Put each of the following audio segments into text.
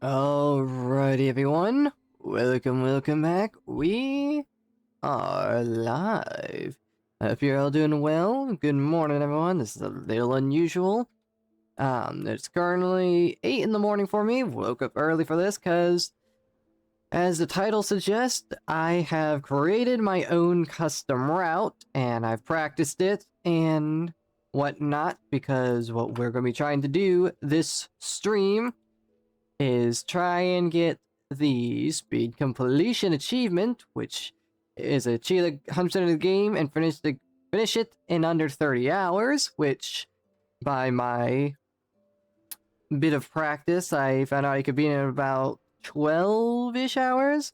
Alrighty, everyone. Welcome back. We are live. I hope you're all doing well. Good morning, everyone. This is a little unusual. It's currently 8 in the morning for me. Woke up early for this because, as the title suggests, I have created my own custom route and I've practiced it and whatnot because what we're going to be trying to do this stream is try and get the speed completion achievement, which is achieve 100% of the game and finish it in under 30 hours, which by my bit of practice, I found out I could beat it in about 12-ish hours.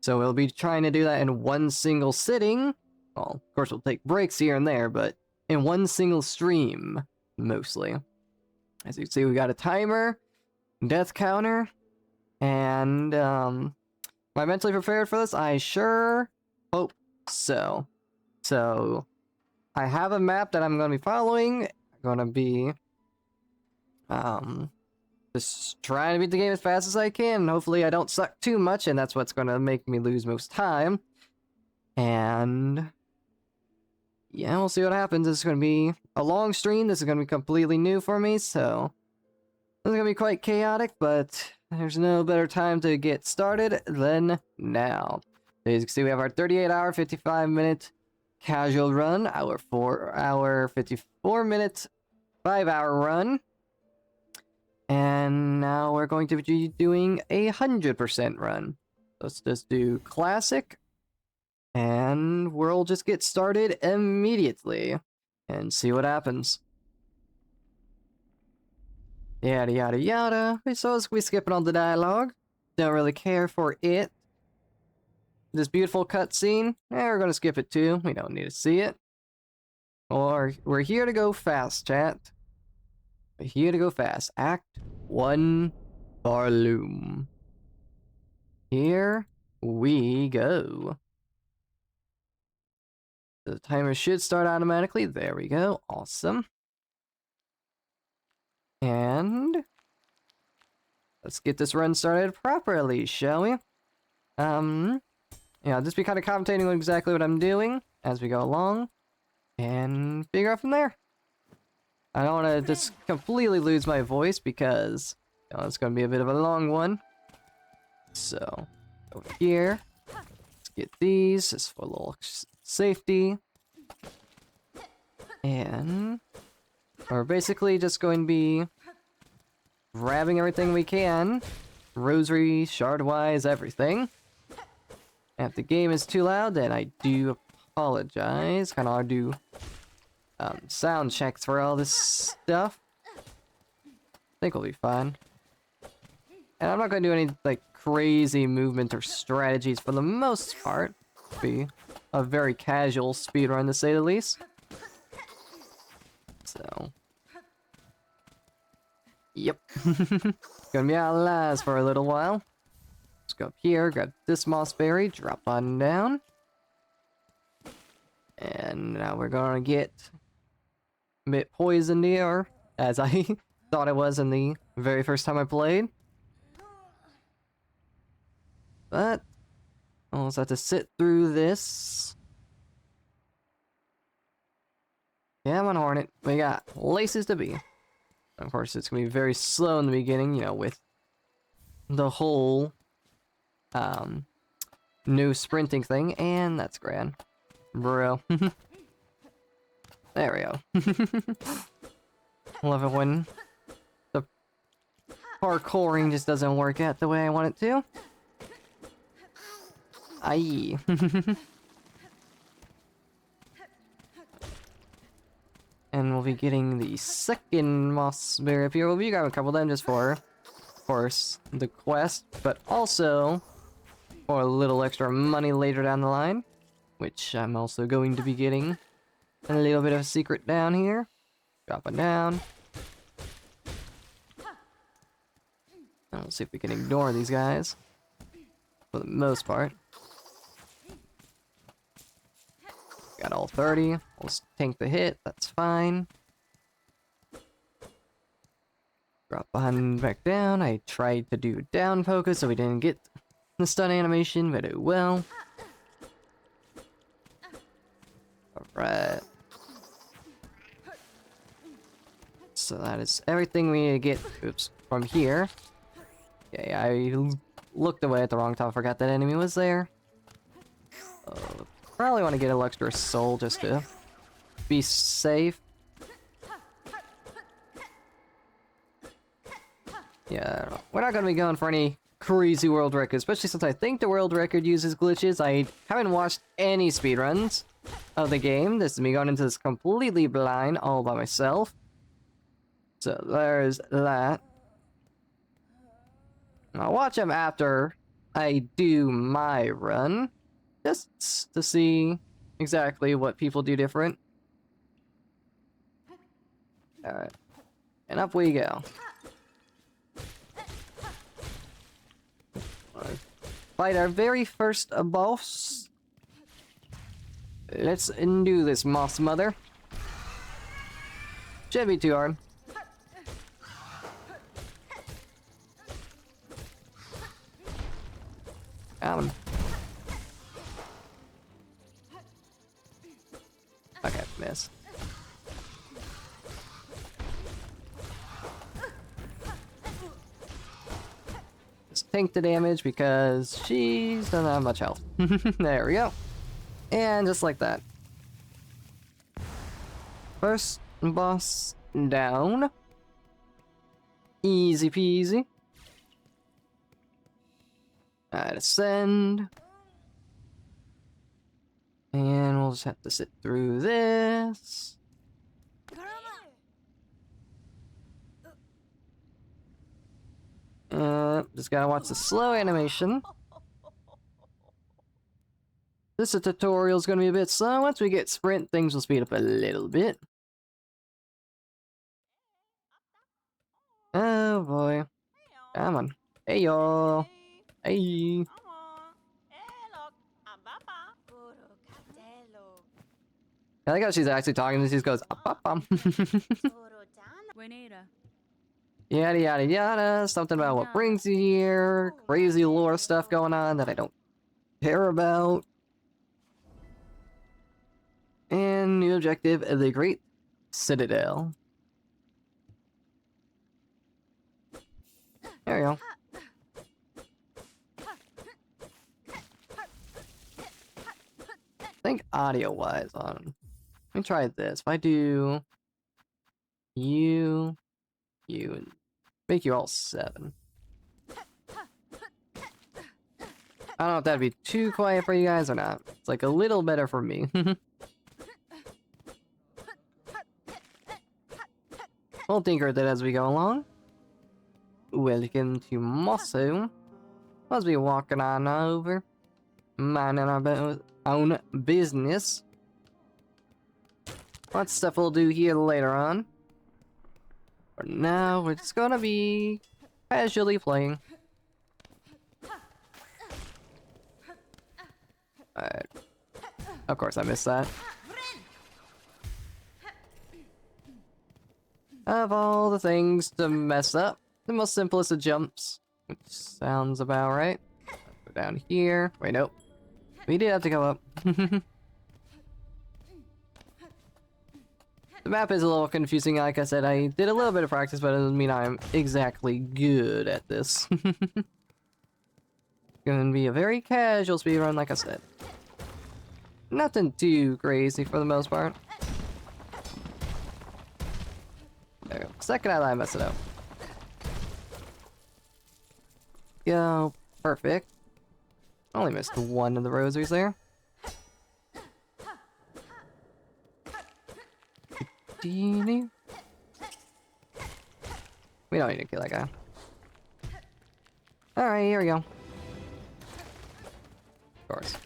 So we'll be trying to do that in one single sitting. Well, of course we'll take breaks here and there, but in one single stream, mostly. As you can see, we got a timer, death counter, and, am I mentally prepared for this? I sure hope so. So, I have a map that I'm going to be following. I'm going to be, just trying to beat the game as fast as I can. Hopefully I don't suck too much, and that's what's going to make me lose most time. And, yeah, we'll see what happens. This is going to be a long stream. This is going to be completely new for me, so this is going to be quite chaotic, but there's no better time to get started than now. As you can see, we have our 38-hour, 55-minute casual run, our 4-hour, 54-minute, 5-hour run. And now we're going to be doing a 100% run. Let's just do classic. And we'll just get started immediately and see what happens. Yada yada yada. So we skipping on the dialogue. Don't really care for it. This beautiful cutscene. We're gonna skip it too. We don't need to see it. Or we're here to go fast, chat. We're here to go fast. Act 1 Barloom. Here we go. The timer should start automatically. There we go. Awesome. And let's get this run started properly, shall we? Yeah, I'll just be kind of commentating on exactly what I'm doing as we go along, and figure out from there. I don't want to just completely lose my voice because, you know, it's going to be a bit of a long one. So, over here, let's get these just for a little safety. And we're basically just going to be grabbing everything we can. Rosary, shard-wise, everything. And if the game is too loud, then I do apologize. Kind of hard to do sound checks for all this stuff. I think we'll be fine. And I'm not going to do any, like, crazy movement or strategies for the most part. It'll be a very casual speedrun, to say the least. So, yep. Gonna be out of lives for a little while. Let's go up here, grab this moss berry, drop on down. And now we're gonna get a bit poisoned here, as I thought it was in the very first time I played. But I'll just have to sit through this. Come on, Hornet. We got places to be. Of course, it's gonna be very slow in the beginning, you know, with the whole new sprinting thing, and that's grand. Bro. There we go. Love it when the parkouring just doesn't work out the way I want it to. Aye. And we'll be getting the second moss berry up here. We'll be grabbing a couple of them just for, of course, the quest, but also for a little extra money later down the line, which I'm also going to be getting a little bit of a secret down here. Dropping down. And we'll see if we can ignore these guys for the most part. Got all 30. We'll tank the hit. That's fine. Drop behind back down. I tried to do down focus so we didn't get the stun animation, but it will. Alright. So that is everything we need to get, oops, from here. Okay, I looked away at the wrong time, forgot that enemy was there. Probably want to get a luxurious soul just to be safe. Yeah, we're not gonna be going for any crazy world record, especially since I think the world record uses glitches. I haven't watched any speedruns of the game. This is me going into this completely blind, all by myself. So there's that. I'll watch them after I do my run, just to see exactly what people do different. Alright, and up we go. Fight our very first boss. Let's do this, Moss Mother. Shouldn't be too hard. Come on. Okay, miss. Just tank the damage because she doesn't have much health. There we go. And just like that. First boss down. Easy peasy. Alright, ascend. And we'll just have to sit through this. Just gotta watch the slow animation. This tutorial is gonna be a bit slow. Once we get sprint, things will speed up a little bit. Oh boy. Come on. Hey y'all. Hey. I like how she's actually talking and she just goes, up, up, Yada yada yada, something about what brings you here, crazy lore stuff going on that I don't care about. And new objective of the Great Citadel. There we go. I think audio-wise on. Let me try this. If I do you, and make you all 7. I don't know if that'd be too quiet for you guys or not. It's like a little better for me. We'll tinker with it as we go along. Welcome to Mosso. Let's be walking on over. Minding our own business. What stuff we'll do here later on. For now, we're just gonna be casually playing. Alright. Of course I missed that. Of all the things to mess up, the most simplest of jumps. Which sounds about right. Go down here. Wait, nope. We did have to go up. The map is a little confusing, like I said. I did a little bit of practice, but it doesn't mean I'm exactly good at this. Gonna be a very casual speedrun, like I said. Nothing too crazy for the most part. There we go. Second I mess it up. Go. Perfect. Only missed one of the rosaries there. We don't need to kill that guy. Alright, here we go. Of course.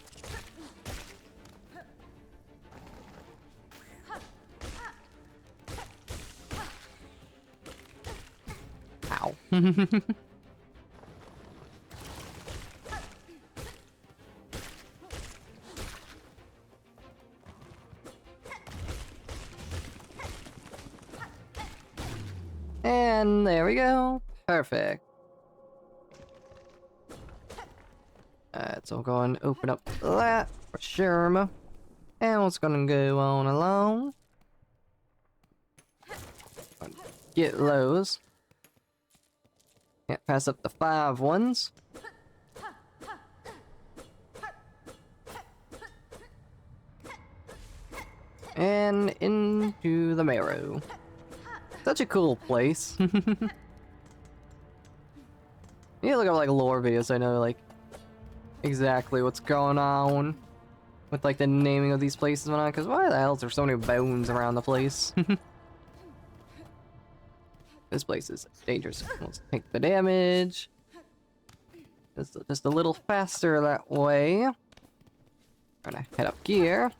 Ow. And there we go. Perfect. Alright, so we'll go and open up that for sure. And what's gonna go on along? Get those. Can't pass up the 5 ones. And into the marrow. Such a cool place. You look at like lore videos, so I know like exactly what's going on with like the naming of these places and whatnot. Because why the hell is there so many bones around the place? This place is dangerous. Let's take the damage. Just a little faster that way. Gonna head up here.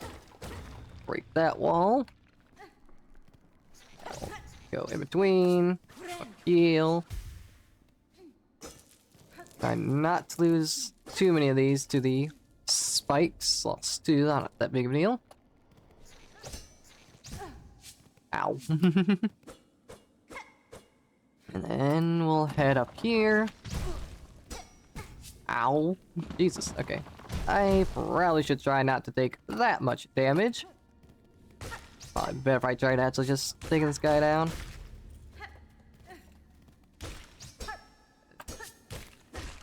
Break that wall. Go in between. Heal. Try not to lose too many of these to the spikes. Lots too, not that big of a deal. Ow. And then we'll head up here. Ow. Jesus, okay. I probably should try not to take that much damage. Probably better if I try to actually just take this guy down.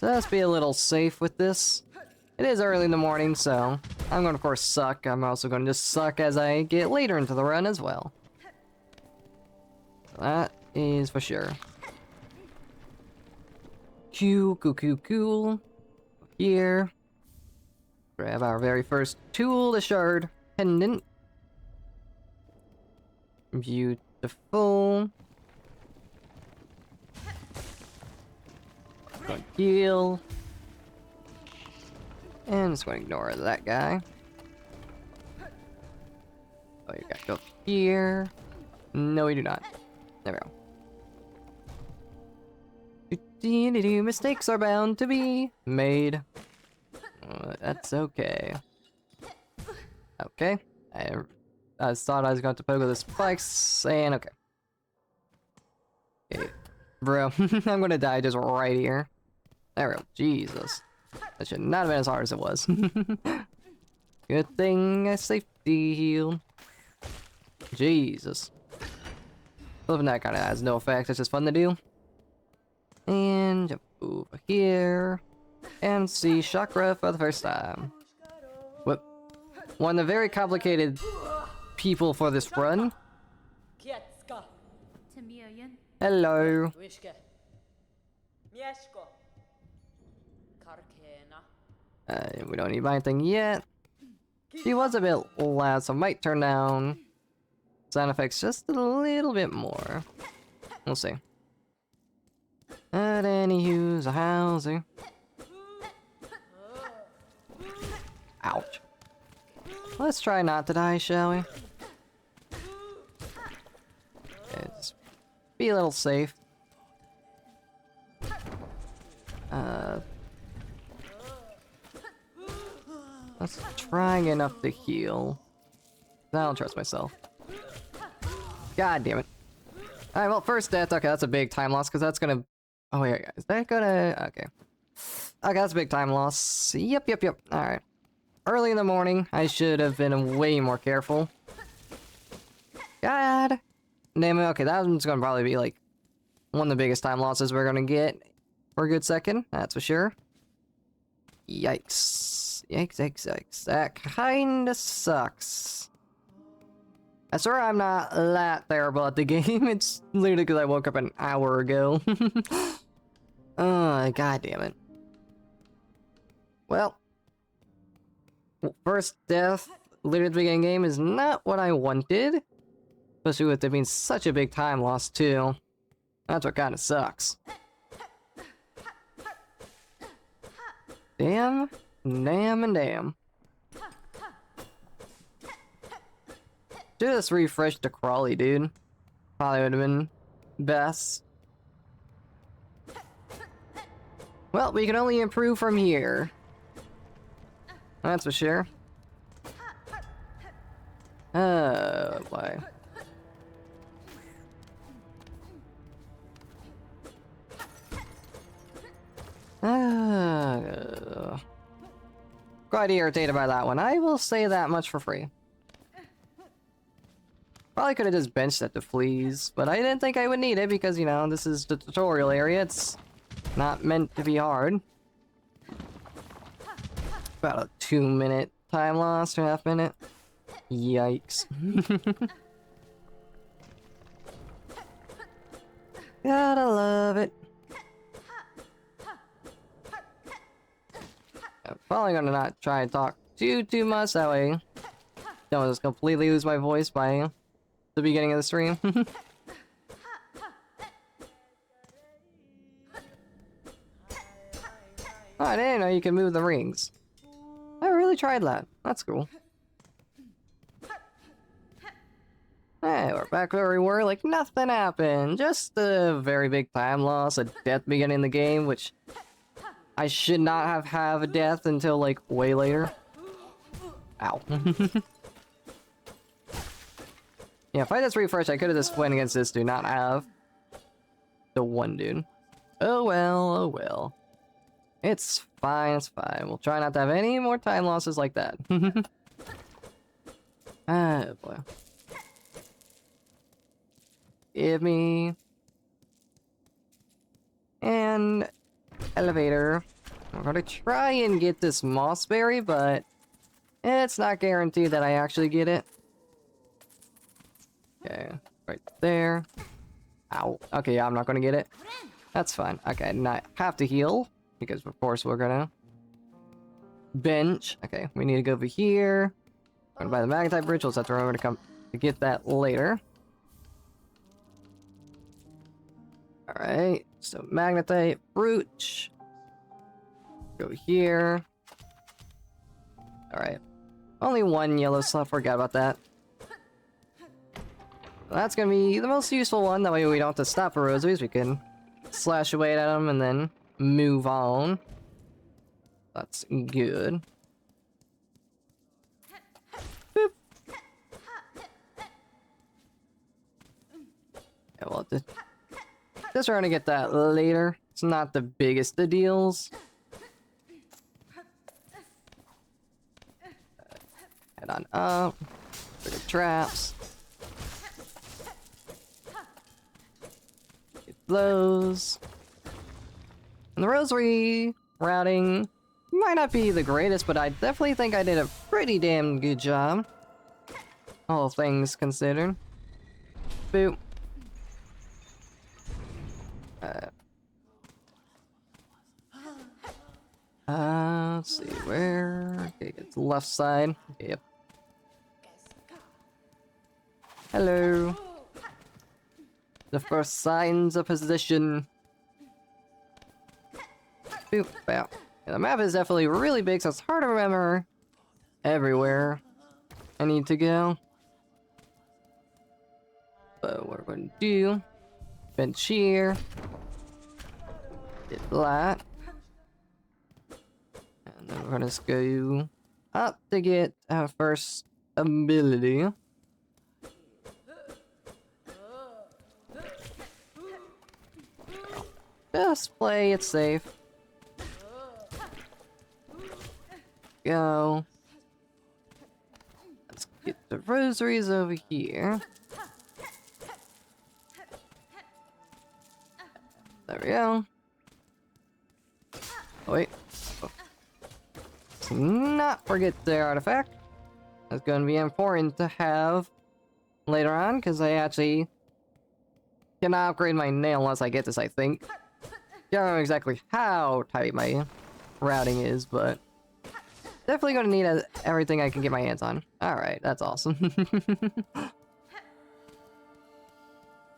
Let's be a little safe with this. It is early in the morning, so I'm going to, of course, suck. I'm also going to just suck as I get later into the run as well. That is for sure. Cool. Here. Grab our very first tool, the shard pendant. Beautiful. Going to heal. And just going to ignore that guy. Oh, you gotta go here. No, we do not. There we go. Mistakes are bound to be made. That's okay. Okay. I thought I was going to poke with the spikes, and okay. Okay. Bro, I'm gonna die just right here. There we go. Jesus. That should not have been as hard as it was. Good thing I safety healed. Jesus. Flipping that kind of has no effect, it's just fun to do. And jump over here. And see chakra for the first time. Whoop. One of the very complicated people for this run. Hello. We don't need anything yet. She was a bit loud, so I might turn down sound effects just a little bit more. We'll see. At any use a housing. Ouch. Let's try not to die, shall we? Okay, just be a little safe. Let's try enough to heal. I don't trust myself. God damn it. Alright, well, first death. Okay, that's a big time loss, because that's gonna... Oh, wait, is that gonna... Okay. Okay, that's a big time loss. Yep. Alright. Early in the morning, I should have been way more careful. God damn it. Okay, that one's gonna probably be, like, one of the biggest time losses we're gonna get for a good second. That's for sure. Yikes. Yikes. That kinda sucks. I swear I'm not that terrible at the game. It's literally because I woke up an hour ago. Oh, god damn it. Well, first death, literally at the beginning of the game, is not what I wanted. Especially with it being such a big time loss, too. That's what kinda sucks. Damn. Just refresh the crawly, dude. Probably would have been best. Well, we can only improve from here. That's for sure. Oh, boy. Quite irritated by that one. I will say that much for free. Probably could have just benched at the fleas, but I didn't think I would need it because, you know, this is the tutorial area. It's not meant to be hard. About a 2-minute time loss, 2.5 minute. Yikes. Gotta love it. I'm probably gonna not try and talk too much, that way don't just completely lose my voice by the beginning of the stream. Oh, I didn't know you could move the rings. I really tried that. That's cool. Hey, we're back where we were, like nothing happened. Just a very big time loss, a death beginning the game, which I should not have a death until like way later. Ow. Yeah, if I just refresh, I could have just went against this dude, not have the one dude. Oh well, oh well. It's fine, it's fine. We'll try not to have any more time losses like that. Ah, boy. Give me an elevator. I'm gonna try and get this mossberry, but it's not guaranteed that I actually get it. Okay, right there. Ow. Okay, yeah, I'm not gonna get it. That's fine. Okay, not have to heal, because of course we're gonna bench. Okay, we need to go over here. I'm gonna buy the magnetite bridge. We'll have to remember to come to get that later. Alright, so magnetite brooch. Go here. Alright. Only one yellow stuff, forgot about that. That's gonna be the most useful one, that way we don't have to stop for rosaries, we can slash away at them and then move on. That's good. Boop. Yeah, well, just trying to get that later. It's not the biggest of deals. Head on up. For the traps. Get those. And the rosary routing might not be the greatest, but I definitely think I did a pretty damn good job. All things considered. Boop. Let's see, where? Okay, get the left side. Okay, yep. Hello. The first signs of position. Boop, bow. Yeah, the map is definitely really big, so it's hard to remember everywhere I need to go. But what we're going to do, bench here. Get that. And then we're gonna just go up to get our first ability. Just play it safe. Go. Let's get the rosaries over here. There we go. Oh, wait. Oh. Let's not forget the artifact. That's going to be important to have later on, because I actually cannot upgrade my nail unless I get this, I think. Don't know exactly how tight my routing is, but definitely going to need everything I can get my hands on. Alright, that's awesome.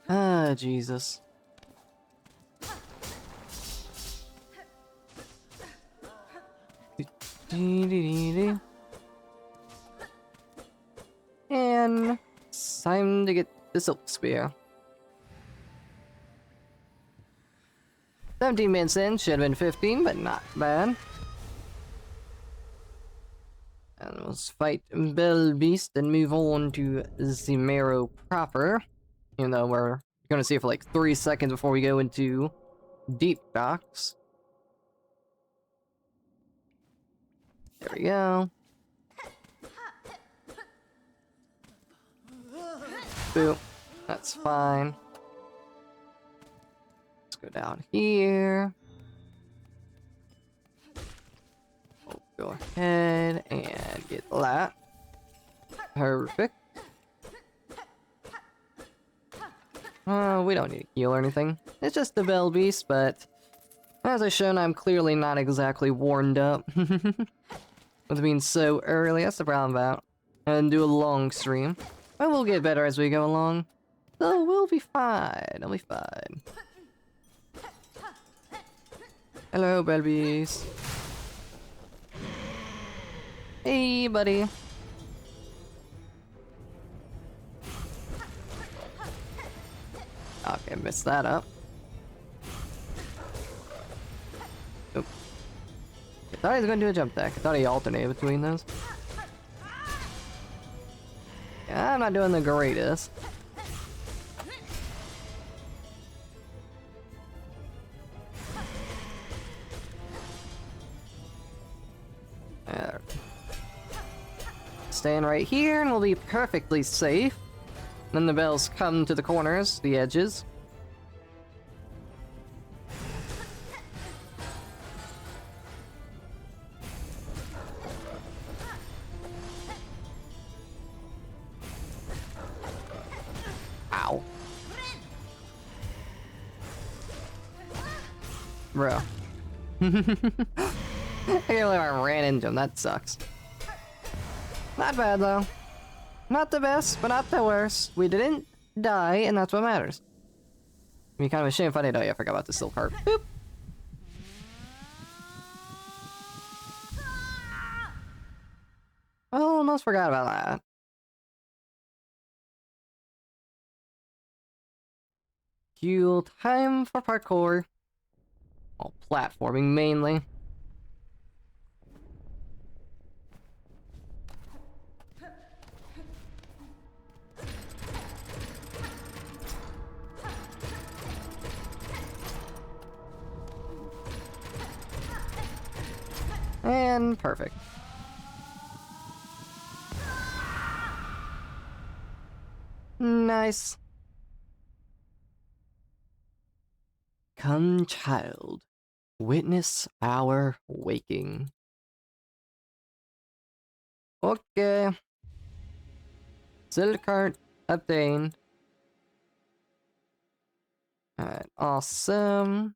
Ah, Jesus. And it's time to get the silk spear. 17 minutes in, should have been 15, but not bad. And let's fight Bell Beast and move on to Zimero proper. Even though we're gonna see it for like 3 seconds before we go into Deep Docks. There we go. Boop. That's fine. Let's go down here. We'll go ahead and get that. Perfect. We don't need to heal or anything. It's just the Bell Beast, but as I've shown, I'm clearly not exactly warmed up. With being so early, that's the problem about. And do a long stream. But we'll get better as we go along. So we'll be fine. I'll be fine. Hello, Bell Beast. Hey, buddy. Okay, messed that up. Oop. I thought he was gonna do a jump attack. I thought he alternated between those. Yeah, I'm not doing the greatest. There. Staying right here and we'll be perfectly safe. Then the bells come to the corners, the edges. Ow. Bro. I can't believe I ran into him, that sucks. Not bad though. Not the best, but not the worst. We didn't die, and that's what matters. It'd be kind of a shame if I did. Oh yeah, I forgot about the silk heart. Boop. Oh, almost forgot about that. Cue time for parkour. Well, platforming mainly. And perfect. Nice. Come, child, witness our waking. Okay. Silk heart obtained. Alright, awesome.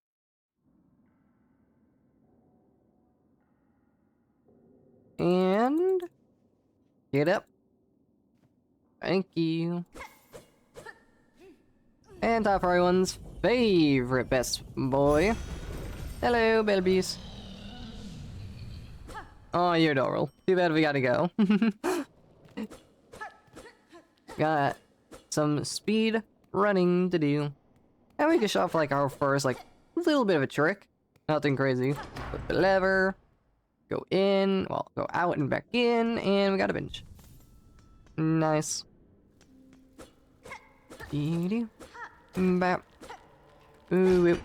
And get up. Thank you. And top everyone's favorite best boy. Hello, Belbies. Oh, you're adorable. Too bad we gotta go. Got some speed running to do. And we can show off like our first like little bit of a trick. Nothing crazy. Flip the lever. Go in, well, go out and back in, and we got a bench. Nice. Dee-doo. Bap. Ooh, ooh.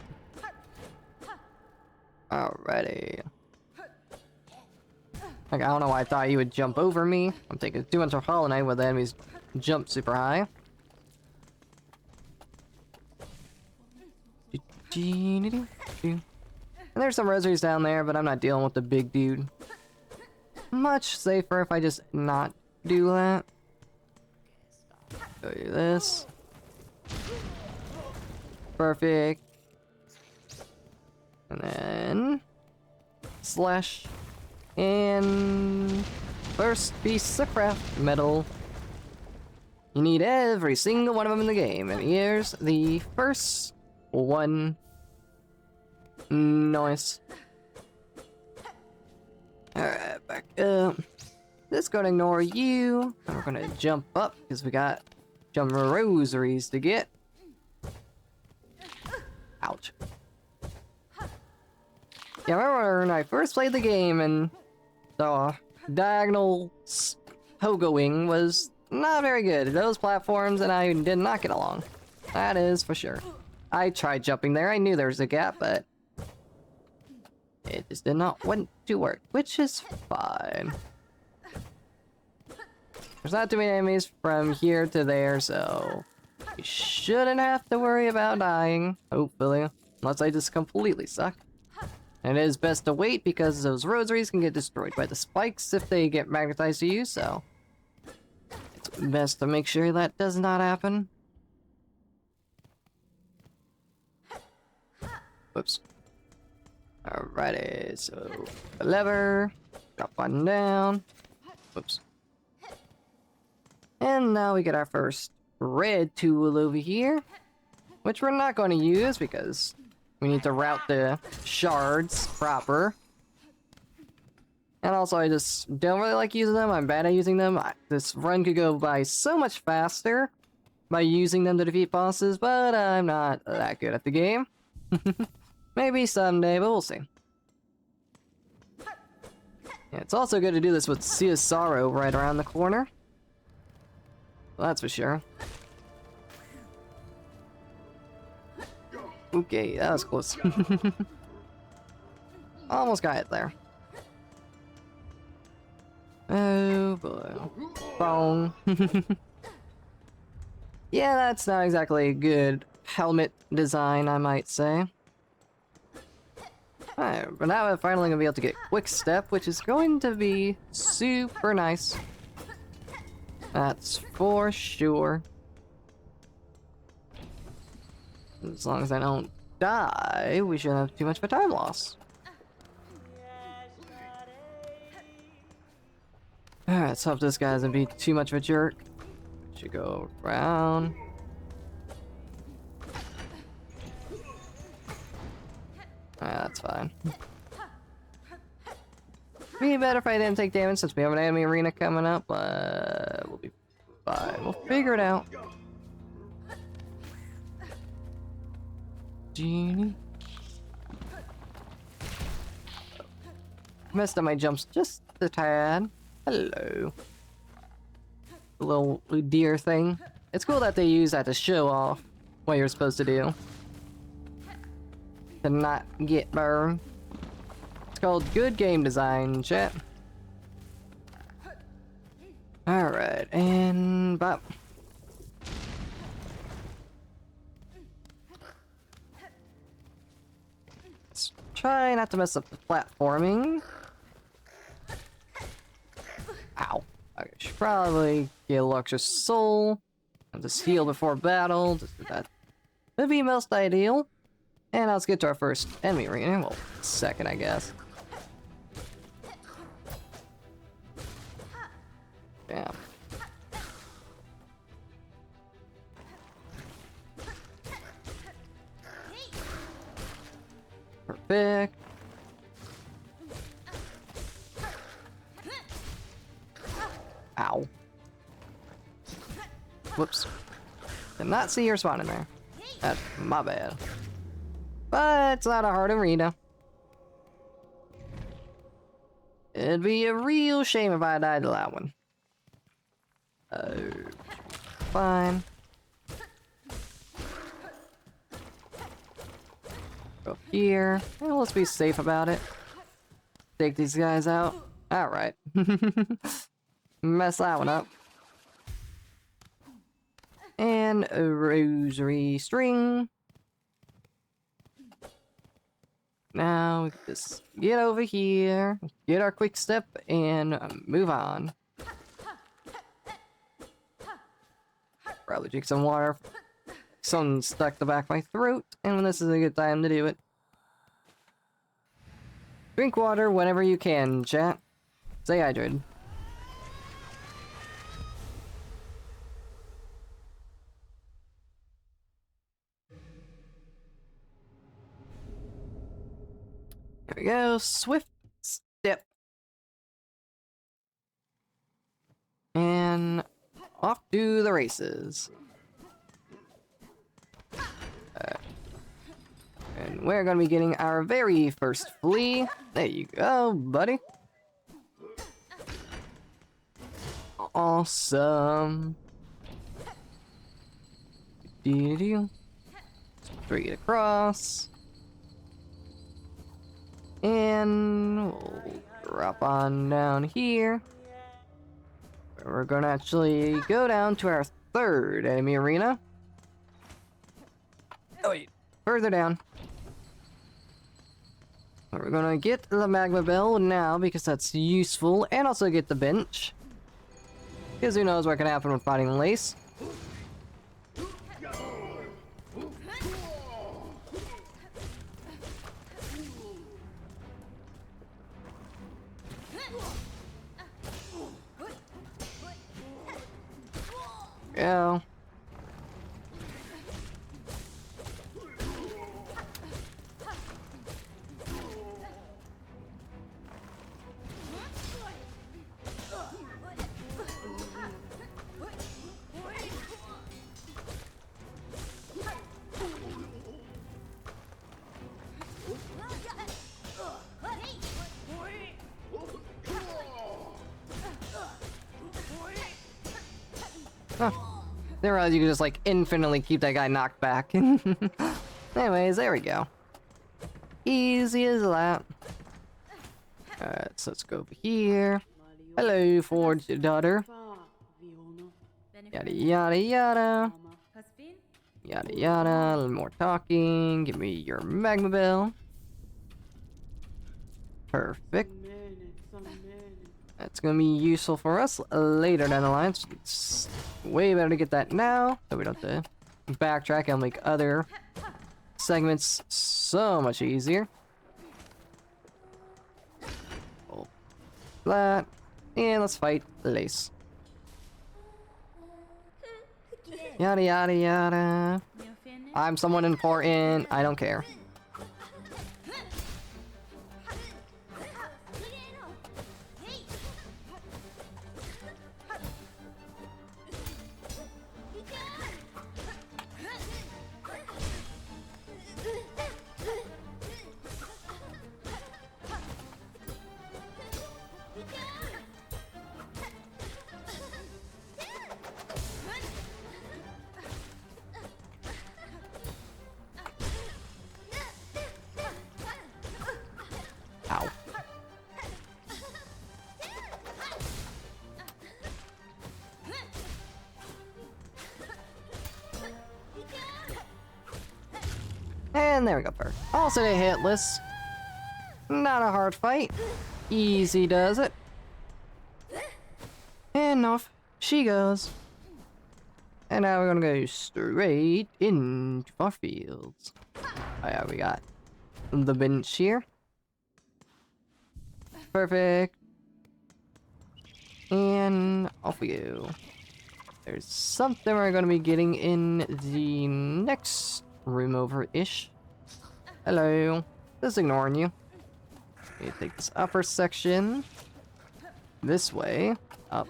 Alrighty. Like, I don't know why I thought you would jump over me. I'm taking too much of Hollow Knight where the enemies jump super high. And there's some rosaries down there, but I'm not dealing with the big dude. Much safer if I just not do that. Show you this. Perfect. And then slash. And first piece of craft metal. You need every single one of them in the game. And here's the first one. Nice. Alright, back up. Just gonna ignore you. And we're gonna jump up because we got some rosaries to get. Ouch. Yeah, I remember when I first played the game and the diagonal pogoing was not very good. Those platforms and I did not get along. That is for sure. I tried jumping there. I knew there was a gap, but It just did not want to work, which is fine. There's not too many enemies from here to there, so you shouldn't have to worry about dying, hopefully. Unless I just completely suck. And it is best to wait because those rosaries can get destroyed by the spikes if they get magnetized to you, so it's best to make sure that does not happen. Whoops. Alrighty, so the lever, drop one down. Whoops. And now we get our first red tool over here, which we're not going to use because we need to route the shards proper. And also, I just don't really like using them. I'm bad at using them. This run could go by so much faster by using them to defeat bosses, but I'm not that good at the game. Maybe someday, but we'll see. Yeah, it's also good to do this with Sea of Sorrow right around the corner. Well, that's for sure. Okay, that was close. Almost got it there. Oh boy. Bong. Yeah, that's not exactly a good helmet design, I might say. Alright, but now I'm finally gonna be able to get Quick Step, which is going to be super nice. That's for sure. As long as I don't die, we shouldn't have too much of a time loss. Alright, let's hope this guy doesn't be too much of a jerk. Should go around. That's fine. Be better if I didn't take damage since we have an enemy arena coming up, but we'll be fine. We'll figure it out. Genie. Messed up my jumps just a tad. Hello. The little deer thing. It's cool that they use that to show off what you're supposed to do. To not get burned. It's called good game design, chat. Alright, and bop. Let's try not to mess up the platforming. Ow. Okay, should probably get a little extra soul. And just heal before battle. That would be most ideal. And let's get to our first enemy arena. Well, second, I guess. Damn. Perfect. Ow. Whoops. Did not see her spawn in there. That's my bad. But it's not a hard arena. It'd be a real shame if I died to that one. Fine. Go here. Well, let's be safe about it. Take these guys out. Alright. Mess that one up. And a rosary string. Now, we can just get over here, get our quick step, and move on. Probably drink some water. Something stuck the back of my throat, and this is a good time to do it. Drink water whenever you can, chat. Stay hydrated. Here we go, swift step. And off to the races. And we're gonna be getting our very first flea. There you go, buddy. Awesome. Straight across. And we'll drop on down here. We're gonna actually go down to our third enemy arena. Oh wait, further down. We're gonna get the magma bell now because that's useful, and also get the bench. Because who knows what can happen when fighting Lace. Go. Huh. Didn't realize you could just like infinitely keep that guy knocked back. Anyways, there we go. Easy as that. Alright, so let's go over here. Hello, forged daughter. Yada yada yada. Yada yada. A little more talking. Give me your magma bell. Perfect. That's gonna be useful for us later down the line. It's way better to get that now, so we don't have to backtrack and make other segments so much easier. Pull that, and let's fight Lace. Yada yada yada. I'm someone important. I don't care. Ow. And there we go, Bird. Also a hitless. Not a hard fight. Easy does it. And off she goes. And now we're gonna go straight into our fields. Oh yeah, we got the bench here. Perfect. And off we go. There's something we're gonna be getting in the next room over-ish. Hello. Just ignoring you. You take this upper section. This way. Up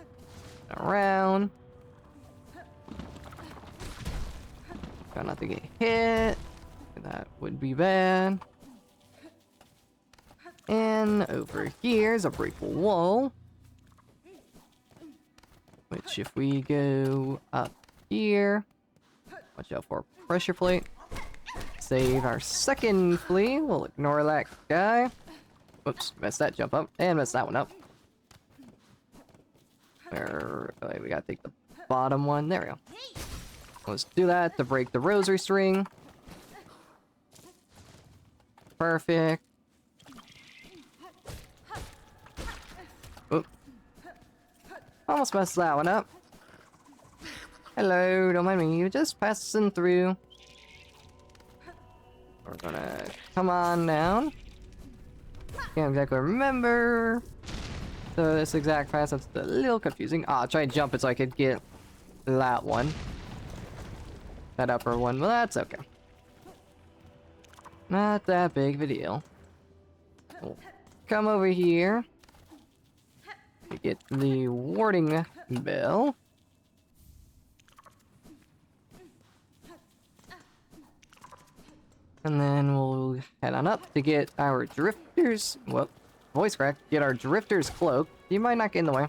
and around. Try not to get hit. That would be bad. And over here is a breakable wall. Which if we go up here, watch out for a pressure plate. Save our second flea. We'll ignore that guy. Whoops, messed that jump up. And messed that one up. Okay, we gotta take the bottom one. There we go. Let's do that to break the rosary string. Perfect. Oop. Almost messed that one up. Hello, don't mind me. You're just passing through. We're gonna come on down. Can't exactly remember. So this exact pass, that's a little confusing. Ah, I'll try and jump it so I could get that one. That upper one, well that's okay. Not that big of a deal. We'll come over here. To get the warding bell. And then we'll head on up to get our drifters. Whoop. Voice crack. Get our drifter's cloak. You might not get in the way.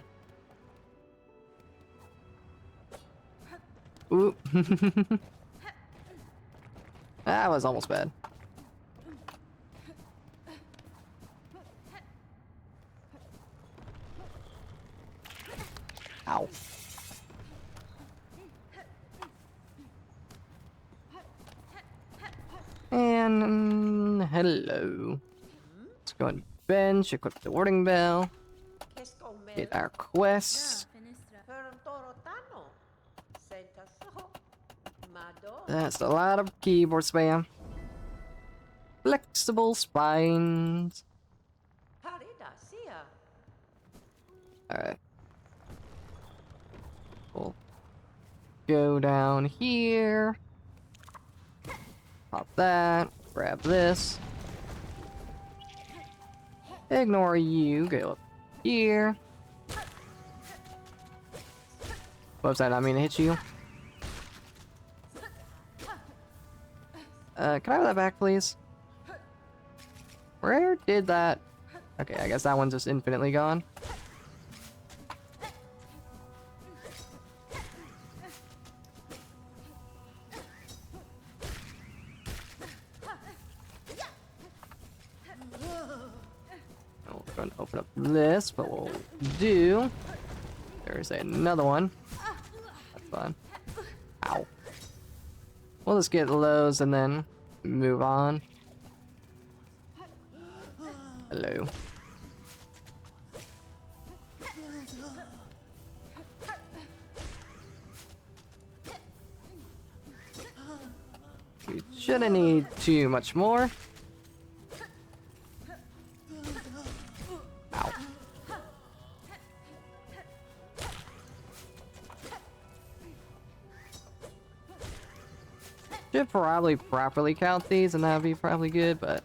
Oop. That was almost bad. Ow. And hello. Let's go and bench, equip the warding bell, get our quest. That's a lot of keyboard spam. Flexible spines. Alright. We'll go down here. Pop that. Grab this. Ignore you. Go up here. Whoops, I didn't mean to hit you. Can I have that back, please? Where did that... Okay, I guess that one's just infinitely gone. We'll go and open up this, but we'll do... There's another one. That's fun. Ow. We'll just get lows and then move on. Hello. We shouldn't need too much more. Ow. Should probably properly count these and that'd be probably good, but...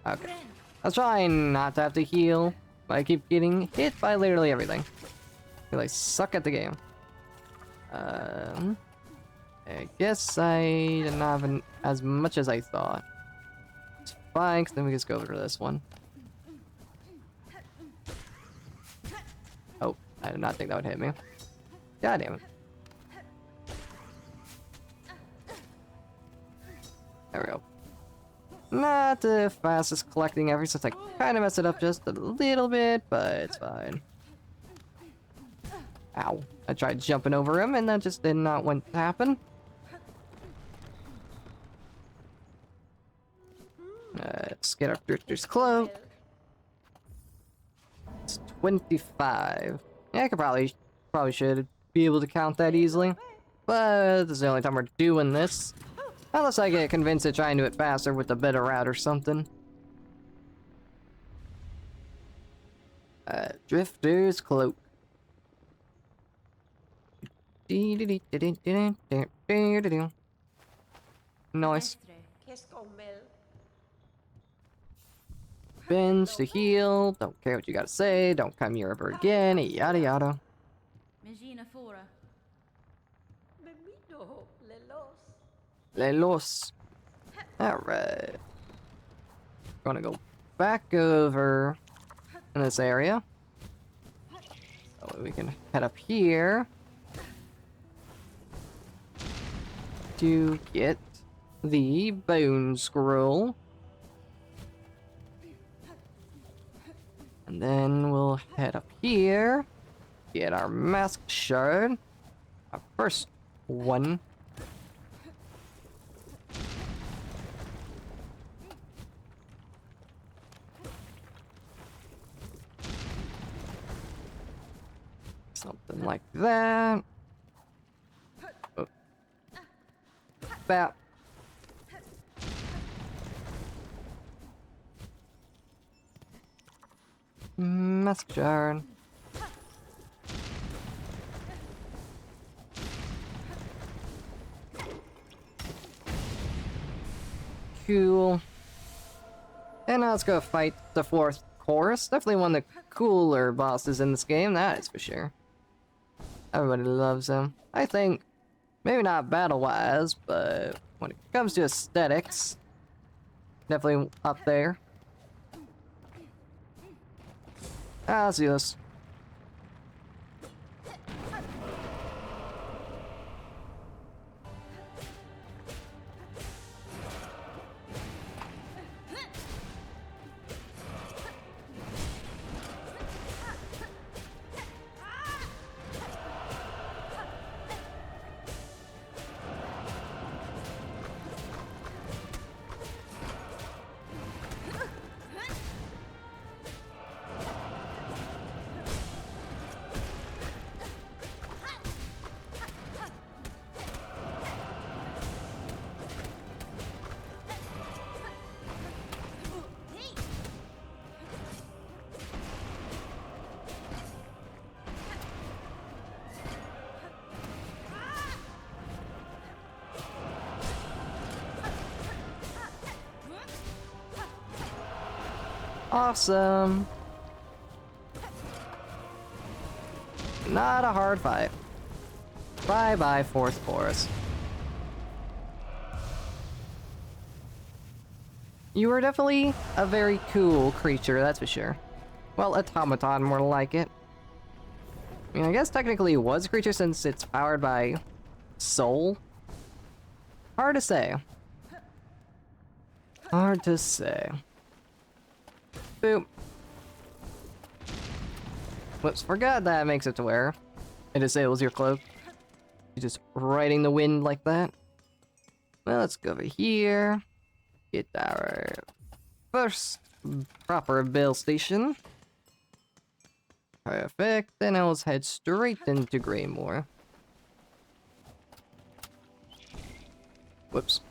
Okay. I was trying not to have to heal, but I keep getting hit by literally everything. I feel like I suck at the game. I guess I didn't have as much as I thought. It's fine, because then we just go over to this one. Oh, I did not think that would hit me. God damn it. There we go. Not the fastest collecting ever, since I kind of messed it up just a little bit, but it's fine. Ow. I tried jumping over him, and that just did not want to happen. Let's get our Drifter's Cloak. It's 25. Yeah, I could probably should be able to count that easily. But this is the only time we're doing this. Unless I get convinced to try and do it faster with a better route or something. Drifter's Cloak. Nice. Bench to heal. Don't care what you gotta say. Don't come here ever again. Yada yada. Lelos. Alright. Gonna go back over in this area. So we can head up here to get the bone scroll. And then we'll head up here, get our mask shard. Our first one. Something like that. Oh. Bap. Mask shard. Cool. And now let's go fight the fourth chorus. Definitely one of the cooler bosses in this game, that is for sure. Everybody loves him. I think, maybe not battle-wise, but when it comes to aesthetics, definitely up there. Let's do this. Awesome. Not a hard fight. Bye-bye, fourth forest. You are definitely a very cool creature, that's for sure. Well, automaton, more like it. I mean, I guess technically it was a creature since it's powered by soul. Hard to say. Hard to say. Boop. Whoops, forgot that makes it to where it disables your cloak. You're just riding the wind like that. Well, let's go over here. Get our first proper bell station. Perfect. Then I'll head straight into Greymore. Whoops.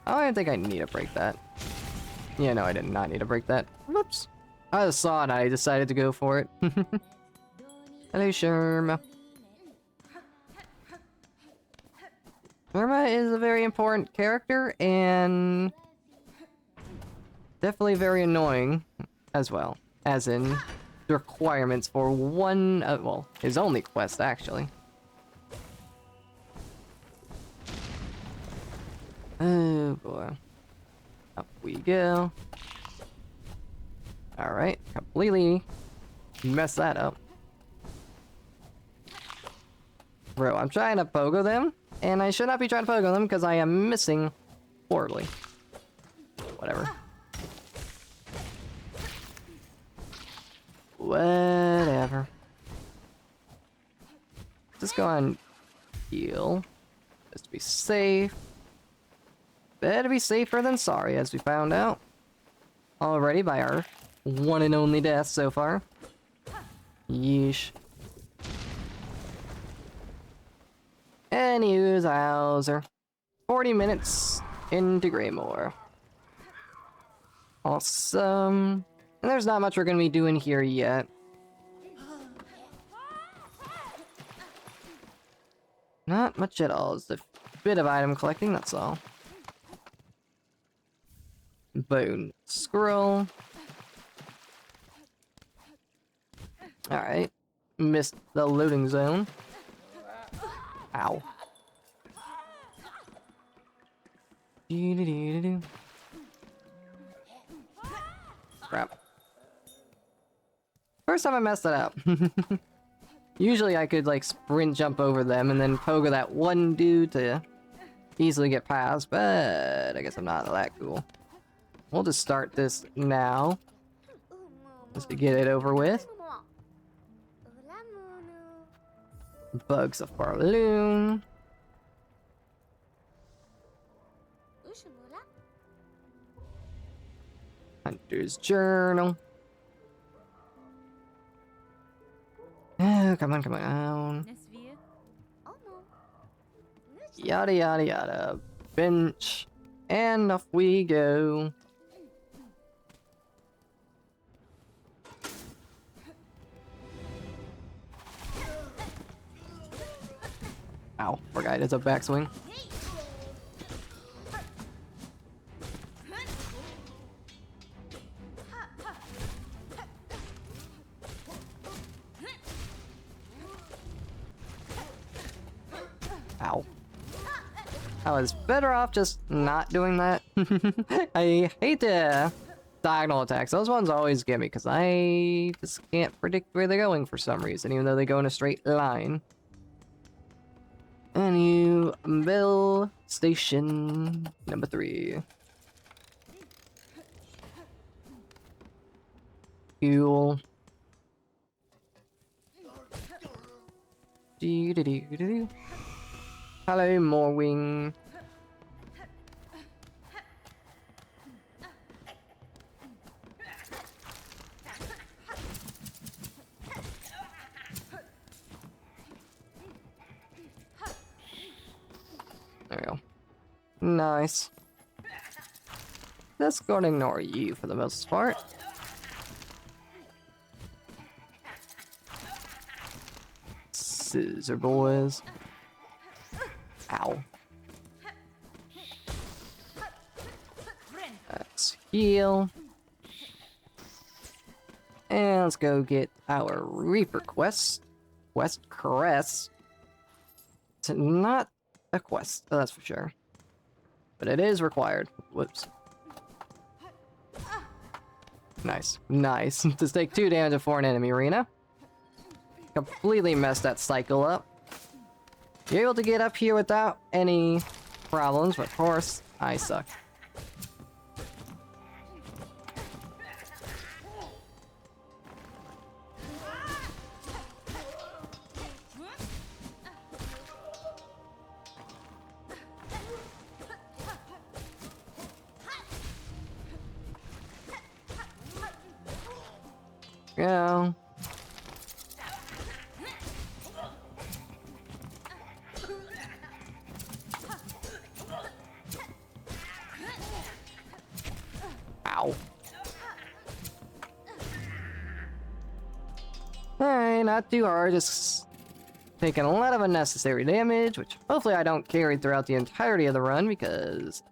I don't think I need to break that. Yeah, no, I did not need to break that. Whoops. I just saw it and I decided to go for it. Hello, Sherma. Sherma is a very important character and definitely very annoying as well. As in, the requirements for one, well, his only quest actually. Oh boy. Up we go. Alright, completely messed that up. Bro, I'm trying to pogo them, and I should not be trying to pogo them because I am missing horribly. Whatever. Whatever. Just go and heal. Just to be safe. Better be safer than sorry, as we found out already by our one and only death so far. Yeesh. Anyways, Hauser. 40 minutes into Greymore. Awesome. And there's not much we're gonna be doing here yet. Not much at all. It's a bit of item collecting, that's all. Bone scroll. Alright. Missed the loading zone. Ow. Crap. First time I messed that up. Usually I could like sprint jump over them and then pogo that one dude to easily get past, but I guess I'm not that cool. We'll just start this now. Just to get it over with. Bugs of Barloon. Hunter's Journal. Oh, come on, come on. Yada yada yada. Bench. And off we go. Ow, forgot it's a backswing. Ow. I was better off just not doing that. I hate the diagonal attacks. Those ones always get me because I just can't predict where they're going for some reason, even though they go in a straight line. And you Bell Station number 3. Cool. Do. Hello, Morwing. There we go. Nice. Just gonna ignore you for the most part. Scissor boys. Ow. heal. And let's go get our Reaper quest. Quest crest. It's not a quest, that's for sure. But it is required. Whoops. Nice. Nice. Just take 2 damage before an enemy arena. Completely messed that cycle up. You're able to get up here without any problems, but of course, I suck. Go. Ow. Alright, not too hard, just taking a lot of unnecessary damage, which hopefully I don't carry throughout the entirety of the run, because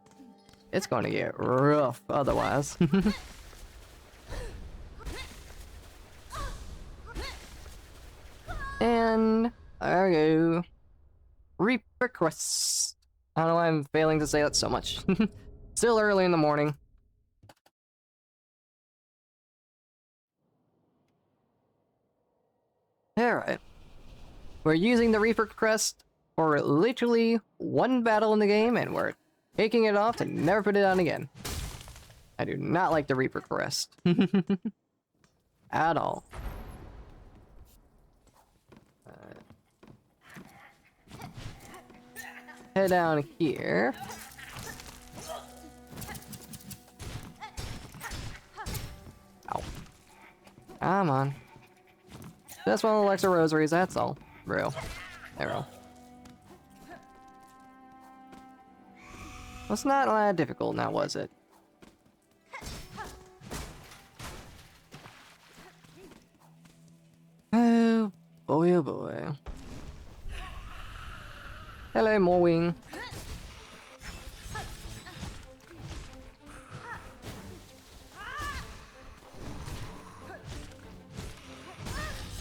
it's going to get rough otherwise. And there we go. Reaper quest. I don't know why I'm failing to say that so much. Still early in the morning. Alright. We're using the Reaper crest for literally 1 battle in the game, and we're taking it off to never put it on again. I do not like the Reaper crest. At all. Head down here. Ow. Come on. Just one of the Alexa rosaries, that's all. Real. Arrow. It's not that difficult now, was it? Oh boy, oh boy. Hello, Morwing.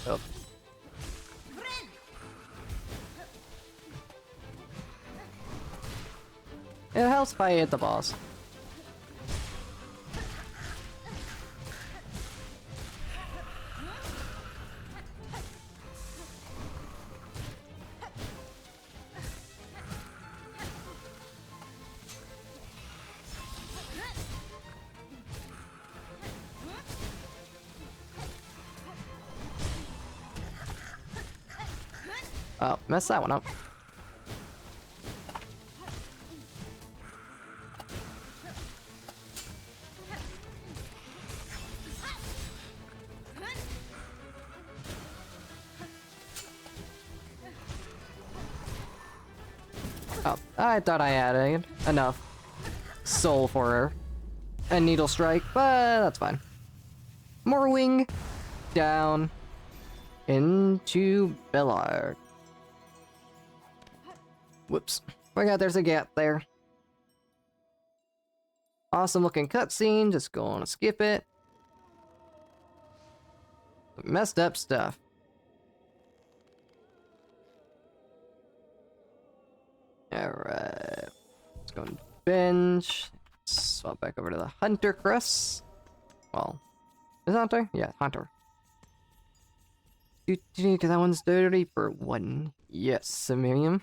Oh. It helps if I hit the boss. Oh, messed that one up. Oh, I thought I had enough soul for a needle strike, but that's fine. More wing down into Bellard. Whoops. Forgot there's a gap there. Awesome looking cutscene, just gonna skip it. Messed up stuff. Alright. Let's go and bench. Swap back over to the Hunter crest. Well, is it Hunter? Yeah, Hunter. Because that one's dirty for 1. Yes, Miriam.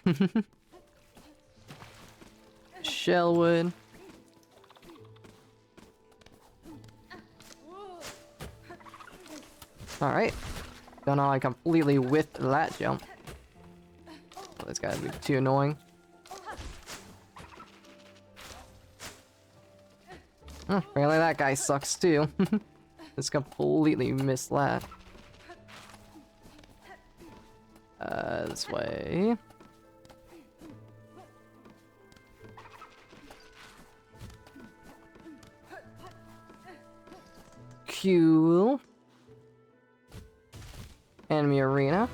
Shellwood. Alright. Don't know, I completely whiffed that jump. Oh, this guy's be too annoying. Apparently that guy sucks too. Just completely missed that. This way. Cool. Enemy arena.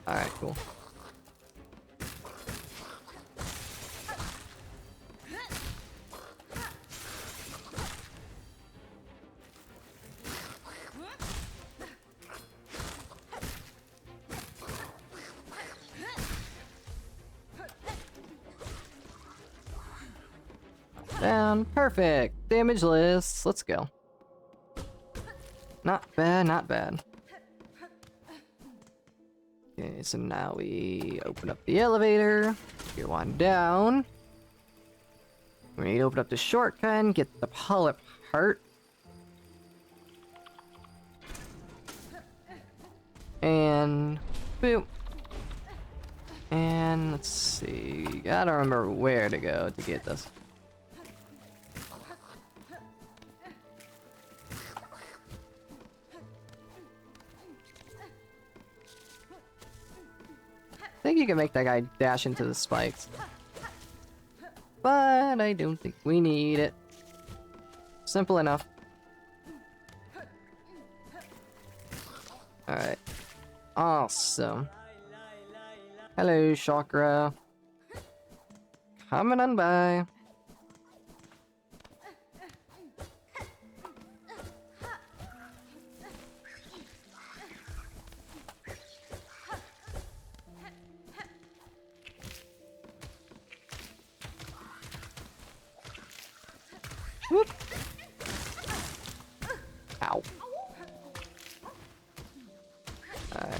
Alright, cool. down. Perfect. Damageless. Let's go. Not bad, not bad. Okay, so now we open up the elevator. Gear 1 down. We need to open up the shortcut and get the polyp heart. And boop. And let's see. Gotta remember where to go to get this. I think you can make that guy dash into the spikes. But I don't think we need it. Simple enough. Alright. Awesome. Hello, Chakra. Coming on by. Whoop. Ow.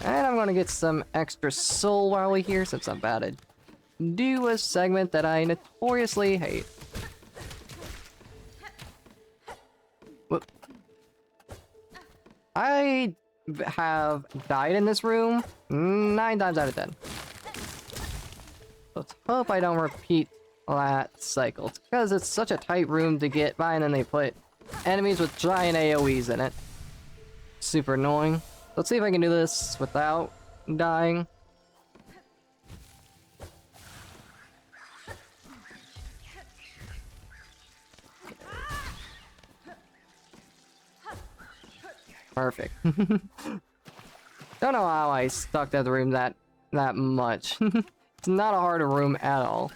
And I'm gonna get some extra soul while we're here, since I'm about to do a segment that I notoriously hate. Whoop. I have died in this room 9 times out of 10. Let's hope I don't repeat that cycle. It's because it's such a tight room to get by, and then they put enemies with giant AoEs in it. Super annoying. Let's see if I can do this without dying. Perfect. Don't know how I stuck that room that much. It's not a hard room at all.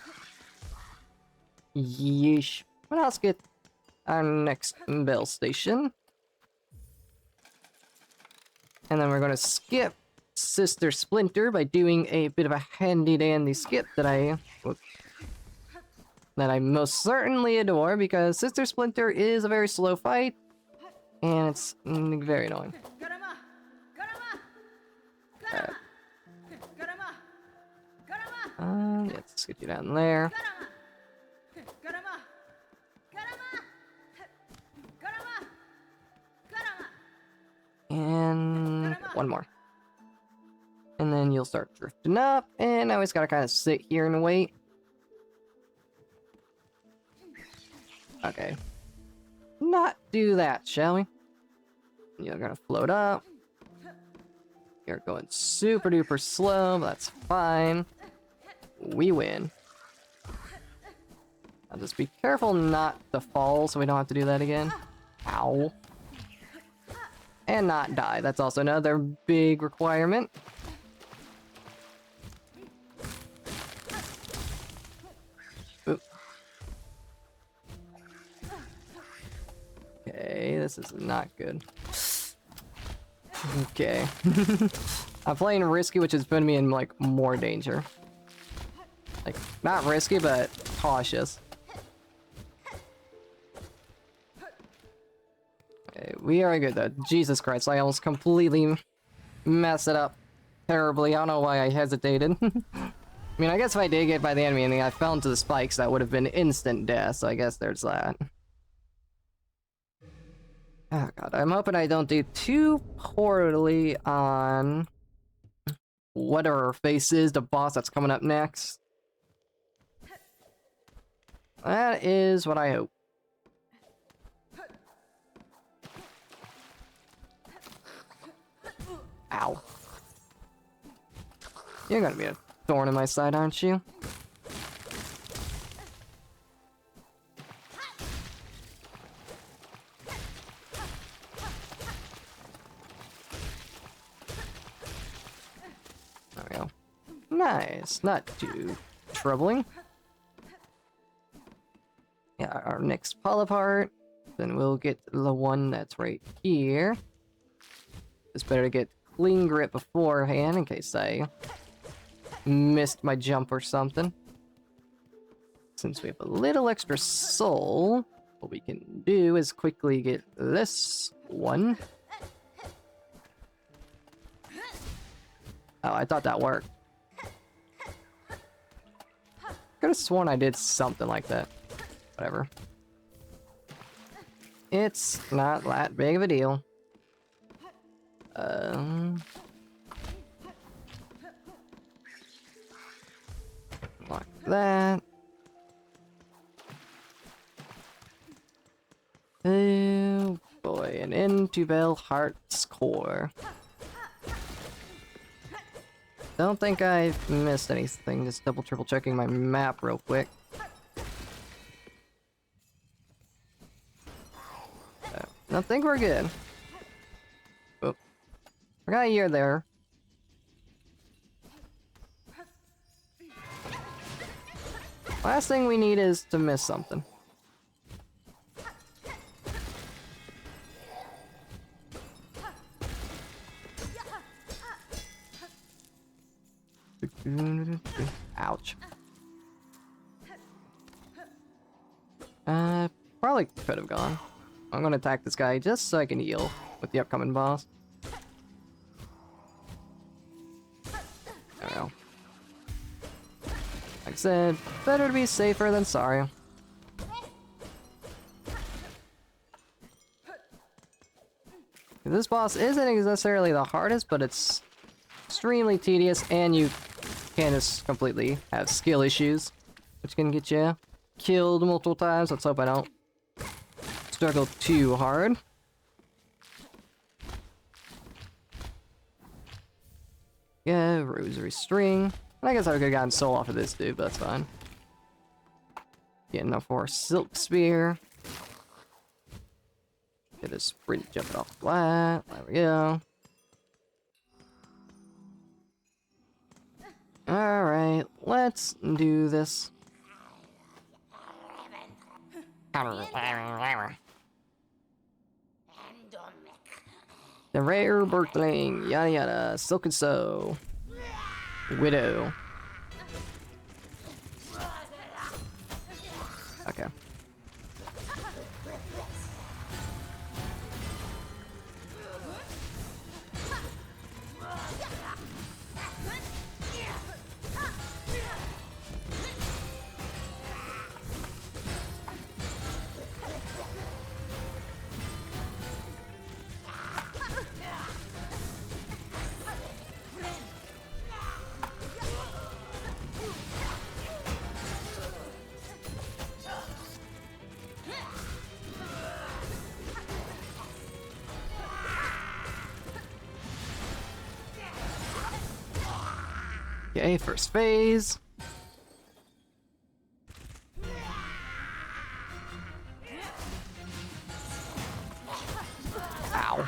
Yeesh. But let's get our next bell station. And then we're gonna skip Sister Splinter by doing a bit of a handy-dandy skip that I most certainly adore, because Sister Splinter is a very slow fight, and it's very annoying. Alright. Let's get you down there. And one more. And then you'll start drifting up, and now we just gotta kind of sit here and wait. Okay. Not do that, shall we? You're gonna float up. You're going super duper slow, but that's fine. We win. I'll just be careful not to fall so we don't have to do that again. Ow. And not die. That's also another big requirement. Oop. Okay, this is not good. Okay. I'm playing risky, which is putting me in, like, more danger. Like, not risky, but cautious. Okay, we are good, though. Jesus Christ, I almost completely messed it up terribly. I don't know why I hesitated. I mean, I guess if I did get by the enemy and I fell into the spikes, that would have been instant death, so I guess there's that. Oh god, I'm hoping I don't do too poorly on whatever face is the boss that's coming up next. That is what I hope. Ow. You're gonna be a thorn in my side, aren't you? There we go. Nice. Not too troubling. Yeah, our next polyp heart. Then we'll get the one that's right here. It's better to get clean grip beforehand in case I missed my jump or something. since we have a little extra soul, what we can do is quickly get this one. Oh, I thought that worked. Could have sworn I did something like that. Whatever. It's not that big of a deal. Like that. Oh boy, and into Bellheart's core. Don't think I missed anything, just double triple checking my map real quick. I think we're good. Oh. I got a year there. Last thing we need is to miss something. Ouch. Probably could have gone. I'm gonna attack this guy just so I can heal with the upcoming boss. There we go. Like I said, better to be safer than sorry. This boss isn't necessarily the hardest, but it's extremely tedious, and you can just completely have skill issues, which can get you killed multiple times. Let's hope I don't struggle too hard. Yeah, rosary string. I guess I could have gotten soul off of this dude, but that's fine. Getting enough for silk spear. Get a sprint jumping off flat. There we go. Alright, let's do this. The rare Berkling, yada yada, silk and so. Widow. Okay. Okay, first phase. Ow.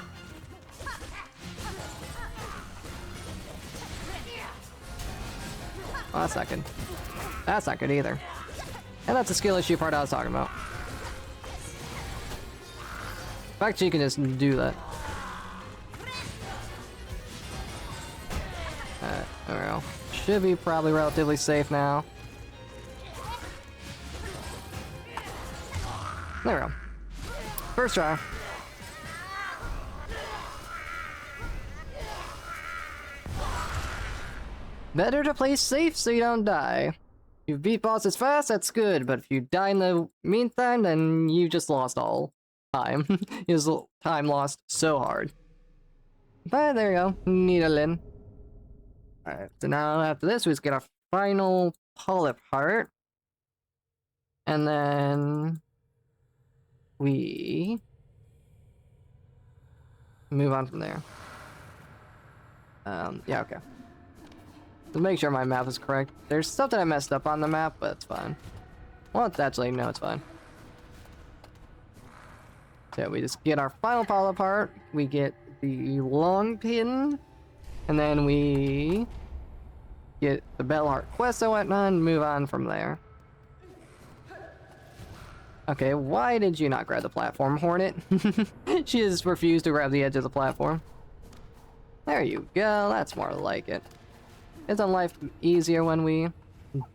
Oh, that's not good. That's not good either. And that's the skill issue part I was talking about. The fact that you can just do that. There we go. Should be probably relatively safe now. There we go. First try. Better to play safe so you don't die. If you beat bosses fast, that's good, but if you die in the meantime, then you just lost all time. It's time lost so hard. But there you go. Needlein. Alright, so now after this, we just get our final polyp heart. And then we move on from there. Yeah, okay. To make sure my map is correct. There's stuff that I messed up on the map, but it's fine. Well, it's actually, no, it's fine. So we just get our final polyp heart. We get the long pin. And then we get the Bellheart quest and whatnot and move on from there. Okay, why did you not grab the platform, Hornet? She just refused to grab the edge of the platform. There you go, that's more like it. Isn't life easier when we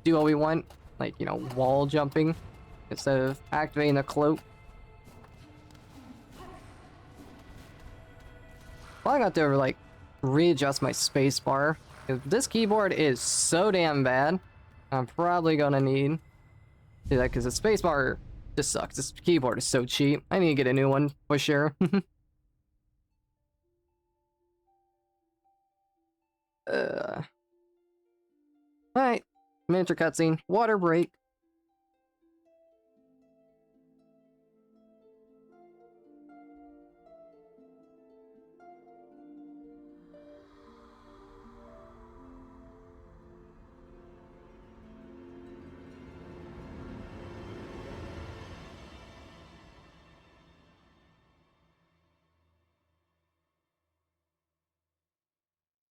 do what we want like, you know, wall jumping instead of activating the cloak. Well, I got to, like, readjust my spacebar. This keyboard is so damn bad. I'm probably gonna need to do that because the spacebar just sucks. This keyboard is so cheap. I need to get a new one for sure. Alright, miniature cutscene, water break.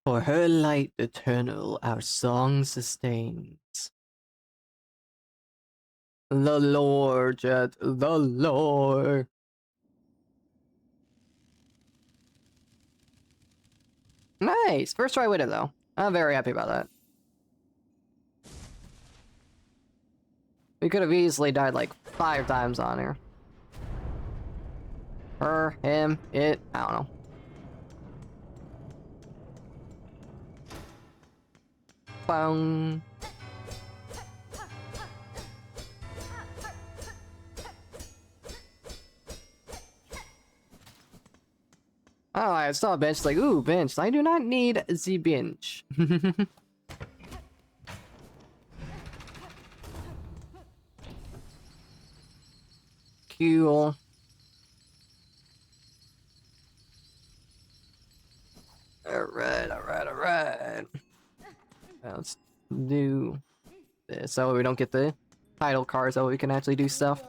For her light eternal, our song sustains. The lore, Jet, the lore. Nice! First try with it, though. I'm very happy about that. We could have easily died like 5 times on here. Her, him, it, I don't know. Boom. Oh, I saw a bench, like, ooh, bench. I do not need the bench. Cool. Alright. Let's do this so we don't get the title card so we can actually do stuff.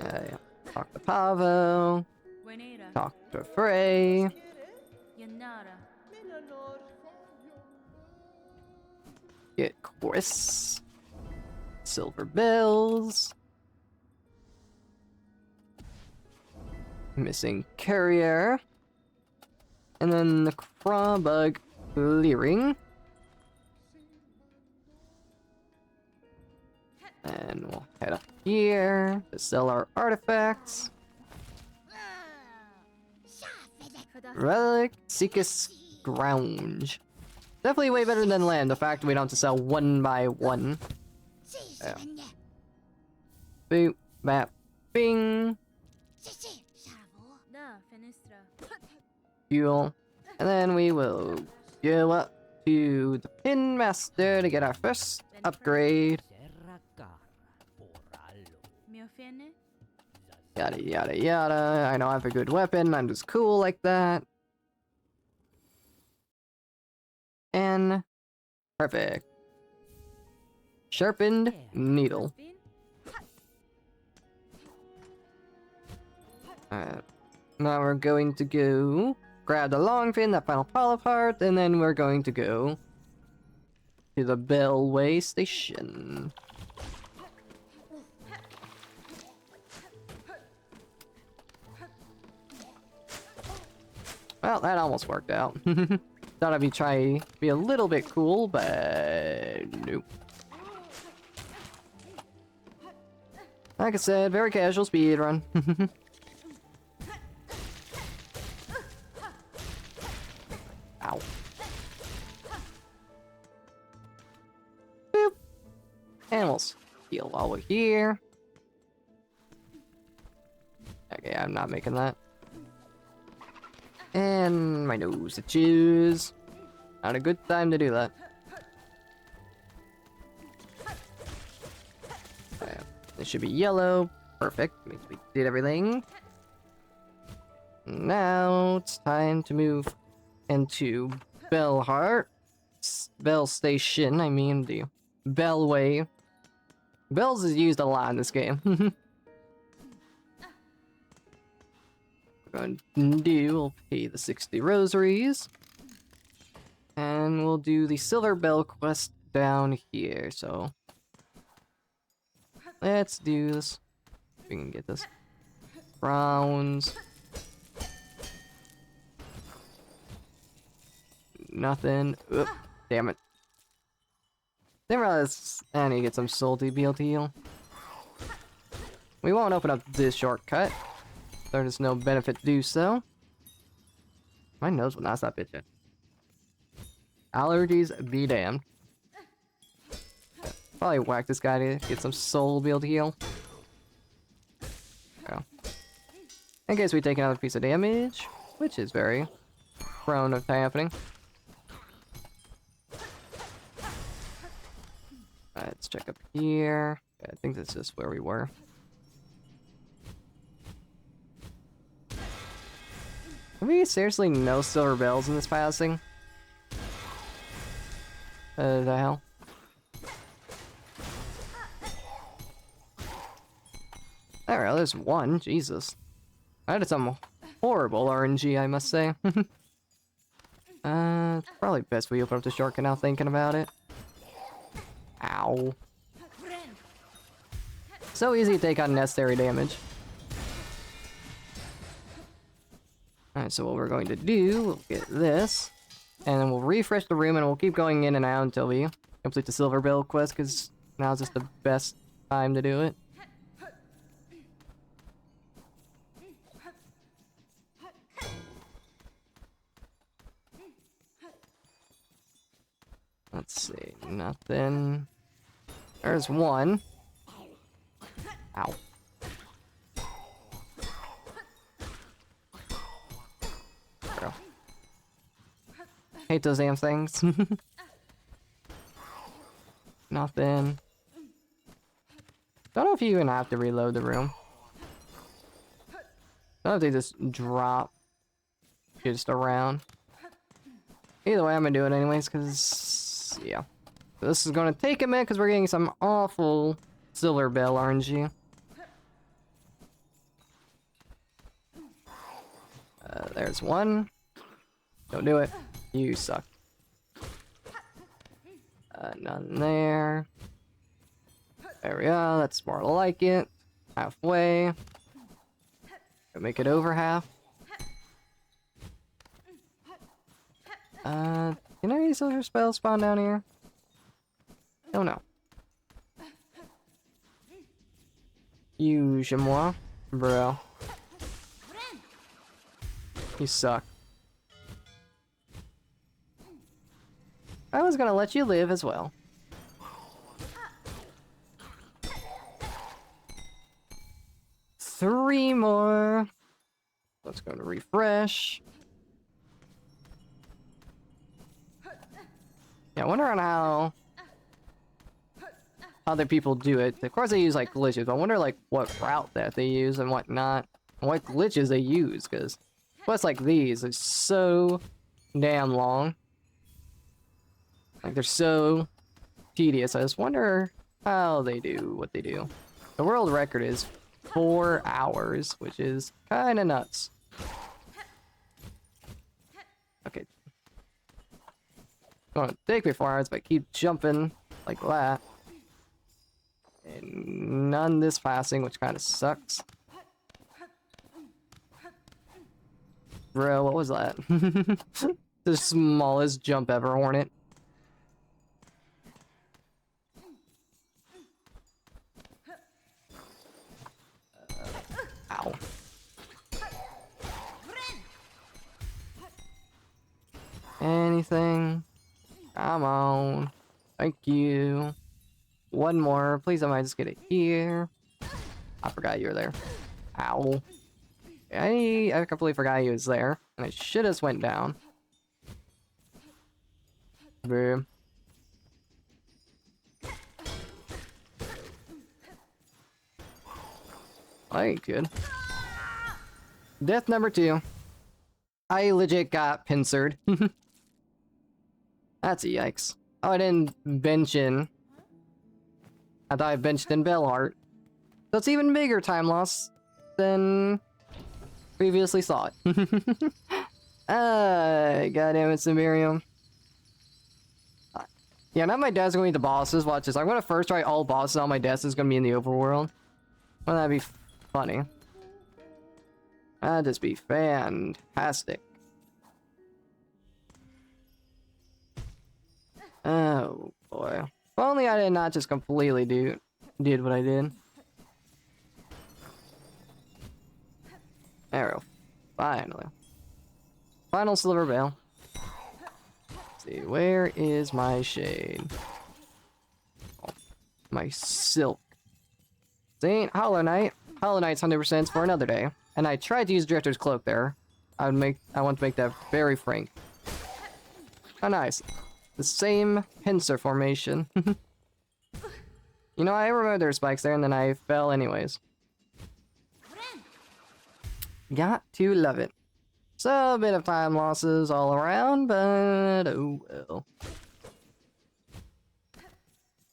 Yeah. Talk to Pavo. Talk to Frey. Get Chris. Silver bells. Missing carrier. And then the Crawbug clearing. And we'll head up here to sell our artifacts. Relic, Seekus, Grounge. Definitely way better than land, the fact that we don't have to sell one by one. Yeah. Boop, bap, bing. Fuel. And then we will go up to the Pin Master to get our first upgrade. Yada yada yada. I know I have a good weapon, I'm just cool like that. And perfect. Sharpened needle. Alright. Now we're going to go grab the long fin, that final fall apart, and then we're going to go to the Bellway station. Well, that almost worked out. Thought I'd be a little bit cool, but nope. Like I said, very casual speedrun. Ow. Boop. And we'll heal while we're here. Okay, I'm not making that. And my nose itches. Not a good time to do that. This should be yellow. Perfect. Means we did everything. Now it's time to move into Bellheart. Bell Station, I mean the Bellway. Bells is used a lot in this game. We'll pay the 60 rosaries. And we'll do the Silver Bell quest down here, so... Let's do this. We can get this. Browns. Nothing. Oop, damn it. Didn't realize I need to get some soul to be able to heal. We won't open up this shortcut. There's no benefit to do so. My nose will not stop itching. Allergies be damned. Probably whack this guy to get some soul to be able to heal. Oh. In case we take another piece of damage, which is very prone of happening. Let's check up here. I think that's just where we were. Have we seriously no silver bells in this passing? The hell? Alright, there's one. Jesus. I had some horrible RNG, I must say. It's probably best we open up the shortcut now thinking about it. Ow. So easy to take unnecessary damage. Alright, so what we're going to do, we'll get this. And then we'll refresh the room and we'll keep going in and out until we complete the Silver Bell quest, because now's just the best time to do it. Let's see, nothing. There's one. Ow. Girl. Hate those damn things. Nothing. Don't know if you even have to reload the room. Don't know if they just drop just around. Either way, I'm gonna do it anyways, because, yeah. This is gonna take a minute, because we're getting some awful Silver Bell RNG. There's one. Don't do it. You suck. None there. There we go. That's more like it. Halfway. Make it over half. Can any silver spells spawn down here? Oh no. Use-moi, bro. You suck. I was gonna let you live as well. Three more. Let's go to refresh. Yeah, I wonder on how other people do it. Of course they use like glitches, but I wonder like what route that they use and what not. And what glitches they use, because quests like these are so damn long. Like they're so tedious. I just wonder how they do what they do. The world record is 4 hours, which is kind of nuts. Okay. It's gonna take me 4 hours, but I keep jumping like that. And none this passing, which kind of sucks. Bro, what was that? The smallest jump ever, Hornet. Ow. Anything? Come on. Thank you. One more. Please, I might just get it here. I forgot you were there. Ow. I completely forgot he was there. And I should have went down. Boom. I ain't good. Death number 2. I legit got pincered. That's a yikes. Oh, I didn't bench in. I thought I benched in Bellheart. So it's even bigger time loss than previously thought. Goddamn it, Sumerium. Yeah, now my dad's gonna be the bosses. Watch this. I'm gonna first try all bosses on my desk is gonna be in the overworld. Well, that'd be funny. That'd just be fantastic. Oh boy. If only only I did not just completely did what I did. There we go. Finally. Final silver bale. Let's see, where is my shade? Oh, my silk. See, Hollow Knight. Hollow Knight's 100% for another day. And I tried to use Drifter's Cloak there. I want to make that very frank. Oh, nice. The same pincer formation. You know, I remember there were spikes there, and then I fell anyways. Got to love it. So, a bit of time losses all around, but oh well.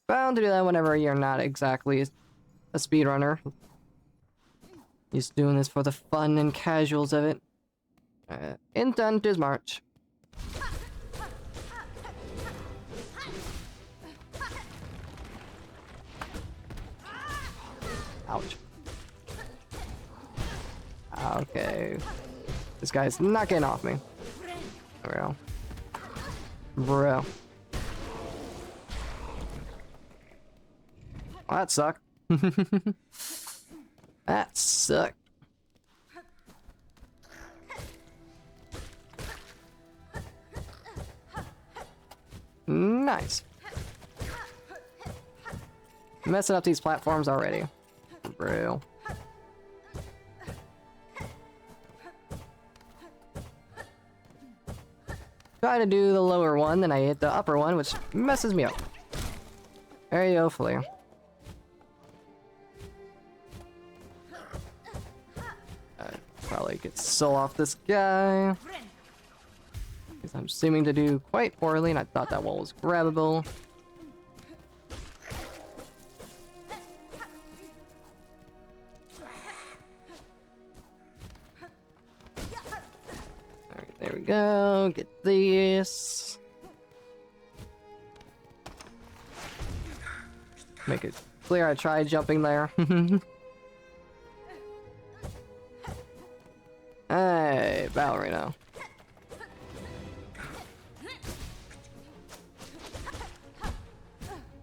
Bound to do that whenever you're not exactly a speedrunner. Just doing this for the fun and casuals of it. Intent is march. Ouch. Okay. This guy's not getting off me. There we go. Bro. Well, that sucked. That sucked. Nice. Messing up these platforms already. Bro. Try to do the lower one, then I hit the upper one, which messes me up. There you go, Flea. Probably get soul off this guy. Because I'm seeming to do quite poorly, and I thought that wall was grabbable. Alright, there we go. Get this. Make it clear I tried jumping there. Hey, ballerina.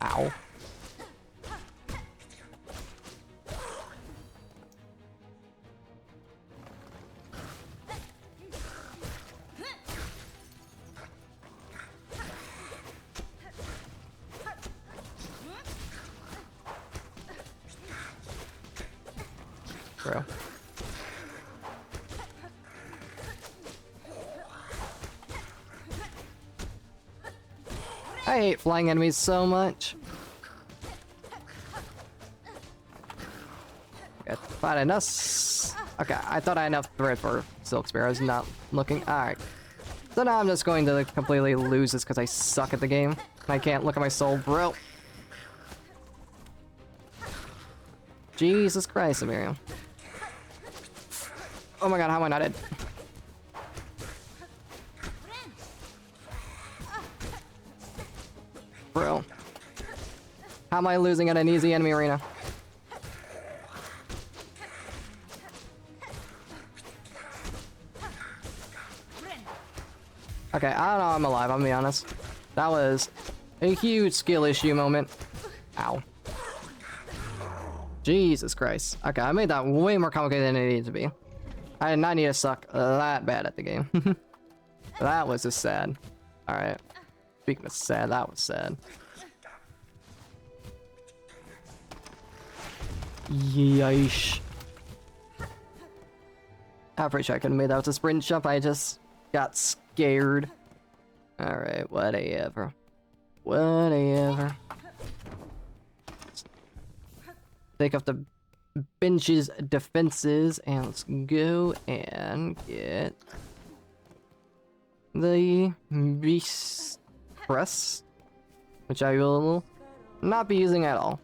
Ow. Bro. I hate flying enemies so much. Got to find enough. Okay, I thought I had enough thread for Silk Spear. I was not looking. Alright. So now I'm just going to completely lose this because I suck at the game. I can't look at my soul, bro. Jesus Christ, Amirium. Oh my god, how am I not dead? Bro. How am I losing at an easy enemy arena? Okay, I don't know I'm alive, I'm gonna be honest. That was a huge skill issue moment. Ow. Jesus Christ. Okay, I made that way more complicated than it needed to be. I did not need to suck that bad at the game. That was just sad. Alright. Speaking of sad, that was sad. Yeesh. I'm pretty sure I could have made that with a sprint jump. I just got scared. Alright, whatever. Whatever. Take off the bench's defenses and let's go and get the beast press, which I will not be using at all.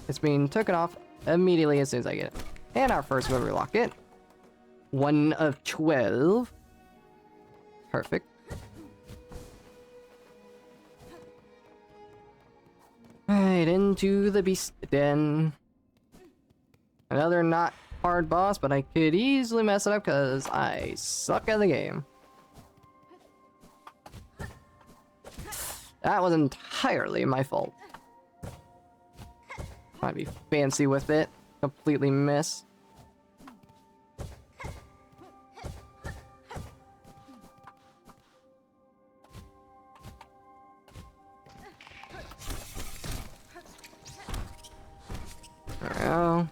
It's being taken off immediately as soon as I get it. And our first memory locket. 1 of 12. Perfect. Right into the beast den. Another not hard boss, but I could easily mess it up because I suck at the game. That was entirely my fault. Might be fancy with it. Completely miss. There we go.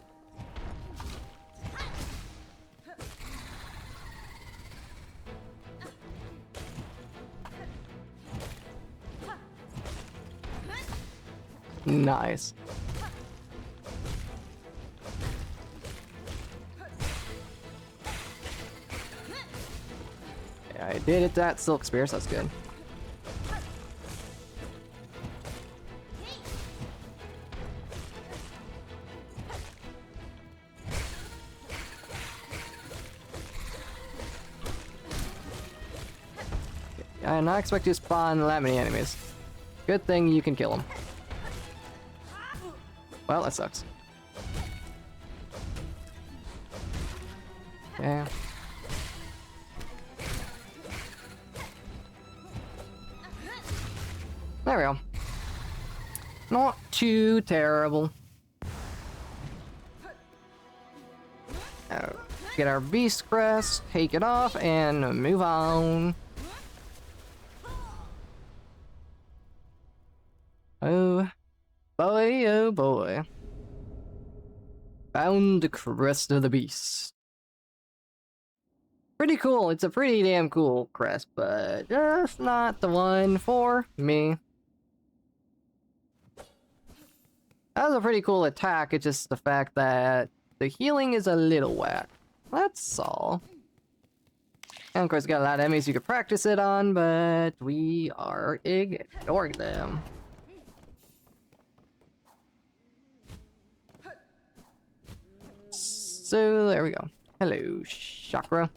Nice. Yeah, I did it that Silk Spear, so that's good. I did not expect you to spawn that many enemies. Good thing you can kill them. Well, that sucks. Yeah. There we go. Not too terrible. Get our beast crest, take it off, and move on. Oh boy, oh boy. Found the crest of the beast. Pretty cool. It's a pretty damn cool crest, but just not the one for me. That was a pretty cool attack, it's just the fact that the healing is a little whack. That's all. And of course, got a lot of enemies you could practice it on, but we are ignoring them. So, there we go. Hello, Chakra.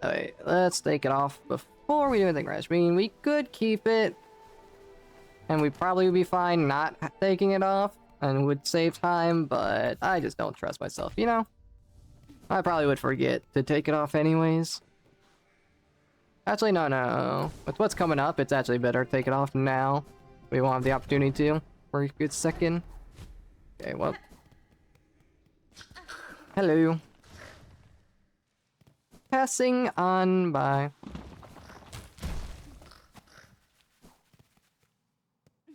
Alright, let's take it off before we do anything rash. I mean, we could keep it, and we'd probably be fine not taking it off, and would save time, but I just don't trust myself, you know? I probably would forget to take it off anyways. Actually, no. With what's coming up, it's actually better to take it off now. We won't have the opportunity to for a good second. Okay, well. Hello. Passing on by.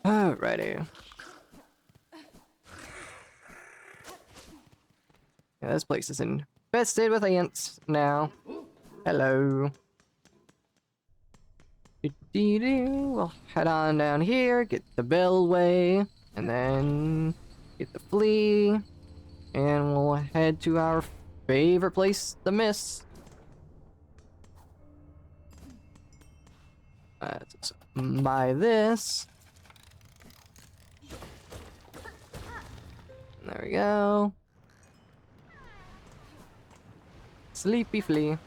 Alrighty. Yeah, this place is infested with ants now. Hello. We'll head on down here, get the bellway, and then get the flea, and we'll head to our favorite place, the mist. Let's buy this. There we go. Sleepy flea.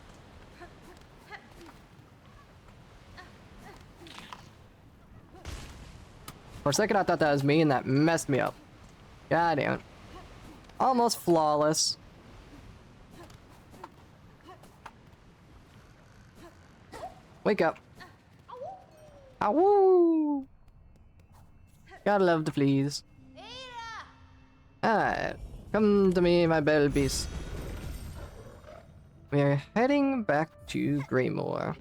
For a second I thought that was me and that messed me up. God damn it. Almost flawless. Wake up. Ow! Gotta love the fleas. Alright. Come to me, my bell beast. We're heading back to Greymore.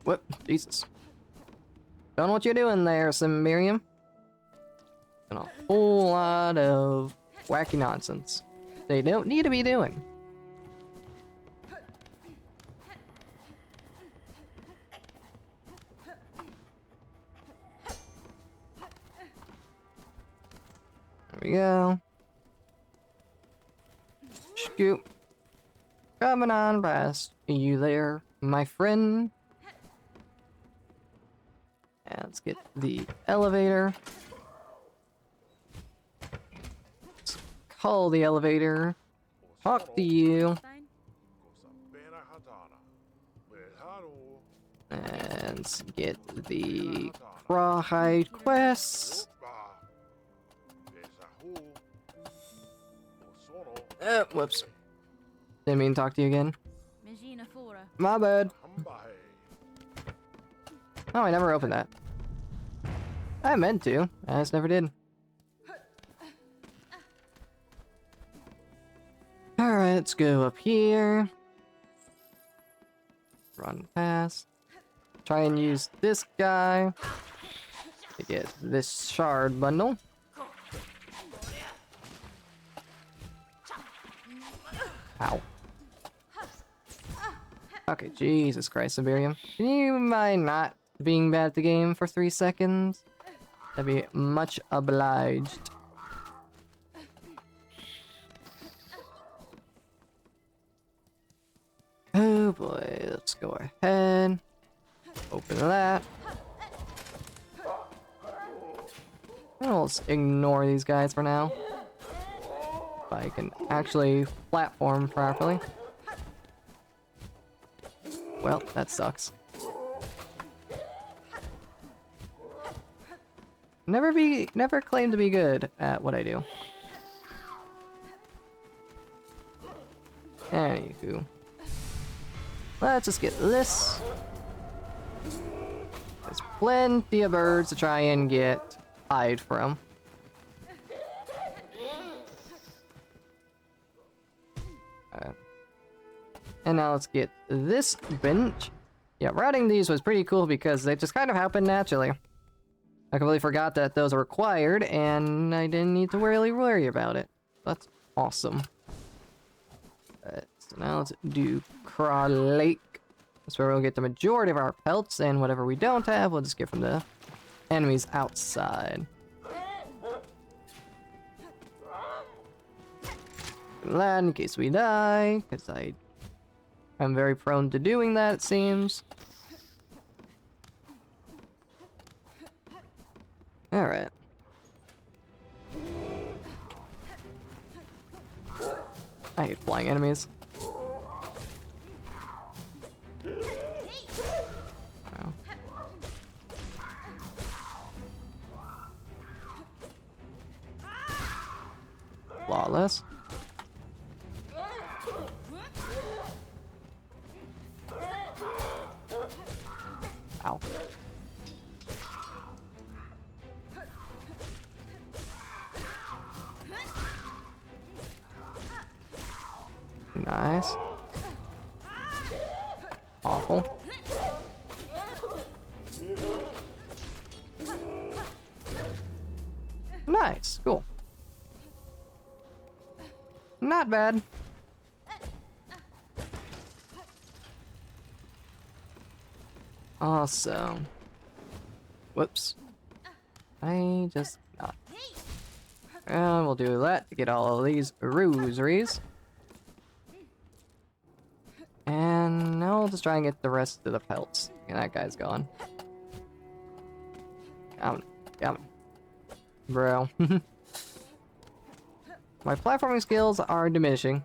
What? Jesus. Don't know what you're doing there, Miriam. And a whole lot of wacky nonsense they don't need to be doing. There we go. Scoop. Coming on past you there, my friend. And let's get the elevator. Let's call the elevator. Talk to you. And let's get the Rawhide quest. Whoops. Didn't mean to talk to you again. My bad. Oh, I never opened that. I meant to. I just never did. Alright, let's go up here. Run past. Try and use this guy to get this shard bundle. Ow. Okay, Jesus Christ, Siberium. Can you mind not being bad at the game for 3 seconds? That'd be much obliged. Oh boy, let's go ahead. Open that. I'll just ignore these guys for now. If I can actually platform properly. Well, that sucks. Never claim to be good at what I do. Anywho. Let's just get this. There's plenty of birds to try and get hide from. And now let's get this bench. Yeah, routing these was pretty cool because they just kind of happened naturally. I completely forgot that those are required, and I didn't need to really worry about it. That's awesome. So now let's do Craw Lake. That's where we'll get the majority of our pelts, and whatever we don't have, we'll just get from the enemies outside. Land in case we die, because I'm very prone to doing that, it seems. Alright. I hate flying enemies. Oh. Flawless. Ow. Nice. Awful. Nice. Cool. Not bad. Awesome. Whoops. I just not. And we'll do that to get all of these rosaries. And now we'll just try and get the rest of the pelts. And that guy's gone. Come on. Bro. My platforming skills are diminishing.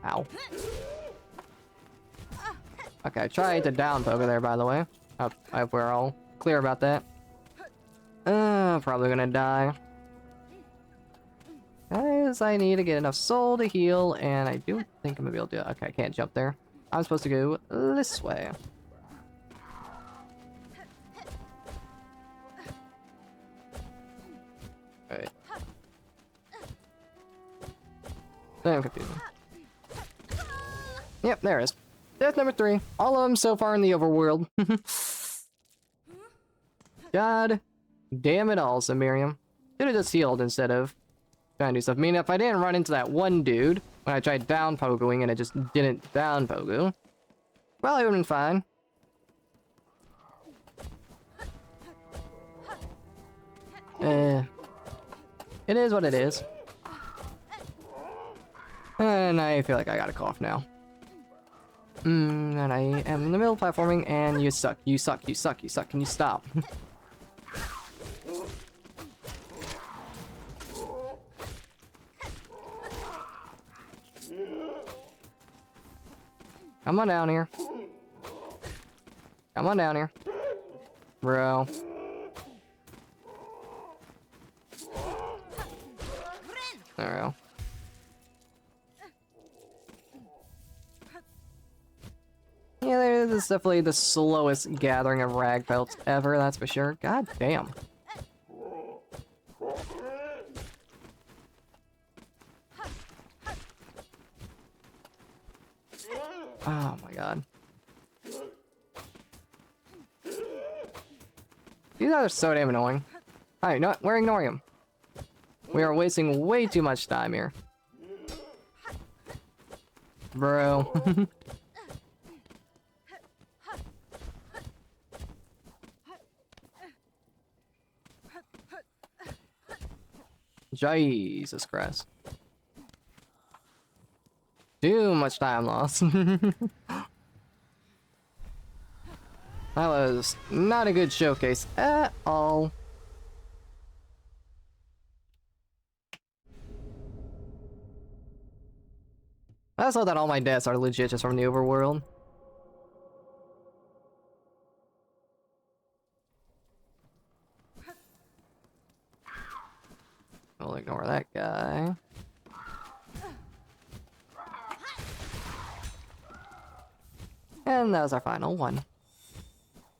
Ow. Okay, I tried to down poke there, by the way. I hope we're all clear about that. Probably gonna die. Guys, I need to get enough soul to heal, and I do think I'm gonna be able to do it. Okay, I can't jump there. I'm supposed to go this way. Alright. Damn confusing. Yep, there it is. Death number 3. All of them so far in the overworld. God damn it all, Miriam. Should have just healed instead of trying to do stuff. I mean, if I didn't run into that one dude when I tried down pogoing and it just didn't down pogo, well, it would have been fine. It is what it is. And I feel like I got a cough now. And I am in the middle of platforming, and you suck, you suck, you suck, you suck. Can you stop? Come on down here. Come on down here. Bro. There we go. This is definitely the slowest gathering of rag pelts ever, that's for sure. God damn. Oh my god. These guys are so damn annoying. Alright, no, we're ignoring them. We are wasting way too much time here. Bro. Jesus Christ. Too much time lost. That was not a good showcase at all. I just thought that all my deaths are legit just from the overworld. We'll ignore that guy. And that was our final one.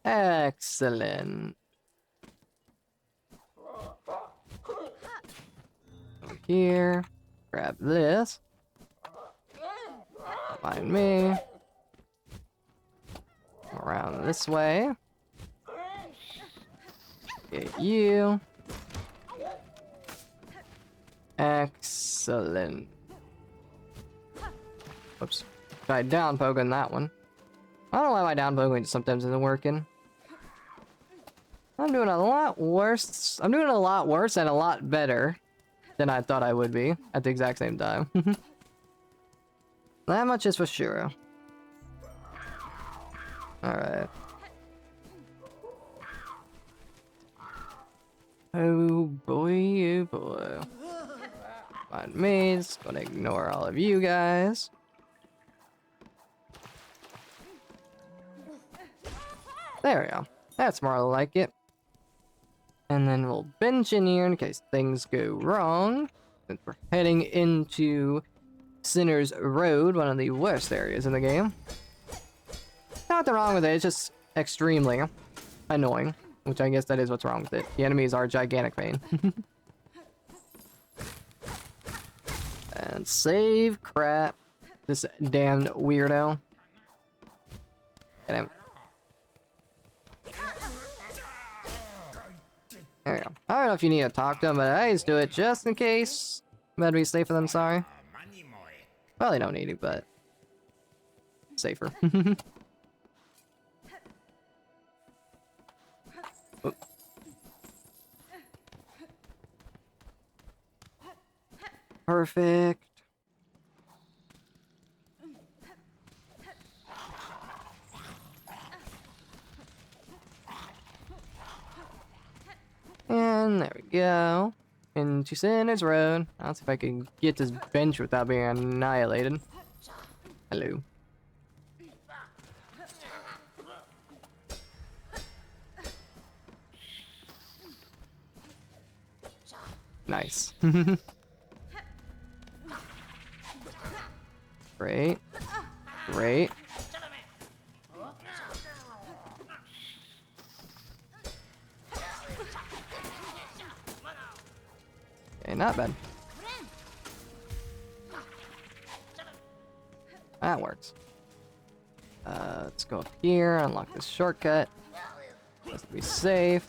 Excellent. Over here. Grab this. Find me. Around this way. Get you. Excellent. Oops. Tried down poking that one. I don't know why my down poking sometimes isn't working. I'm doing a lot worse. I'm doing a lot worse and a lot better than I thought I would be at the exact same time. That much is for sure. Alright. Oh boy, oh boy. Find me, just gonna ignore all of you guys. There we go. That's more like it. And then we'll bench in here in case things go wrong. Since we're heading into Sinner's Road, one of the worst areas in the game. Nothing wrong with it, it's just extremely annoying. Which I guess that is what's wrong with it. The enemies are gigantic pain. And save crap. This damned weirdo. Get him. There we go. I don't know if you need to talk to them, but I just do it just in case. Better be safer than sorry. Well, they don't need it, but safer. Perfect. And there we go. Into Sinner's Road. I'll see if I can get this bench without being annihilated. Hello. Nice. Great. Great. Okay, not bad. That works. Let's go up here, unlock this shortcut. Let's be safe.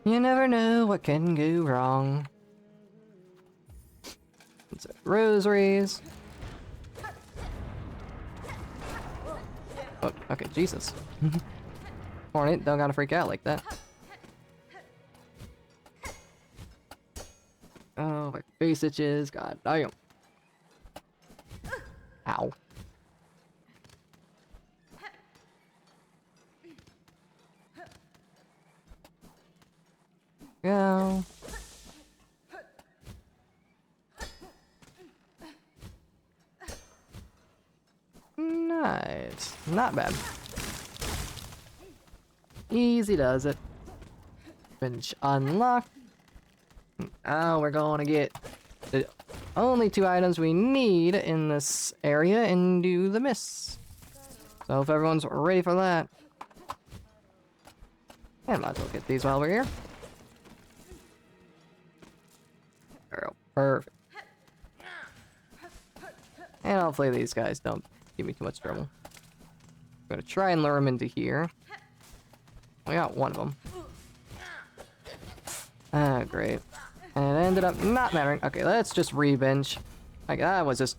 You never know what can go wrong. Let's hit rosaries. Oh, okay, Jesus. Hornet, don't gotta freak out like that. Oh, my face itches. God damn. Ow. Go. Nice. Not bad. Easy does it. Bench unlocked. Oh, we're going to get the only 2 items we need in this area and do the miss. So if everyone's ready for that. And might as well get these while we're here. There we go. Perfect. And hopefully these guys don't give me too much trouble. I'm gonna try and lure them into here. We got one of them. Ah, great. And it ended up not mattering. Okay, let's just re-bench. Like, that was just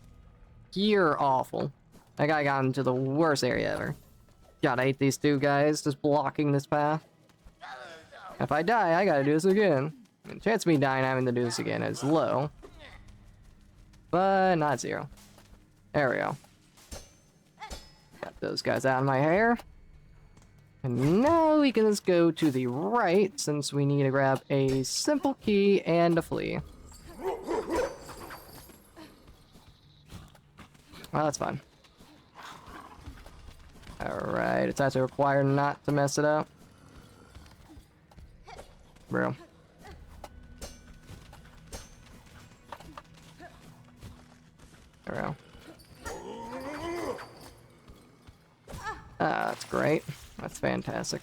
pure awful. That guy got into the worst area ever. God, I hate these 2 guys just blocking this path. If I die, I gotta do this again. The chance of me dying having to do this again is low. But not 0. There we go. Got those guys out of my hair. And now we can just go to the right, since we need to grab a simple key and a flea. Well, that's fun. Alright, it's actually required not to mess it up. Bro. There we go. Ah, that's great. That's fantastic.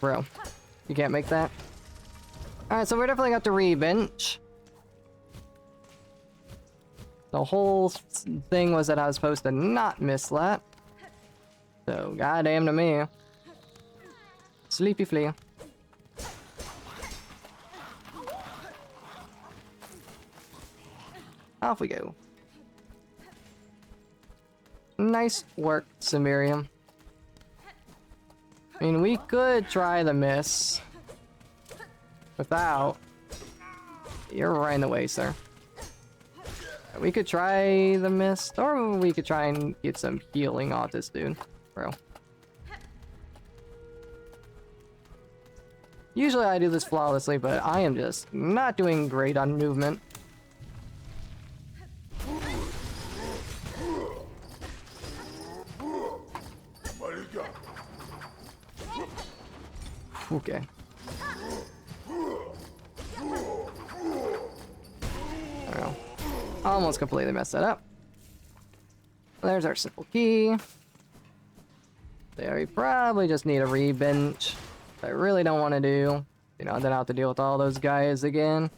Bro, you can't make that? Alright, so we're definitely got to re-bench. The whole thing was that I was supposed to not miss that. So, goddamn to me. Sleepy flea. Off we go. Nice work, Samirium. I mean, we could try the miss. Without. You're right in the way, sir. We could try the mist, or we could try and get some healing off this dude, bro. Usually I do this flawlessly, but I am just not doing great on movement. Okay. Almost completely messed that up. There's our simple key. There, we probably just need a re-bench. I really don't want to do. You know, then I'll have to deal with all those guys again.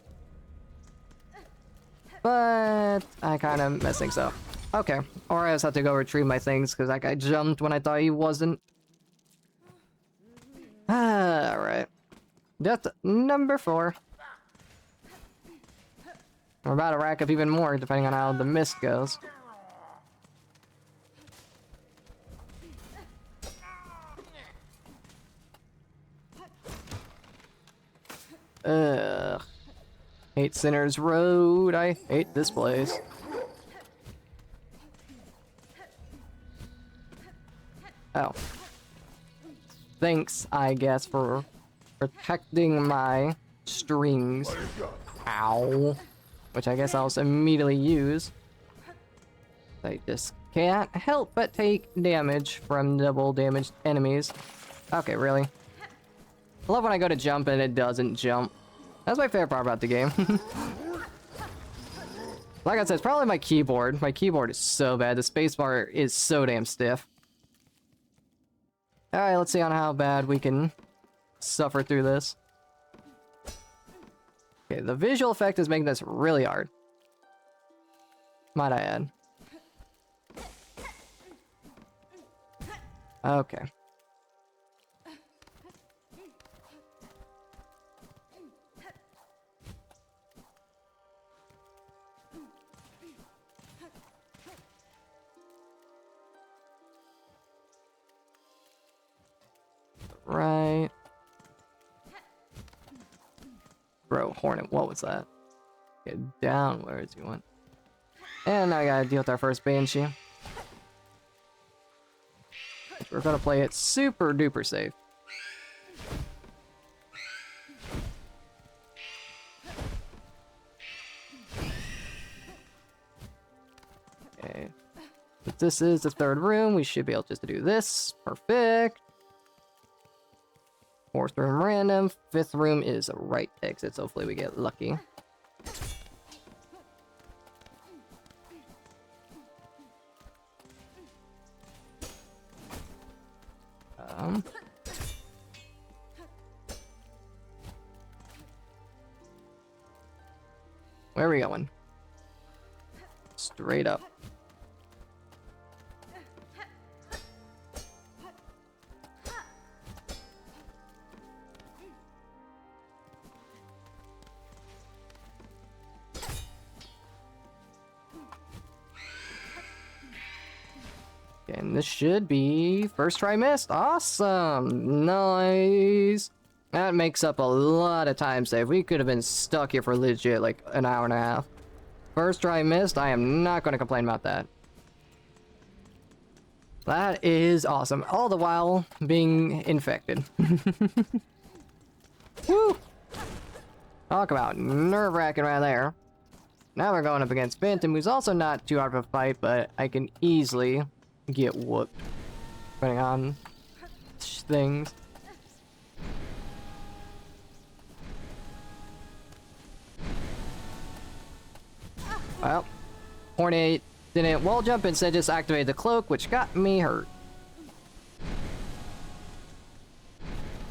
But I kind of messed things up. Okay, or I just have to go retrieve my things because that guy jumped when I thought he wasn't. Alright. Death number 4. We're about to rack up even more, depending on how the mist goes. Ugh. Hate Sinner's Road. I hate this place. Oh. Thanks, I guess, for protecting my strings. Ow. Which I guess I'll just immediately use. I just can't help but take damage from double damaged enemies. Okay, really? I love when I go to jump and it doesn't jump. That's my favorite part about the game. Like I said, it's probably my keyboard. My keyboard is so bad. The spacebar is so damn stiff. Alright, let's see on how bad we can suffer through this. Okay, the visual effect is making this really hard. Might I add. Okay. Right. Bro, Hornet, what was that? Get down, where is he went? And now I gotta deal with our first Banshee. We're gonna play it super duper safe. Okay. If this is the 3rd room, we should be able just to do this. Perfect. 4th room random. 5th room is a right exit, so hopefully we get lucky. Where are we going? Straight up. And this should be first try missed. Awesome. Nice. That makes up a lot of time save. We could have been stuck here for legit like an hour and a half. First try missed. I am not going to complain about that. That is awesome. All the while being infected. Woo! Talk about nerve-wracking right there. Now we're going up against Phantom, who's also not too hard of a fight, but I can easily get whooped. Depending on things. Well, Hornet didn't wall jump, instead just activated the cloak, which got me hurt.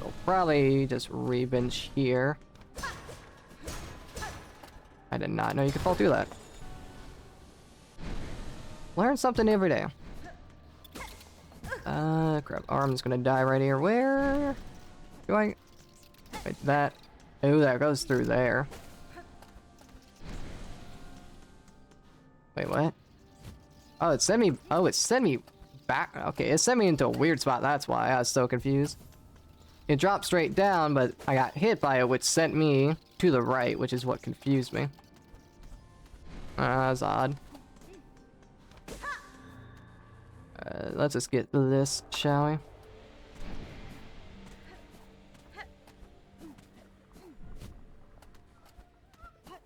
So probably just revenge here. I did not know you could fall through that. Learn something every day. Crap. Arm's gonna die right here. Where do I... Wait, that... Oh, that goes through there. Wait, what? Oh, it sent me... Oh, it sent me back... Okay, it sent me into a weird spot. That's why I was so confused. It dropped straight down, but I got hit by it, which sent me to the right, which is what confused me. That's odd. Let's just get this, shall we?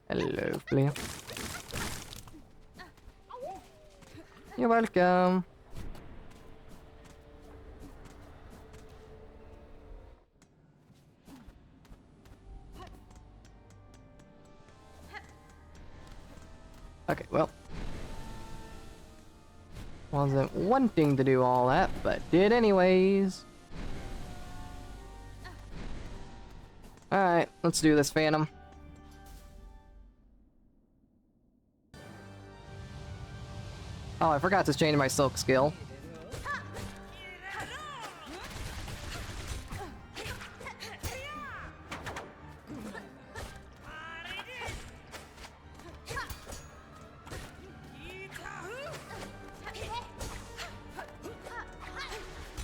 Hello, Flea. You're welcome. Okay, well. Wasn't wanting to do all that, but did anyways. Alright, let's do this, Phantom. Oh, I forgot to change my Silk skill.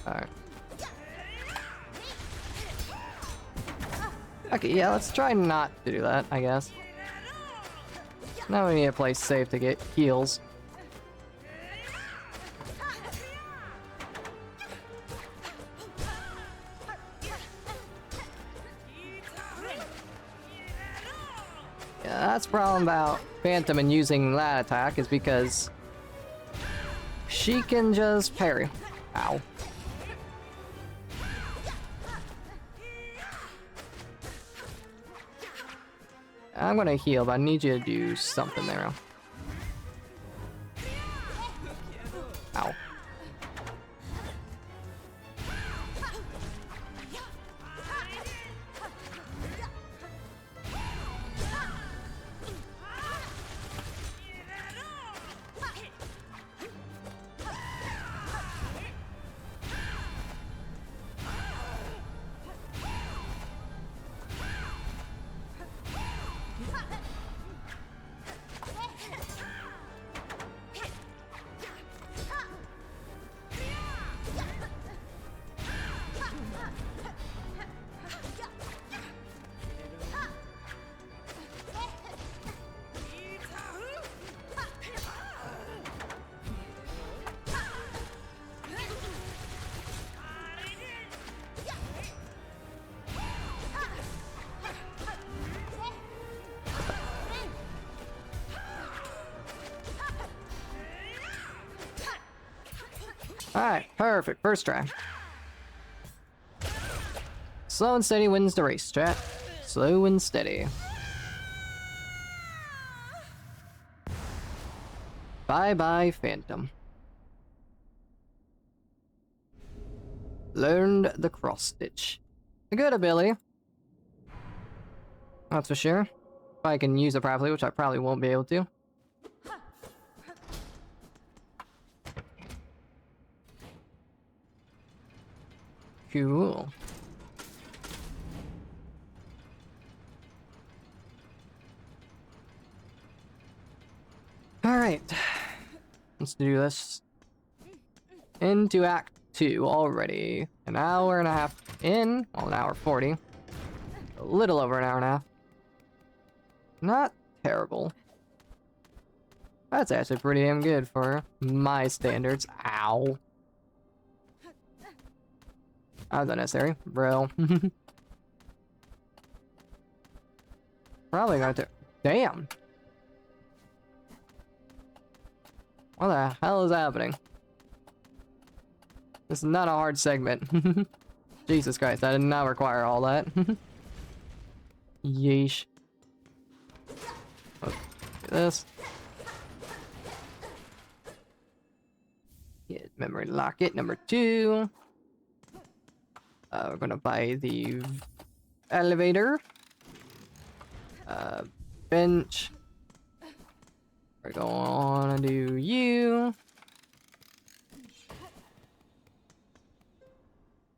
Alright. Okay, yeah, let's try not to do that, I guess. Now we need a place safe to get heals. Yeah, that's the problem about Phantom and using that attack, is because she can just parry. Ow. I'm gonna heal, but I need you to do something there. Ow. Alright, perfect. First try. Slow and steady wins the race, chat. Slow and steady. Bye-bye, Phantom. Learned the cross stitch. A good ability. That's for sure. If I can use it properly, which I probably won't be able to. Cool. Alright. Let's do this. Into Act 2 already. An hour and a half in. Well, an hour 40. A little over an hour and a half. Not terrible. That's actually pretty damn good for my standards. Ow. That was unnecessary, bro. Probably got to. Damn. What the hell is happening? This is not a hard segment. Jesus Christ, I did not require all that. Yeesh. Oh, this. Get memory locket number 2. We're gonna buy the elevator. Bench. We're gonna do you.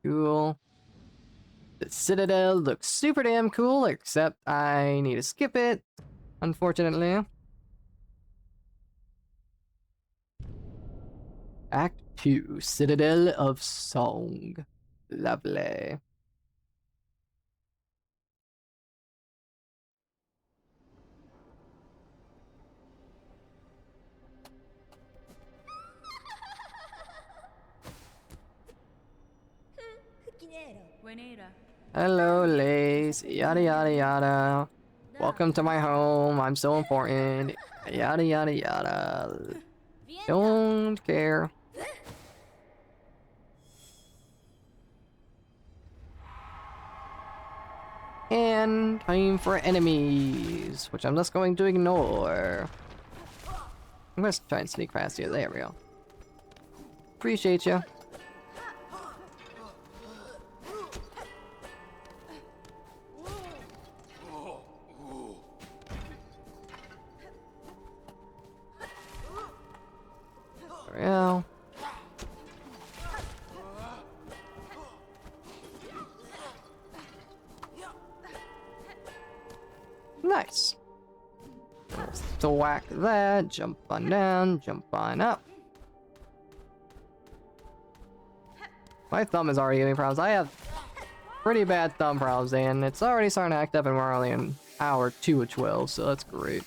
Cool. The Citadel looks super damn cool, except I need to skip it, unfortunately. Act 2, Citadel of Song. Lovely. Hello, Lace. Yada yada yada. Welcome to my home. I'm so important. Yada yada yada. Don't care. And time for enemies, which I'm just going to ignore. I'm gonna try and sneak past you. There we go. Appreciate you. There we go. Nice. So whack that, jump on down, jump on up. My thumb is already giving me problems. I have pretty bad thumb problems, and it's already starting to act up, and we're only in hour 2 of 12, so that's great.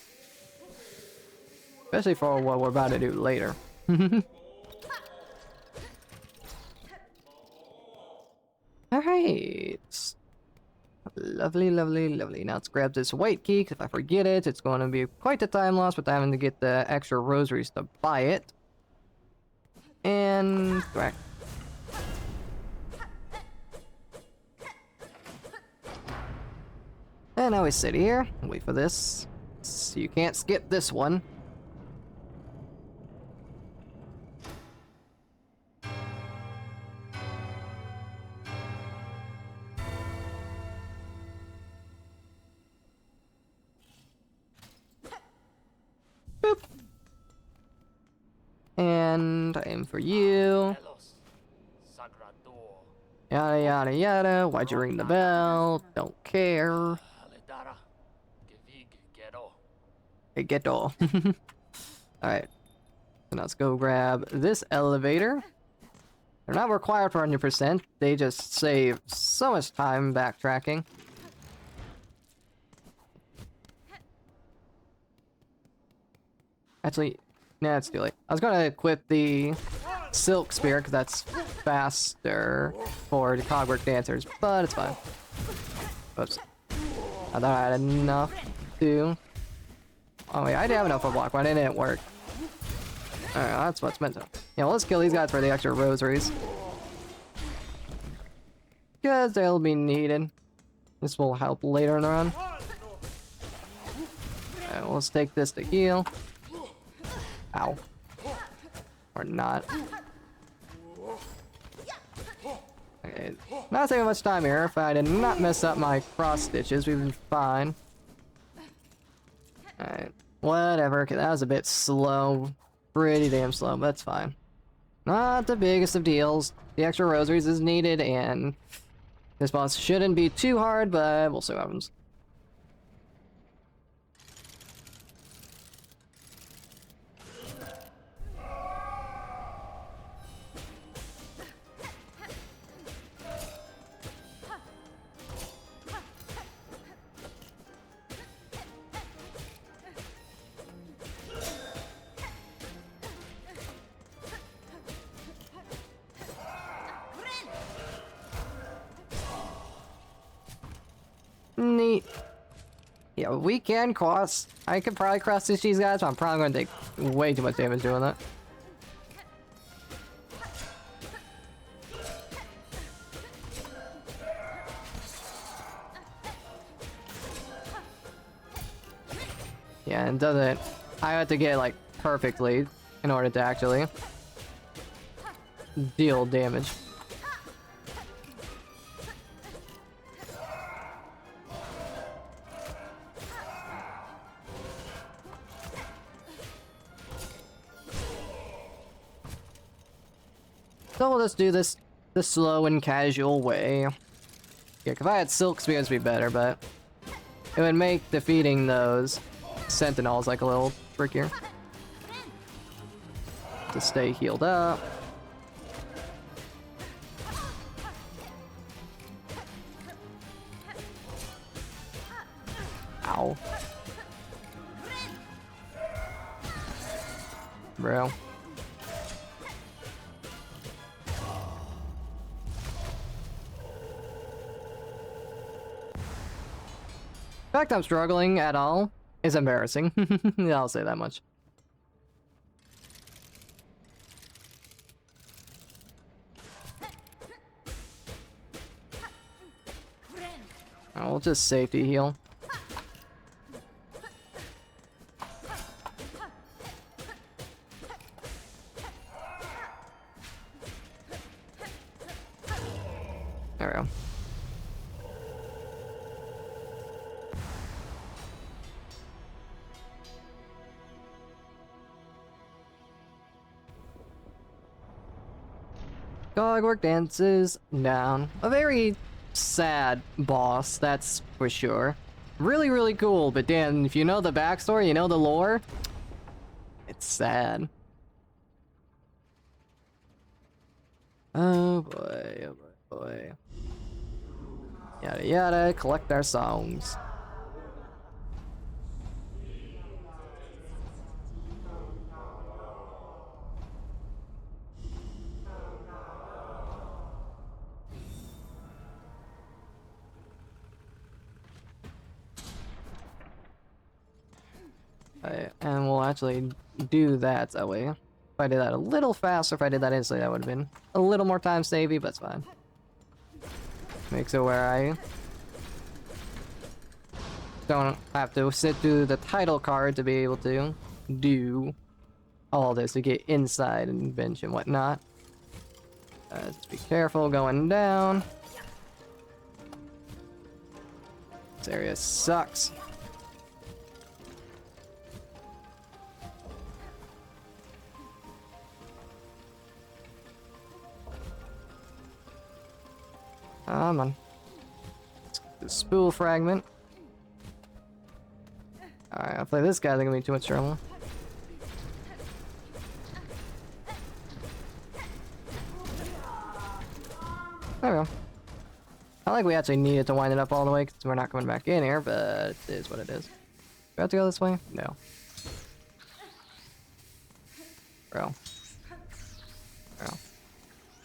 Especially for what we're about to do later. Alright. Lovely, lovely, lovely. Now let's grab this white key, because if I forget it, it's going to be quite a time loss with having to get the extra rosaries to buy it. And whack. And now we sit here and wait for this. So you can't skip this one. Boop. And I aim for you. Yada yada yada. Why'd you ring the bell? Don't care. Hey, get all. Alright. So now let's go grab this elevator. They're not required for 100%. They just save so much time backtracking. Actually, nah, it's too late. I was gonna equip the Silk Spear, because that's faster for the Cogwork Dancers, but it's fine. Oops. I thought I had enough to... Oh wait, I did have enough for block, but it didn't work. Alright, that's what's meant to... Yeah, well, let's kill these guys for the extra rosaries. Because they'll be needed. This will help later in the run. Alright, well, let's take this to heal. Ow. Or not. Okay, not taking much time here. If I did not mess up my cross stitches, we've been fine. Alright. Whatever, okay, that was a bit slow. Pretty damn slow, but that's fine. Not the biggest of deals. The extra rosaries is needed, and this boss shouldn't be too hard, but we'll see what happens. Neat. Yeah, we can cross. I could probably cross these guys, but I'm probably going to take way too much damage doing that. Yeah, and doesn't... I have to get, like, perfectly in order to actually deal damage. So we'll just do this the slow and casual way. Yeah, if I had silk spears, it'd be better, but it would make defeating those sentinels like a little trickier. To stay healed up. Ow. Bro. The fact I'm struggling at all is embarrassing. I'll say that much. I'll just safety heal. There we go. Dogwork dances down. A very sad boss, that's for sure. Really, really cool, but damn, if you know the backstory, you know the lore, it's sad. Oh boy, oh boy, boy. Yada yada, collect our songs. And we'll actually do that that way. If I did that a little faster, if I did that instantly, that would have been a little more time savvy, but it's fine. Makes it where I don't have to sit through the title card to be able to do all this to get inside and bench and whatnot. Just be careful going down. This area sucks. Come on. The spool fragment. Alright, I'll play this guy. They're gonna be too much trouble. There we go. I like we actually needed to wind it up all the way because we're not coming back in here, but it is what it is. Do I have to go this way? No. Bro.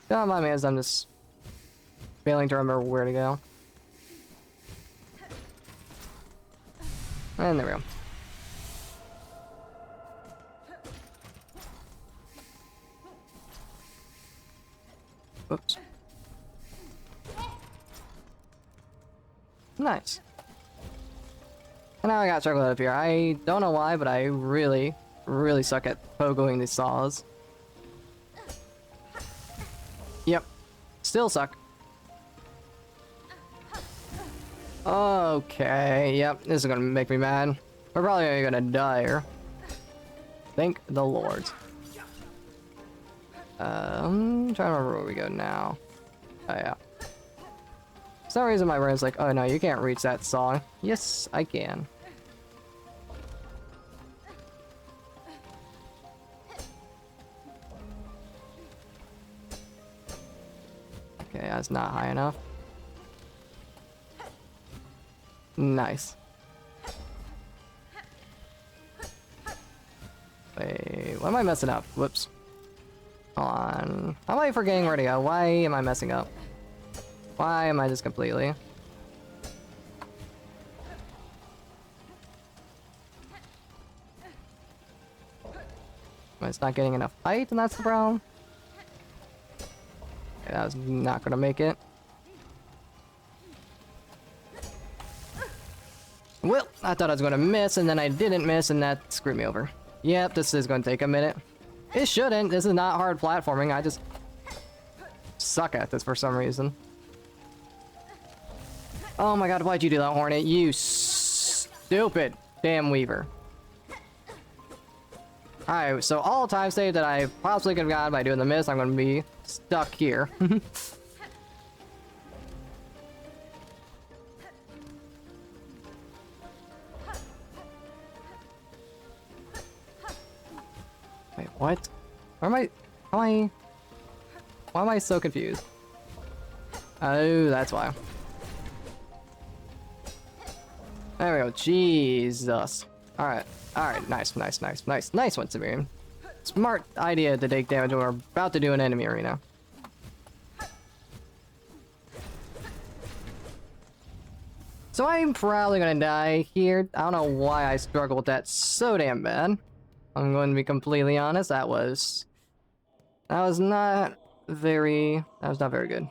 Don't mind me as I'm just failing to remember where to go. And there we go. Whoops. Nice. And now I got chocolate up here. I don't know why, but I really, really suck at pogoing these saws. Yep. Still suck. Okay, yep, this is gonna make me mad. We're probably gonna die here. Thank the Lord. I'm trying to remember where we go now. Oh yeah. For some reason my brain's like, oh no, you can't reach that song. Yes, I can. Okay, that's not high enough. Nice. Wait, what am I messing up? Whoops. Hold on. How am I forgetting where to go? Why am I messing up? Why am I just completely? It's not getting enough height, and that's the problem. Okay, that was not gonna make it. Well, I thought I was gonna miss, and then I didn't miss, and that screwed me over. Yep, this is gonna take a minute. It shouldn't. This is not hard platforming. I just suck at this for some reason. Oh my god, why'd you do that, Hornet? You stupid damn Weaver. Alright, so all time save that I possibly could have gotten by doing the miss, I'm gonna be stuck here. Wait, what? Where am I? Why am I so confused? Oh, that's why. There we go. Jesus. Alright. Alright. Nice one, Sabine. Smart idea to take damage when we're about to do an enemy arena. So I'm probably gonna die here. I don't know why I struggled with that so damn bad. I'm going to be completely honest. That was not very good.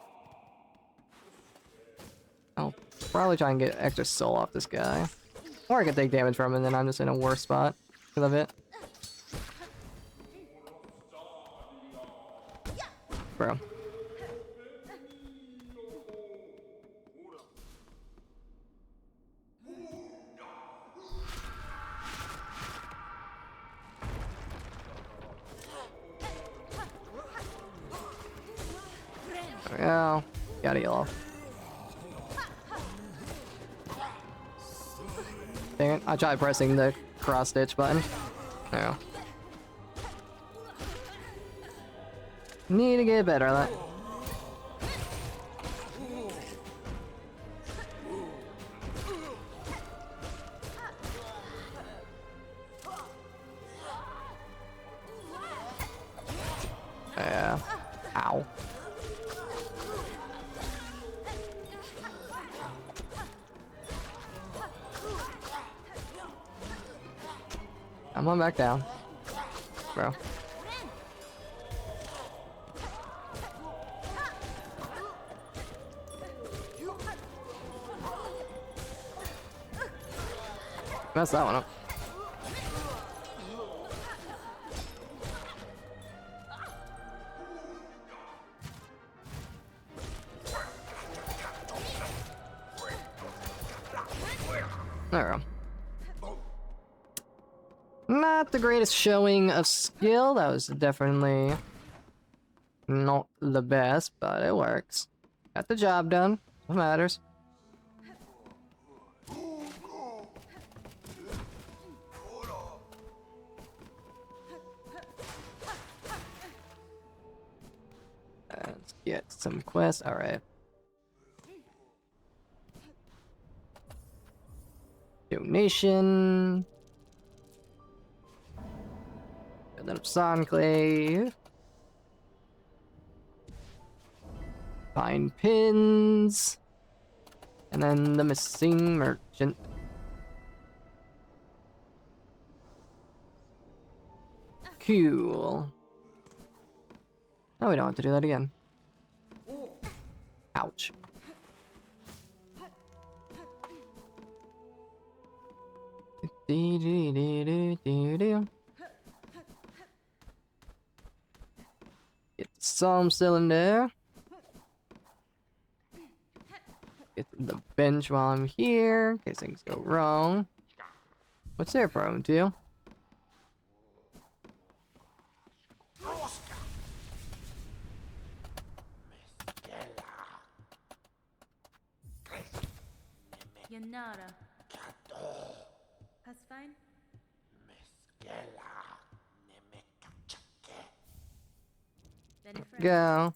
I'll probably try and get extra soul off this guy. Or I can take damage from him, and then I'm just in a worse spot because of it. Bro. There we go. Gotta heal off. Dang it, I tried pressing the cross stitch button. There we go. Need to get better at that. Yeah. Ow. Come on back down, bro. Messed that one up. There we go. Not the greatest showing of skill. That was definitely not the best, but it works. Got the job done. What matters? Let's get some quests. All right. Donation. And then Enclave. Find pins. And then the missing merchant. Cool. No, we don't have to do that again. Ouch. Get the psalm cylinder. Get the bench while I'm here, in case things go wrong. What's their problem, too? Yanara. That's fine. Very fresh. Go.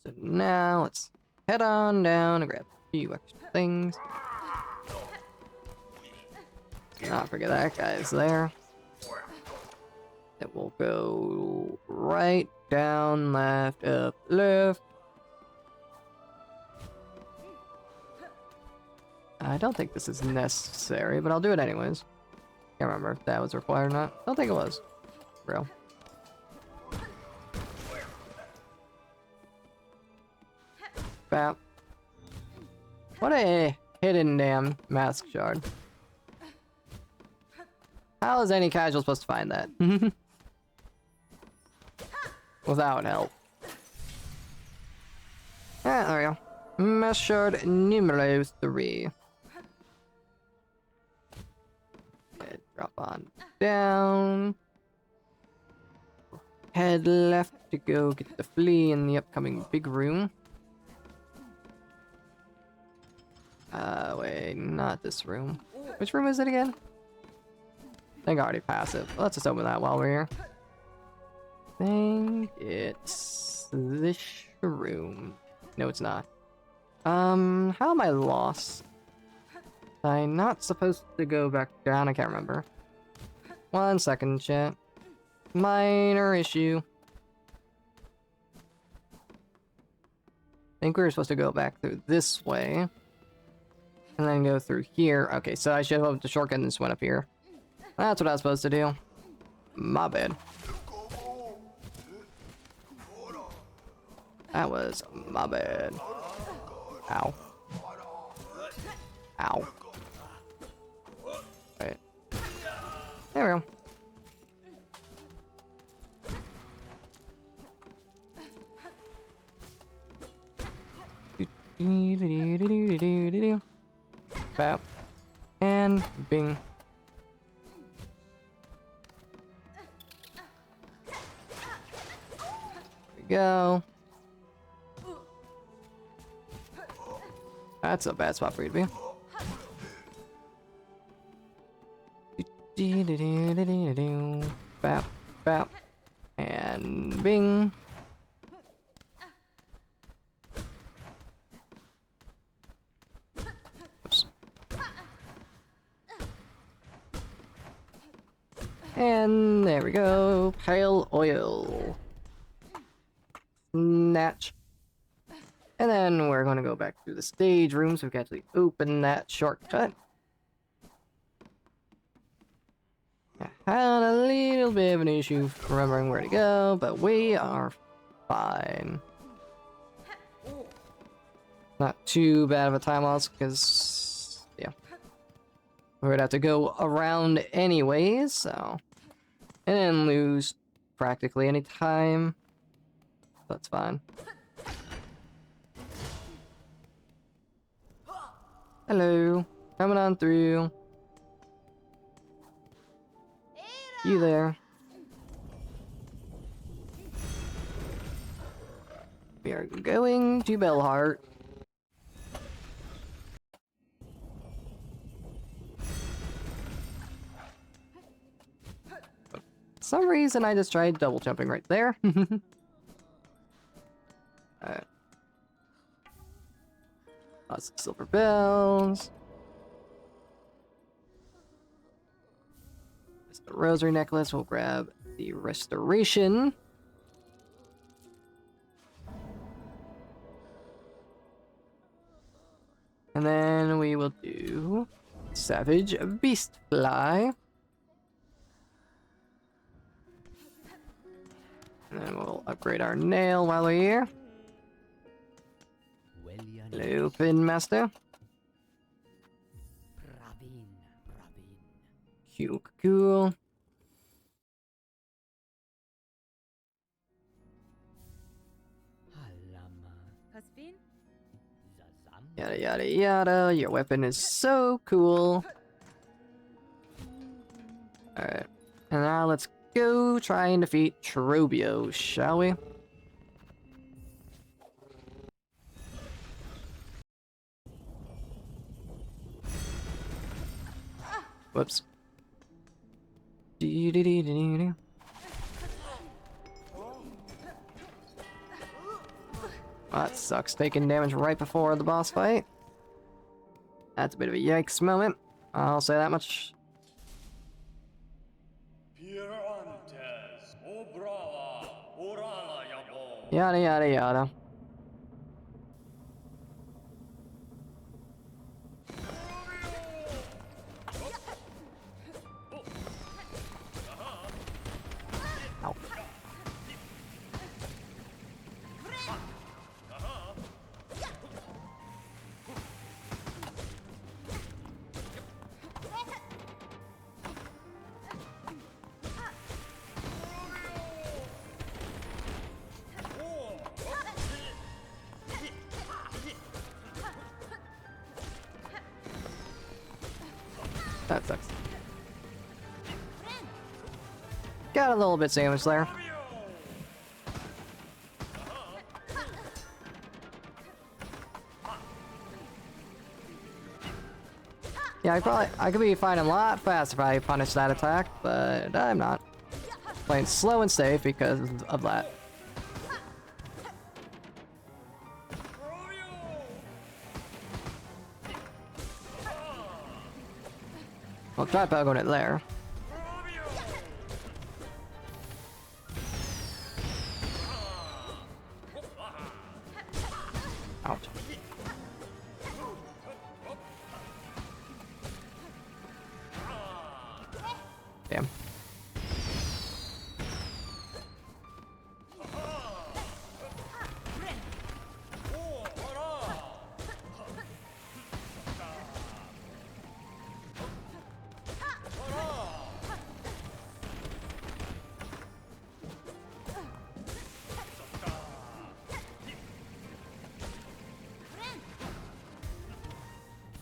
So now let's head on down and grab a few extra things. Let's not forget that guy's there. Then we'll go right, down, left, up, left. I don't think this is necessary, but I'll do it anyways. Can't remember if that was required or not. Don't think it was. Real. Bap. What a hidden damn mask shard. How is any casual supposed to find that? Without help. Ah, there we go. Mask shard numero 3. Okay, drop on down. Head left to go get the flea in the upcoming big room. Wait, not this room. Which room is it again? I think I already passed it. Let's just open that while we're here. I think it's this room. No, it's not. How am I lost? I'm not supposed to go back down. I can't remember. 1 second, chat. Minor issue. I think we were supposed to go back through this way. And then go through here. Okay, so I should have the shortcut and just went up here. That's what I was supposed to do. My bad. That was my bad. Ow. Ow. Wait. There we go. Bap. And bing. There we go. That's a bad spot for you to be. Bap, bap, and bing. Oops. And there we go. Pale oil. Snatch. And then we're going to go back through the stage room so we can actually open that shortcut. I had a little bit of an issue remembering where to go, but we are fine. Not too bad of a time loss because, yeah. We would have to go around anyways, so. And then lose practically any time. That's fine. Hello, coming on through. You there? We are going to Bellheart. For some reason, I just tried double jumping right there. Alright. Lots of silver bells. There's the rosary necklace. We'll grab the restoration. And then we will do Savage Beast Fly. And then we'll upgrade our nail while we're here. Hello, Pin Master. Cool. Hasbin? Yada yada yada. Your weapon is so cool. Alright. And now let's go try and defeat Trobio, shall we? Whoops. Dee-dee-dee-dee-dee. That sucks, taking damage right before the boss fight. That's a bit of a yikes moment. I'll say that much. Yada yada yada. Ow. That sucks. Got a little bit damage there. Yeah, I could be fighting a lot faster if I punish that attack, but I'm not. Playing slow and safe because of that. Well, try poking it there. Ouch. Damn.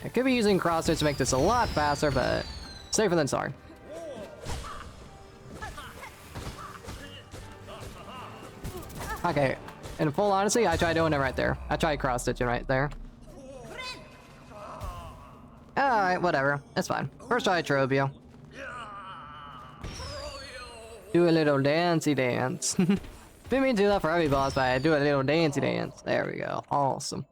I could be using crossfits to make this a lot faster, but safer than sorry. Okay, in full honesty, I tried doing it right there. I tried cross-stitching right there. Alright, whatever. It's fine. First try Trobio. Do a little dancey dance. Didn't mean to do that for every boss, but I do a little dancey dance. There we go. Awesome.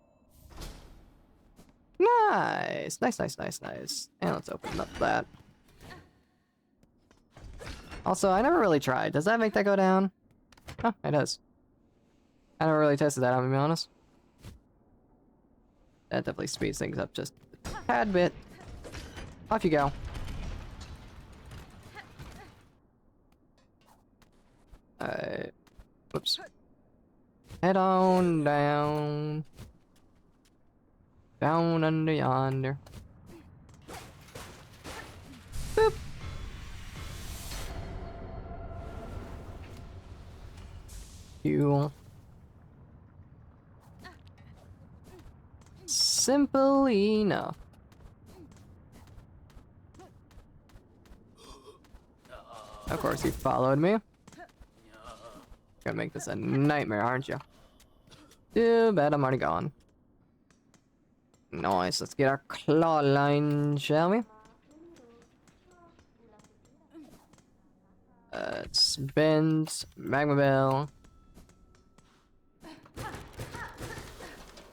Nice. Nice, nice, nice, nice. And let's open up that. Also, I never really tried. Does that make that go down? Oh, it does. I never really tested that, I'm gonna be honest. That definitely speeds things up just a tad bit. Off you go. Whoops. Head on down. Down under yonder. Boop. You. Simple enough. Of course, you followed me. Gonna make this a nightmare, aren't you? Too bad I'm already gone. Nice, let's get our claw line, shall we? It's bend, magma bell.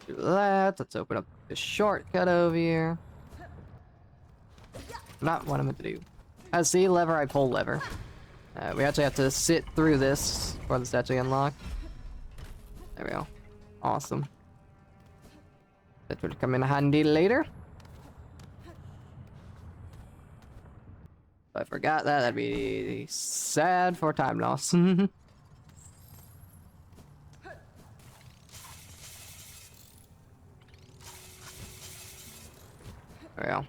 Do that. Let's open up the shortcut over here. Not what I meant to do. I see lever, I pull lever. We actually have to sit through this for the statue unlock. There we go. Awesome. That will come in handy later. If I forgot that, that'd be sad for time loss. There we go.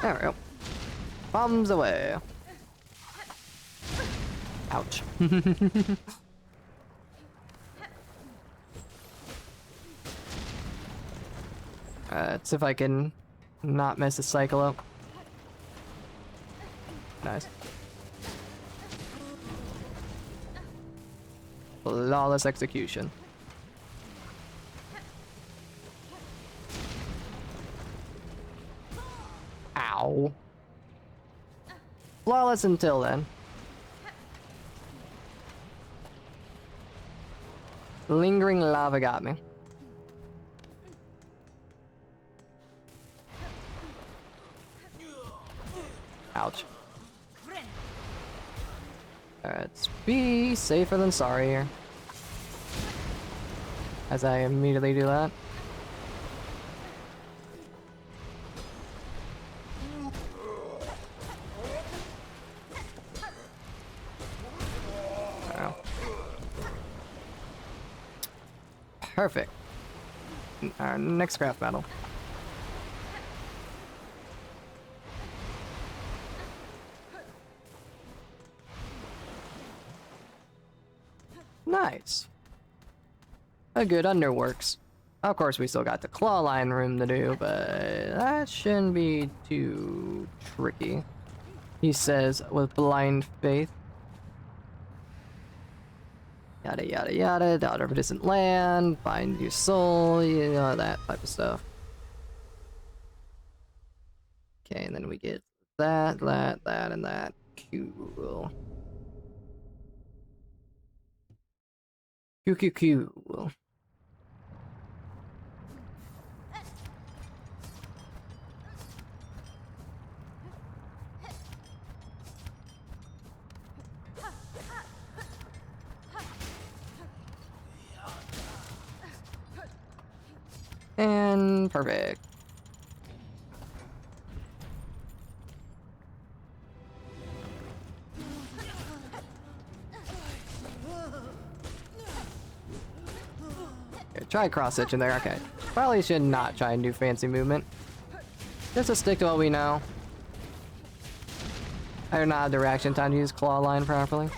There we go. Bombs away. Ouch. Alright, see if I can not mess the cycle up. Nice. Flawless execution. Ow. Flawless until then. Lingering lava got me. Ouch. Let's be safer than sorry here. As I immediately do that. Oh. Perfect. Our next craft battle. Nice. A good underworks. Of course, we still got the claw line room to do, but that shouldn't be too tricky. He says with blind faith. Yada yada yada, daughter of a distant land, find your soul, you know, that type of stuff. Okay, and then we get that, and that. Cool. Cool. And perfect. Okay, try cross stitch in there. Okay. Probably should not try and do fancy movement. Just to stick to what we know. I do not have the reaction time to use claw line properly.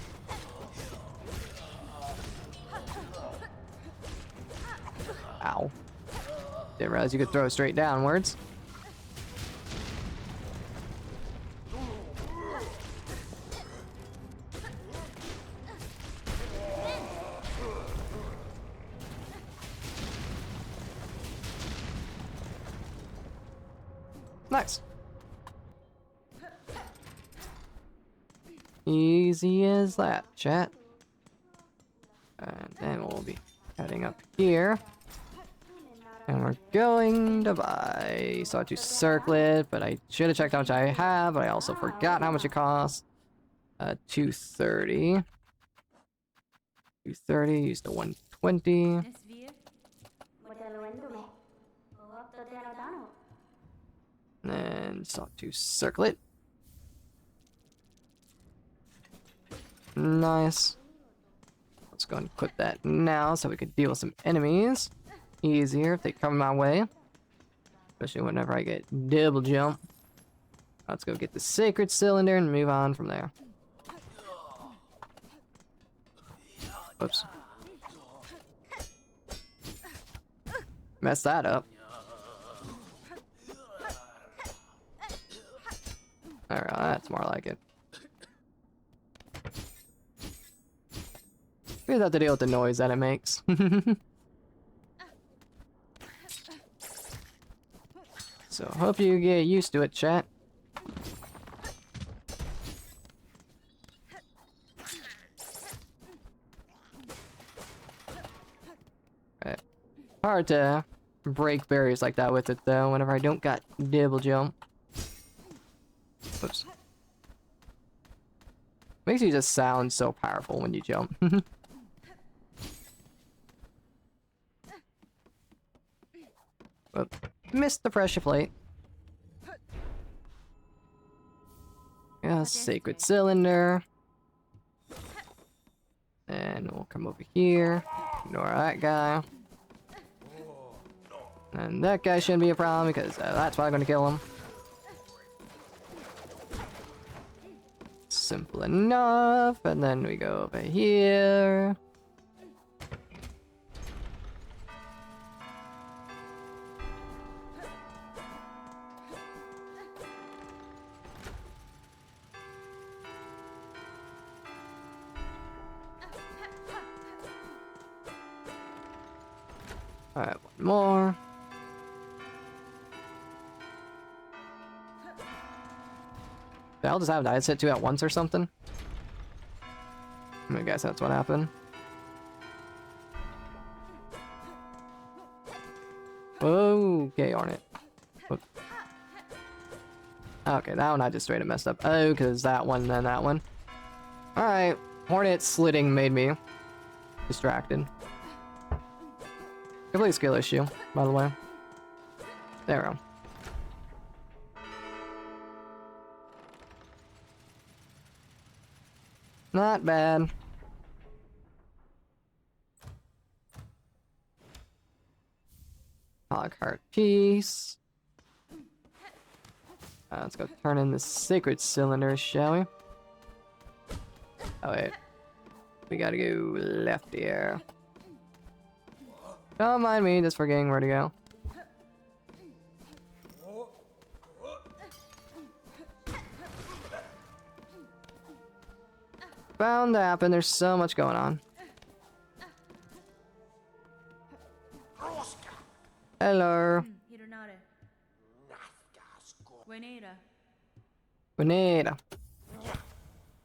Ow. Didn't realize you could throw straight downwards. Nice. Easy as that, chat. And then we'll be heading up here. And we're going to buy Sawtooth Circlet, but I should have checked how much I have, but I also forgot how much it costs. 230. 230, used the 120. And Sawtooth Circlet. Nice. Let's go and equip that now so we can deal with some enemies easier if they come my way. Especially whenever I get double jump. Let's go get the sacred cylinder and move on from there. Oops. Messed that up. Alright, that's more like it. We just have to deal with the noise that it makes. So, hope you get used to it, chat. Right. Hard to break barriers like that with it, though, whenever I don't got double jump. Oops. Makes you just sound so powerful when you jump. Whoop. Missed the pressure plate. Yeah, sacred cylinder. And we'll come over here. Ignore that guy. And that guy shouldn't be a problem because that's probably going to kill him. Simple enough. And then we go over here. Alright, one more. Did I just have dice hit 2 at once or something? I guess that's what happened. Okay, on it. Okay, that one I just straight up messed up. Oh, because that one and then that one. Alright, Hornet slitting made me distracted. Complete skill issue, by the way. There we go. Not bad. Hog heart piece. Let's go turn in the sacred cylinder, shall we? Oh wait. We gotta go left here. Don't mind me just forgetting where to go. Bound to happen, there's so much going on. Hello. Hironare. Buenera. Bonita.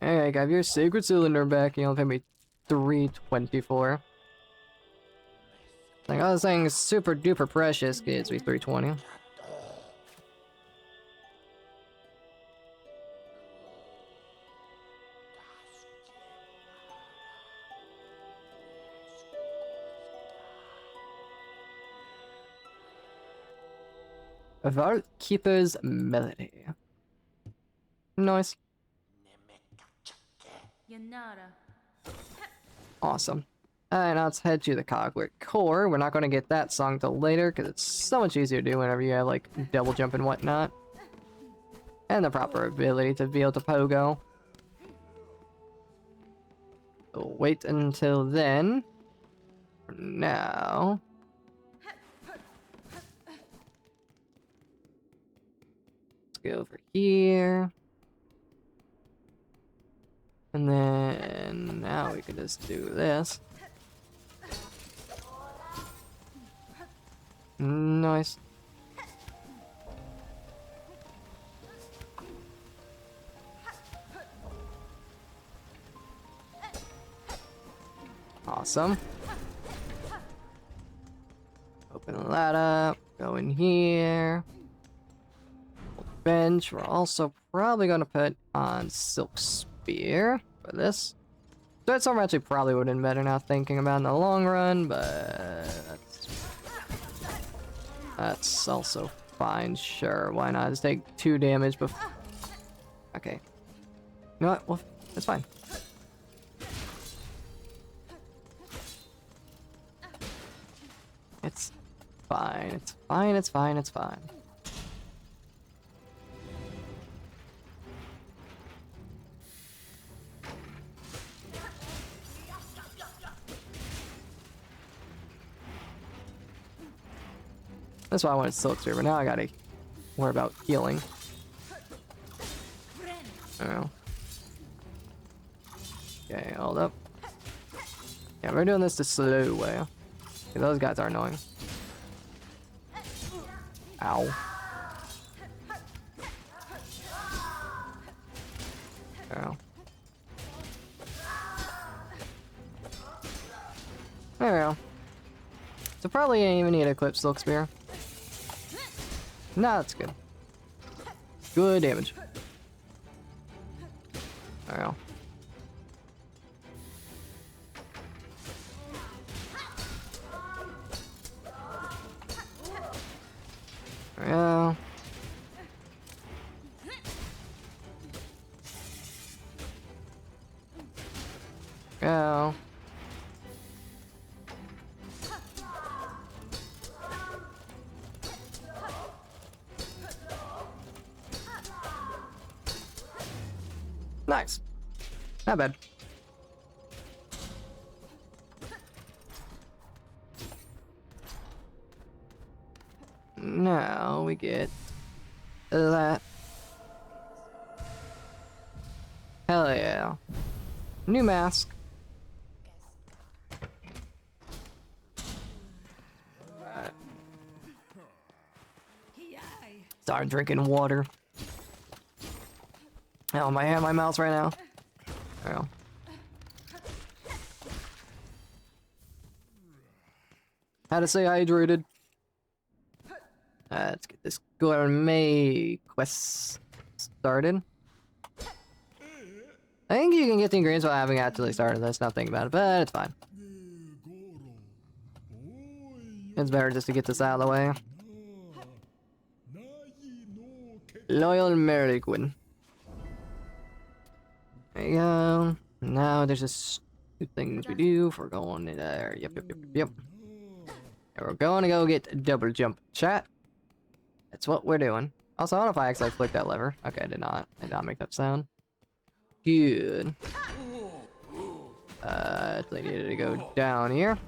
Hey, got your sacred cylinder back. You only pay me $3.24. Like I was saying, super duper precious gives me $3.20. Vault Keeper's Melody. Nice. Yanara. Awesome. Alright, now let's head to the Cogware Core. We're not going to get that song till later, because it's so much easier to do whenever you have, like, double jump and whatnot. And the proper ability to be able to pogo. So wait until then. For now... let's go over here. And then... now we can just do this. Nice. Awesome. Open that up. Go in here. Bench. We're also probably going to put on Silk Spear for this. That storm actually probably would have been better now thinking about it in the long run, but that's also fine. Sure, why not? Just take 2 damage before. Okay. You know what? Well, that's fine. It's fine. It's fine. It's fine. It's fine. That's why I wanted Silk Spear, but now I gotta worry about healing. Oh. Okay, hold up. Yeah, we're doing this the slow way. Yeah, those guys are annoying. Ow. Oh. There we go. So probably ain't even need to equip Silk Spear. No, that's good. Good damage. There we go. There we go. Go. Nice. Not bad. Now we get that. Hell yeah. New mask. Start drinking water. Oh, my hand, my mouse right now. There we go. How to stay hydrated. Let's get this gourmet quest started. I think you can get the ingredients without having actually started. Let's not think about it, but it's fine. It's better just to get this out of the way. Loyal Merriquin. There you go. Now there's just two things we do if we're going in there. Yep. And we're going to go get double jump, chat. That's what we're doing. Also, I don't know if I actually flicked that lever. Okay, I did not. I did not make that sound. Good. I needed to go down here.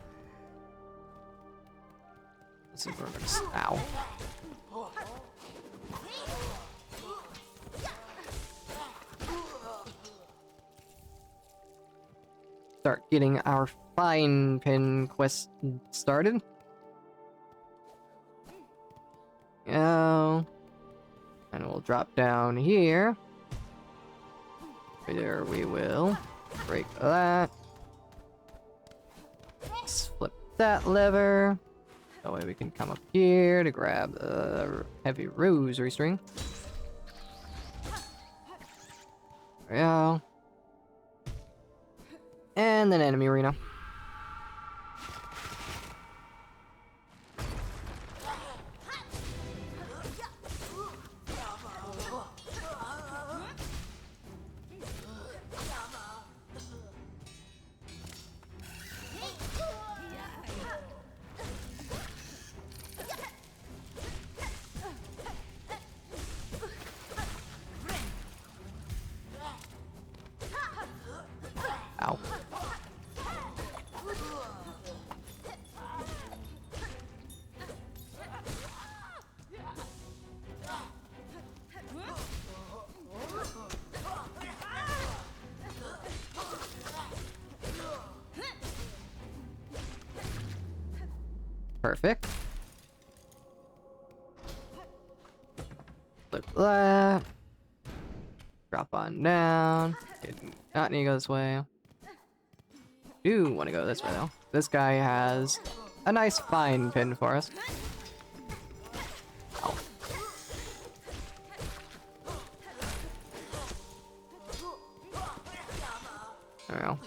Let's see if we're gonna. Ow. Start getting our fine pin quest started. And we'll drop down here. There we will. Break that. Let's flip that lever. That way we can come up here to grab the heavy rosary string. There we go. And then enemy arena. Ow. Perfect. Flip that. Drop on down. Did not need to go this way. Do want to go this way though. This guy has a nice fine pin for us. Ow. There we go.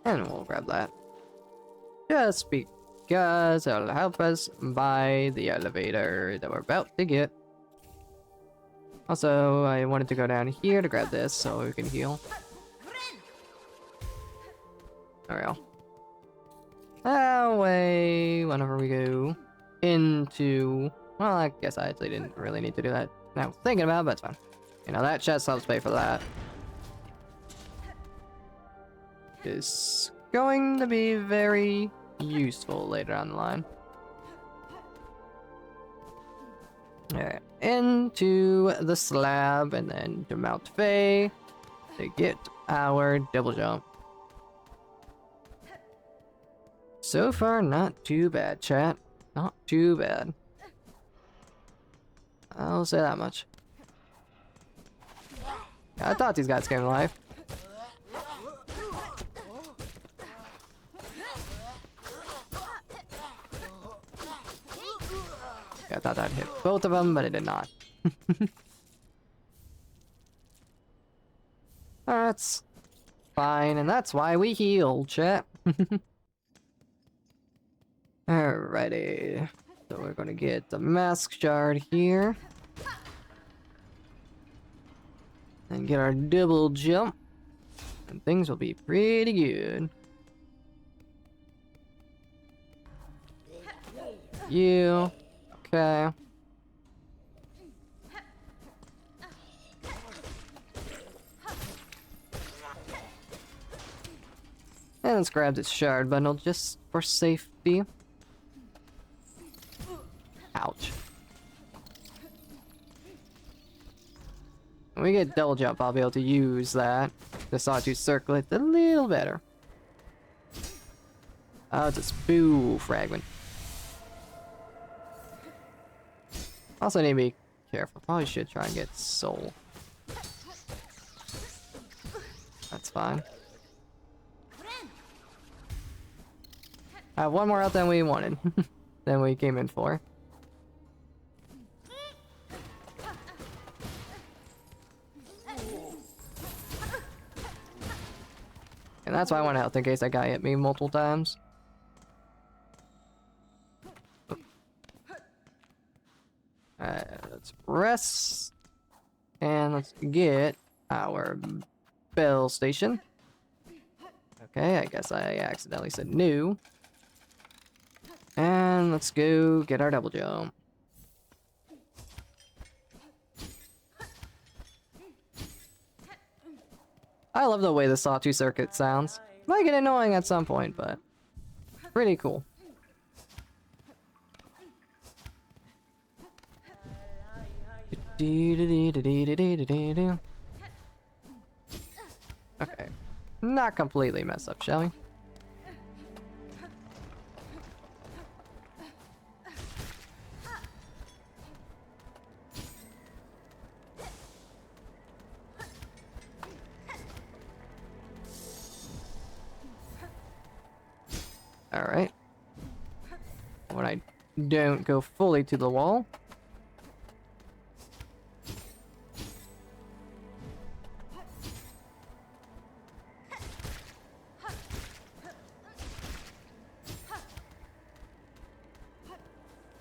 And we'll grab that. Just because it'll help us buy the elevator that we're about to get. Also, I wanted to go down here to grab this so we can heal. There we go. That way, whenever we go into... Well, I guess I actually didn't really need to do that. Now I was thinking about it, but it's fine. You know, that chest helps pay for that. Is going to be very useful later on the line. Alright, into the slab and then to Mount Faye to get our double jump. So far, not too bad, chat. Not too bad. I'll say that much. I thought these guys came to life. Yeah, I thought that hit both of them, but it did not. That's fine, and that's why we heal, chat. Alrighty. So we're gonna get the mask shard here. And get our double jump. And things will be pretty good. You. Okay. And let's grab this shard bundle just for safety. Ouch. When we get double jump, I'll be able to use that. Just thought to circle it a little better. Oh, it's a spoo fragment. Also need to be careful. Probably should try and get soul. That's fine. I have one more out than we wanted. Than we came in for. And that's why I went out in case that guy hit me multiple times. Alright, let's rest. And let's get our bell station. Okay, I guess I accidentally said new. And let's go get our double jump. I love the way the sawtooth circuit sounds. Might get annoying at some point, but pretty cool. Okay, not completely messed up, shall we? Alright. When I don't go fully to the wall.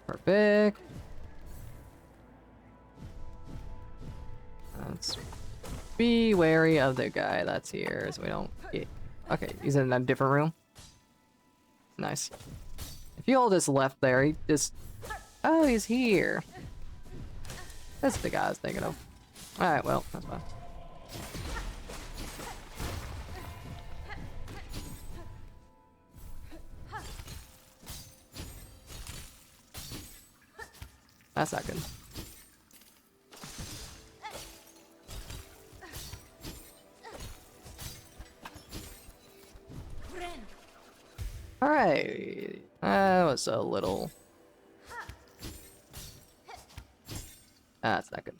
Perfect. Let's be wary of the guy that's here so we don't get... Okay, he's in a different room. Nice. If you all just left there, he just... Oh, he's here. That's the guy I was thinking of. Alright, well, that's fine. That's not good. Alright. That was a little... That's not good.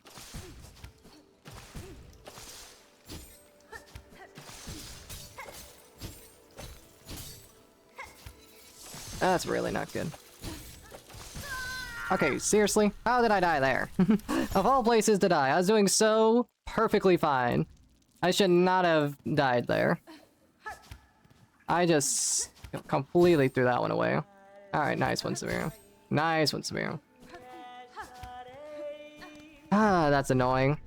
That's really not good. Okay, seriously? How did I die there? Of all places to die, I was doing so perfectly fine. I should not have died there. I just completely threw that one away. Alright, nice one, Samira. Nice one, Samira. Ah, that's annoying.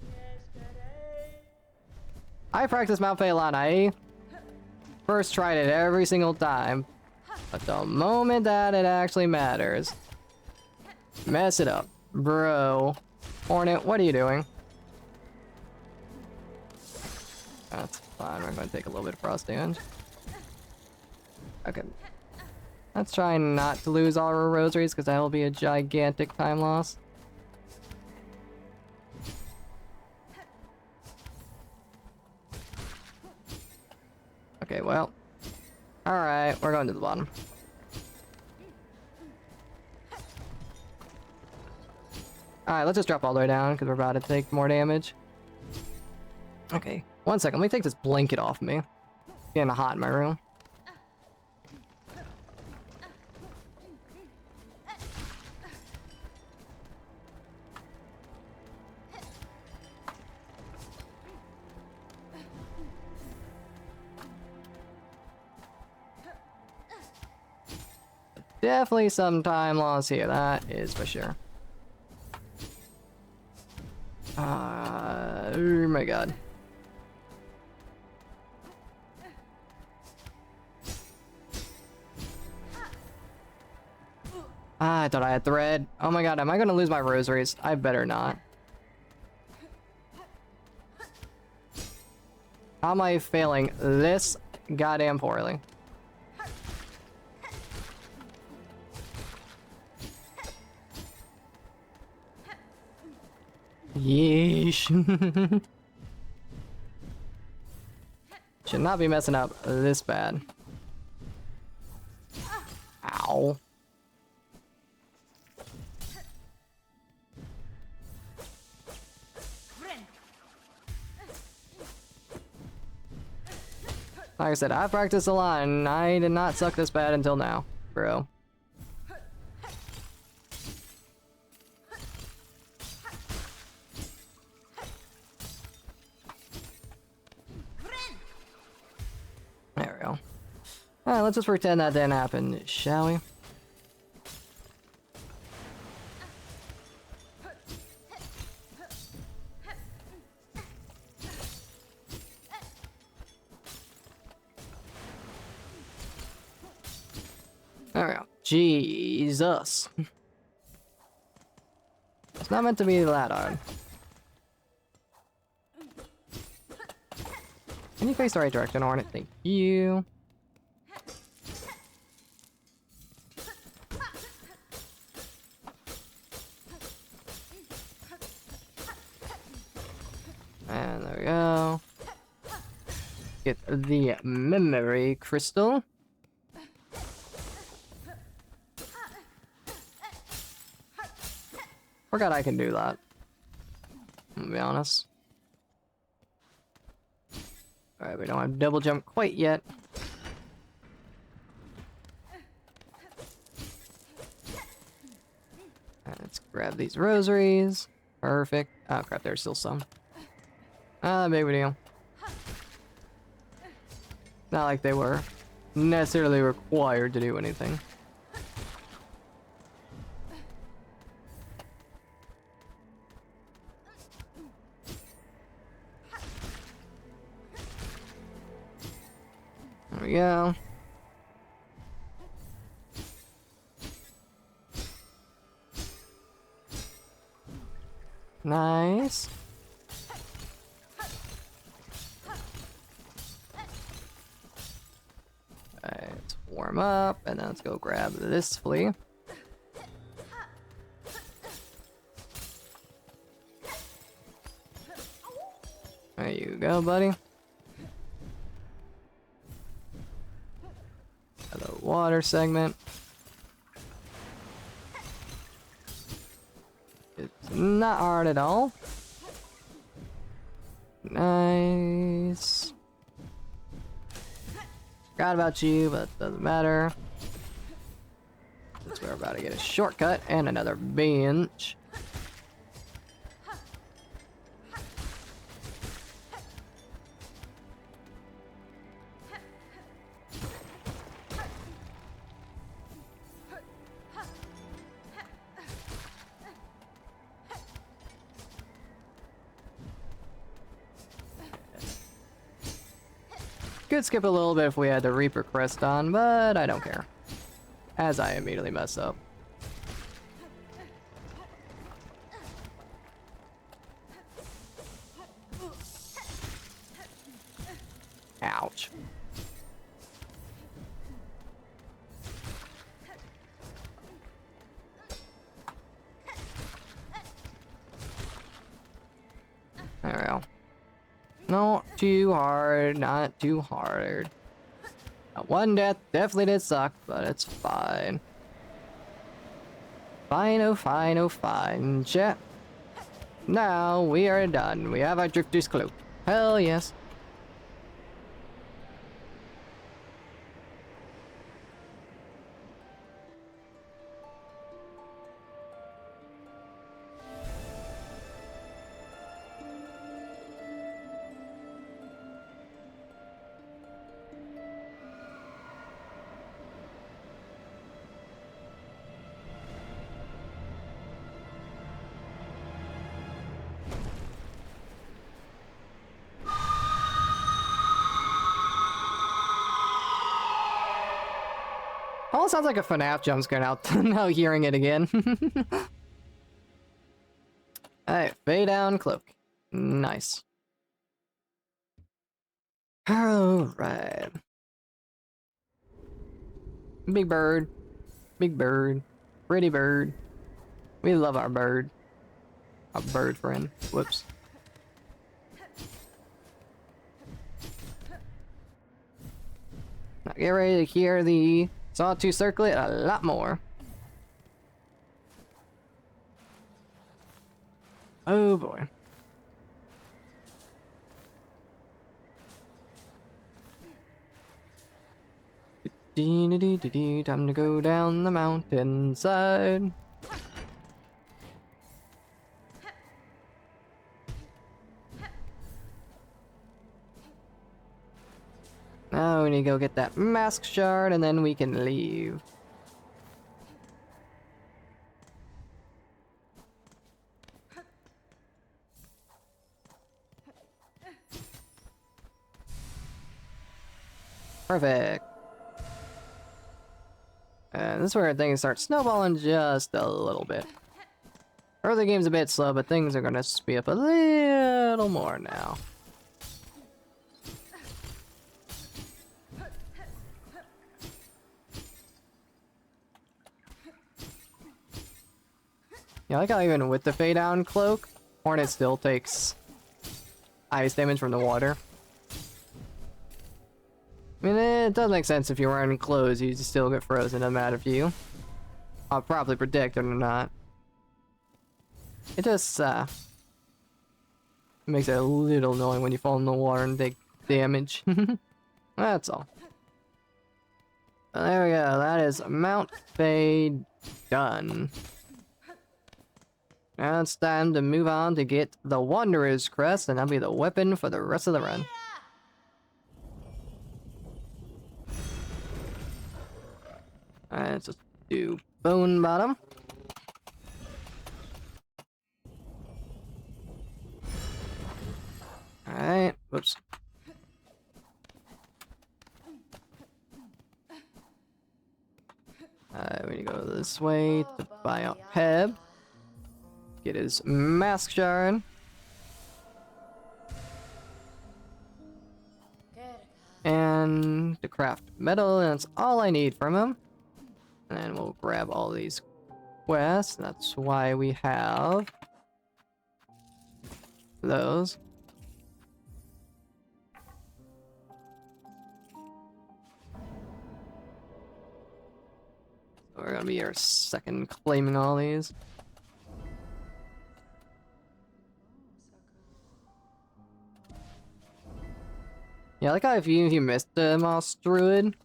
I practice Mount Fei a lot. I first tried it every single time. But the moment that it actually matters, mess it up. Bro. Hornet, what are you doing? That's fine. We're going to take a little bit of frost damage. Okay. Let's try not to lose all our rosaries because that will be a gigantic time loss. Okay, well. Alright, we're going to the bottom. Alright, let's just drop all the way down because we're about to take more damage. Okay, 1 second. Let me take this blanket off me. It's getting hot in my room. Definitely some time loss here, that is for sure. Oh my god. Ah, I thought I had thread. Oh my god, am I gonna lose my rosaries? I better not. How am I failing this goddamn poorly? Yeesh. Should not be messing up this bad. Ow. Like I said, I've practiced a lot, and I did not suck this bad until now, bro. There we go. Alright, let's just pretend that didn't happen, shall we? There we go. Jesus. It's not meant to be that hard. Can you face the right direction, Hornet? Thank you. And there we go. Get the memory crystal. Forgot I can do that. I'm gonna be honest. Alright, we don't have double jump quite yet. Let's grab these rosaries. Perfect. Oh crap, there's still some. Ah, big deal. Not like they were necessarily required to do anything. There we go. Nice. Alright, let's warm up, and then let's go grab this flea. There you go, buddy. The water segment. It's not hard at all. Nice. Forgot about you, but it doesn't matter. Since we're about to get a shortcut and another bench. Could skip a little bit if we had the Reaper crest on, but I don't care. As I immediately mess up. Ouch. There we go. Not too hard, not too hard. One death definitely did suck, but it's fine. Fine, oh fine, oh fine, chat. Now we are done. We have our drifter's cloak. Hell yes. Oh, it sounds like a FNAF jump scare now hearing it again. Alright, fade down cloak. Nice. Alright. Big bird. Big bird. Pretty bird. We love our bird. Our bird friend. Whoops. Now get ready to hear the Sawtooth circle it a lot more. Oh boy. Time to go down the mountainside. Now we need to go get that mask shard and then we can leave. Perfect. And this is where things start snowballing just a little bit. Early game's a bit slow, but things are gonna speed up a little more now. Yeah, I like how even with the fade down cloak, Hornet still takes ice damage from the water. I mean, it does make sense if you're wearing clothes, you still get frozen, no matter if you are properly protected or not. It just, makes it a little annoying when you fall in the water and take damage. That's all. Well, there we go, that is Mount Fade done. Now it's time to move on to get the Wanderer's Crest, and that'll be the weapon for the rest of the run. Alright, let's just do Bone Bottom. Alright, whoops. We need to go this way to buy up Peb. Get his mask shard. And to craft metal, and that's all I need from him. And then we'll grab all these quests. That's why we have those. So we're gonna be our second claiming all these. Yeah, I like how if you missed the Moss Druid,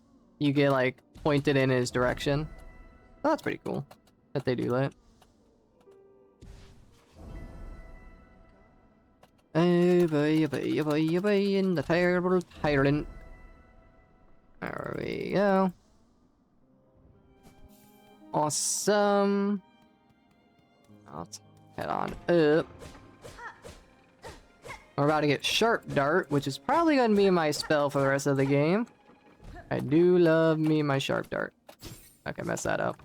you get like pointed in his direction. Oh, that's pretty cool that they do that. Oh boy, oh boy, oh boy, oh boy, and the terrible tyrant. There we go. Awesome. Let's head on up. We're about to get Sharp Dart, which is probably going to be my spell for the rest of the game. I do love me my Sharp Dart. Okay, mess that up.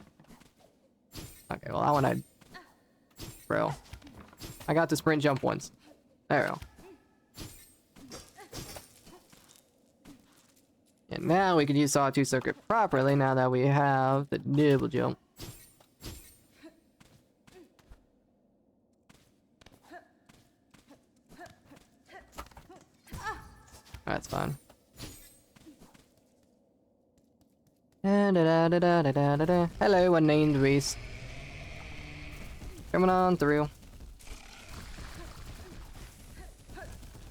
Okay, well, I want to... Bro. I got to sprint jump once. There we go. And now we can use Sawtooth Circuit properly now that we have the double jump. That's fine. Hello, unnamed beast. Coming on through.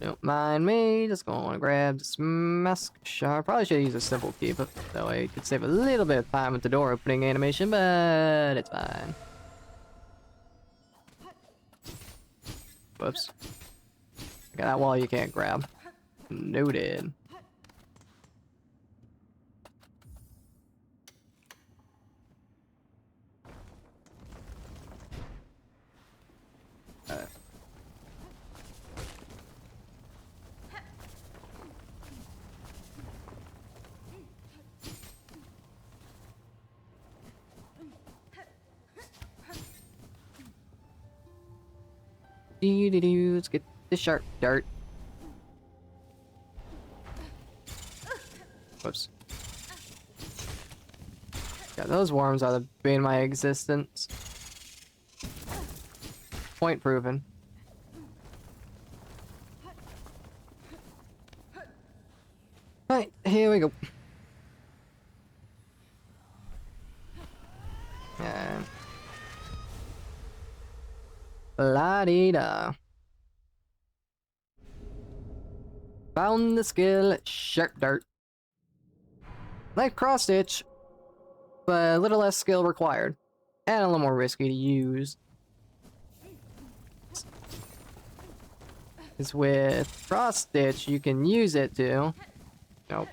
Don't mind me, just gonna grab this mask shard. Probably should use a simple key, but that way it could save a little bit of time with the door opening animation, but it's fine. Whoops. Okay, that wall you can't grab. Noted. Let's get the Sharp Dart. Whoops. Yeah, those worms are the bane of my existence. Point proven. Right, here we go. La-dee-da. Found the skill, sharp dart. Like cross stitch, but a little less skill required. And a little more risky to use. Because with cross stitch, you can use it to... Nope.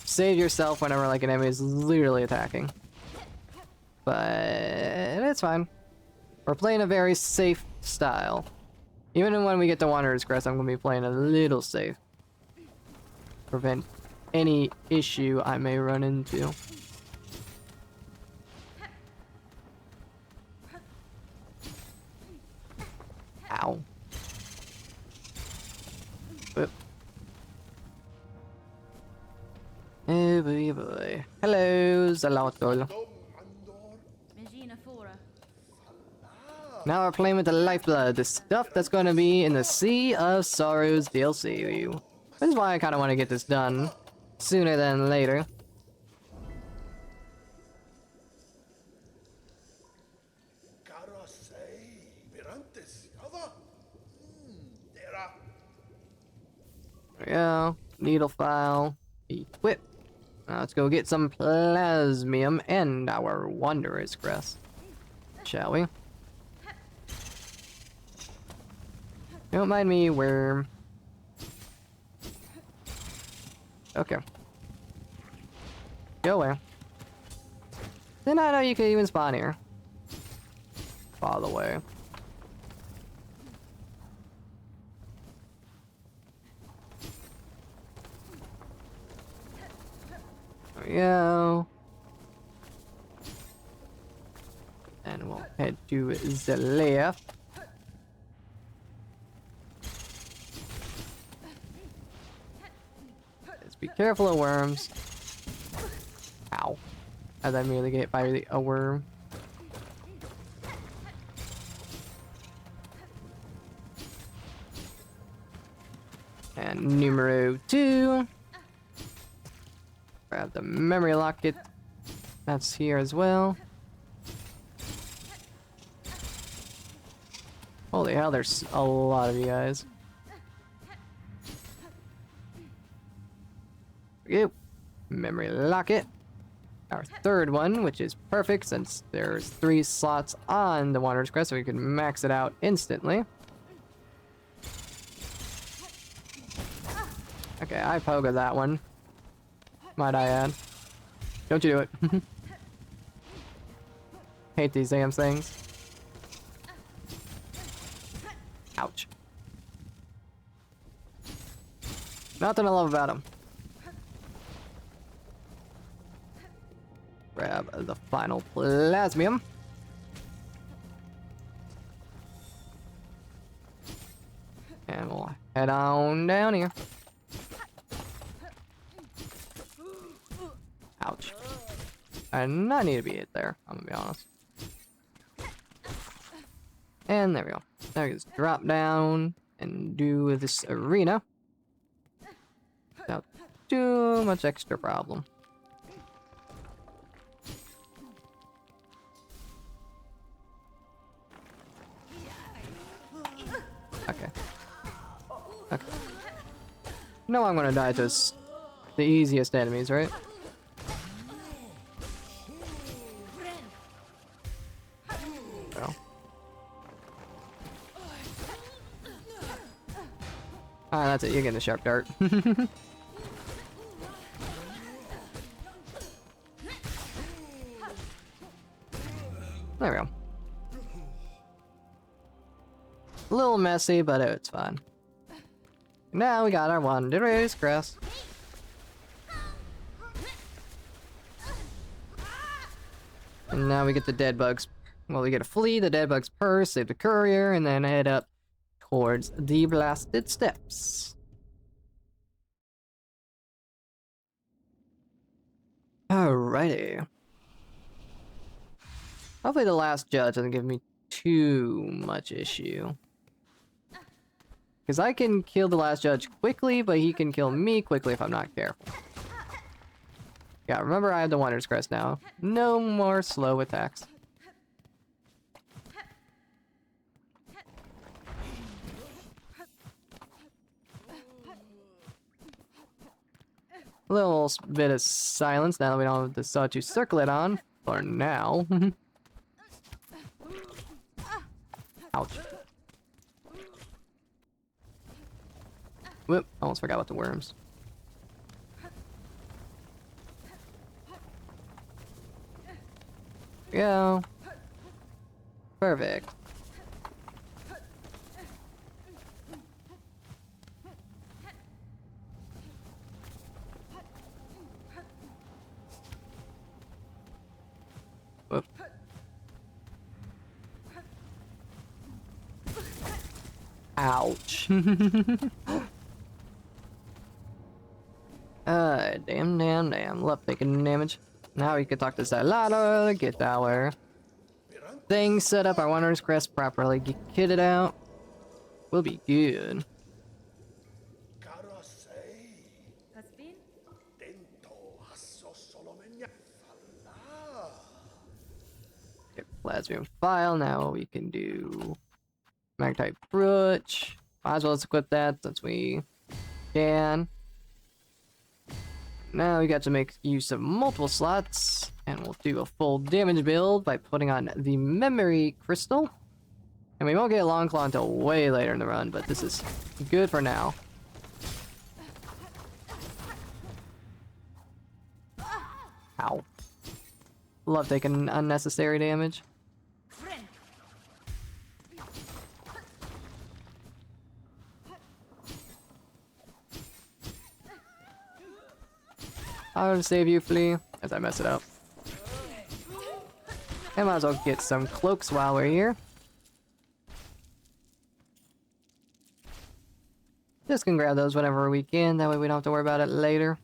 Save yourself whenever like an enemy is literally attacking. But it's fine. We're playing a very safe style. Even when we get to Wanderer's Crest, I'm going to be playing a little safe. Prevent any issue I may run into. Ow. Whoop. Oh boy, boy. Hello, Zalotol. Regina Fora. Now we're playing with the Lifeblood, the stuff that's going to be in the Sea of Sorrows DLC. This is why I kind of want to get this done sooner than later. There we go. Needle file. Equip. Now let's go get some plasmium and our Wanderer's Crest. Shall we? Don't mind me, worm. Okay. Go away. Didn't I know you could even spawn here? By the way. There we go. And we'll head to the left. Let's be careful of worms. Ow. As I merely get hit by a worm. And numero 2. Grab the memory locket. That's here as well. Holy hell, there's a lot of you guys. Yep. Memory locket. Our third one, which is perfect since there's 3 slots on the Wanderer's Crest, so we can max it out instantly. Okay, I pogoed that one. Might I add. Don't you do it. Hate these damn things. Ouch. Nothing to love about them. Grab the final plasmium. And we'll head on down here. Ouch. I did not need to be hit there, I'm gonna be honest. And there we go. Now we just drop down and do this arena without too much extra problem. Okay. Okay. No, I'm gonna die to the easiest enemies, right? Well. Ah, that's it. You're getting a sharp dart. There we go. A little messy, but it's fine. Now we got our Wanderer's Crest. And now we get the dead bugs. Well, we get to flee the dead bugs purse, save the courier, and then head up towards the blasted steps. Alrighty. Hopefully the last judge doesn't give me too much issue. Because I can kill the last judge quickly, but he can kill me quickly if I'm not careful. Yeah, remember I have the Wanderer's Crest now. No more slow attacks. A little bit of silence now that we don't have the saw to circle it on. For now. Ouch. Whoop, almost forgot about the worms. Go. Perfect. Whoop. Ouch. Damn. Love taking damage. Now we can talk to Salado, get our things set up, our Wanderer's Crest properly, get kitted out. We'll be good. Has been? Okay, Plasmium File, now we can do Magnetite Brooch. Might as well let's equip that since we can. Now we got to make use of multiple slots, and we'll do a full damage build by putting on the Memory Crystal. And we won't get Long Claw until way later in the run, but this is good for now. Ow. Love taking unnecessary damage. I'll save you, Flea, as I mess it up. And might as well get some cloaks while we're here. Just can grab those whenever we can, that way we don't have to worry about it later.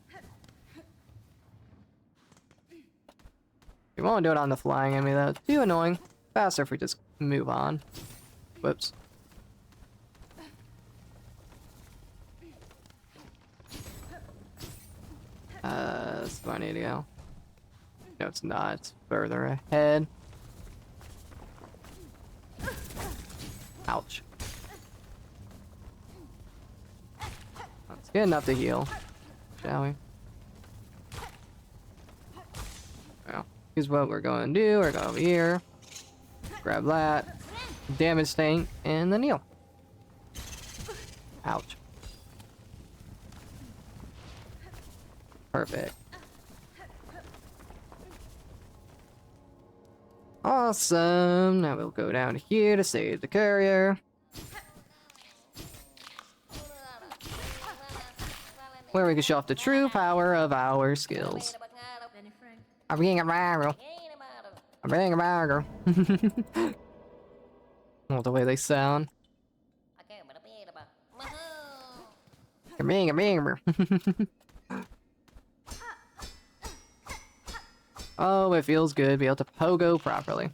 We won't do it on the flying enemy though, it's too annoying. Faster if we just move on. Whoops. That's where I need to go. No, it's not. It's further ahead. Ouch. That's good enough to heal, shall we? Well, here's what we're going to do. We're going over here. Grab that. Damage tank, and then heal. Ouch. Perfect. Awesome. Now we'll go down here to save the courier. Where we can show off the true power of our skills. Benny Frank. I'm being a barrel. I'm being a barrel. Well, the way they sound. I'm being a barrel. Oh, it feels good to be able to pogo properly.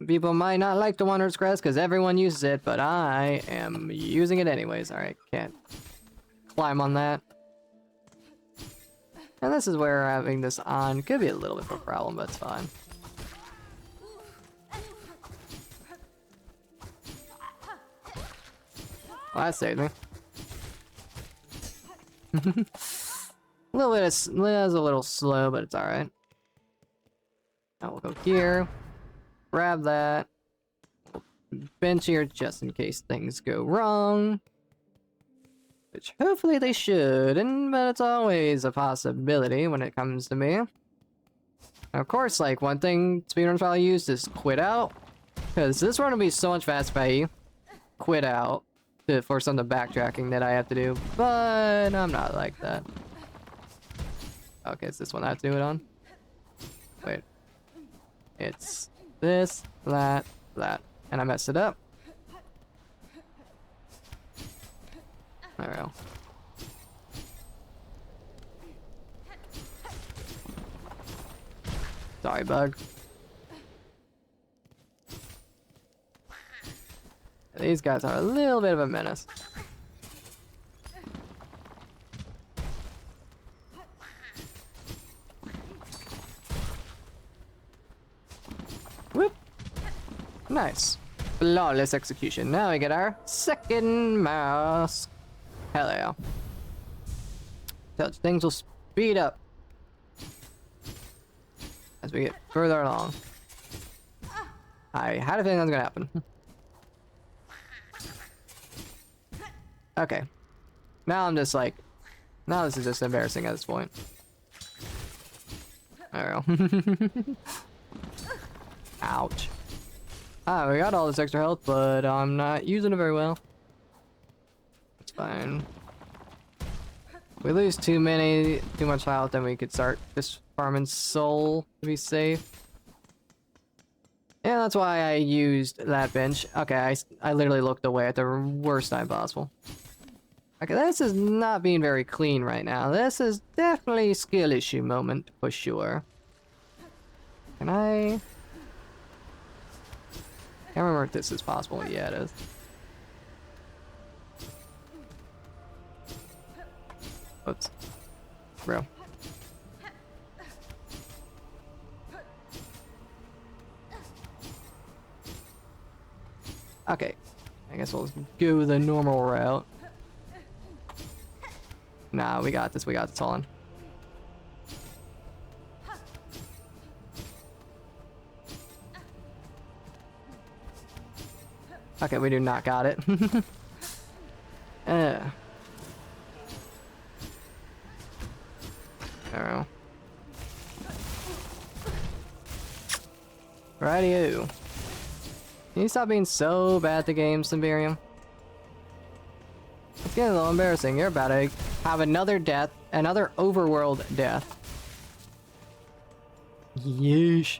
People might not like the Wanderer's Crest because everyone uses it, but I am using it anyways. Alright, can't climb on that. And this is where having this on could be a little bit of a problem, but it's fine. Well, that saved me. A little bit of, that's a little slow, but it's alright. Now we'll go here, grab that, bench here just in case things go wrong. Which hopefully they shouldn't, but it's always a possibility when it comes to me. And of course, like, one thing speedrunners probably use is quit out. Because this run will be so much faster if I quit out for some of the backtracking that I have to do, but I'm not like that. Okay, it's this one I have to do it on? Wait. It's this, that, and I messed it up. There we go. Sorry, bug. These guys are a little bit of a menace. Whoop! Nice. Flawless execution. Now we get our second mask. Hell yeah. So things will speed up as we get further along. I had a feeling that was gonna happen. Okay. Now I'm just like, now this is just embarrassing at this point. There we go. Ouch. Ah, we got all this extra health, but I'm not using it very well. It's fine. If we lose too much health, then we could start just farming soul to be safe. Yeah, that's why I used that bench. Okay, I literally looked away at the worst time possible. Okay, this is not being very clean right now. This is definitely a skill issue moment for sure. Can I... Can't remember if this is possible. Yeah, it is. Oops. Bro. Okay. I guess we'll go the normal route. Nah, we got this. We got this all in. Okay, we do not got it. There we go. Rightio. Can you stop being so bad at the game, Simberium? It's getting a little embarrassing. You're about to have another death, another overworld death. Yeesh.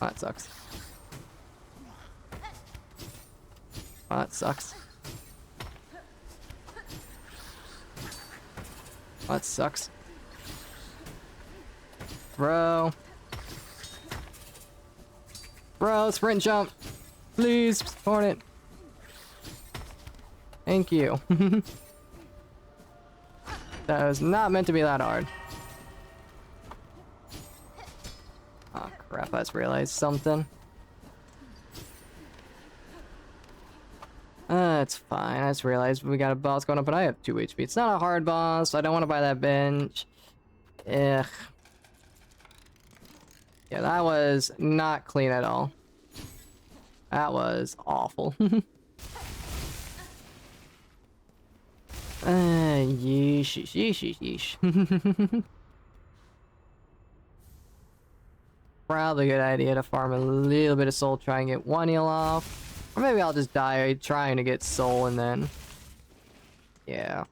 Oh, that sucks. Oh, that sucks. Oh, that sucks. Bro. Bro, sprint jump. Please, Hornet. Thank you. That was not meant to be that hard. Oh crap, I just realized something. It's fine. I just realized we got a boss going up, but I have 2 HP. It's not a hard boss. I don't want to buy that bench. Ugh. Yeah, that was not clean at all. That was awful. Yeesh, yeesh, yeesh. Probably a good idea to farm a little bit of soul, try and get 1 heal off. Or maybe I'll just die trying to get soul and then... Yeah.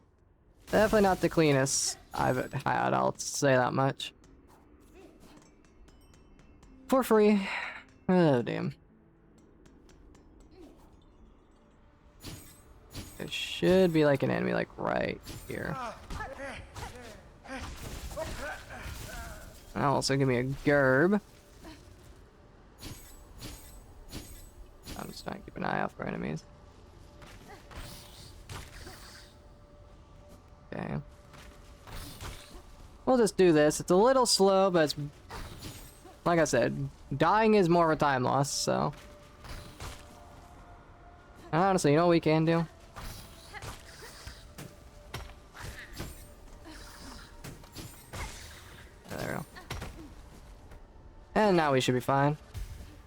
Definitely not the cleanest I've had, I'll say that much. For free. Oh, damn. There should be like an enemy like right here. That'll also give me a gerb. I'm just trying to keep an eye out for enemies. Okay. We'll just do this. It's a little slow, but it's... Like I said, dying is more of a time loss, so... And honestly, you know what we can do? There we go. And now we should be fine.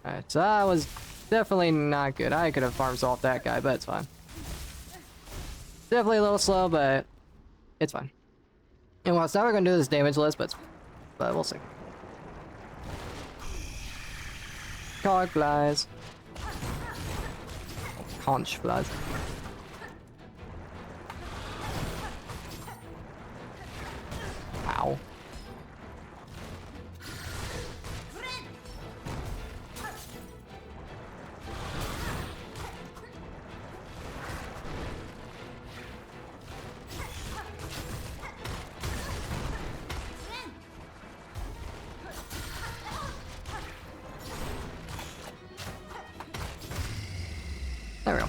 Alright, so that was definitely not good. I could have farmed off that guy, but it's fine. Definitely a little slow, but it's fine. And well, so now we're gonna do this damage list, but we'll see. Cog flies. Conch flies. Ow. There we go.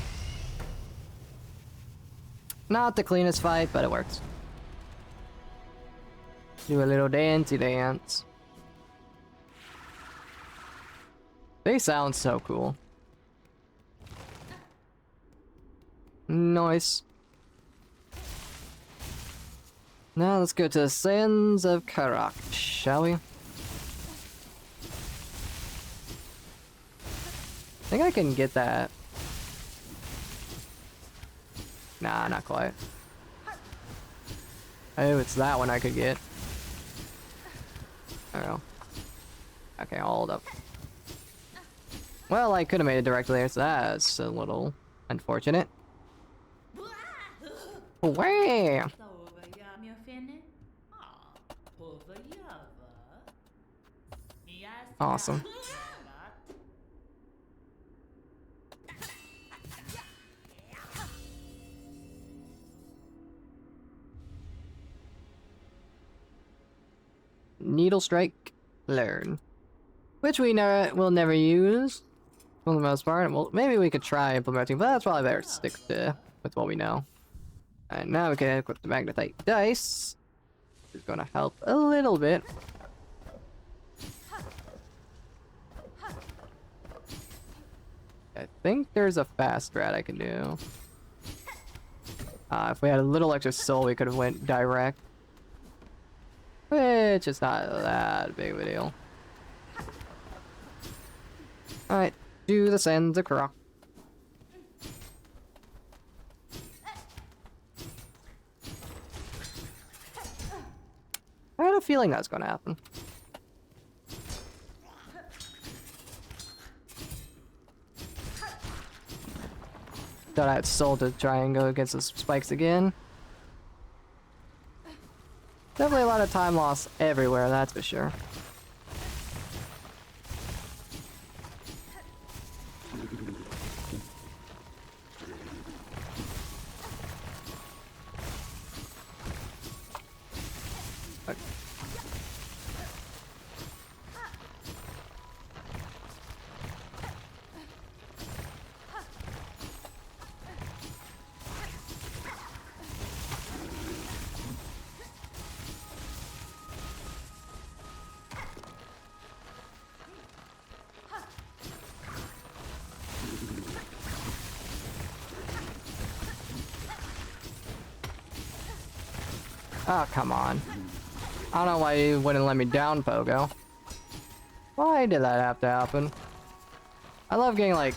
Not the cleanest fight, but it works. Do a little dancey dance. They sound so cool. Nice. Now let's go to the Sands of Karak, shall we? I think I can get that. Nah, not quite. Oh, it's that one I could get. I don't know. Okay, hold up. Well, I could have made it directly there, so that's a little unfortunate. Wham! Awesome. Needle Strike, learn. Which we will never use, for the most part. Well, maybe we could try implementing, but that's probably better to stick to with what we know. And now we can equip the Magnetite Dice. Which is going to help a little bit. I think there's a fast strat I can do. If we had a little extra soul, we could have went direct. Which is not that big of a deal. Alright, do the Sands of Karak. I had a feeling that was going to happen. Thought I had soul to try and go against the spikes again. Definitely a lot of time loss everywhere, that's for sure. Oh, come on. I don't know why you wouldn't let me down, Pogo. Why did that have to happen? I love getting, like,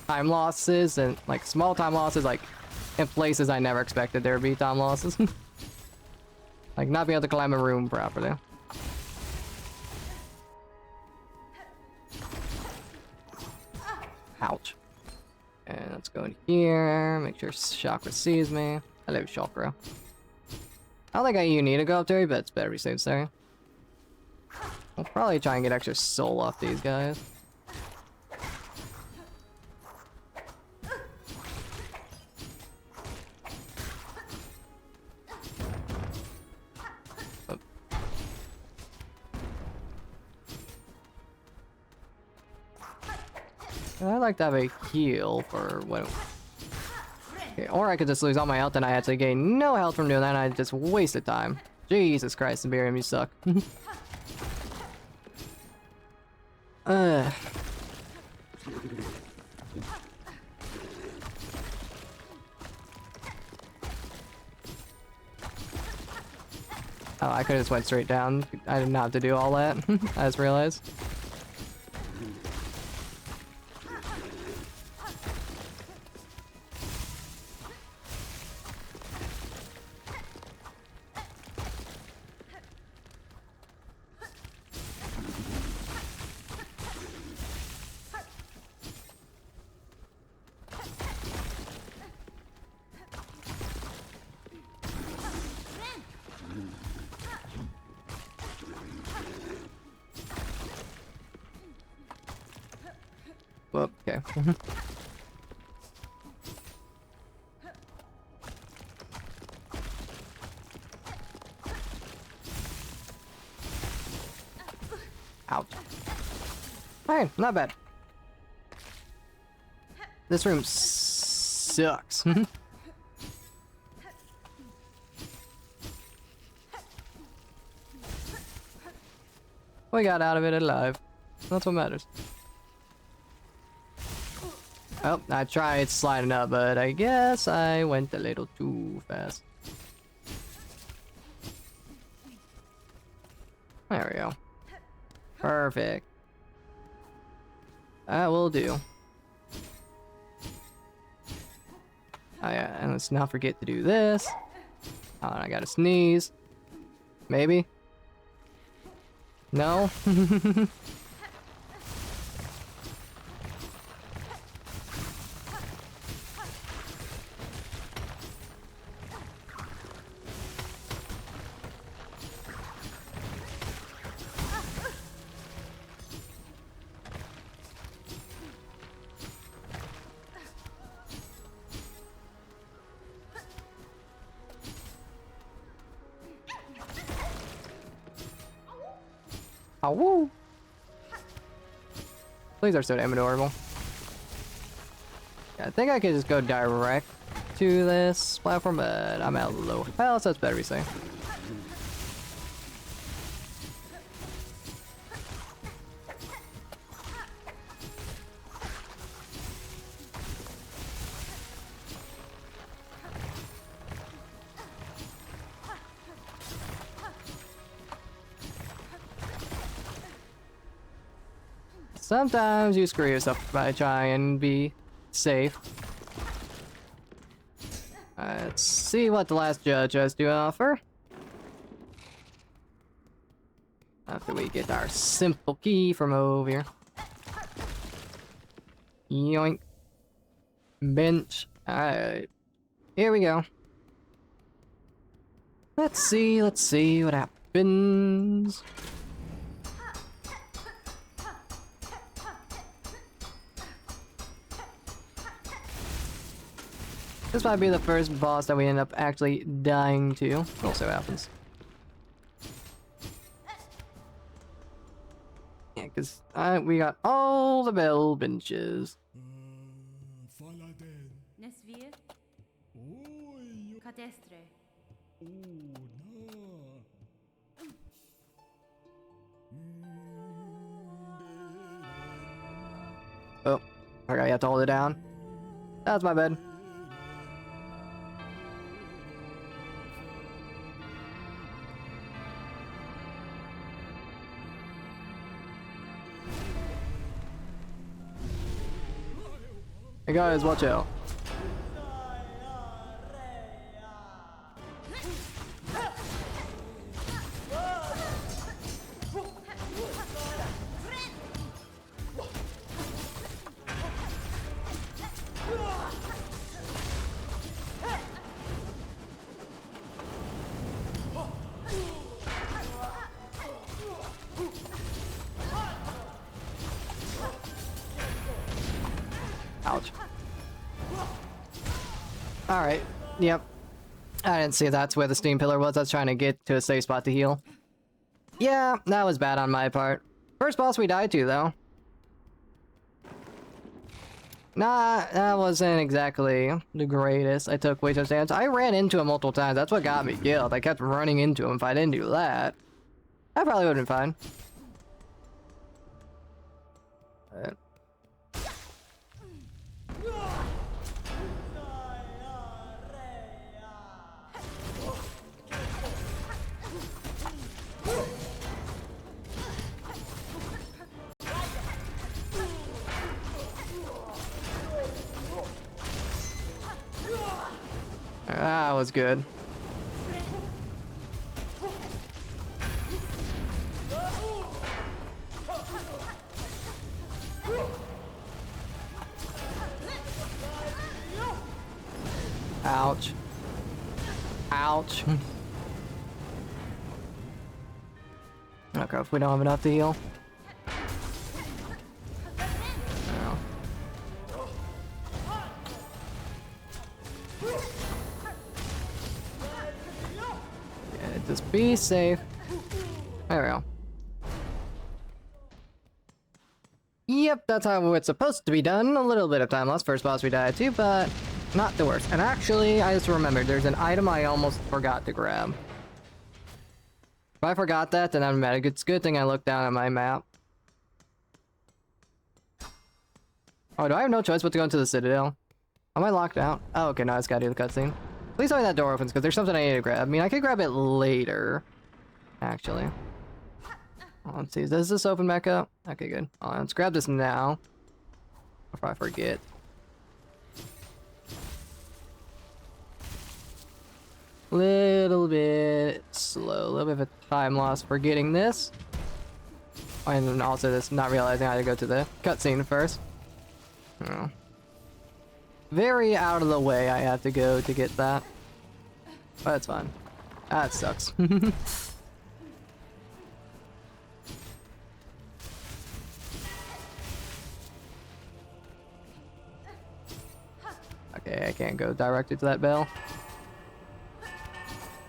time losses and, like, small time losses, like, in places I never expected there to be time losses. Like, not being able to climb a room properly. Ouch. And let's go in here, make sure Chakra sees me. Hello, Chakra. I don't think you need to go up there, but it's better to be safe there. I'll probably try and get extra soul off these guys. Oh. I'd like to have a heal for what... Okay, or I could just lose all my health and I actually gain no health from doing that and I just wasted time. Jesus Christ, Imperium, you suck. Oh, I could have just went straight down. I didn't have to do all that. I just realized. Whoop, okay. Ouch. Alright, not bad. This room sucks. We got out of it alive. That's what matters. Oh, I tried sliding up, but I guess I went a little too fast. There we go. Perfect. That will do. Oh yeah, and let's not forget to do this. Oh, and I gotta sneeze. Maybe? No? Oh, woo! These are so damn adorable. Yeah, I think I could just go direct to this platform, but I'm out low health, so it's better we say. Sometimes you screw yourself by trying and be safe. Let's see what the last judge has to offer. After we get our simple key from over here. Yoink. Bench. Alright. Here we go. Let's see what happens. This might be the first boss that we end up actually dying to. Also happens. Yeah, because we got all the bell benches. Nesvir. Cadestre. Oh, okay, you have to hold it down. That's my bad. Hey guys, watch out. Ouch. Alright, yep. I didn't see that's where the steam pillar was. I was trying to get to a safe spot to heal. Yeah, that was bad on my part. First boss we died to, though. Nah, that wasn't exactly the greatest. I took way too much damage. I ran into him multiple times. That's what got me killed. I kept running into him. If I didn't do that, I probably would have been fine. That was good. Ouch. Ouch. Okay, if we don't have enough to heal. No. Yeah, just be safe. There we go. Yep, that's how it's supposed to be done. A little bit of time lost. First boss we died to, but not the worst. And actually, I just remembered, there's an item I almost forgot to grab. If I forgot that, then I'm mad. It's a good thing I looked down at my map. Oh, do I have no choice but to go into the Citadel? Am I locked out? Oh, okay, no, I just gotta do the cutscene. Please tell me that door opens, because there's something I need to grab. I mean, I could grab it later, actually. Oh, let's see, does this open back up? Okay, good. Let's grab this now, before I forget. Little bit slow, a little bit of a time loss for getting this. And then also this not realizing I had to go to the cutscene first. Oh. Very out of the way I have to go to get that. But it's fine. That sucks. Okay, I can't go directly to that bell.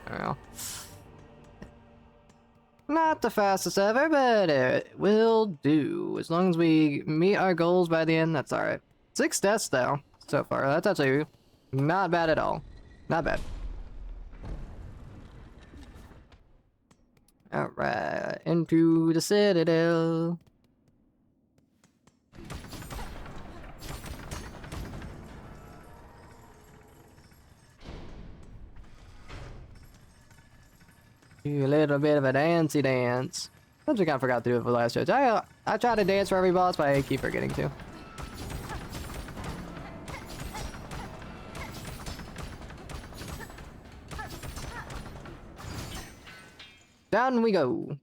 I don't know. Not the fastest ever, but it will do. As long as we meet our goals by the end, that's alright. 6 deaths, though, so far. That's actually not bad at all. Not bad. Alright, into the Citadel. Do a little bit of a dancey dance. Sometimes I kind of forgot to do it for the last judge. I try to dance for every boss, but I keep forgetting to. Down we go.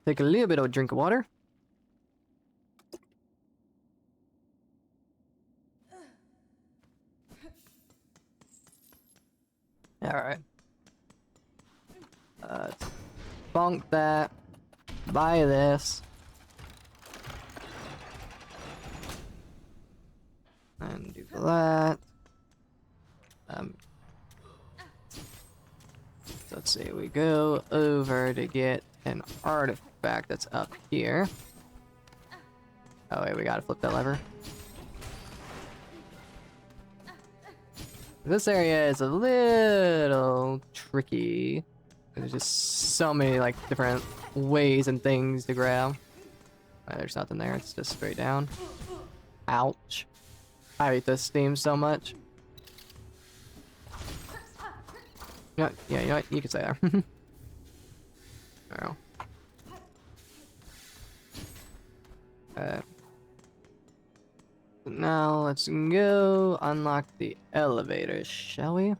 Take a little bit of a drink of water. Alright. Bonk that. Buy this. And do that. So let's see, we go over to get an artifact that's up here. Oh wait, we gotta flip that lever. This area is a little tricky. There's just so many like different ways and things to grab. Oh, there's nothing there, it's just straight down. Ouch. I hate this theme so much. You know, yeah, you know what? You can say that. Oh. Now let's go unlock the elevator, shall we?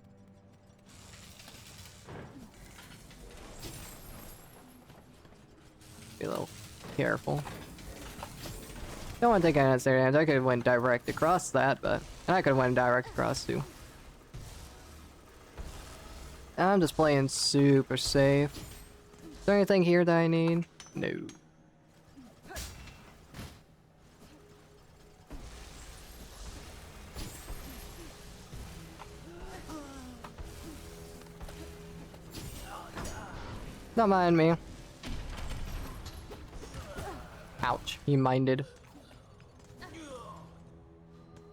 Be a little careful. Don't want to take any unnecessary damage. I could have went direct across that, but and I could have went direct across too. I'm just playing super safe. Is there anything here that I need? No. Don't mind me. Ouch, he minded.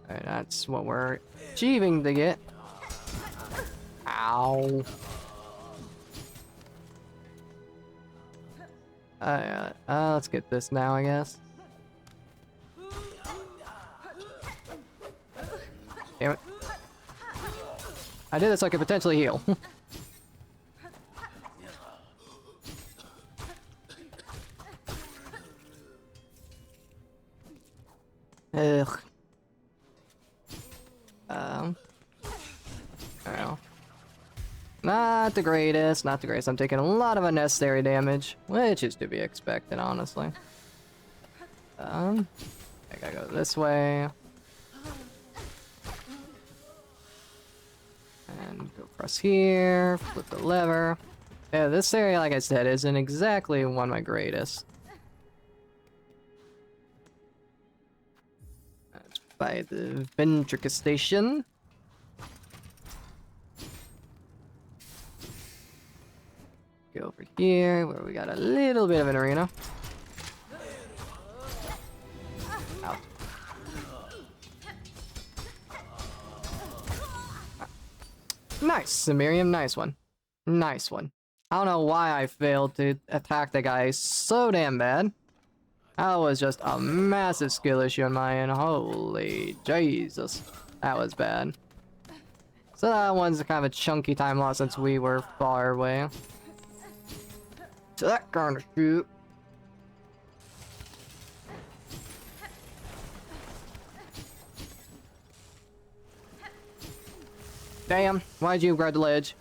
Alright, that's what we're achieving to get. Ow. Let's get this now, I guess. Damn it. I did this so I could potentially heal. Ugh. Oh. Not the greatest, not the greatest. I'm taking a lot of unnecessary damage, which is to be expected, honestly. I gotta go this way. And go across here, flip the lever. Yeah, this area, like I said, isn't exactly one of my greatest. That's by the Ventrica station. Go over here, where we got a little bit of an arena. Out. Nice, Miriam, nice one. Nice one. I don't know why I failed to attack the guy so damn bad. That was just a massive skill issue on my end. Holy Jesus. That was bad. So that one's kind of a chunky time loss since we were far away. So that kind of shoot. Damn, why'd you grab the ledge?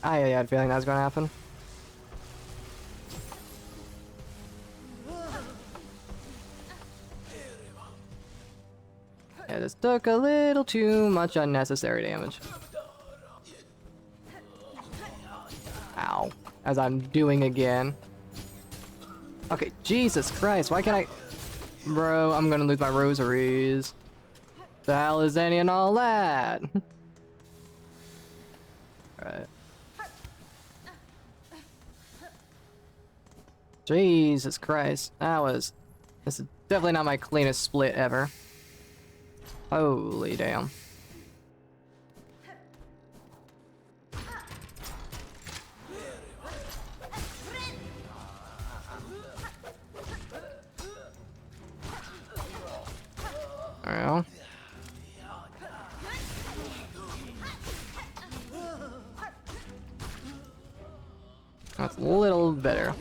I had a feeling that was gonna happen. Yeah, this took a little too much unnecessary damage. Ow. As I'm doing again. Okay, Jesus Christ, why can't I... Bro, I'm gonna lose my rosaries. The hell is any and all that? Alright. Jesus Christ, that was... This is definitely not my cleanest split ever. Holy damn. Well. That's a little better.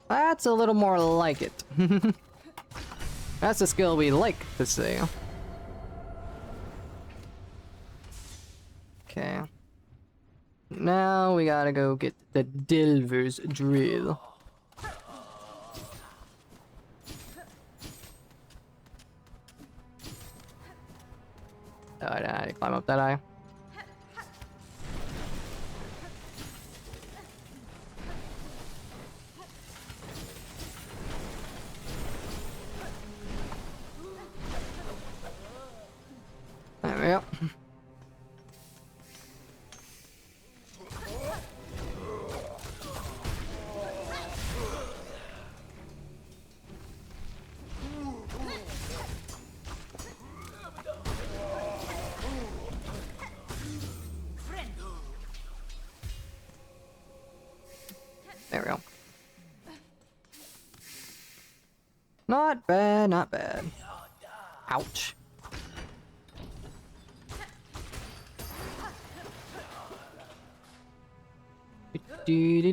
That's a little more like it. That's a skill we like to see. Okay. Now we gotta go get the Delver's drill. Oh, I didn't climb up that eye. There we go. There we go. Not bad, not bad. Ouch. We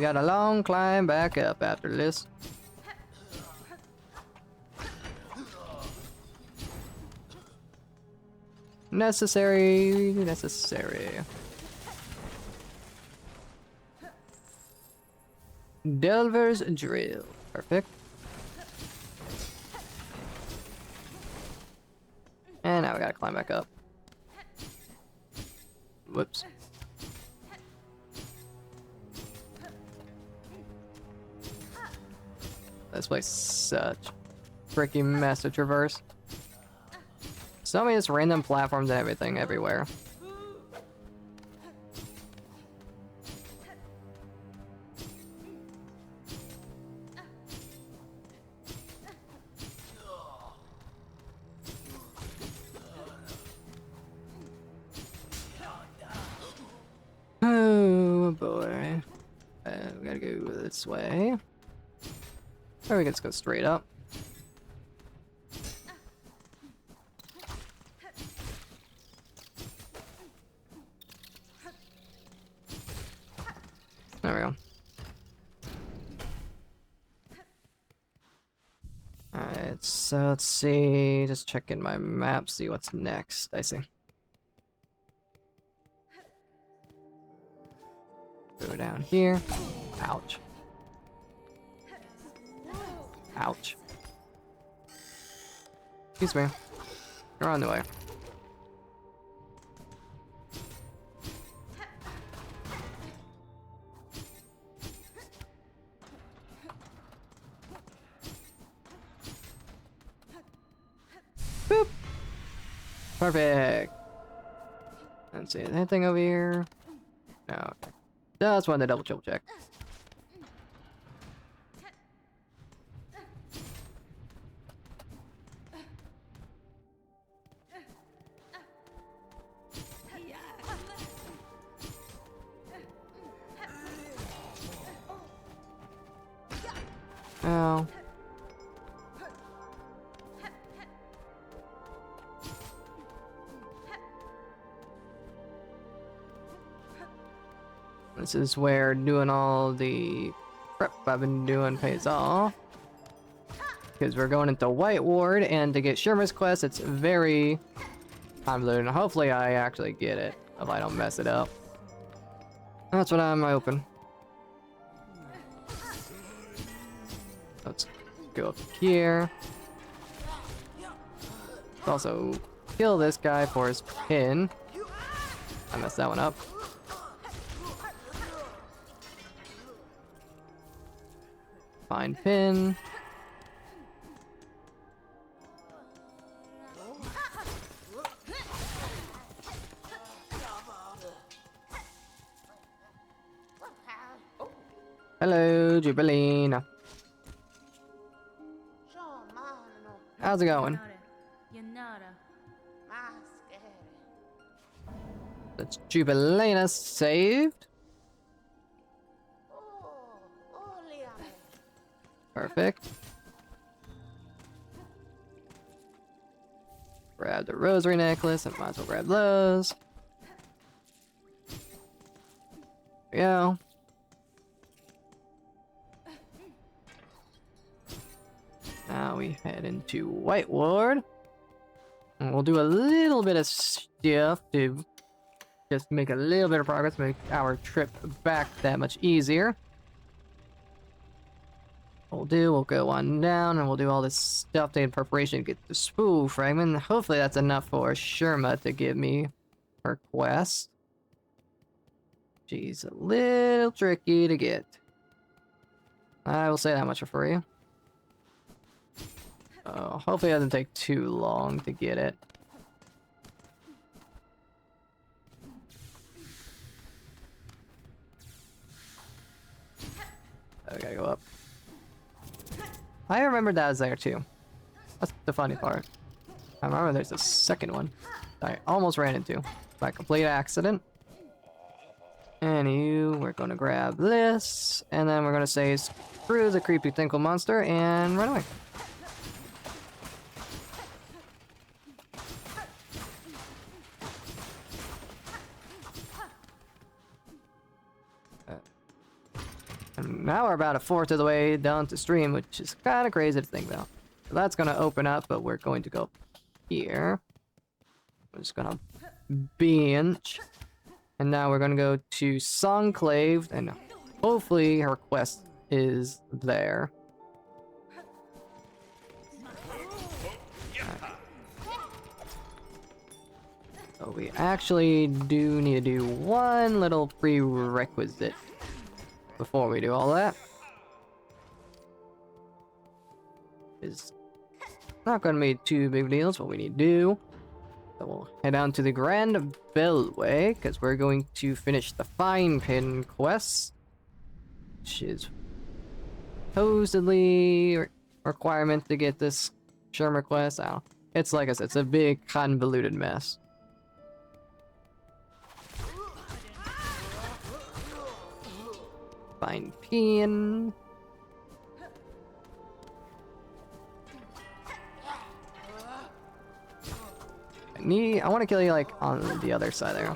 got a long climb back up after this. Necessary. Delver's drill. Perfect. And now we gotta climb back up. Whoops. This place is such a freaking mess to traverse. So many just random platforms and everything everywhere. Oh boy. We gotta go this way. Or we can just go straight up. There we go. Alright, so let's see. Just checking my map, see what's next. I see. Go down here. Ouch. Ouch. Excuse me. You're on the way. Perfect. Let's see, anything over here? No, okay. Just wanted to double check. Oh. This is where doing all the prep I've been doing pays off. Because we're going into White Ward, and to get Shermer's quest, it's very convoluted. Hopefully I actually get it, if I don't mess it up. That's what I'm hoping. Let's go up here. Let's also kill this guy for his pin. I messed that one up. Find pin. Hello, Jubilina. How's it going? That's Jubilina saved. Perfect. Grab the rosary necklace, and might as well grab those. There we go. Now we head into White Ward. And we'll do a little bit of stuff to just make a little bit of progress, make our trip back that much easier. We'll go on down and we'll do all this stuff in preparation to get the spool fragment. Hopefully that's enough for Sherma to give me her quest. She's a little tricky to get. I will say that much for you. Hopefully it doesn't take too long to get it. I gotta go up. I remember that was there too. That's the funny part. I remember there's a second one I almost ran into by complete accident. Anywho, we're gonna grab this, and then we're gonna say screw the creepy tinkle monster and run away. And now we're about a fourth of the way down to stream, which is kind of crazy to think about. So that's going to open up, but we're going to go here. We're just going to bench. And now we're going to go to Songclave, and hopefully her quest is there. So we actually do need to do one little prerequisite before we do all that. It's not going to be too big deals what we need to do. So we'll head down to the Grand Bellway, because we're going to finish the Fine Pin quest, which is supposedly requirement to get this Shermer quest. I don't know. It's like I said, it's a big convoluted mess. Fine pin. I want to kill you like on the other side there.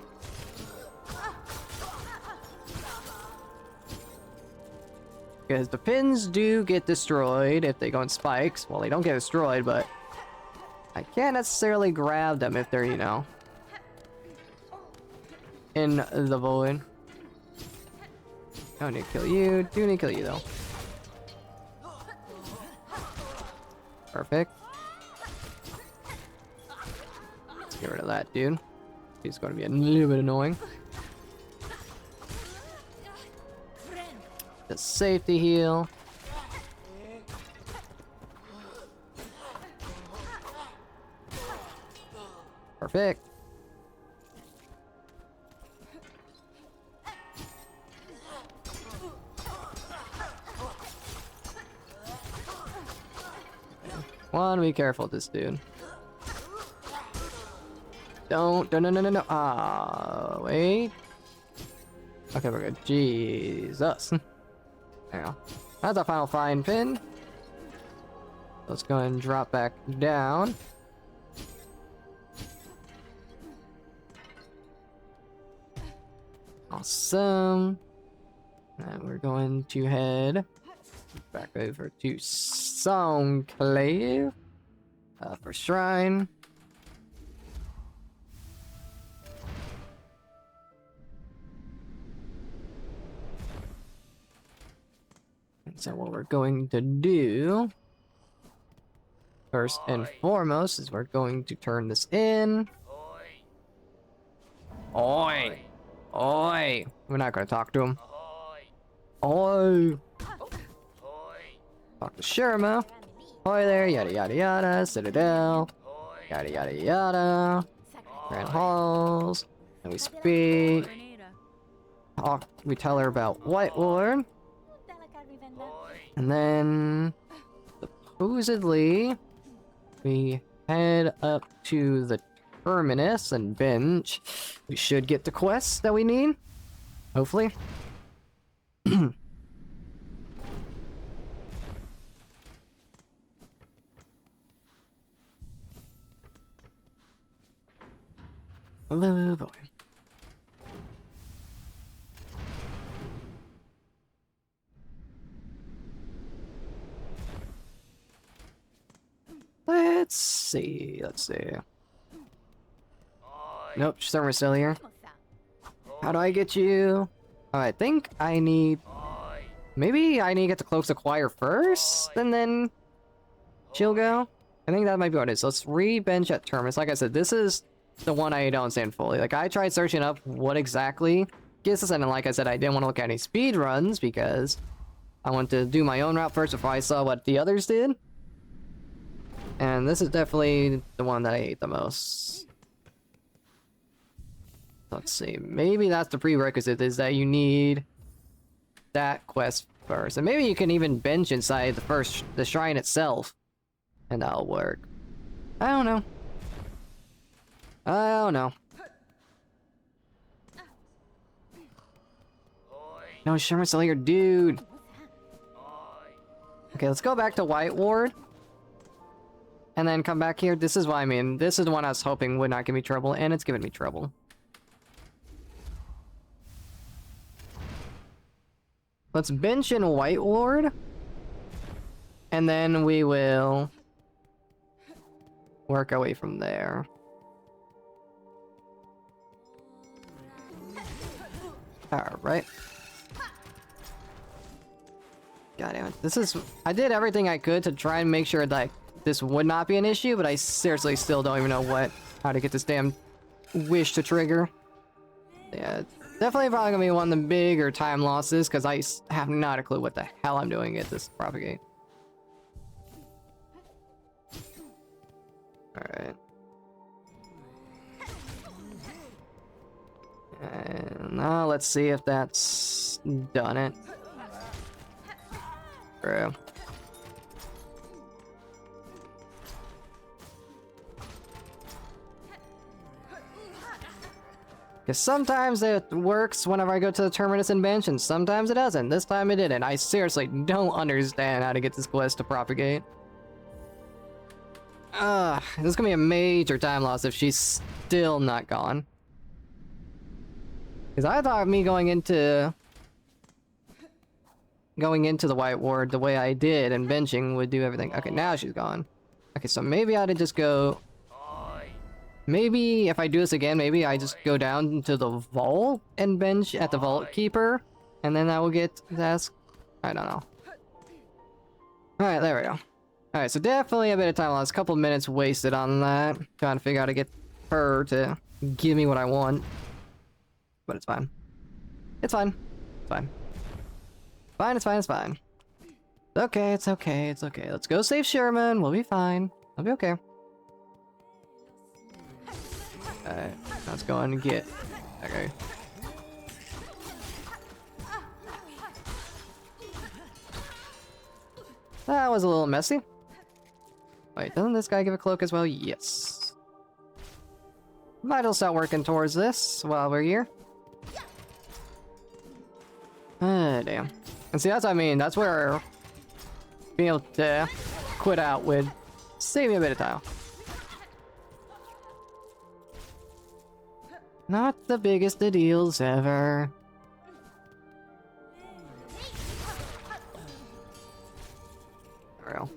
Because the pins do get destroyed if they go in spikes. Well, they don't get destroyed, but I can't necessarily grab them if they're, you know, in the void. I don't need to kill you. Do need to kill you though. Perfect. Let's get rid of that dude. He's going to be a little bit annoying. The safety heal. Perfect. Wanna be careful with this dude. Don't, no, no, no, no, no. Ah, wait. Okay, we're good. Jesus. There we go. That's our final flying pin. Let's go ahead and drop back down. Awesome. And we're going to head back over to Songclave for Shrine. And so what we're going to do, first and foremost, is we're going to turn this in. Oi! Oi! We're not going to talk to him. Oi! Talk to Sherma. Oi there, yada yada yada, Citadel. Yada yada yada. Grand Halls. And we speak. Talk, we tell her about White Lord. And then, supposedly, we head up to the Terminus and bench. We should get the quests that we need. Hopefully. Oh boy. Let's see. Nope, we're still here. How do I get you? Oh, I think I need... Maybe I need to get the Cloaks Acquire first, and then she'll go? I think that might be what it is. Let's re-bench at Terminus. Like I said, this is the one I don't understand fully. Like, I tried searching up what exactly gets us, and like I said, I didn't want to look at any speed runs because I wanted to do my own route first before I saw what the others did. And this is definitely the one that I hate the most. Let's see, maybe that's the prerequisite, is that you need that quest first. And maybe you can even bench inside the shrine itself, and that'll work. I don't know. No, Sherman's still here, dude. Okay, let's go back to White Ward. And then come back here. This is what I mean. This is the one I was hoping would not give me trouble, and it's giving me trouble. Let's bench in White Ward. And then we will work our way from there. Alright. God damn it. This is... I did everything I could to try and make sure that this would not be an issue, but I seriously still don't even know how to get this damn wish to trigger. Yeah, definitely probably gonna be one of the bigger time losses, because I have not a clue what the hell I'm doing at this propagate. Alright. And now let's see if that's done it. Bro. Because sometimes it works whenever I go to the Terminus and bench, and sometimes it doesn't. This time it didn't. I seriously don't understand how to get this quest to propagate. This is gonna be a major time loss if she's still not gone. Because I thought me going into the White Ward the way I did and benching would do everything. Okay, now she's gone. Okay, so maybe I ought to just go... Maybe if I do this again, maybe I just go down to the vault and bench at the Vault Keeper, and then I will get the task. I don't know. Alright, there we go. Alright, so definitely a bit of time lost. A couple minutes wasted on that. Trying to figure out how to get her to give me what I want. But it's fine. It's fine. It's fine. Fine, it's fine, it's fine. It's okay, it's okay, it's okay. Let's go save Sherman. We'll be fine. I'll be okay. Alright, let's go and get. Okay. That was a little messy. Wait, doesn't this guy give a cloak as well? Yes. Might as well start working towards this while we're here. Ah, damn. And see, that's what I mean. That's where being able to quit out would save me a bit of time. Not the biggest of deals ever. Real.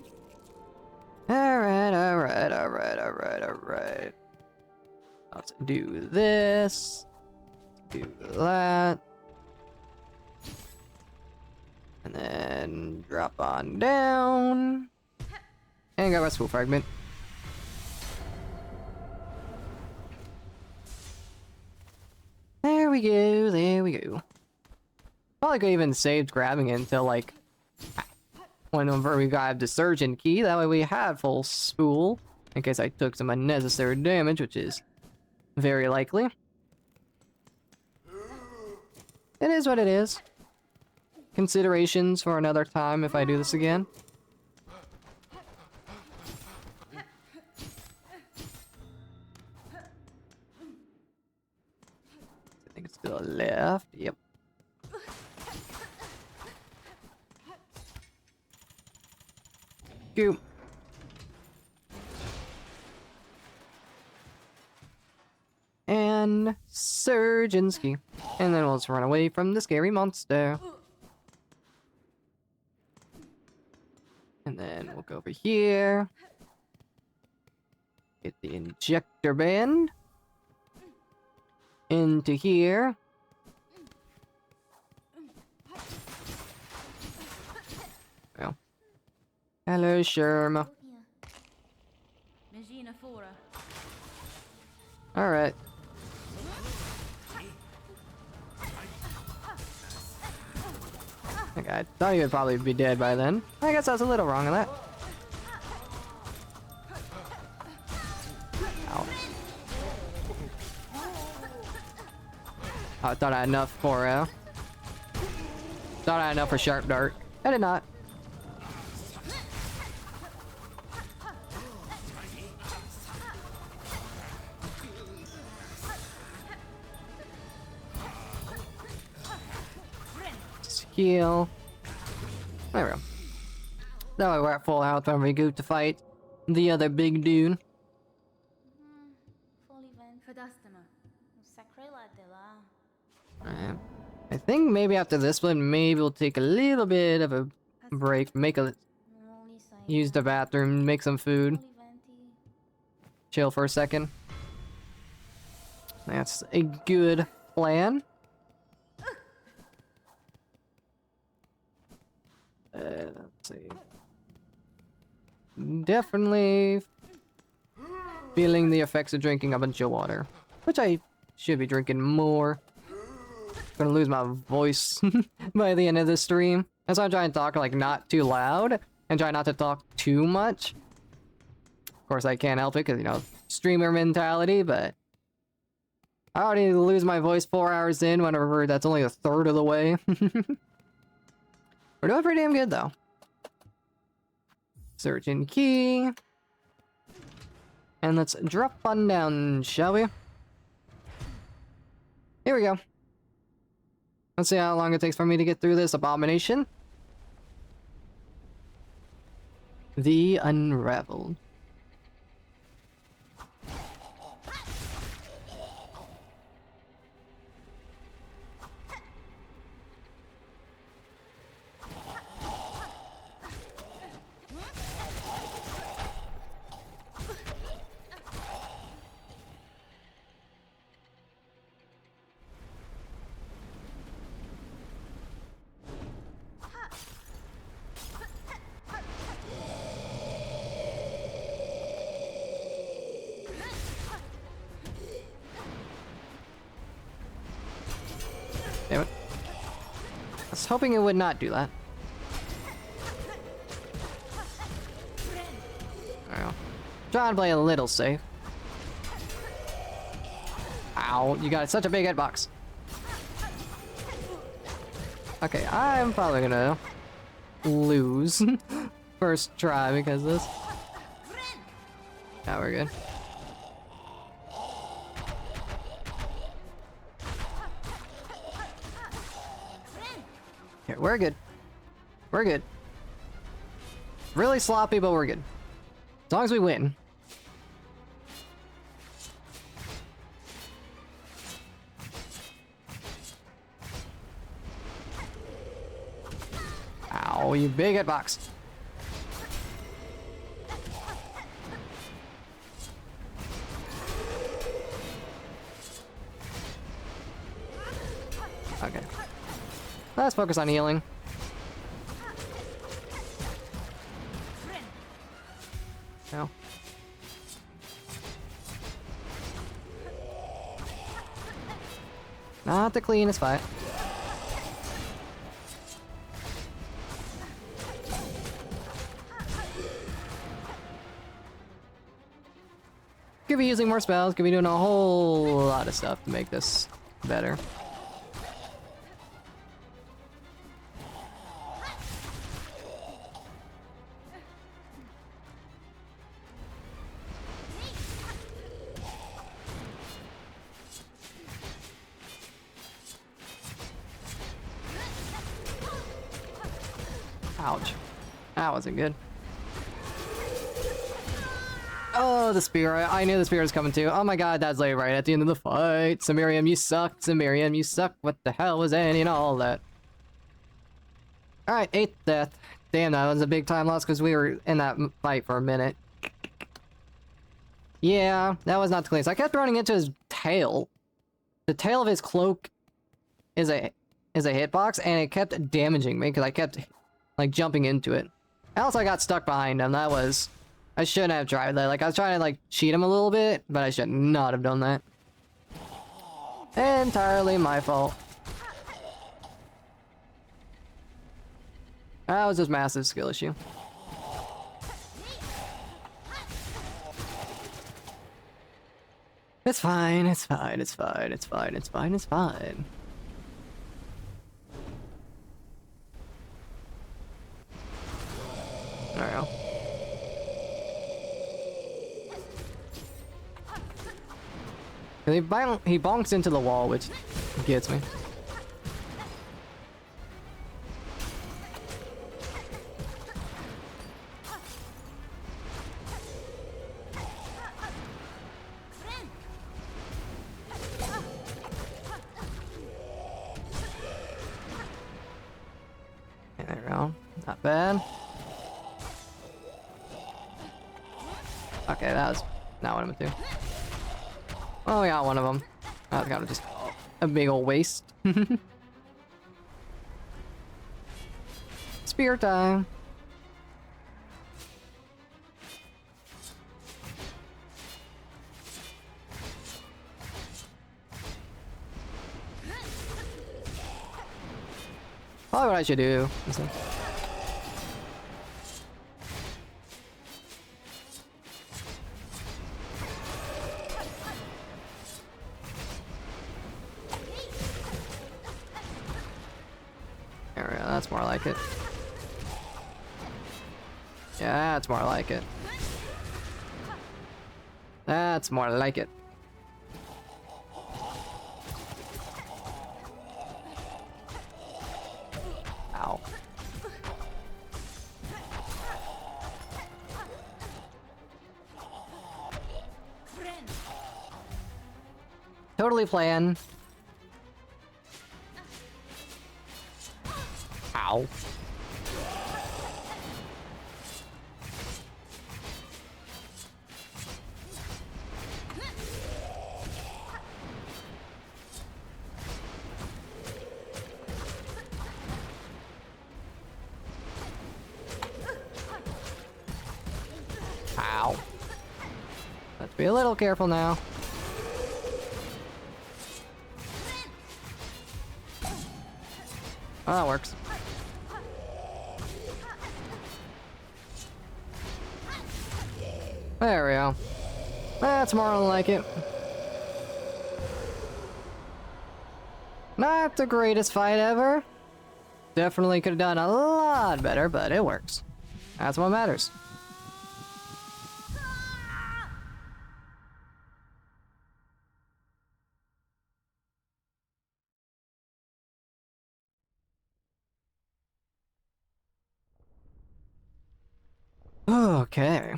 Alright. Let's do this. Do that. And then drop on down. And got my spool fragment. There we go, there we go. Probably could even save grabbing it until like whenever we grab the surgeon key. That way we had full spool in case I took some unnecessary damage, which is very likely. It is what it is. Considerations for another time if I do this again. I think it's to the left. Yep. Goop. And surgeon's key. And then we'll just run away from the scary monster. And then we'll go over here. Get the injector band. Into here. Well. Hello, Sherma. Alright. Okay, I thought he would probably be dead by then. I guess I was a little wrong on that. Ow. Oh, I thought I had enough for thought I had enough for sharp dart. I did not. Heal. There we go. That way we're at full health when we go to fight the other big dude. Alright. I think maybe after this one, maybe we'll take a little bit of a break, use the bathroom, make some food, chill for a second. That's a good plan. Let's see. Definitely feeling the effects of drinking a bunch of water, which I should be drinking more. Gonna lose my voice by the end of the stream. That's why I'm trying to talk like not too loud and try not to talk too much. Of course, I can't help it because, you know, streamer mentality, but I already lose my voice 4 hours in whenever that's only a third of the way. We're doing pretty damn good, though. Surgeon key. And let's drop on down, shall we? Here we go. Let's see how long it takes for me to get through this abomination. The Unraveled. Damn it. I was hoping it would not do that. Well, trying to play a little safe. Ow, you got such a big hitbox. Okay, I'm probably gonna lose first try because of this. Now we're good. Here, we're good. We're good. Really sloppy, but we're good. As long as we win. Ow, you big hitbox. Okay. Let's focus on healing. No. Not the cleanest fight. Could be using more spells, could be doing a whole lot of stuff to make this better. Ouch. That wasn't good. Oh, the spear. I knew the spear was coming too. Oh my god, that's like right at the end of the fight. Samirium, you suck. Samirium, you suck. What the hell was any and all that? Alright, 8th death. Damn, that was a big time loss because we were in that fight for a minute. Yeah, that was not the cleanest. I kept running into his tail. The tail of his cloak is a hitbox, and it kept damaging me because I kept like jumping into it. Else I got stuck behind him. That was... I shouldn't have tried that. Like, I was trying to like cheat him a little bit, but I should not have done that. Entirely my fault. That was just massive skill issue. It's fine, it's fine, it's fine, it's fine, it's fine, it's fine. There we go. He bonks into the wall, which gets me. There we go. Not bad. Okay, that was not what I meant to do. Oh, we got one of them. That's kind of just a big old waste. Spear time. Probably what I should do. There we go, that's more like it. Yeah, that's more like it. That's more like it. Ow. Totally playing. Ow. Ow. Let's be a little careful now. Oh, that works. There we go. That's more like it. Not the greatest fight ever. Definitely could have done a lot better, but it works. That's what matters. Okay.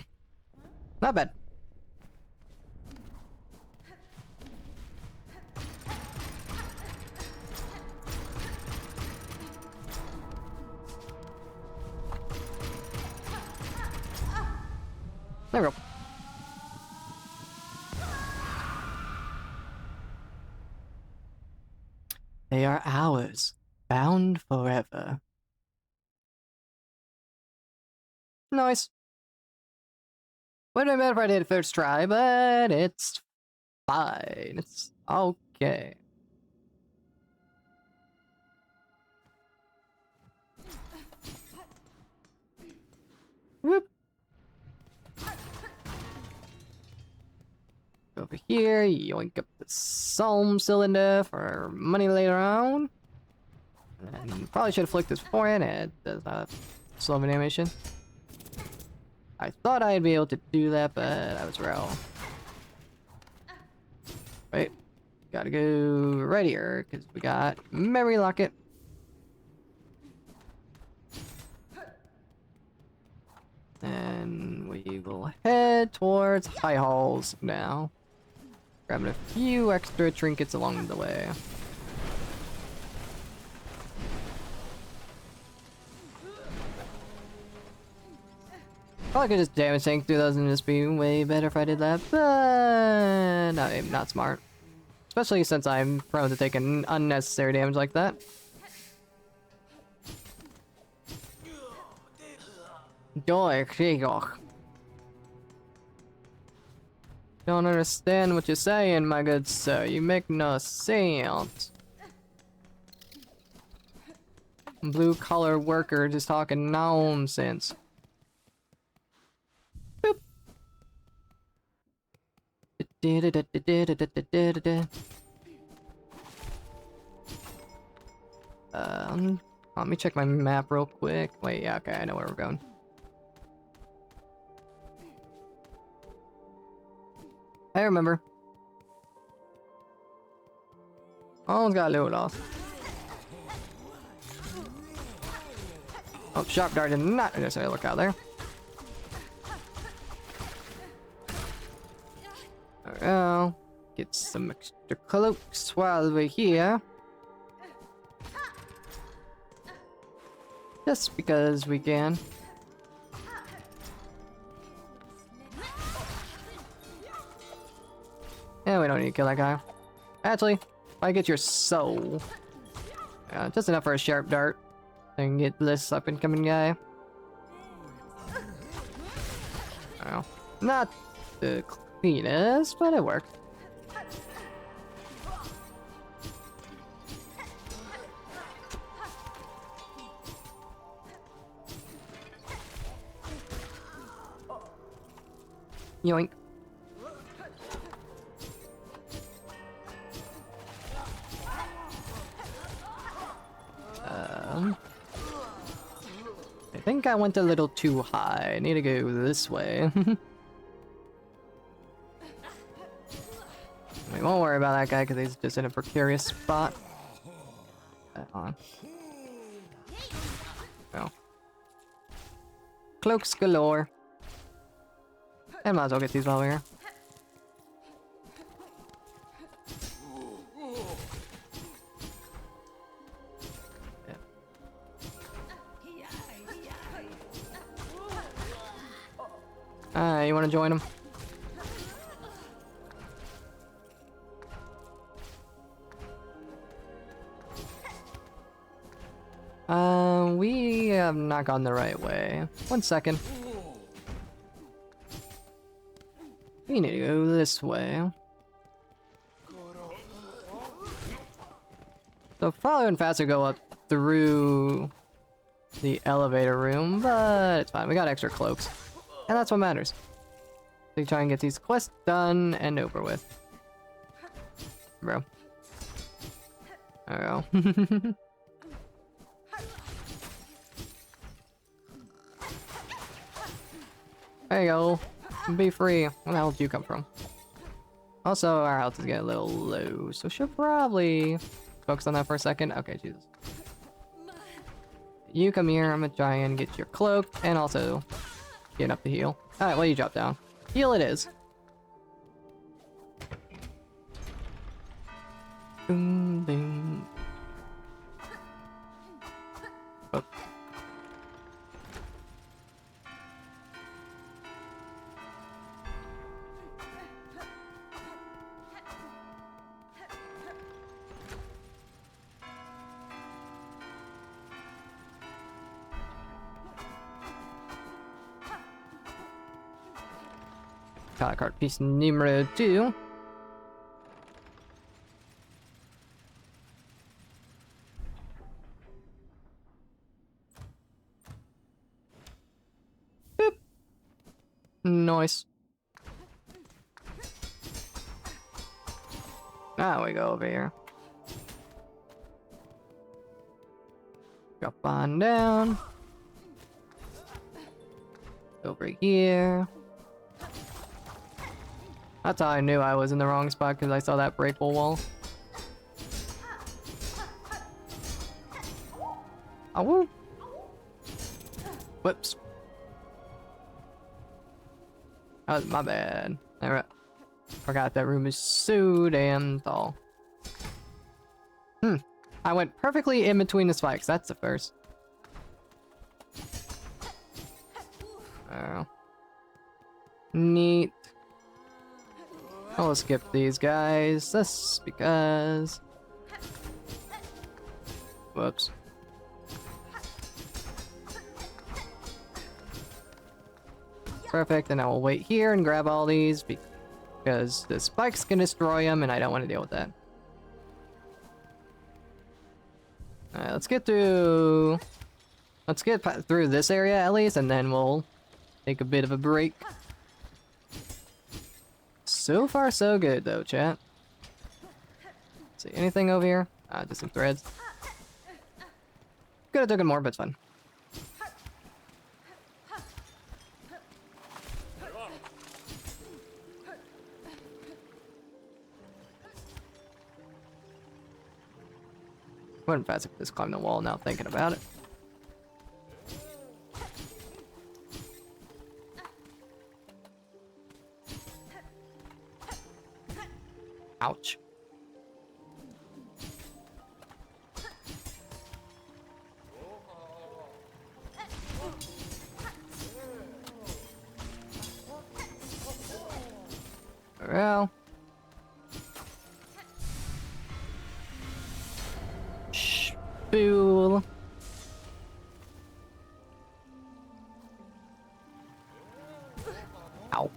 Not bad. There we go. They are ours. Bound forever. Nice. Would have been better if I did it first try, but it's fine. It's okay. Whoop. Over here, yoink up the Psalm cylinder for money later on. And probably should have flicked this beforehand. It does not slow of an animation. I thought I'd be able to do that, but I was wrong. Wait, gotta go right here because we got memory locket. And we will head towards High Halls now. Grabbing a few extra trinkets along the way. Probably could just damage tank through those and just be way better if I did that, but no, not smart. Especially since I'm prone to taking unnecessary damage like that. Don't understand what you're saying, my good sir. You make no sense. Blue collar worker just talking nonsense. Boop. Let me check my map real quick. Wait, yeah, okay, I know where we're going. I remember. Almost got loot off. Oh, sharp dart did not necessarily look out there. Well, get some extra cloaks while we're here. Just because we can. Yeah, we don't need to kill that guy. Actually, if I get your soul. Just enough for a sharp dart. I can get this up and coming guy. Well, not the cleanest, but it worked. Yoink. I think I went a little too high. I need to go this way. We won't worry about that guy because he's just in a precarious spot. On. Well. Cloaks galore. And might as well get these while we're here. You want to join him? We have not gone the right way. 1 second. We need to go this way. So probably wouldn't faster go up through the elevator room, but it's fine. We got extra cloaks. And that's what matters. We try and get these quests done and over with. Bro. There we go. There you go. Be free. Where the hell did you come from? Also, our health is getting a little low, so should probably focus on that for a second. Okay, Jesus. You come here, I'm gonna try and get your cloak, and also get up to heal. Alright, well, you drop down. Heal it is. Boom, boom. Oh. Color card piece numero 2. Boop. Nice. Now we go over here. Drop on down. Over here. That's how I knew I was in the wrong spot, because I saw that breakable wall. Oh, woo. Whoops. That was my bad. Alright. Forgot that room is so damn tall. I went perfectly in between the spikes. That's the first. Oh. Neat. I'll skip these guys, just because... Whoops. Perfect, and I will wait here and grab all these, because the spikes can destroy them, and I don't want to deal with that. Alright, let's get through... Let's get through this area, at least, and then we'll take a bit of a break. So far, so good, though, chat. See anything over here? Just some threads. Could have taken more, but it's fun. Wouldn't fast if just climb the wall now thinking about it. Ouch. Well. Spool. Ow.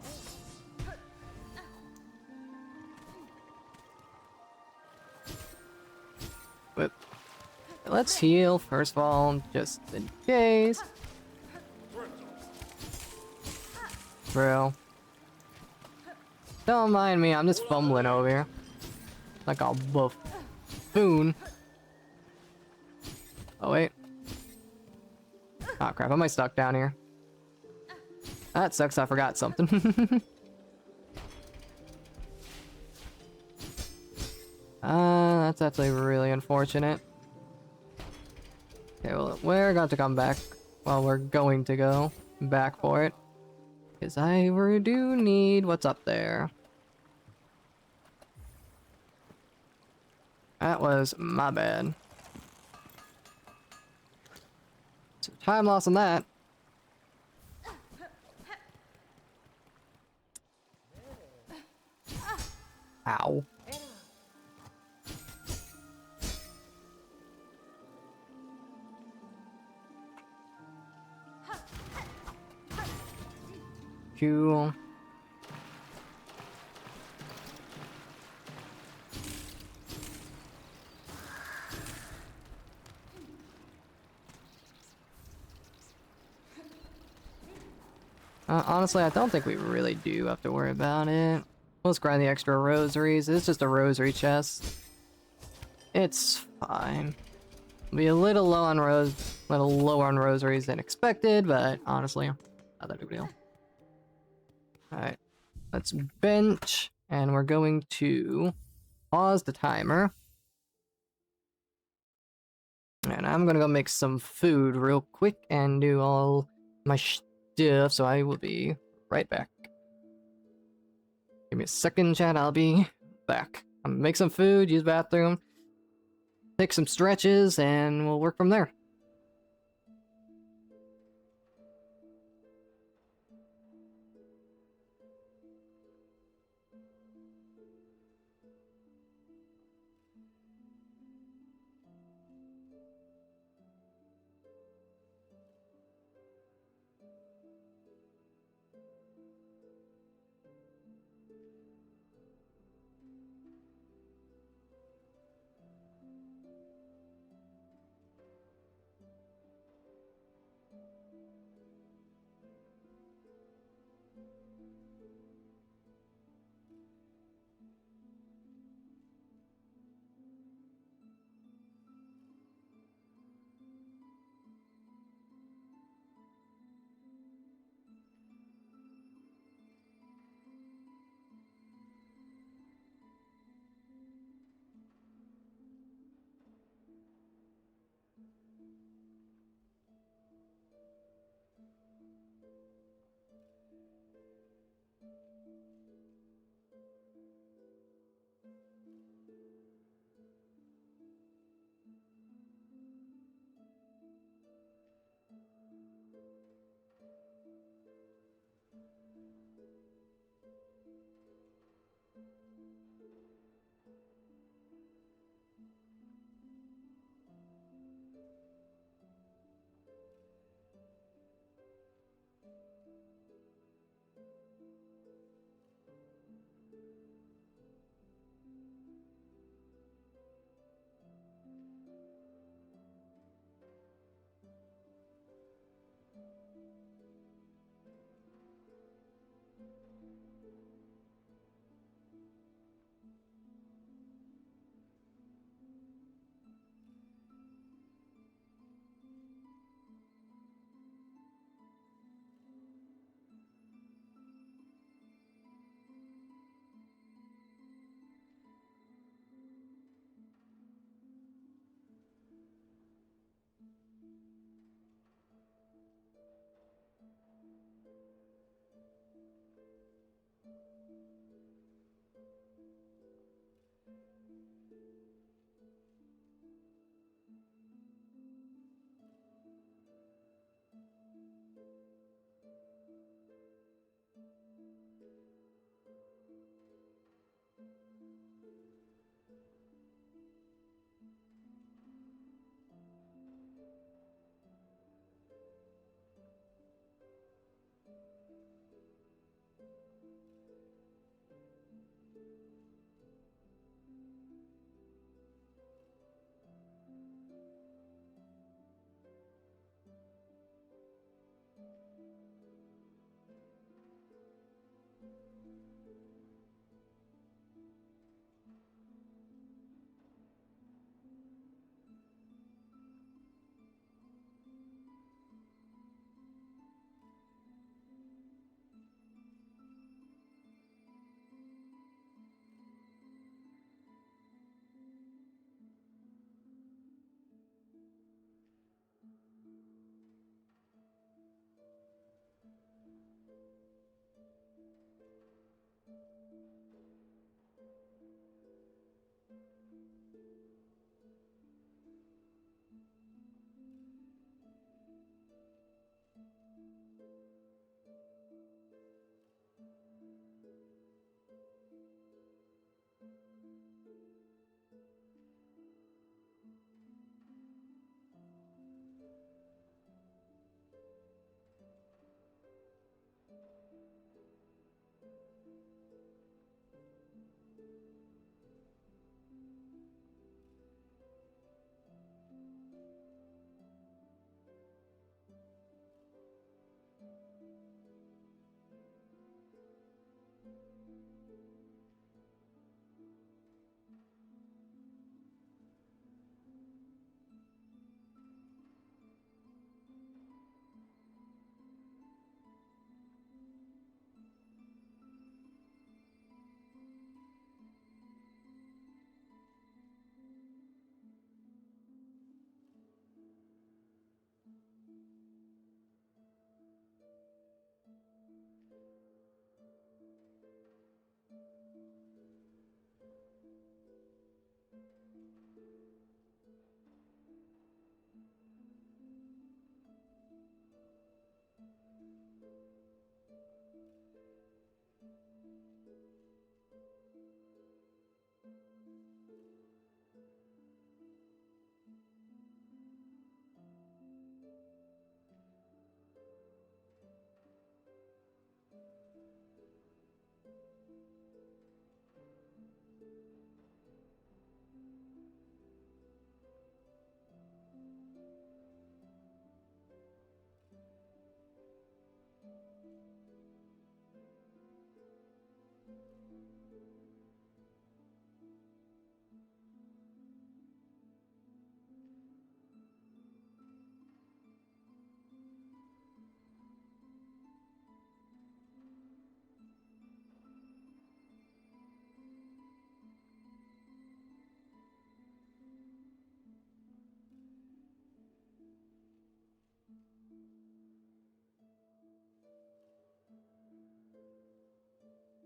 But let's heal first of all, just in case. Bro. Don't mind me, I'm just fumbling over here. Like a buffoon. Oh wait. Oh crap, am I stuck down here? That sucks, I forgot something. That's actually really unfortunate. Okay, well, we're going to come back. Well, we're going to go back for it. Because I really do need what's up there. That was my bad. So time loss on that. Ow. Cool. Honestly, I don't think we really do have to worry about it. Let's grind the extra rosaries. It's just a rosary chest. It's fine. Be a little low on little lower on rosaries than expected, but honestly, not that big a deal. Alright, let's bench, and we're going to pause the timer. And I'm gonna go make some food real quick and do all my stuff, so I will be right back. Give me a second, chat, I'll be back. I'm gonna make some food, use the bathroom, take some stretches, and we'll work from there.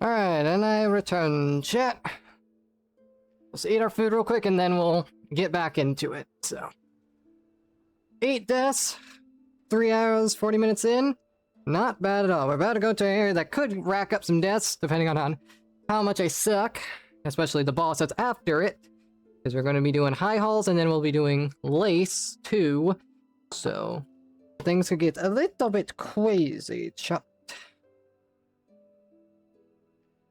Alright, and I return chat. Let's eat our food real quick and then we'll get back into it. So, 8 deaths, 3 hours, 40 minutes in. Not bad at all. We're about to go to an area that could rack up some deaths, depending on how much I suck. Especially the boss that's after it. Because we're going to be doing high halls and then we'll be doing lace too. So, things could get a little bit crazy. Chop.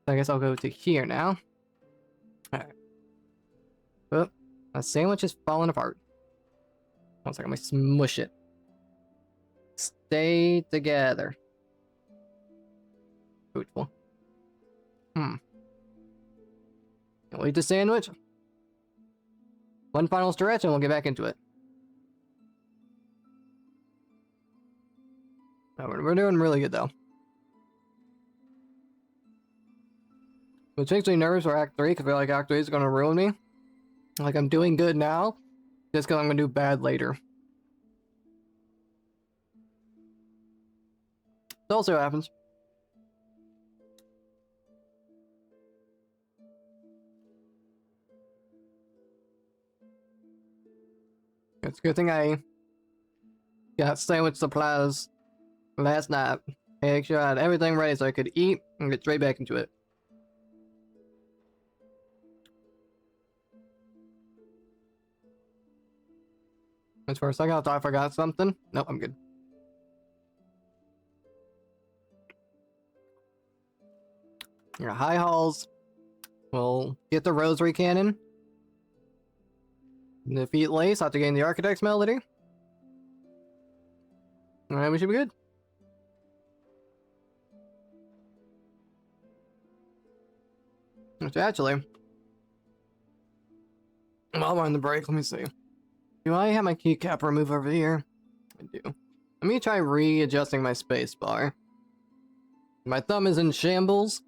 I guess I'll go to here now. Alright. Oh, my sandwich is falling apart. One second, let me smush it. Stay together. Fruitful. I'll eat the sandwich. One final stretch and we'll get back into it. Oh, we're doing really good though. Which makes me nervous for Act 3, because I feel like Act 3 is going to ruin me. Like, I'm doing good now, just because I'm going to do bad later. So we'll see what happens. It's a good thing I got sandwich supplies last night. Make sure I had everything ready so I could eat and get straight back into it. As for a second, I thought I forgot something. Nope, I'm good. Your high halls. We'll get the rosary cannon. Defeat Lace after getting the Architect's Melody. Alright, we should be good. Which actually, while we're on the break, let me see. Do I have my keycap removed over here? I do. Let me try readjusting my spacebar. My thumb is in shambles.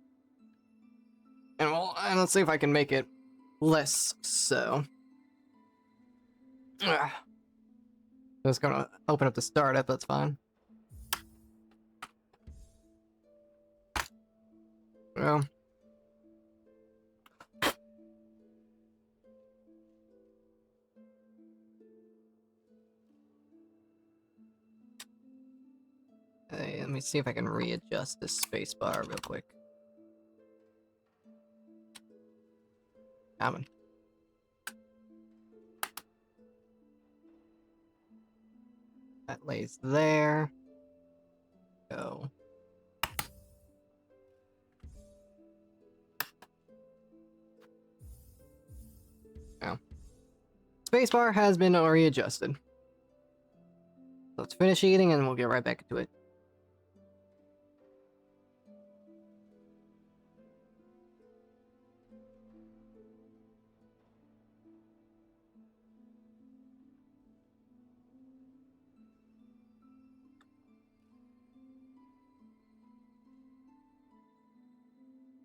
And let's see if I can make it less so. Just gonna open up the startup, that's fine. Well. Hey, let me see if I can readjust this spacebar real quick. Coming. That lays there. Go. Now, spacebar has been readjusted. Let's finish eating and we'll get right back into it.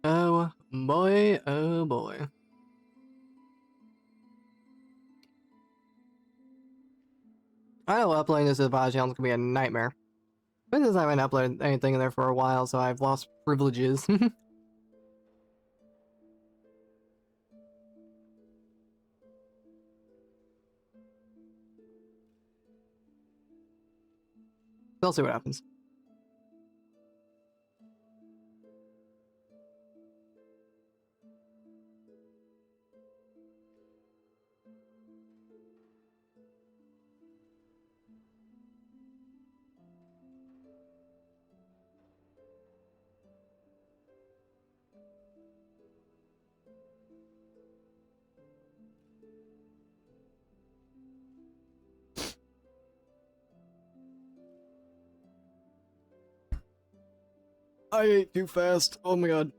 Oh boy, oh boy. I know uploading this to the pod channel is gonna be a nightmare. But since I haven't uploaded anything in there for a while, so I've lost privileges. We'll see what happens. I ate too fast. Oh my god.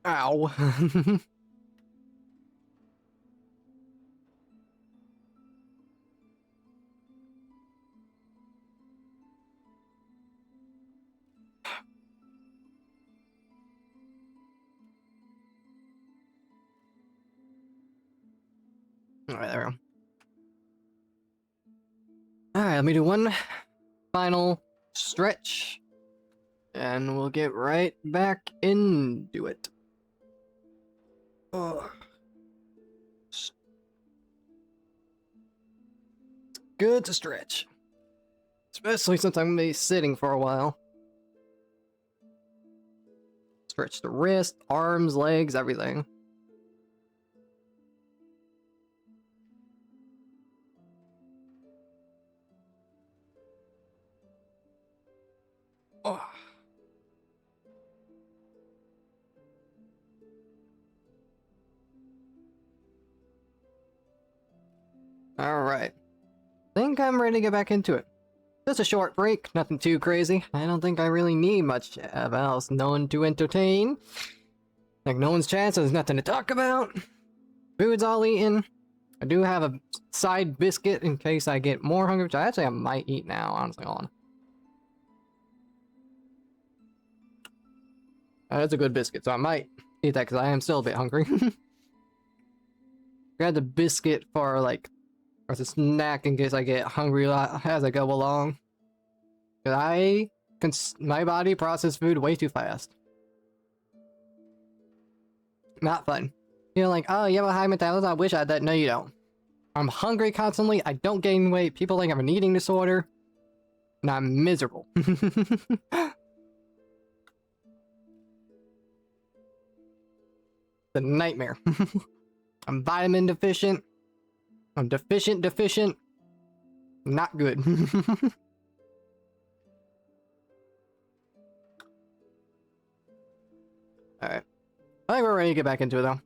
Ow. Alright, there we go. Alright, let me do one final stretch. And we'll get right back into it. Ugh. It's good to stretch. Especially since I'm gonna be sitting for a while. Stretch the wrist, arms, legs, everything. Oh. Alright. Think I'm ready to get back into it. Just a short break, nothing too crazy. I don't think I really need much else. No one to entertain. Like, no one's chance, there's nothing to talk about. Food's all eaten. I do have a side biscuit in case I get more hungry, which I might eat now, honestly. Hold on. That's a good biscuit, so I might eat that because I am still a bit hungry. Grab the biscuit for, like, as a snack in case I get hungry as I go along. Because my body processes food way too fast. Not fun. You're like, oh, you have a high metabolism? I wish I had that. No, you don't. I'm hungry constantly. I don't gain weight. People think I have an eating disorder. And I'm miserable. The nightmare. I'm vitamin deficient. I'm deficient. Not good. Alright. I think we're ready to get back into it, though.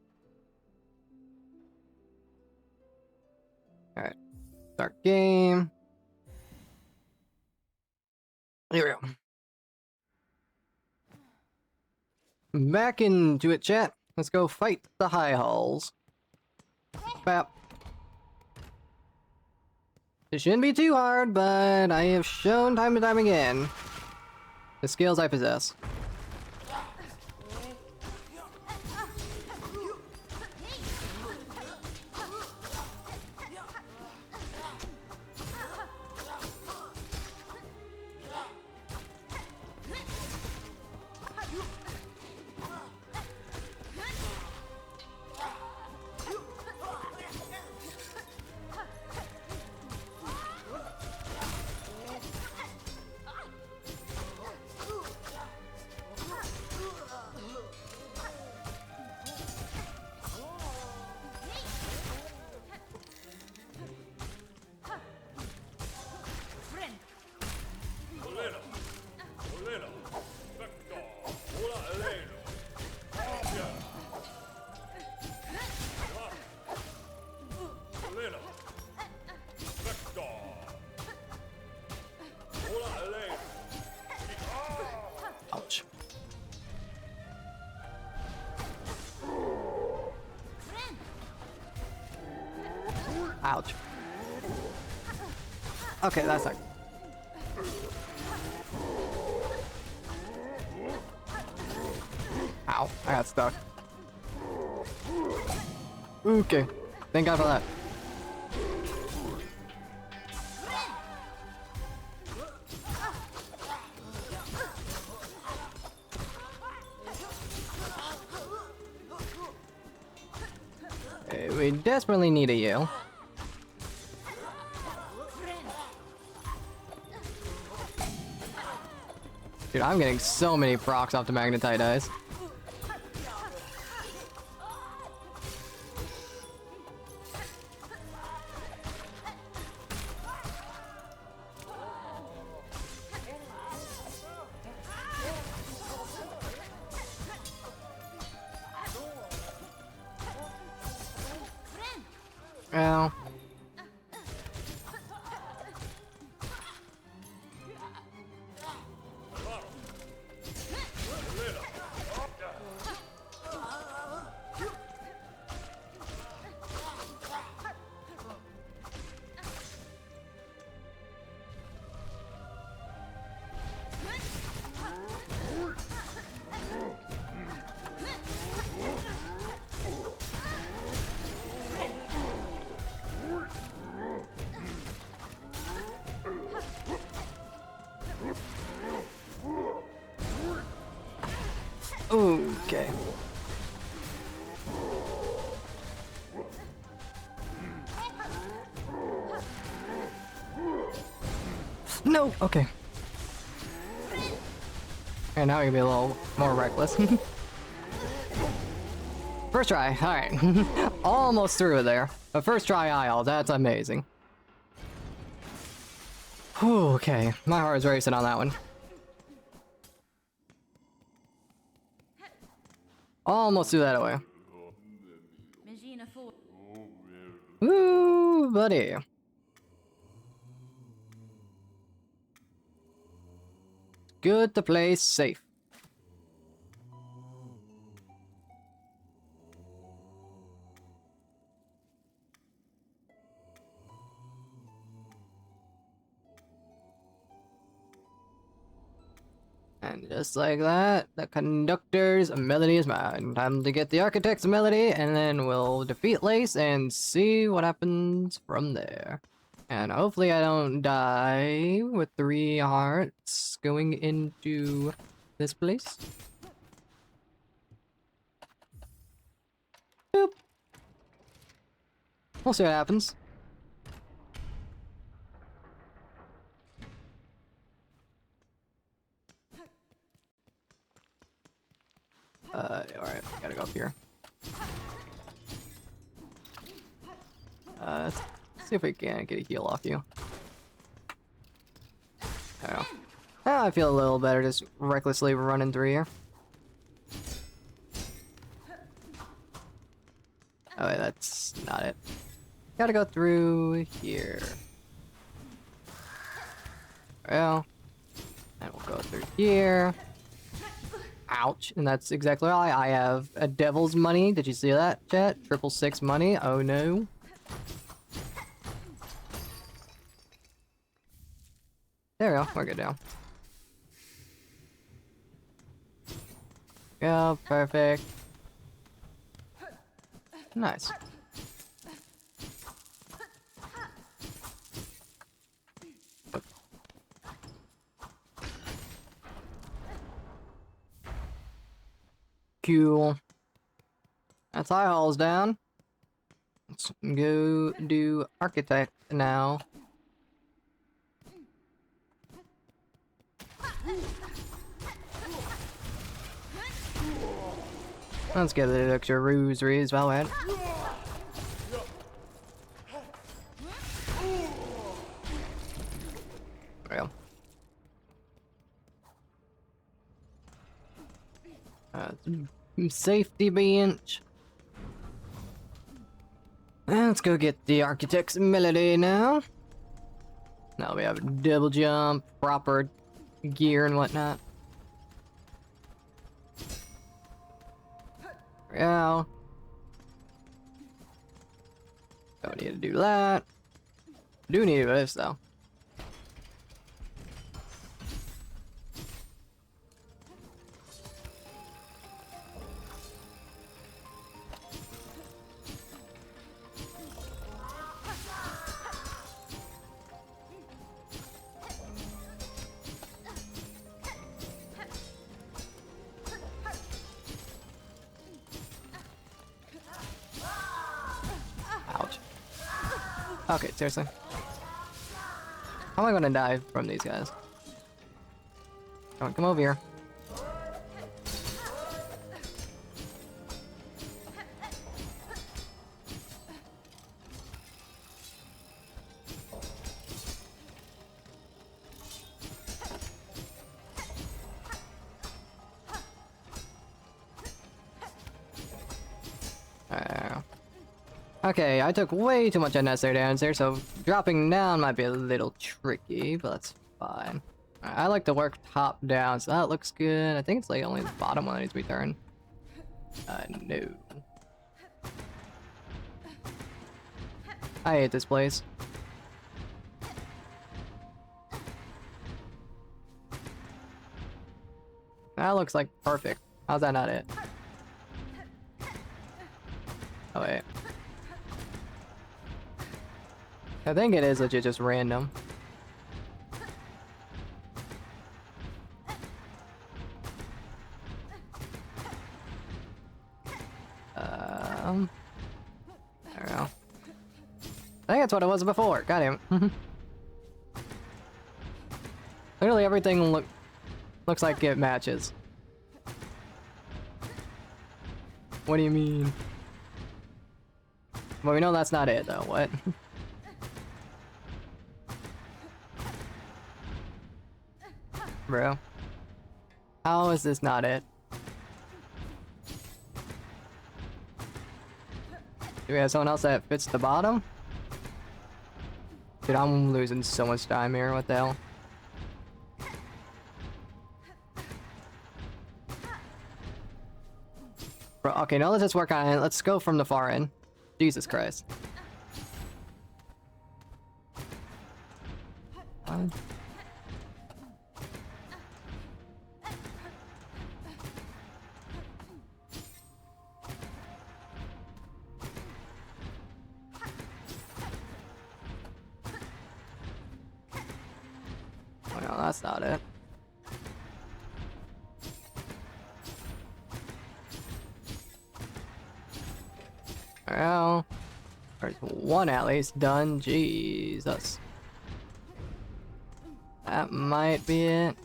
Alright. Start game. Here we go. Back into it, chat. Let's go fight the high halls. Bap. It shouldn't be too hard, but I have shown time and time again the skills I possess. Ouch. Ouch. Okay, that's like. Ow, I got stuck. Okay, thank God for that. We desperately need a heal. Dude, I'm getting so many procs off the magnetite eyes. Ow. Okay. No! Okay. And now we can be a little more reckless. First try, alright. Almost through it there. But first try IL, that's amazing. Whew, okay, my heart is racing on that one. Almost threw that away. Magina 4. Ooh, buddy. Good to play safe. And just like that, the conductor's melody is mine. Time to get the architect's melody, and then we'll defeat Lace and see what happens from there. And hopefully I don't die with 3 hearts going into this place. Boop. We'll see what happens. Alright, gotta go up here. Let's see if we can get a heal off you. I don't know. Oh, I feel a little better just recklessly running through here. Oh wait, that's not it. Gotta go through here. Well, and we'll go through here. Ouch, and that's exactly why I have a devil's money. Did you see that, chat? 666 money. Oh no. There we go. We're good now. Go, perfect. Nice. Cool. That's eye holes down. Let's go do architect now. Let's get the extra rosaries while we're at it. There we go. Safety bench. And let's go get the architect's melody now. Now we have a double jump, proper gear and whatnot. Yeah. Don't need to do that. Do need to do this though. Ouch. Okay, seriously. How am I gonna die from these guys? Come on, come over here. Okay, I took way too much unnecessary damage there, so dropping down might be a little tricky, but that's fine. I like to work top down, so that looks good. I think it's like only the bottom one that needs to be turned. No. I hate this place. That looks like perfect. How's that not it? Oh wait. I think it is legit just random. There we go. I think that's what it was before. Got him. Literally everything looks like it matches. What do you mean? Well, we know that's not it, though. What? Bro. How is this not it? Do we have someone else that fits the bottom? Dude, I'm losing so much time here. What the hell? Bro, okay, now let's just work on it. Let's go from the far end. Jesus Christ. Oh no, that's not it. Well, there's one at least done. Jesus. That might be it.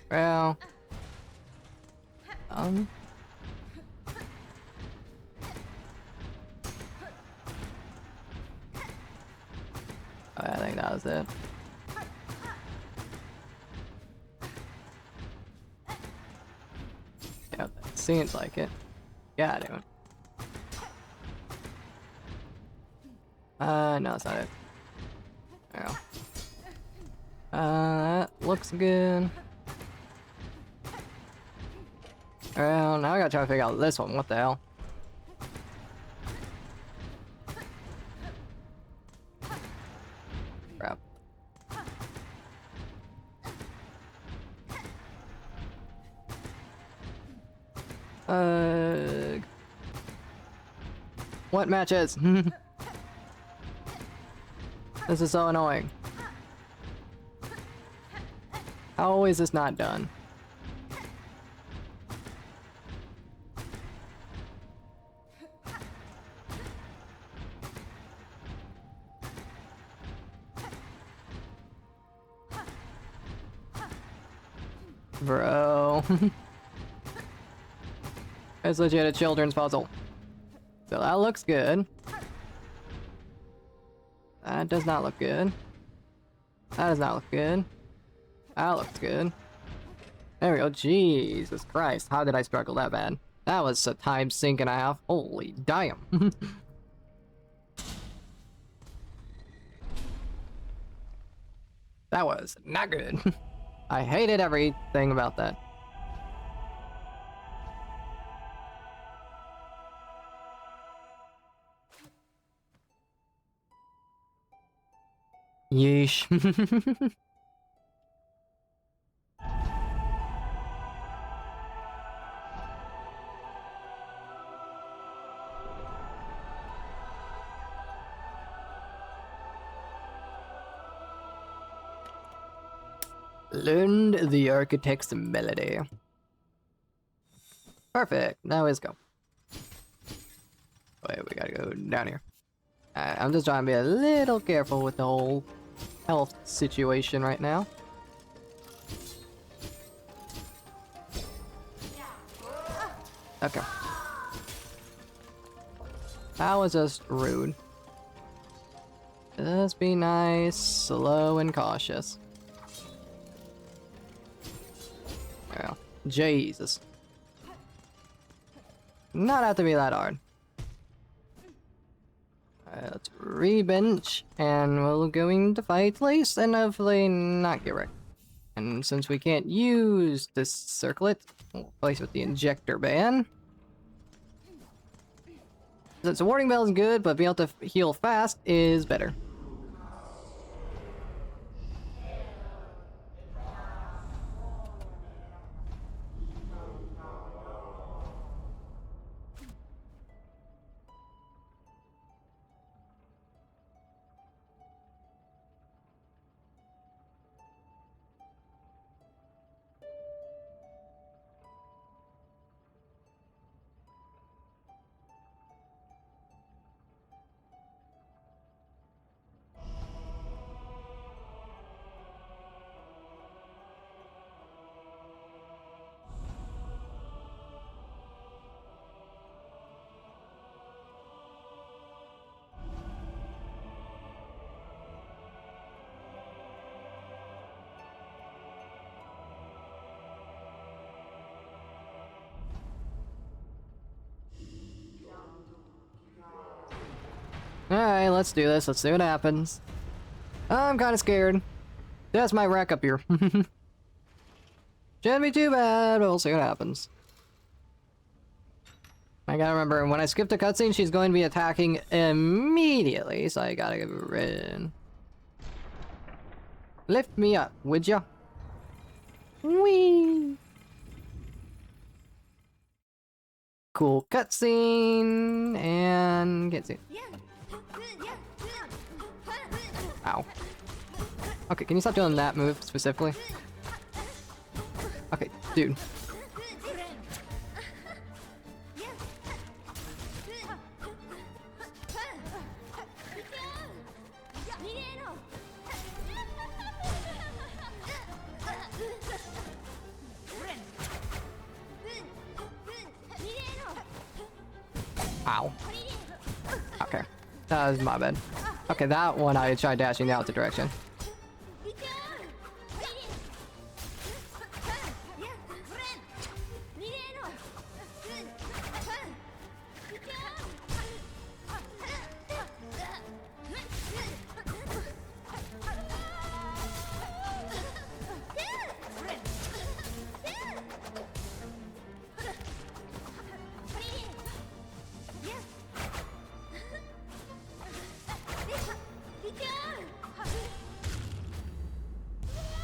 Well. I think that was it. Yep, it seems like it. Yeah, dude. No, it's not it. There we go. That looks good. Well, now I gotta try to figure out this one. What the hell? Crap. What matches? This is so annoying. How is this not done? Bro. It's legit a children's puzzle. So that looks good. That does not look good. That does not look good. That looks good. There we go. Jesus Christ. How did I struggle that bad? That was a time sink and a half. Holy damn. That was not good. I hated everything about that. Yeesh. Learned the architect's melody. Perfect. Now let's go. Wait, we gotta go down here. I'm just trying to be a little careful with the whole health situation right now. Okay. That was just rude. Just be nice, slow, and cautious. Well, Jesus. Not have to be that hard. Alright, let's re-bench, and we're going to fight Lace, and hopefully not get wrecked. And since we can't use this circlet, we'll place with the injector ban. Since the warding bell is good, but being able to heal fast is better. Alright, let's do this. Let's see what happens. I'm kind of scared. That's my wreck up here. Shouldn't be too bad, but we'll see what happens. I gotta remember, when I skip the cutscene, she's going to be attacking immediately, so I gotta get rid. Lift me up, would ya? Whee! Cool cutscene, and get it. Ow. Okay, can you stop doing that move specifically? Okay, dude. Ow. Okay. That was my bad. Okay, that one I tried dashing the opposite direction.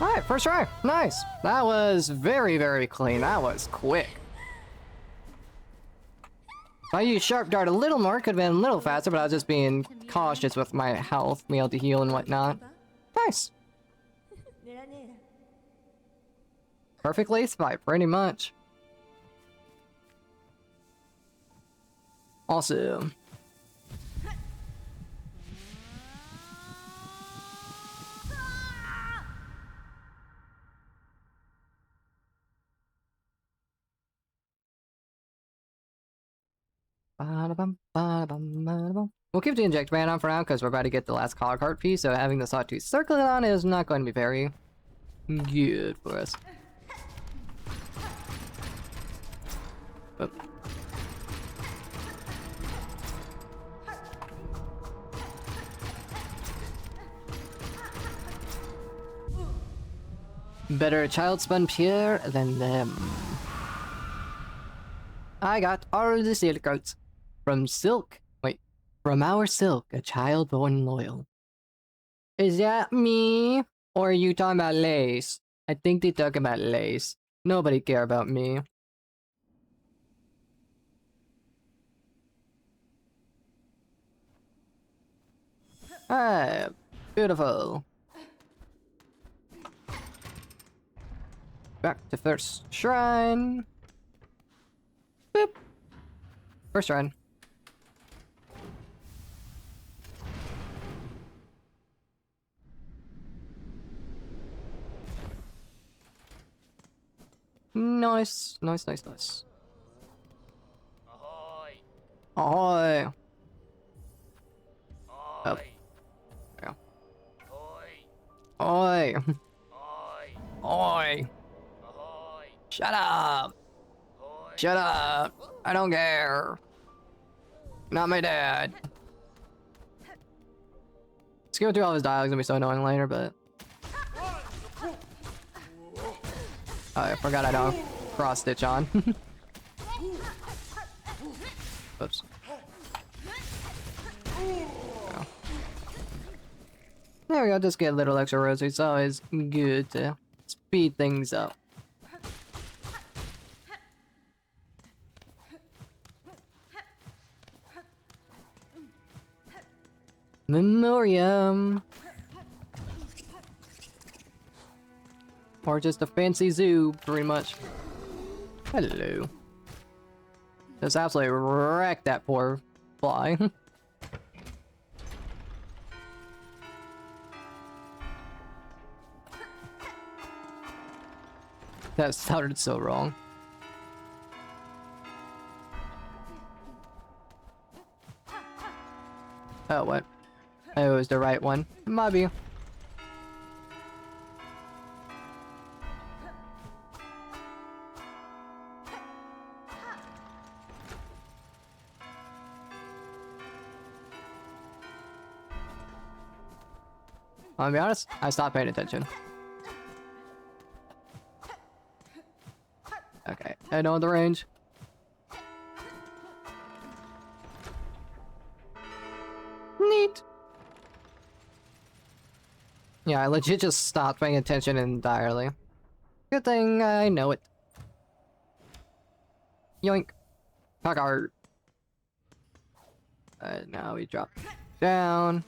Alright, first try. Nice. That was very, very clean. That was quick. If I used Sharp Dart a little more, could have been a little faster, but I was just being cautious with my health, being able to heal and whatnot. Nice. Perfectly spy, pretty much. Awesome. We'll keep the inject band on for now because we're about to get the last cog heart piece, so having the sawtooth circlet on is not going to be very good for us. Oop. Better child spun pure than them. I got all the silk coats. From Silk. Wait. From our Silk, a child born loyal. Is that me? Or are you talking about Lace? I think they talk about Lace. Nobody care about me. Ah, beautiful. Back to first shrine. Boop. First shrine. Nice, nice, nice, nice. Ahoy! Ahoy! Up. Ahoy! Yeah. Ahoy! Oi! Ahoy! Oi! Ahoy! Shut up! Ahoy! Shut up! I don't care! Not my dad! Skipping through all his dialogues gonna be so annoying later, but... Oh, I forgot I don't cross stitch on. Oops. Oh. There we go, just get a little extra rosary. It's always good to speed things up. Memoriam. Or just a fancy zoo, pretty much. Hello. Just absolutely wrecked that poor fly. That sounded so wrong. Oh, what? Oh, it was the right one. Might be. I'll be honest, I stopped paying attention. Okay, I know the range. Neat. Yeah, I legit just stopped paying attention entirely. Good thing I know it. Yoink. Pugger. Now we drop down.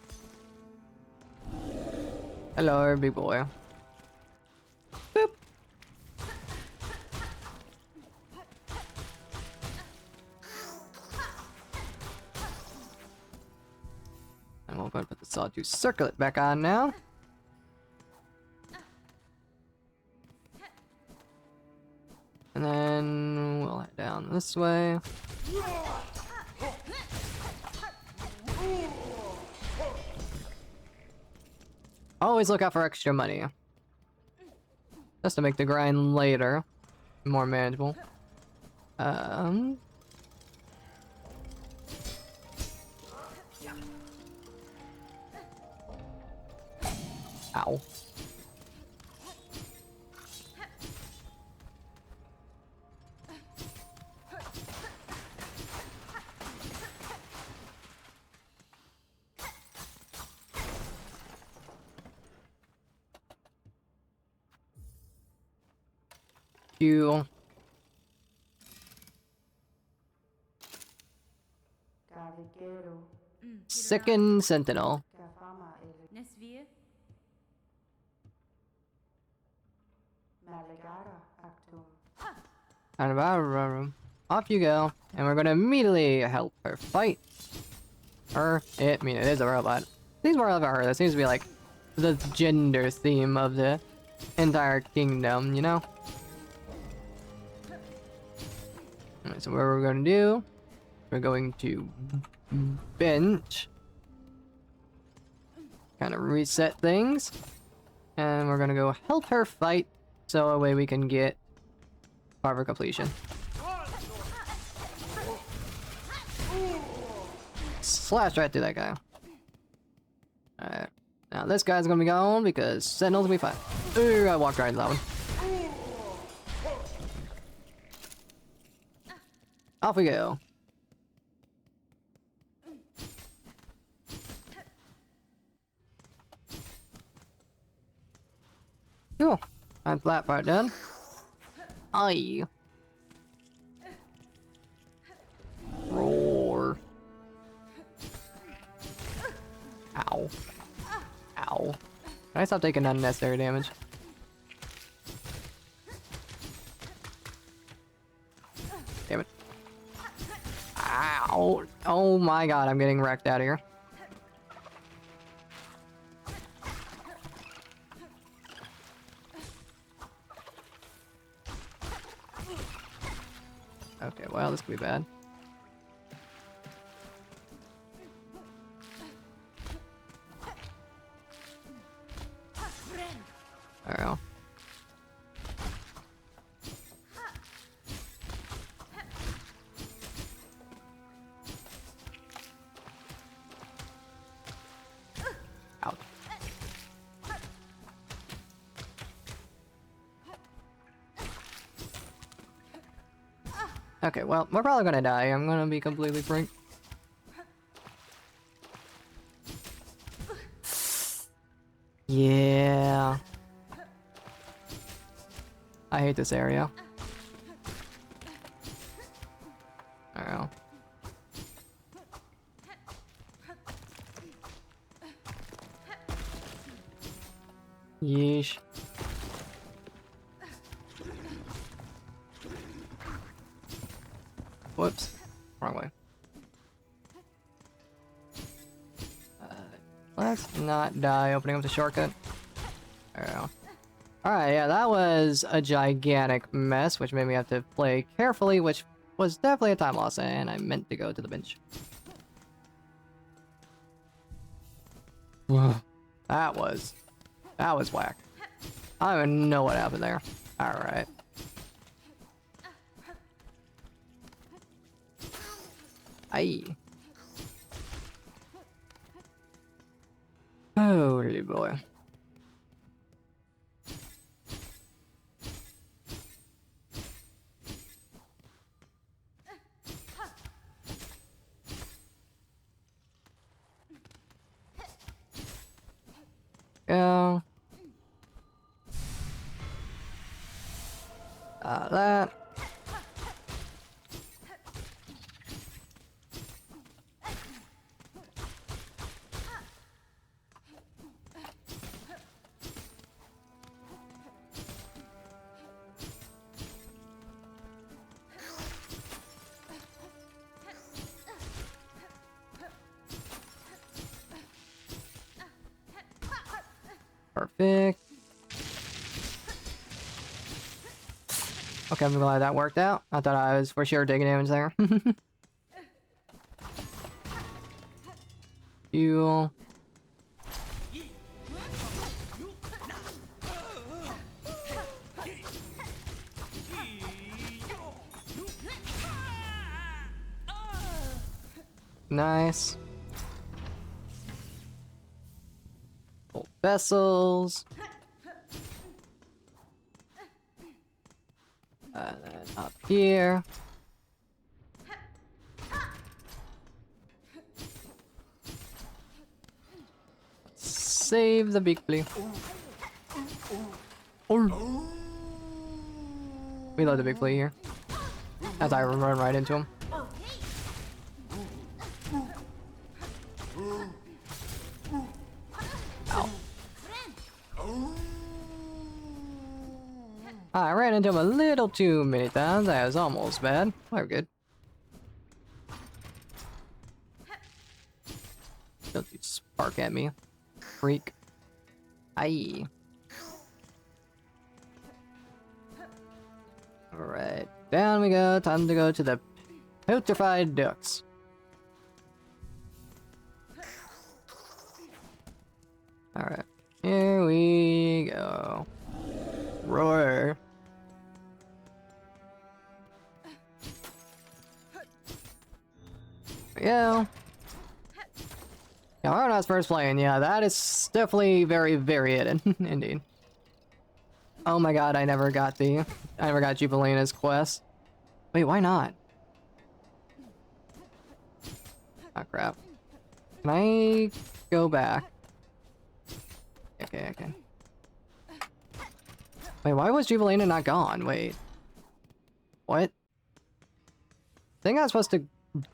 Hello, big boy. Boop. And we'll go put the sawtooth circlet back on now. And then we'll head down this way. Always look out for extra money. Just to make the grind later more manageable. Ow. You. Second Sentinel. Nesvir. And about off you go, and we're gonna immediately help her fight. Her, it, I mean, it is a robot. Seems more about her. That seems to be like the gender theme of the entire kingdom, you know? Alright, so what we're gonna do, we're going to bench, kind of reset things, and we're gonna go help her fight, so that way we can get Carver completion. Slash right through that guy. Alright. Now this guy's gonna be gone because Sentinel's gonna be fine. Ooh, I walked right into that one. Off we go. Cool. That's that part done. Aye. Roar. Ow. Ow. Can I stop taking unnecessary damage? Damn it. Ow. Oh my god, I'm getting wrecked out of here. Okay, well, this could be bad. There we go. Out. Okay, well, we're probably gonna die. I'm gonna be completely frank. Yeah. I hate this area. I don't know. Yeesh. Whoops. Wrong way. Let's not die opening up the shortcut. There we go. Alright, yeah, that was a gigantic mess, which made me have to play carefully, which was definitely a time loss, and I meant to go to the bench. That was whack. I don't even know what happened there. Alright. Aye. Holy boy. Perfect. Okay, I'm glad that worked out. I thought I was for sure taking damage there. Heal. Nice. Old vessels. And then up here. Save the big play. Oh. We love the big play here. As I run right into him. Ow. I ran into him a little too many times. That was almost bad. We're good. Don't you spark at me, freak. Aye. Alright, down we go. Time to go to the putrefied ducks. Alright, here we go. Roar. There we go. Yeah, Arnott's first plane. Yeah, that is definitely very hidden. Indeed. Oh my god, I never got Jubilina's quest. Wait, why not? Oh crap. Can I go back? Okay, okay. Wait, why was Jubilina not gone? Wait. What? I think I was supposed to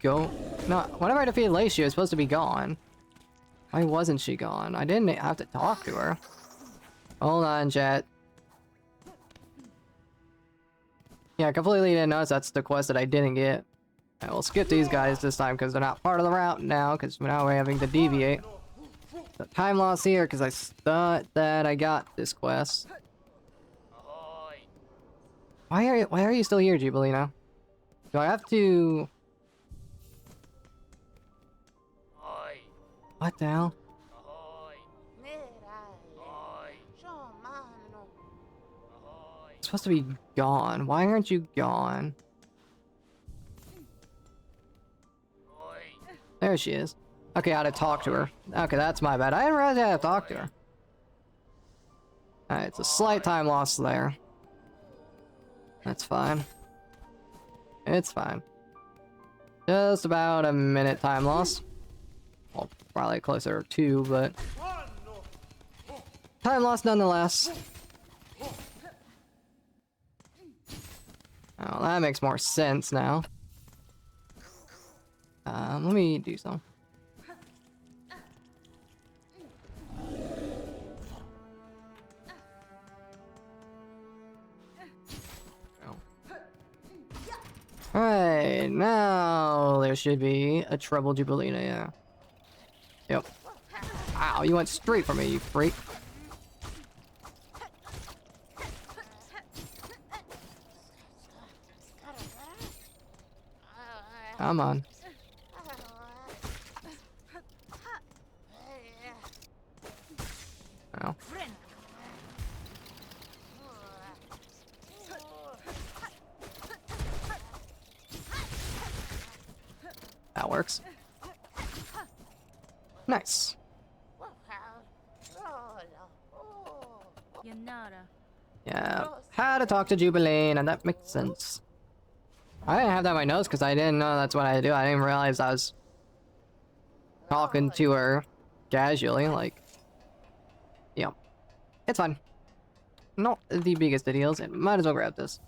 go... No, whenever I defeated Lacey, she was supposed to be gone. Why wasn't she gone? I didn't have to talk to her. Hold on, chat. Yeah, I completely didn't notice that's the quest that I didn't get. I will skip these guys this time because they're not part of the route now, because now we're having to deviate. The time loss here because I thought that I got this quest. Ahoy! Why are you still here, Jubilina? Do I have to... Ahoy! What the hell? Ahoy! Ahoy! Ahoy! It's supposed to be gone. Why aren't you gone? Ahoy! There she is. Okay, I had to talk to her. Okay, that's my bad. I didn't realize I had to talk to her. Alright, it's a slight time loss there. That's fine. It's fine. Just about a minute time loss. Well, probably closer to 2, but... time loss nonetheless. Oh, that makes more sense now. Let me do some. Alright, now there should be a treble Jubilina, yeah. Yep. Wow, you went straight for me, you freak. Come on. Oh. That works. Nice. Yanara. Yeah, had to talk to Jubilee, and that makes sense. I didn't have that on my notes because I didn't know that's what I do. I didn't realize I was talking to her casually, like... Yeah. It's fine. Not the biggest of deals, and might as well grab this.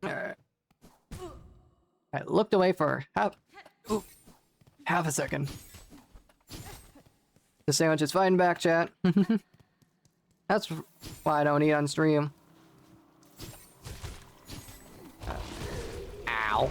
Alright. I looked away for half a second. The sandwich is fighting back, chat. That's why I don't eat on stream. Ow.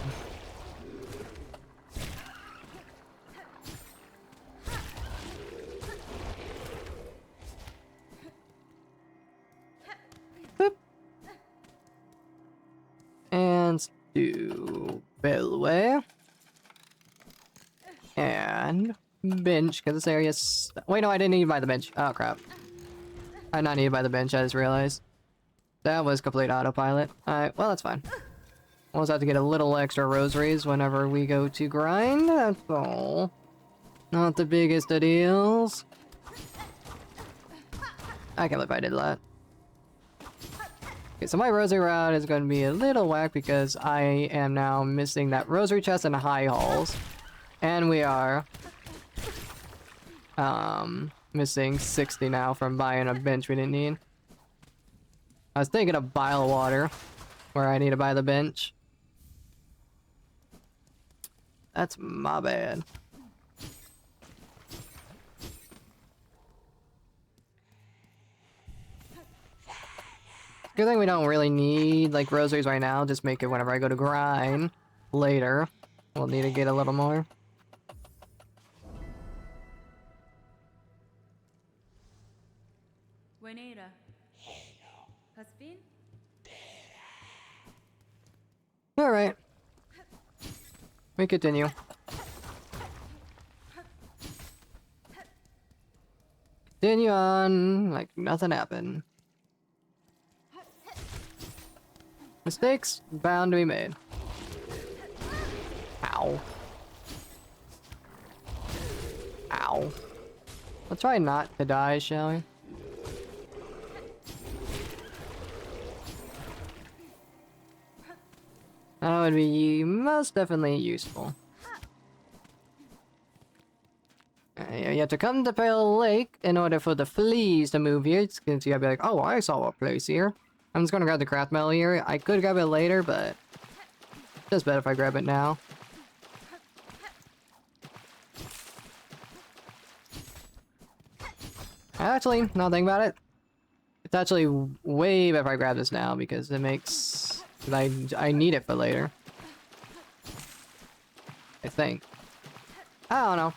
do Bellway. And bench, because this area's... Wait, no, I didn't need to buy the bench. Oh, crap. I did not need to buy the bench, I just realized. That was complete autopilot. Alright, well, that's fine. We'll just have to get a little extra rosaries whenever we go to grind, that's all. Not the biggest of deals. I can't believe I did that. Okay, so my rosary route is going to be a little whack because I am now missing that rosary chest and high halls. And we are... missing 60 now from buying a bench we didn't need. I was thinking of bile water, where I need to buy the bench. That's my bad. Good thing we don't really need, like, rosaries right now. Just make it whenever I go to grind later. We'll need to get a little more. Buenera. Caspin? Alright. We continue. Continue on like nothing happened. Mistakes bound to be made. Ow. Ow. Let's try not to die, shall we? That would be most definitely useful. You have to come to Pale Lake in order for the fleas to move here. It's gonna be like, oh, I saw a place here. I'm just gonna grab the craft metal here. I could grab it later, but it's just better if I grab it now. Actually, now think about it. It's actually way better if I grab this now because it makes... I need it for later. I think. I don't know.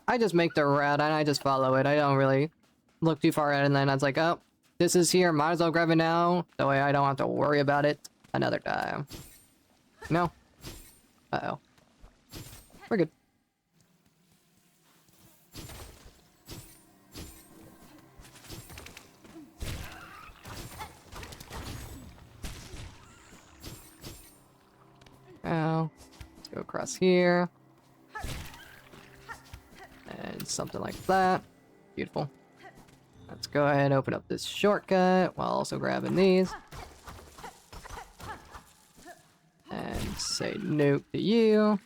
I just make the route and I just follow it. I don't really look too far ahead and then I was like, oh, this is here. Might as well grab it now. That way I don't have to worry about it another time. No? Uh-oh. We're good. Now, let's go across here. And something like that. Beautiful. Let's go ahead and open up this shortcut while also grabbing these. And say nope to you.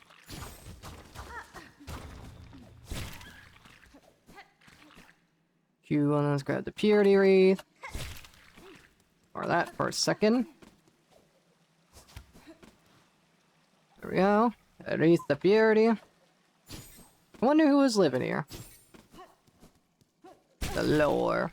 Q, and let's grab the purity wreath. Or that for a second. There we go. Wreath the purity. I wonder who was living here. The lore.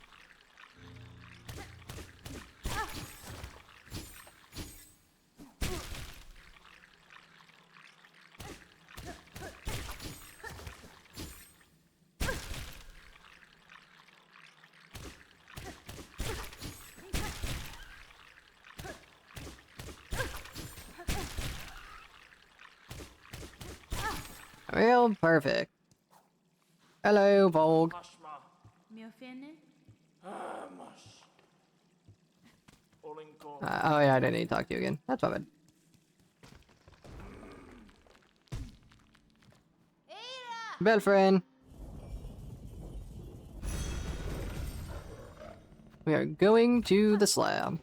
Real perfect. Hello, Vogue. Miofene? Oh yeah, I didn't need to talk to you again. That's my bad. Bell friend. We are going to the slab.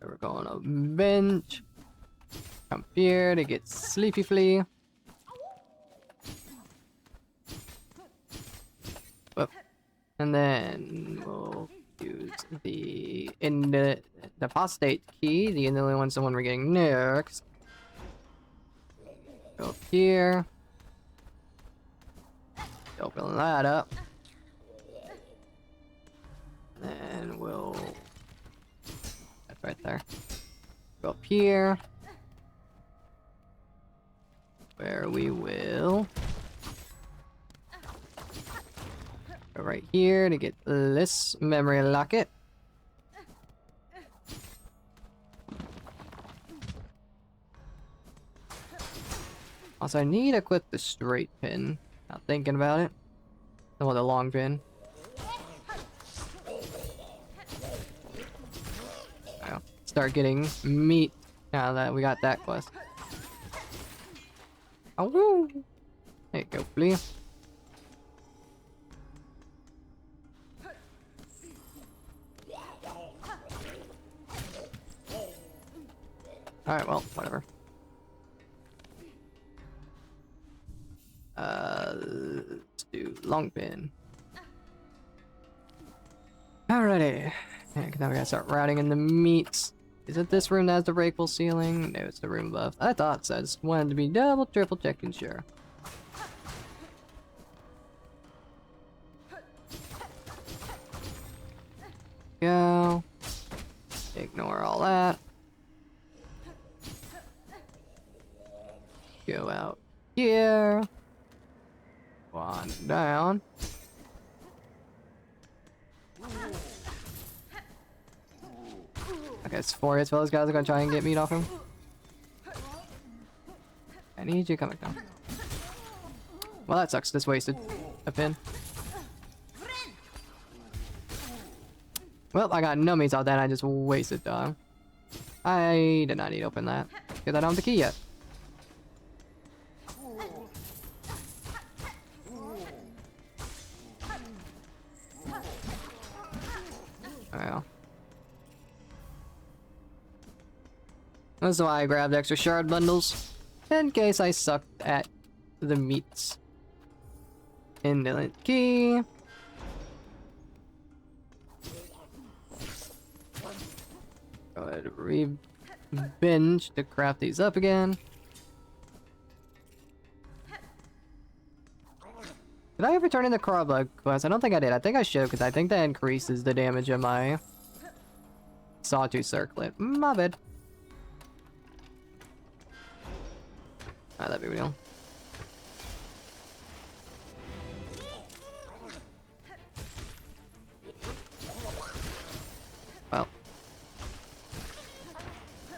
We're going to bench. Come here to get Sleepy Flea. Whoop. And then we'll use the apostate key, the only one we're getting next. Go up here. Open that up. And we'll... That's right there. Go up here. Where we will... Go right here to get this memory locket. Also, I need to equip the straight pin. Not thinking about it. Oh, the long pin. Well, start getting meat now that we got that quest. Oh, woo! There you go, please. Alright, well, whatever. Let's do long pin. Alrighty. And now we gotta start routing in the meats. Is it this room that has the breakable ceiling? No, it's the room above. I thought so. I just wanted to be double, triple checking sure. Go. Ignore all that. Go out here. One down. Okay, it's 4 hits. Those guys are gonna try and get meat off him. I need you coming down. Well, that sucks. Just wasted a pin. Well, I got no meats out that. I just wasted time. I did not need to open that because I don't have the key yet. Well. That's why I grabbed extra shard bundles. In case I sucked at the meats. Indolent key. Go ahead and re-binge to craft these up again. Did I ever turn in the Crawbug quest? I don't think I did. I think I should, because I think that increases the damage of my Sawtooth Circlet. My bad. Not that big of a deal. Well.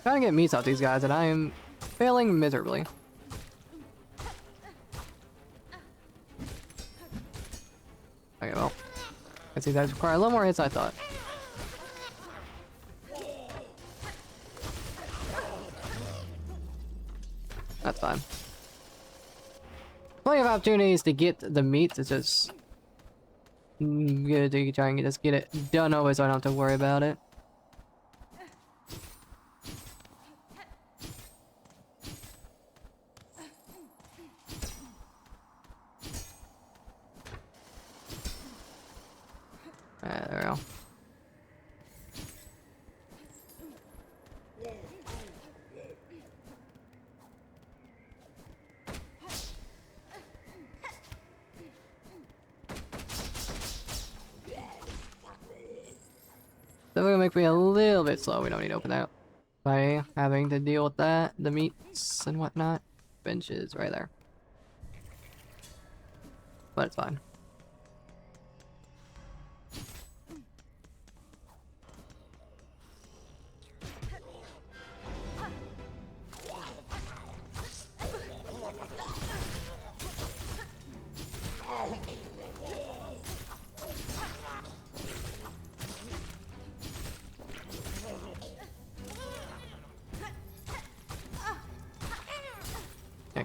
Trying to get meats out these guys, and I am failing miserably. Okay, well. I see these guys require a little more hits than I thought. That's fine. Plenty of opportunities to get the meat. It's just good to try and just get it done over so I don't have to worry about it. There we go. That's gonna make me a little bit slow. We don't need to open that by having to deal with that, the meats and whatnot. Benches right there. But it's fine.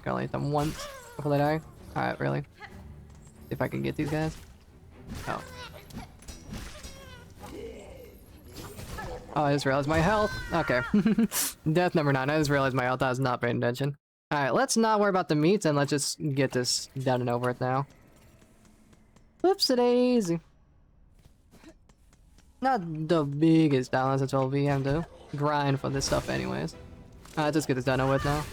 Can't only hit them once before they die. Alright, really? See if I can get these guys. Oh. Oh, I just realized my health. Okay. Death number 9. I just realized my health. I was not paying attention. Alright, let's not worry about the meats and let's just get this done and over with now. Whoopsie-daisy. Not the biggest balance at 12 have to grind for this stuff anyways. Let's just get this done and over with now.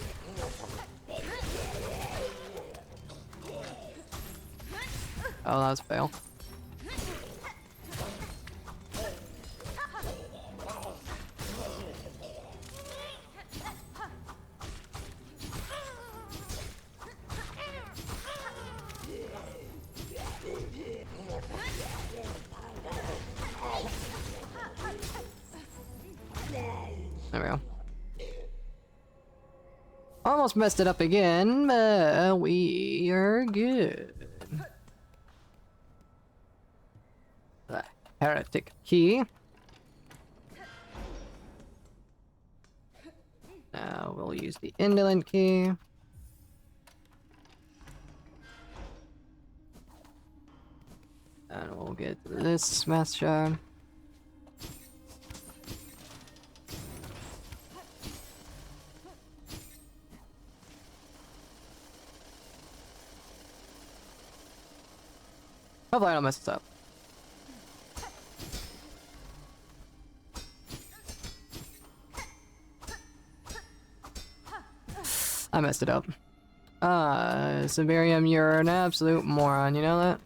Oh, that was a fail. There we go. Almost messed it up again, but we are good. The heretic key. Now we'll use the indolent key. And we'll get this mass shard. Hopefully I don't mess this up. I messed it up. Siberium, you're an absolute moron, you know that?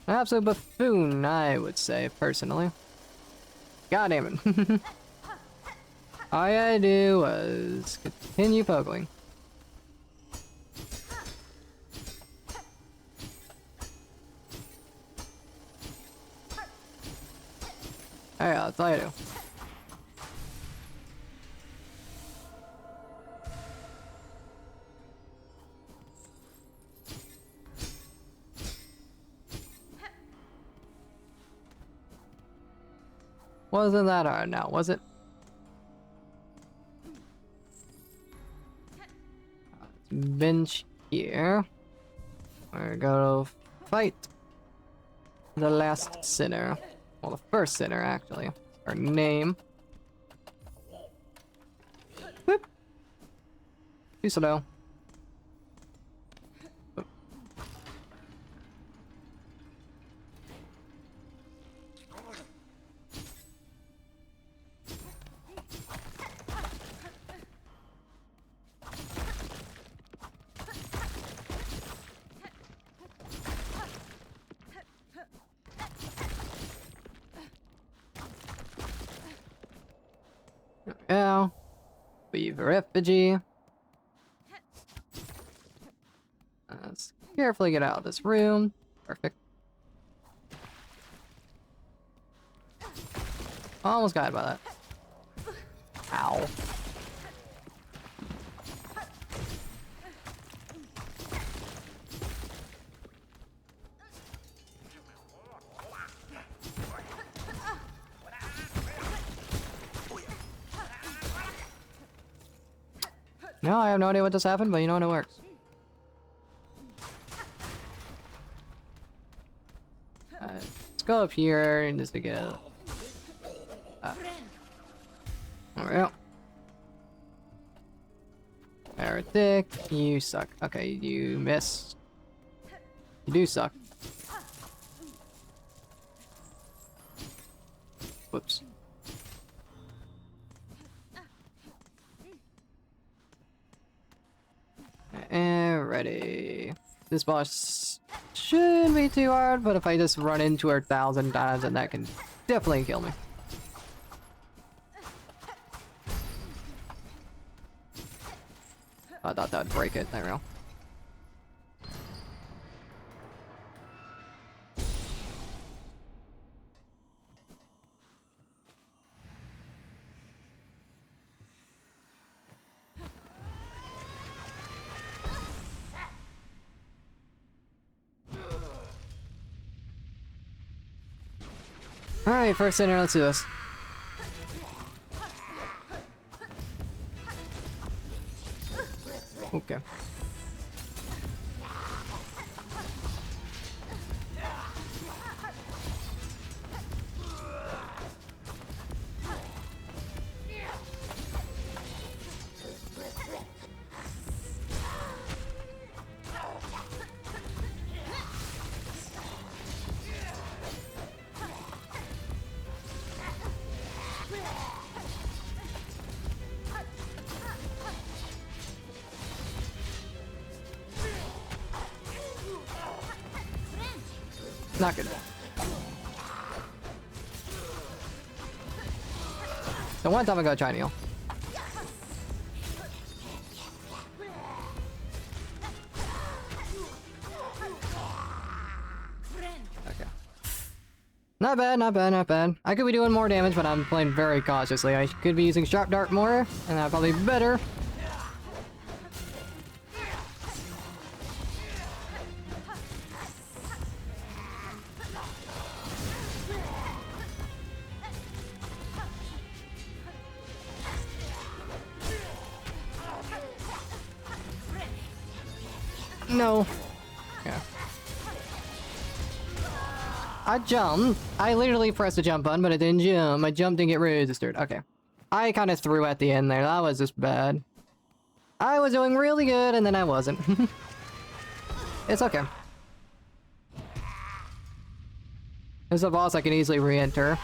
An absolute buffoon, I would say, personally. God damn it. All I gotta do was continue poking. Alright, that's all I do. Wasn't that hard now, was it? Bench here. We're gonna fight the last sinner. Well, the first sinner, actually. Her name. Whoop. Too slow. Whoop. Yeah. Leave refugee. Let's carefully get out of this room. Perfect. Almost got hit by that. Ow. No, I have no idea what just happened, but you know what, it works. Let's go up here and just to get a... There we go. Heretic, you suck. Okay, you missed. You do suck. Whoops. And ready. This boss shouldn't be too hard, but if I just run into her 1,000 times, then that can definitely kill me. I thought that'd break it. There we go. Alright, first center, let's do this. Okay. Not good. So one time I got try to heal. Okay. Not bad, not bad, not bad. I could be doing more damage, but I'm playing very cautiously. I could be using Sharp Dart more, and that'd probably be better. No. Yeah. I jumped. I literally pressed the jump button, but it didn't jump. My jump didn't get registered. Okay. I kind of threw at the end there. That was just bad. I was doing really good, and then I wasn't. It's okay. This is a boss I can easily re-enter.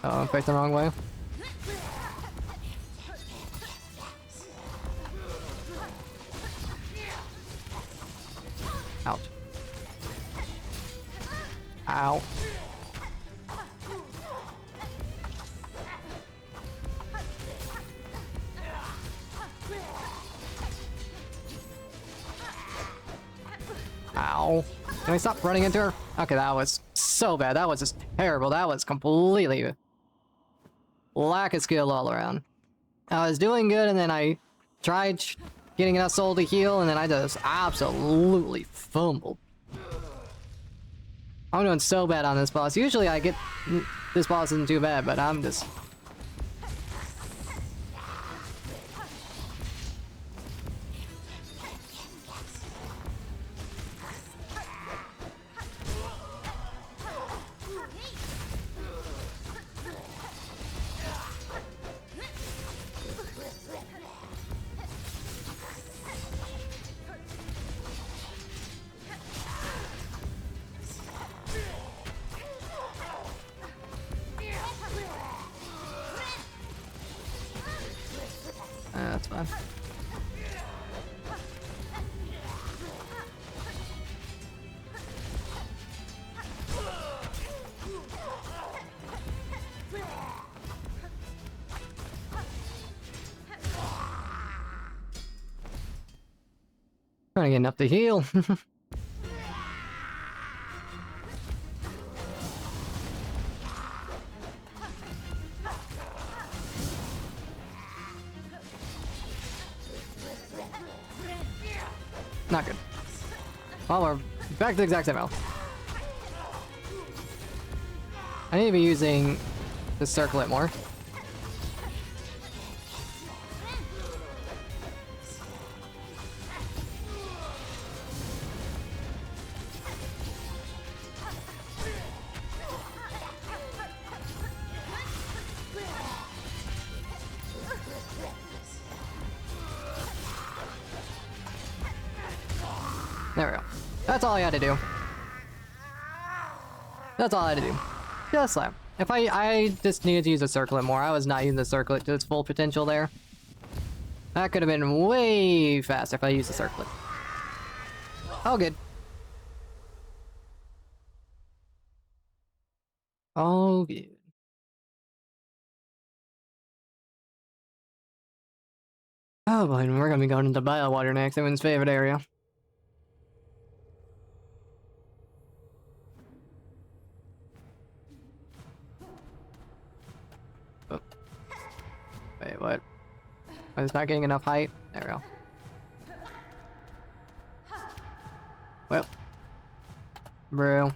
Oh, I faced the wrong way. Ouch. Ow. Ow. Can I stop running into her? Okay, that was so bad. That was just terrible. That was completely lack of skill all around. I was doing good, and then I tried getting enough soul to heal, and then I just absolutely fumbled. I'm doing so bad on this boss. Usually I get... This boss isn't too bad, but I'm just... That's fine. Trying to get enough to heal. Not good. Well, we're back to the exact same health. I need to be using the circlet more. There we go. That's all I had to do. That's all I had to do. Just slam. If I just needed to use the circlet more. I was not using the circlet to its full potential there. That could have been way faster if I used the circlet. Oh, good. Oh, good. Oh boy, we're gonna be going into Biowater next, everyone's favorite area. Oh. Wait, what? I was not getting enough height? There we go. Well. Bro.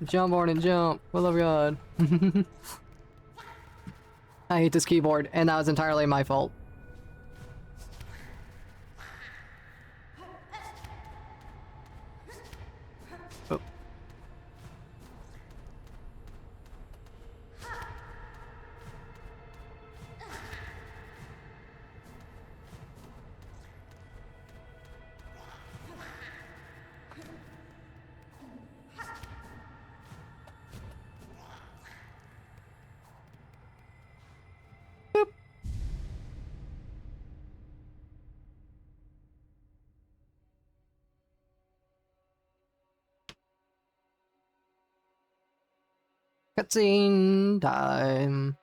Jump, Arden, jump. For the love of God. I hate this keyboard, and that was entirely my fault. Oh. Cutscene time.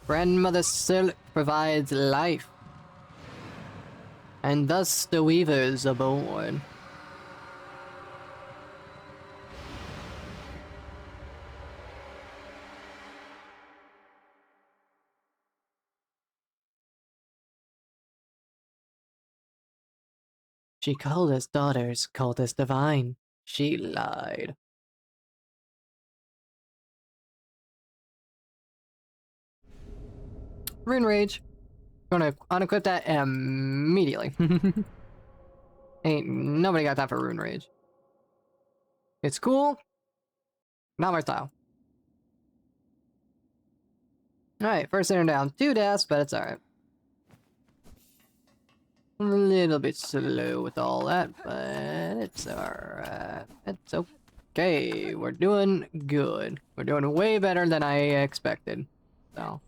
Grandmother Silk provides life, and thus the weavers are born. She called us daughters, called us divine. She lied. Rune Rage. Gonna unequip that immediately. Ain't nobody got time for Rune Rage. It's cool. Not my style. Alright, first center down. 2 deaths, but it's alright. A little bit slow with all that, but it's alright. It's okay. We're doing good. We're doing way better than I expected. So,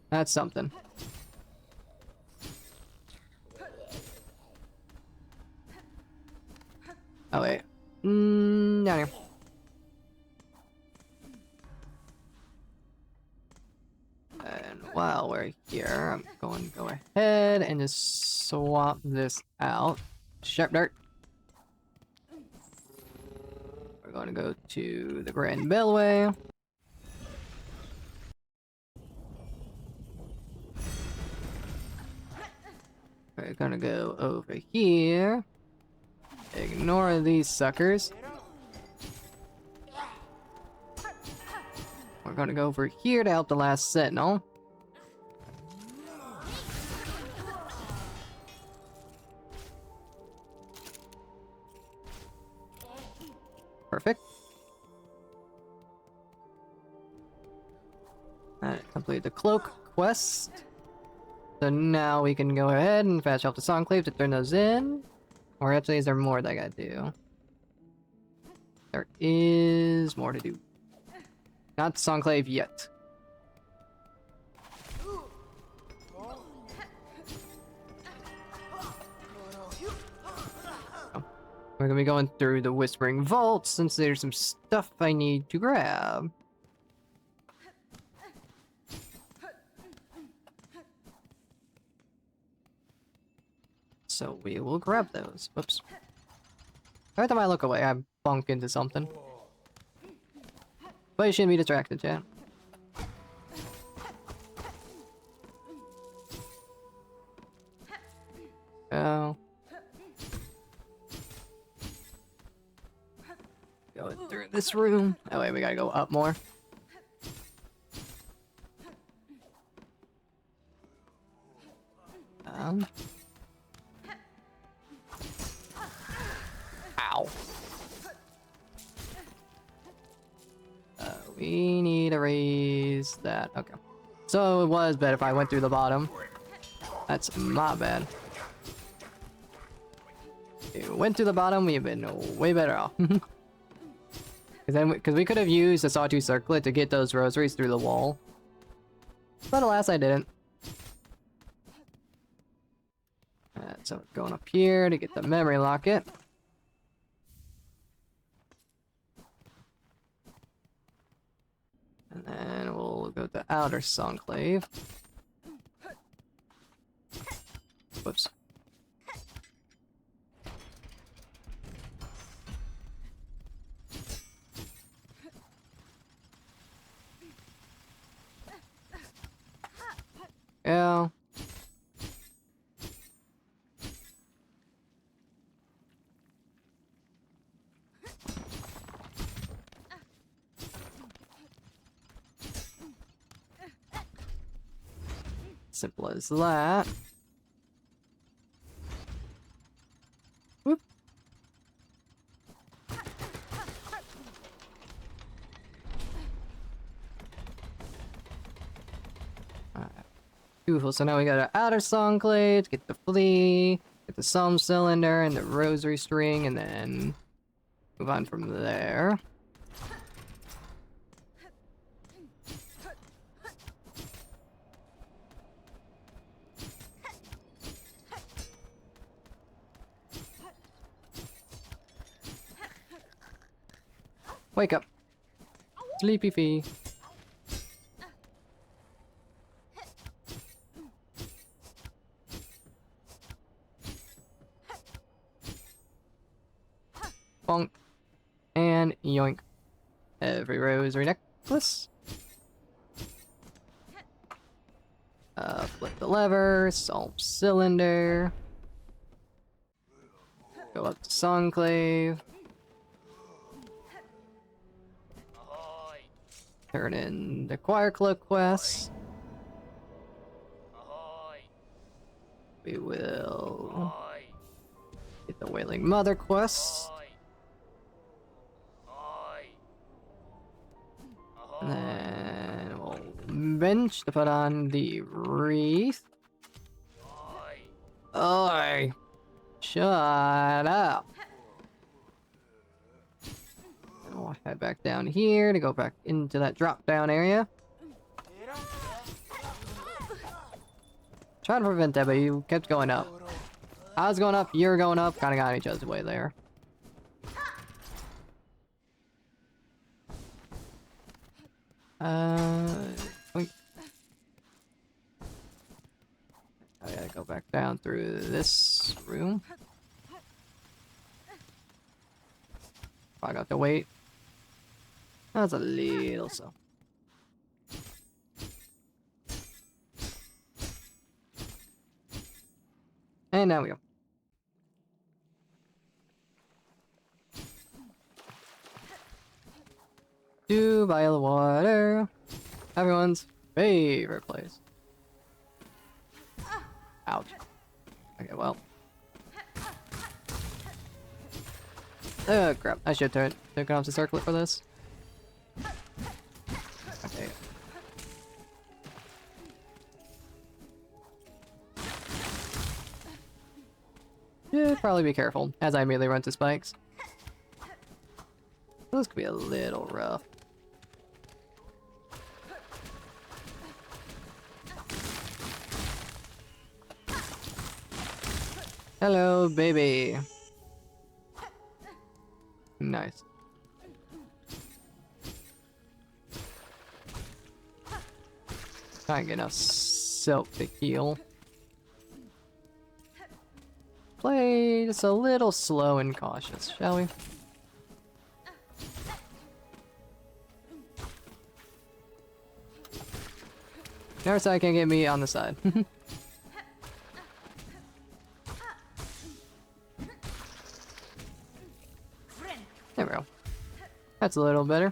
that's something. Oh, wait. Down here. And while we're here, I'm going to go ahead and just swap this out. Sharp Dart. We're going to go to the Grand Bellway. We're gonna go over here. Ignore these suckers. We're gonna go over here to help the last sentinel. Perfect. Alright, complete the cloak quest. So now we can go ahead and fetch off the Songclave to turn those in. Or actually, is there more that I gotta do? There is more to do. Not Songclave yet. Oh. We're gonna be going through the Whispering Vault since there's some stuff I need to grab. So we will grab those. Whoops. Every time I look away, I bunk into something. But you shouldn't be distracted, chat. Oh. Go through this room. Oh wait, we gotta go up more. Ow. We need to raise that. Okay. So it was better if I went through the bottom. That's my bad. If we went through the bottom, we've been way better off. Because we could have used the Sawtooth Circlet to get those rosaries through the wall. But alas, I didn't. So going up here to get the memory locket. And then we'll go to Outer Songclave. Whoops. Yeah. Simple as that. Whoop. Alright. Beautiful. So now we got our Outer Songclave, get the flea, get the Psalm Cylinder, and the Rosary String, and then move on from there. Wake up. Sleepy fee. Bonk. And yoink. Every rosary necklace. Flip the lever. Solve cylinder. Go up to Songclave. Ahoy! Turn in the choir cloak quest. Ahoy! We will Ahoy! get the Wailing Mother quest. Ahoy! Ahoy! And Ahoy! then we'll bench to put on the wreath. Ahoy! Oi! Shut up! And we'll head back down here to go back into that drop down area. Trying to prevent that, but you kept going up. I was going up, you were going up, kinda got in each other's way there. Wait. I gotta go back down through this room. I got to wait. That's a little so. And now we go. Do by the water. Everyone's favorite place. Ouch. Okay, well. Oh crap, I should have taken off the circlet for this. Okay. Should probably be careful as I immediately run to spikes. This could be a little rough. Hello, baby. Nice. Trying to get enough silk to heal. Play just a little slow and cautious, shall we? Never said I can't get me on the side. There we go. That's a little better.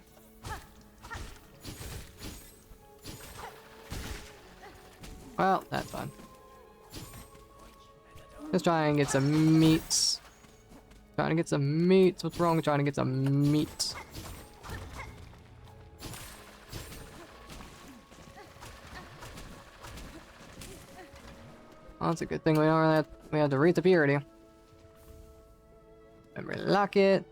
Well, that's fine. Just try and get some meats. Trying to get some meats. What's wrong with trying to get some meats? Well, that's a good thing we don't really have, we have to read the purity. And relock it.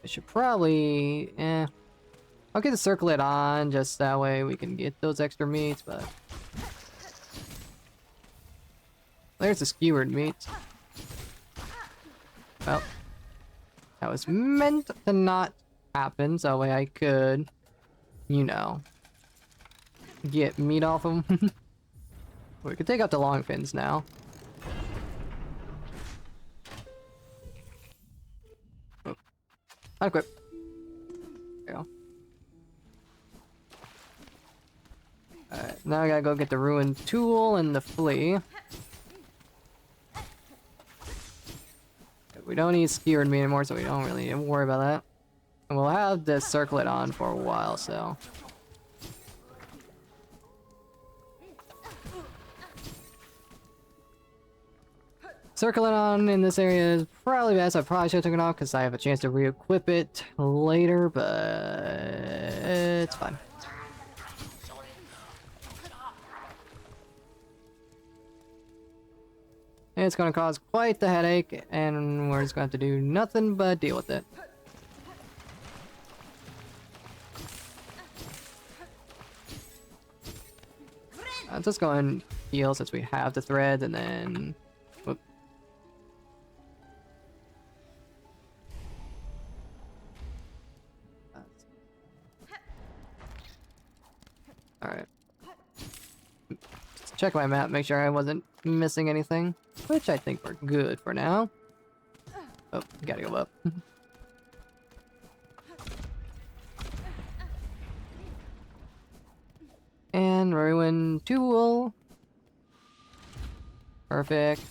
I should probably, I'll get the circlet on, just that way we can get those extra meats, but... There's the skewered meats. Well, that was meant to not happen, so that way I could, you know, get meat off them. We could take out the long fins now. Oh. Unequip. There we go. Alright, now I gotta go get the ruined tool and the flea. We don't need skewered meat anymore, so we don't really need to worry about that. And we'll have this circlet on for a while, so... Circling on in this area is probably best. I probably should have taken it off because I have a chance to re-equip it later, but it's fine. It's going to cause quite the headache, and we're just going to have to do nothing but deal with it. I'll just go and heal since we have the thread, and then... Whoop. Alright. Just check my map, make sure I wasn't missing anything. Which I think we're good for now. Oh, gotta go up. And ruin tool. Perfect.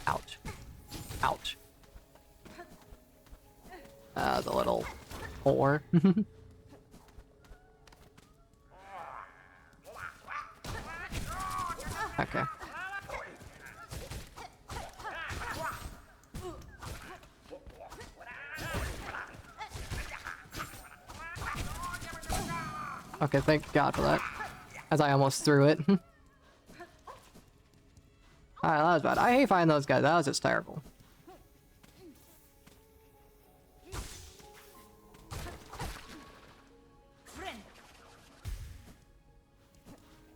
Ouch. Ouch. The little whore. Okay. Okay, thank God for that. As I almost threw it. Alright, that was bad. I hate finding those guys. That was just terrible.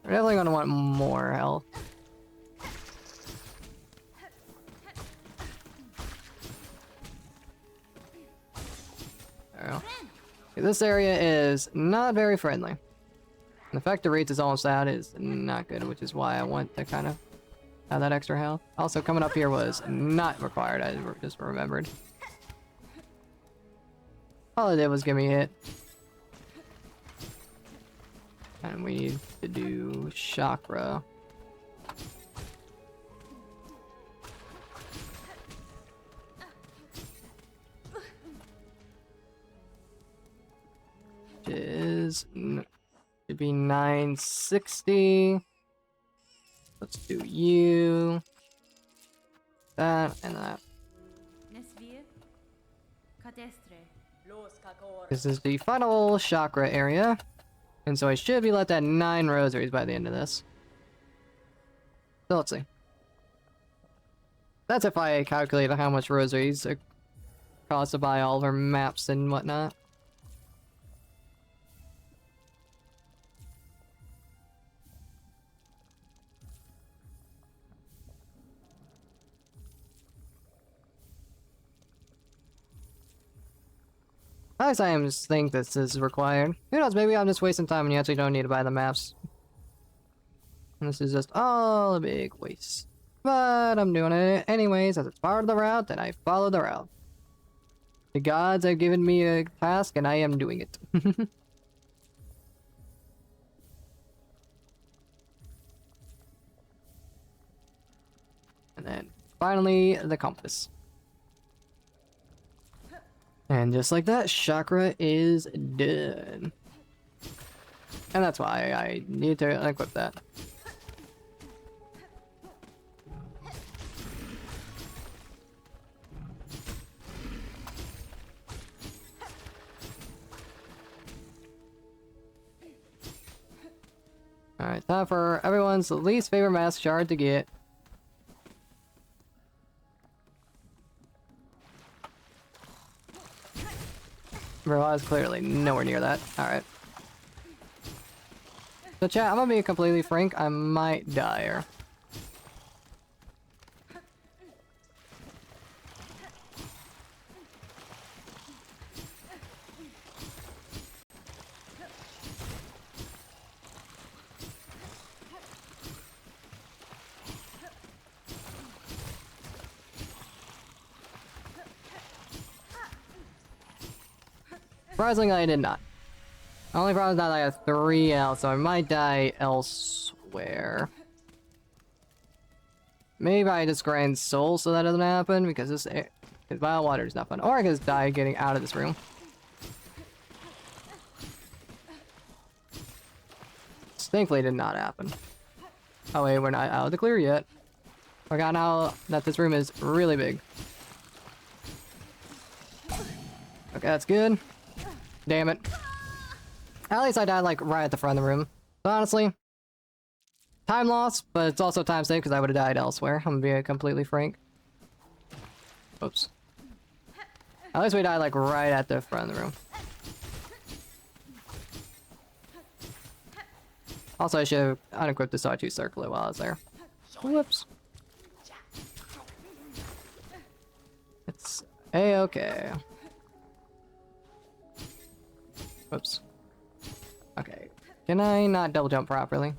We're definitely gonna want more health. There we go. Okay, this area is not very friendly. And the fact the rates is almost out is not good, which is why I want to kind of have that extra health. Also, coming up here was not required, I just remembered. All it did was give me a hit. And we need to do chakra. Which is... should be 960. Let's do you. That and that. Nesvir. Cadestre. This is the final chakra area. And so I should be left at 9 rosaries by the end of this. So let's see. That's if I calculate how much rosaries it costs to buy all of our maps and whatnot. I sometimes think this is required. Who knows, maybe I'm just wasting time and you actually don't need to buy the maps. And this is just all a big waste. But I'm doing it anyways, as it's part of the route, and I follow the route. The gods have given me a task, and I am doing it. And then, finally, the compass. And just like that, chakra is done. And that's why I need to equip that. Alright, time for everyone's least favorite mask shard to get. Bro, I was clearly nowhere near that. Alright. So chat, I'm gonna be completely frank, I might die here. Surprisingly, I did not. The only problem is that I have 3 health, so I might die elsewhere. Maybe I just grind soul so that doesn't happen, because this because vial water is not fun. Or I can just die getting out of this room. This thankfully did not happen. Oh wait, we're not out of the clear yet. Forgot now that this room is really big. Okay, that's good. Damn it. At least I died like right at the front of the room. But honestly, time loss, but it's also time saved because I would have died elsewhere. I'm gonna be completely frank. Oops. At least we died like right at the front of the room. Also, I should have unequipped the Sawtooth Circlet while I was there. Whoops. It's a-okay. Whoops. Okay. Can I not double jump properly?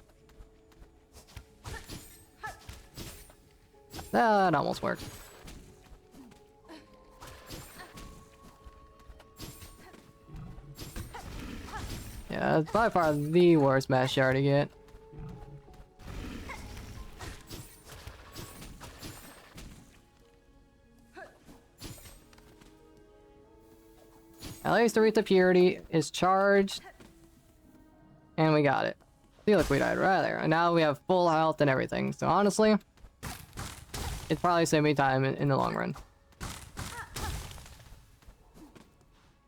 That almost worked. Yeah, it's by far the worst mass shard to get. At least Aretha Purity is charged. And we got it. See, look, we died right there. And now we have full health and everything. So honestly, it's probably saved me time in the long run.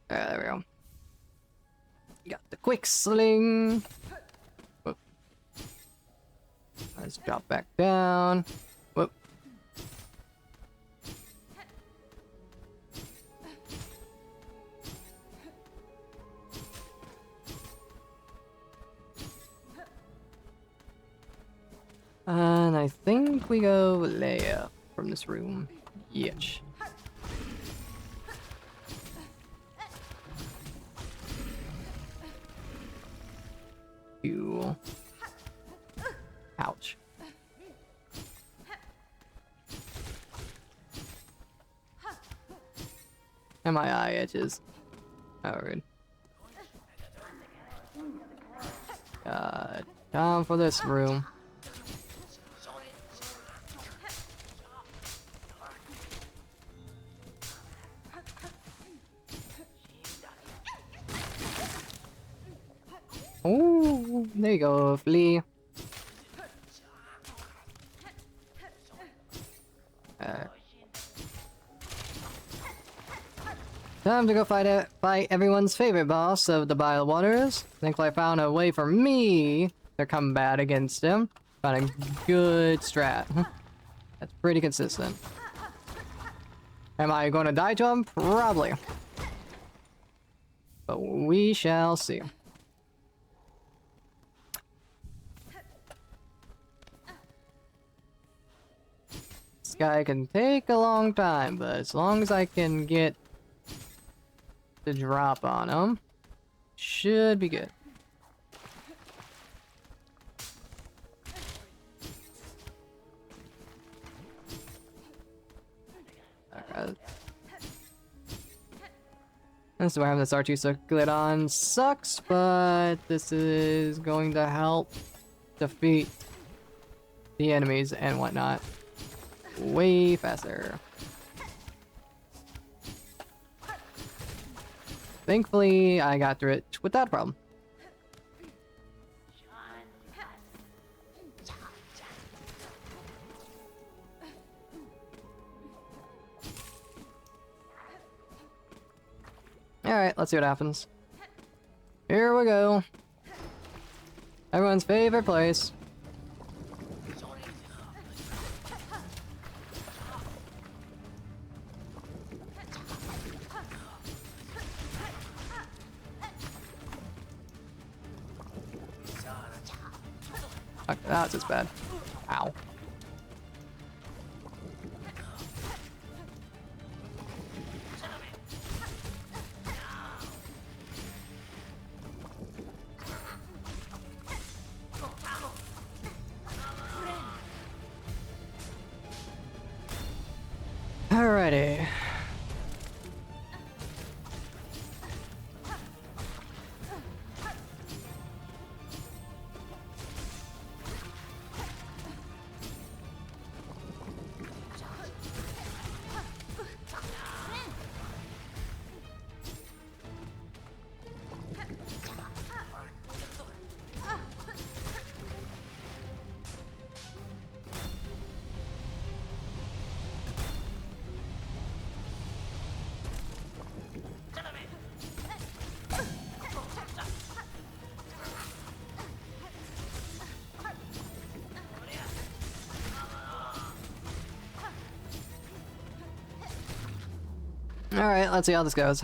There we go. Got the quick sling. Whoop. Let's drop back down. Whoop. And I think we go Leia from this room. Yes. You. Ouch. And my eye itches. Oh, rude. Time for this room. Oh, there you go, Flea. Time to go fight everyone's favorite boss of the Bile Waters. Thankfully I found a way for me to combat against him. Found a good strat. That's pretty consistent. Am I going to die to him? Probably. But we shall see. This guy can take a long time, but as long as I can get the drop on him, should be good. Alright. This is why having this R2 circlet on sucks, but this is going to help defeat the enemies and whatnot way faster. Thankfully, I got through it without a problem. Alright, let's see what happens. Here we go. Everyone's favorite place. Fuck, that's just bad. Ow. Alrighty. Alright, let's see how this goes.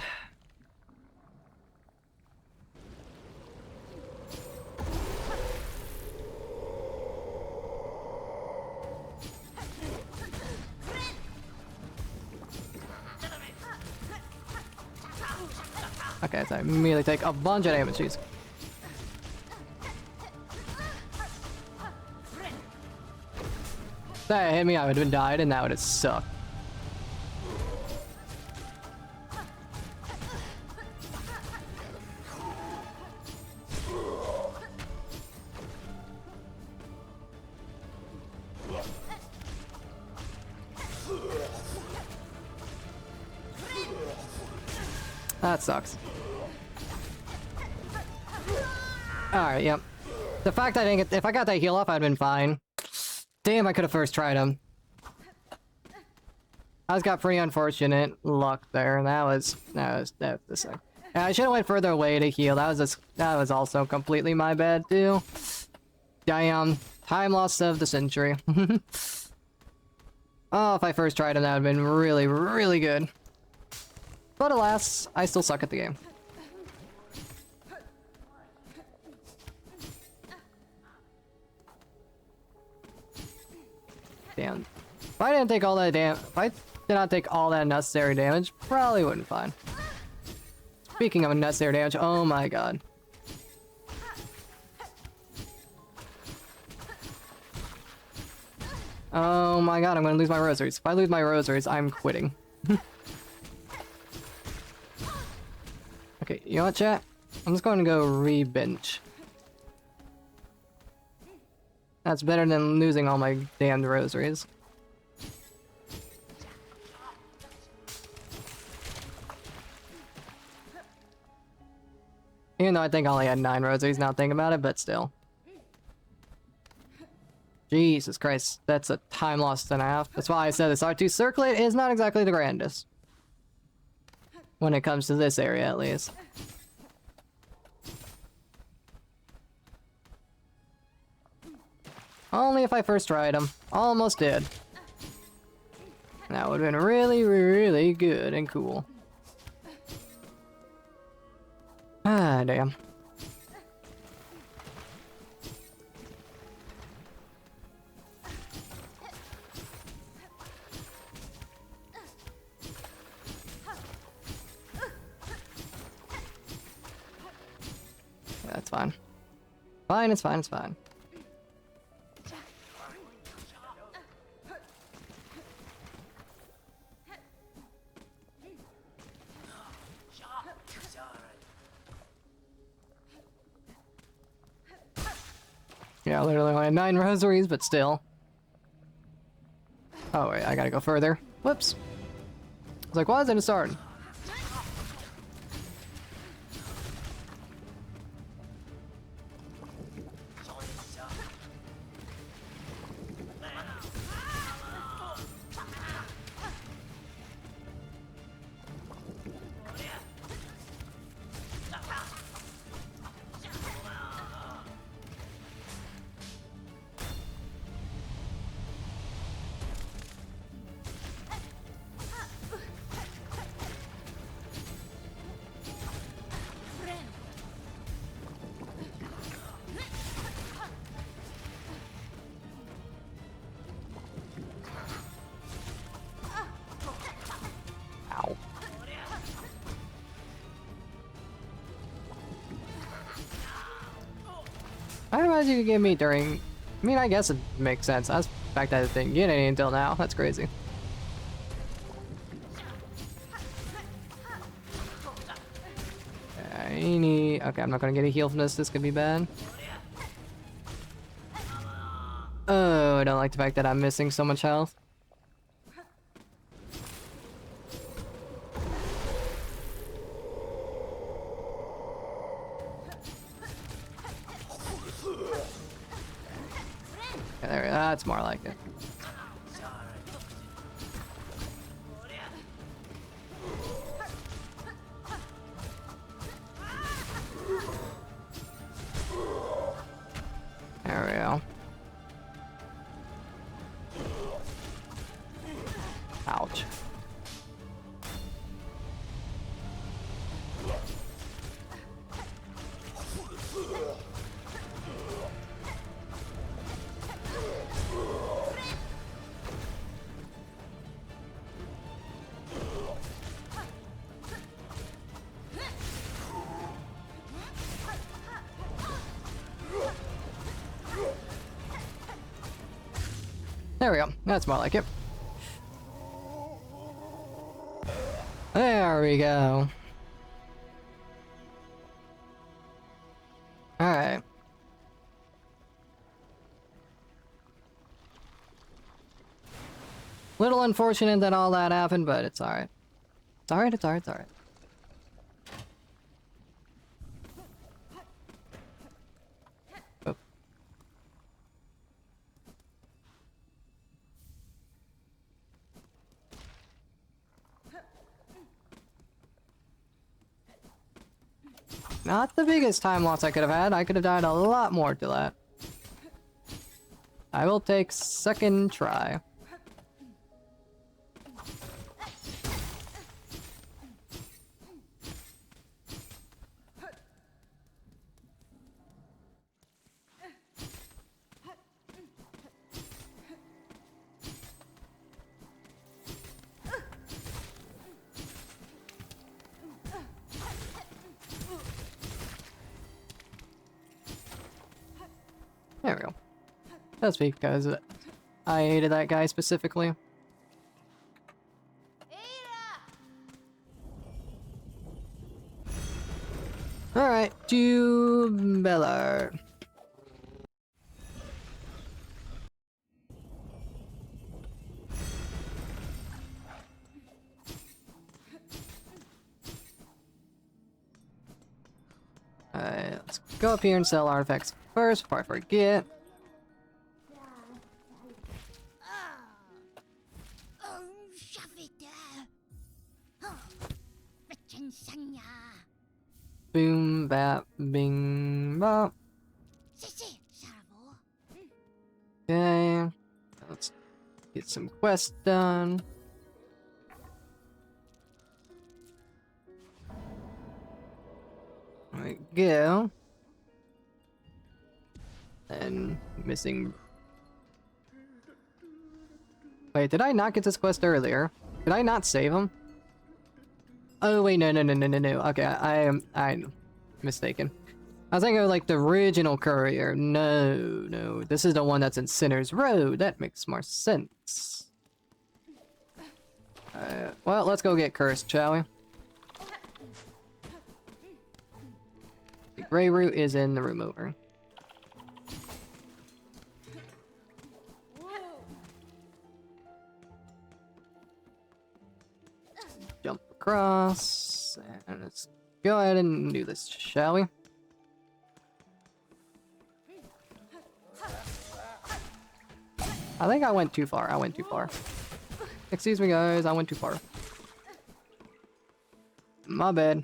Okay, so I immediately take a bunch of damage. Jeez. If that hit me, I would have died, and that would have sucked. That sucks. Alright, yep. The fact I didn't get— if I got that heal off, I'd been fine. Damn, I could have first tried him. I just got pretty unfortunate luck there. That was the suck. Yeah, I should have went further away to heal. That was also completely my bad too. Damn. Time loss of the century. Oh, if I first tried him, that would have been really, really good. But alas, I still suck at the game. Damn. If I didn't take all that if I did not take all that necessary damage, probably wouldn't fine. Speaking of unnecessary damage, oh my god. Oh my god, I'm gonna lose my rosaries. If I lose my rosaries, I'm quitting. Okay, you know what, chat? I'm just going to go re-bench. That's better than losing all my damned rosaries. Even though I think I only had 9 rosaries, now thinking about it, but still. Jesus Christ, that's a time lost and a half. That's why I said this R2 circlet is not exactly the grandest. When it comes to this area, at least. Only if I first tried them. Almost did. That would have been really, really good and cool. Ah, damn. Yeah, that's fine. Fine, it's fine, it's fine. Yeah, literally only had 9 rosaries, but still. Oh wait, I gotta go further. Whoops. I was like, why isn't it starting? Ow. I imagine you could get me during... I mean, I guess it makes sense. That's the fact that I didn't get any until now. That's crazy. I need... Okay, I'm not gonna get a heal from this. This could be bad. Oh, I don't like the fact that I'm missing so much health. Okay, there, that's more like it. There we go. Ouch. There we go. That's more like it. There we go. Alright. Little unfortunate that all that happened, but it's alright. It's alright, it's alright, it's alright. Oh. Not the biggest time loss I could have had. I could have died a lot more to that. I will take second try. There we go. That's because I hated that guy specifically. Alright, to Bellard. Alright, let's go up here and sell artifacts first before I forget. Boom, bap, bing, bop. Okay, let's get some quests done. There we go. And missing. Wait, did I not get this quest earlier? Did I not save him? Oh wait, no. Okay, I'm mistaken. I was thinking of like the original courier. No, this is the one that's in Sinner's Road. That makes more sense. Well, let's go get cursed, shall we? The gray root is in the room over. Jump across, and let's go ahead and do this, shall we? I think I went too far. Excuse me, guys, I went too far. My bad.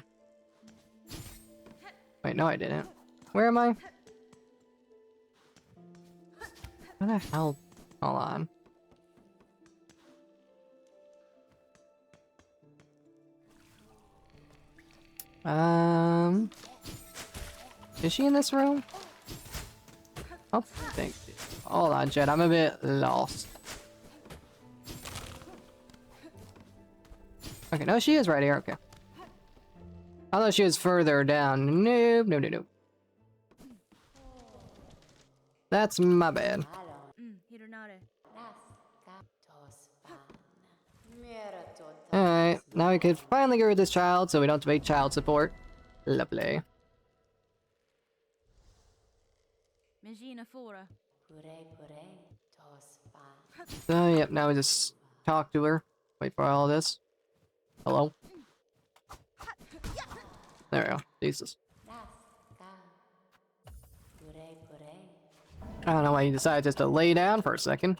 Wait, no, I didn't. Where am I? Where the hell? Hold on. Is she in this room? Oh, thank you. Hold on, Jed. I'm a bit lost. Okay, no, she is right here. Okay. I thought she was further down. Nope. That's my bad. Alright, now we could finally get rid of this child so we don't have to pay child support. Lovely. So, yep, now we just talk to her. Wait for all this. Hello? There we go. Jesus. I don't know why you decided just to lay down for a second.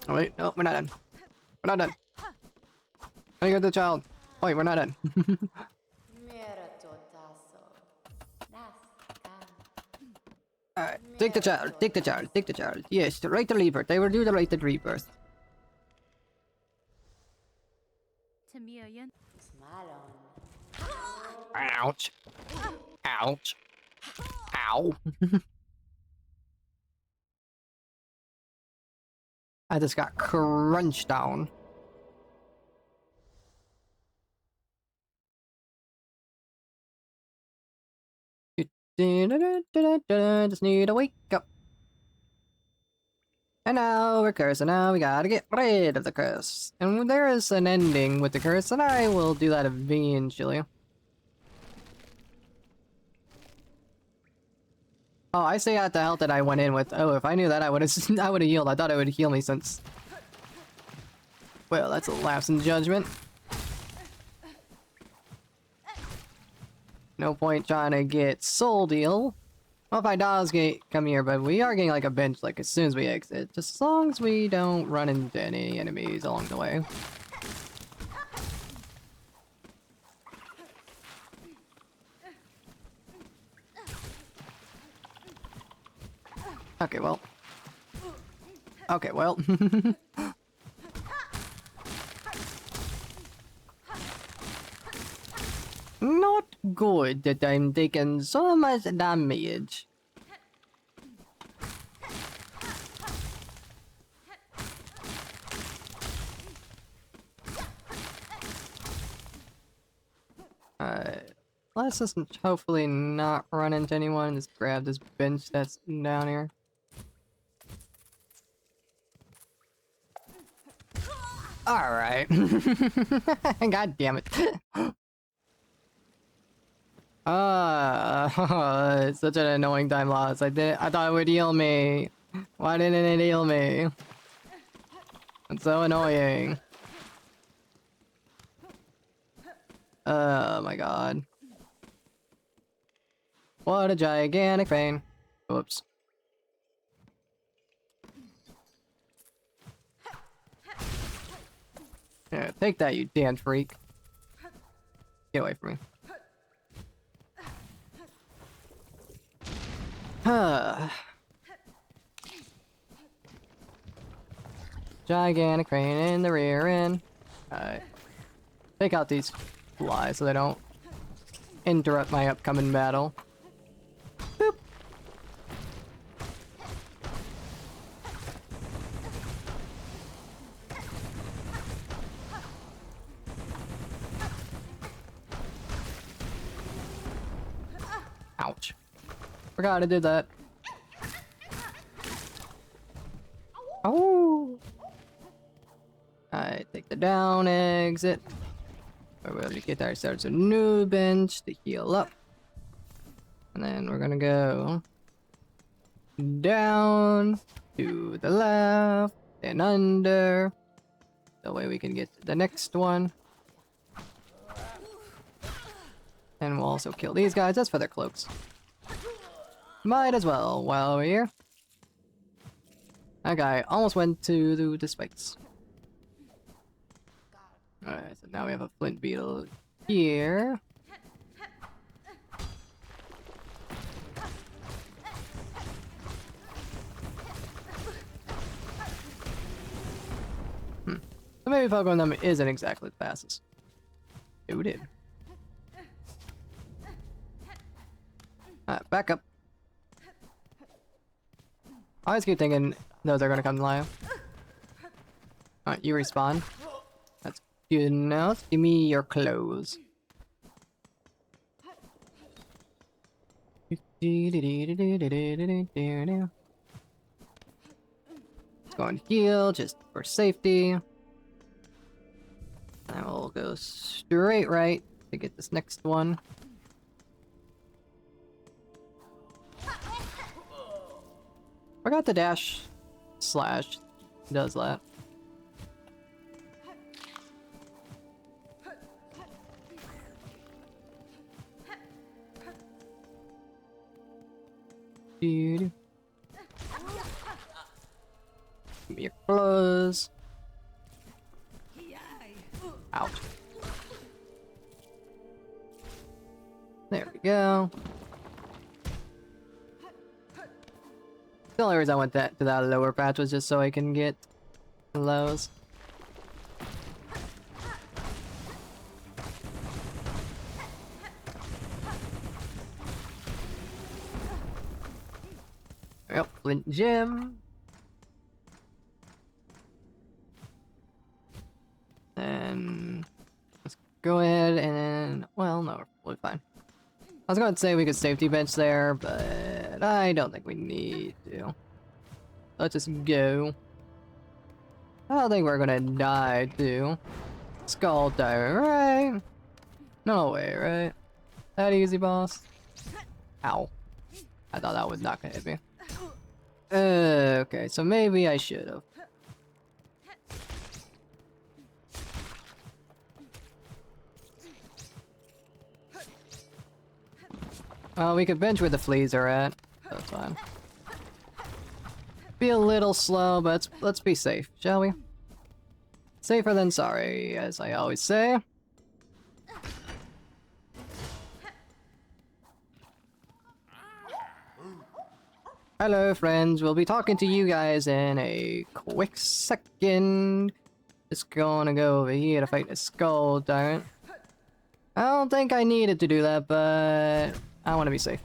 Oh wait, no, we're not done. We're not done. I got the child. Wait, we're not done. Alright, take the child. Yes, the right to rebirth. I will do the right to rebirth. Ouch. Ouch. Ow. I just got crunched down. Just need to wake up. And now we're cursed, and now we gotta get rid of the curse. And there is an ending with the curse, and I will do that eventually. Oh, I stay at the health that I went in with. Oh, if I knew that, I would have I would have healed. I thought it would heal me since. Well, that's a lapse in judgment. No point trying to get soul deal. Well, if I does come here, but we are getting like a bench like as soon as we exit. Just as long as we don't run into any enemies along the way. Okay, well. Okay, well. Not good that I'm taking so much damage. Let's just hopefully not run into anyone. Just grab this bench that's down here. Alright. God damn it. It's such an annoying time loss. I thought it would heal me. Why didn't it heal me? It's so annoying. Oh my god. What a gigantic pain. Whoops. Yeah, take that, you damn freak. Get away from me. Gigantic crane in the rear end. Alright. Take out these flies so they don't interrupt my upcoming battle. Boop. Ouch. Forgot I did that. Oh! Alright, take the down exit. We're able to get ourselves a new bench to heal up. And then we're gonna go down to the left and under. That way we can get to the next one. And we'll also kill these guys. That's for their cloaks. Might as well while we're here. That guy almost went to the spikes. Alright, so now we have a flint beetle here. So maybe Pokemon them isn't exactly the fastest. Who did? Alright, back up. I always keep thinking those are gonna come live. Alright, you respawn. That's good enough. Give me your clothes. Let's go and heal just for safety. And we'll go straight right to get this next one. Forgot the dash slash does that. Dude. Give me your clothes. Ouch. There we go. The only reason I went to that lower patch was just so I can get lows. Yep, flint gem. well, no, we're fine. I was going to say we could safety bench there, but I don't think we need to. Let's just go. I don't think we're gonna die, too. Skull diver, right? No way, right? That easy, boss? Ow. I thought that was not gonna hit me. Okay, so maybe I should've. Well, we could bench where the fleas are at. That's fine. Be a little slow, but let's be safe, shall we? Safer than sorry, as I always say. Hello, friends. We'll be talking to you guys in a quick second. Just gonna go over here to fight the skull tyrant. I don't think I needed to do that, but I want to be safe.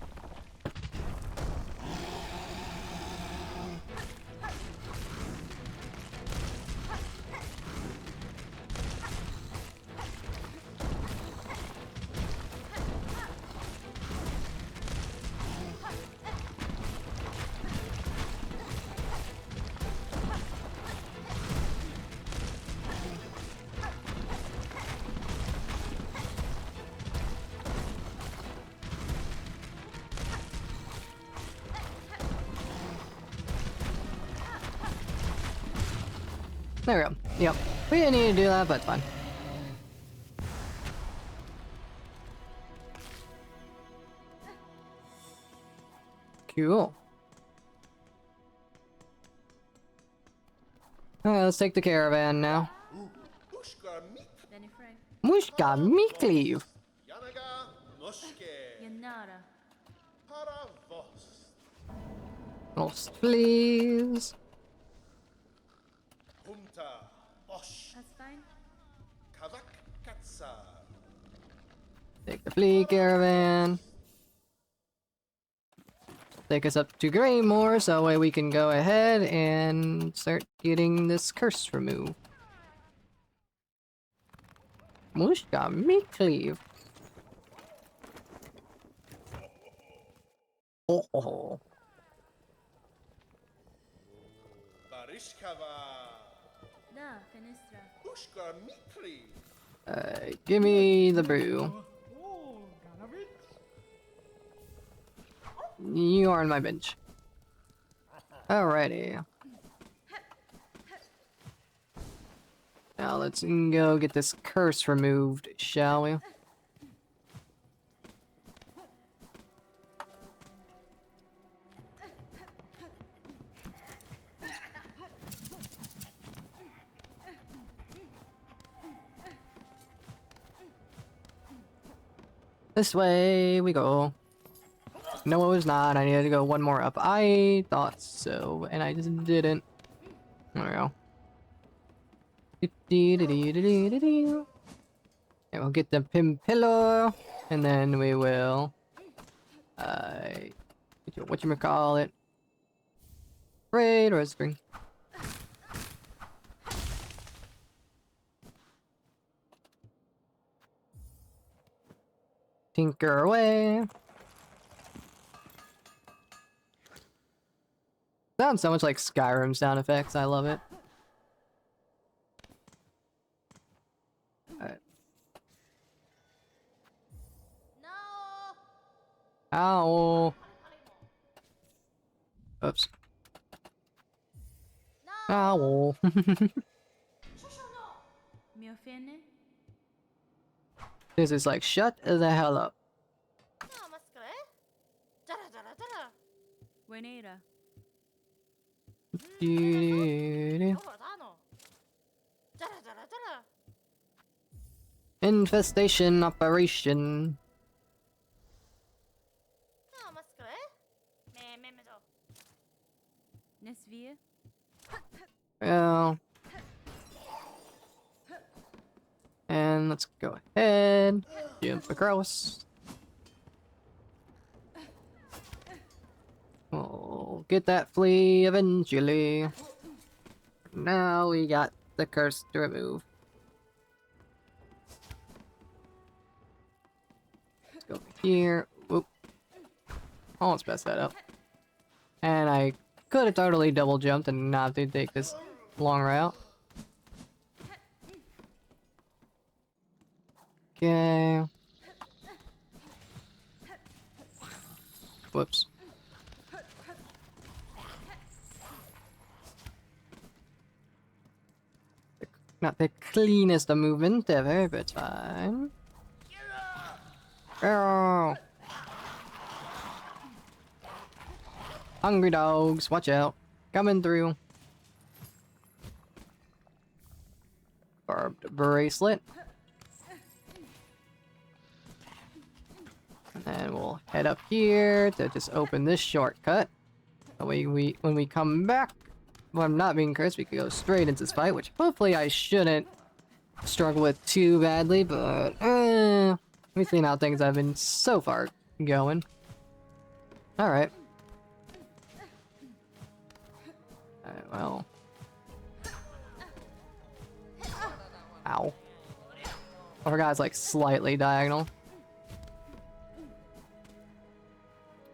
There we go. Yep. We didn't need to do that, but it's fine. Cool. Alright, let's take the caravan now. Danny Frank. Mushka Mikleave! Yanara. Most please. That's fine. Take the flea caravan. Take us up to Greymore, so that way we can go ahead and start getting this curse removed. Mushka Mikleave. Oh. Da, Fenestra. Give me the brew. You are on my bench. Alrighty. Now let's go get this curse removed, shall we? This way we go. No, it was not. I needed to go one more up. I thought so, and I just didn't. There we go. And we'll get the Pimpillo, and then we will, whatchamacallit? Raid or spring. Tinker away. Sounds so much like Skyrim sound effects. I love it. Alright. No. Ow. Oops. No. Ow. Miofene. This is like, shut the hell up. Buenera. Infestation operation. Nesvia. Well. And let's go ahead. Jump across. We'll get that flea eventually. Now we got the curse to remove. go over here. Whoop. Almost messed that up. And I could have totally double jumped and not to take this long route. Okay. Whoops. Not the cleanest of movement ever, but it's fine. Oh. Hungry dogs, watch out. Coming through. Barbed bracelet. And then we'll head up here to just open this shortcut. That way when we come back, well, I'm not being cursed, we could go straight into this fight, which hopefully I shouldn't struggle with too badly, but we've seen how things have been so far going. Alright. Alright, well. Ow. I forgot it's like slightly diagonal.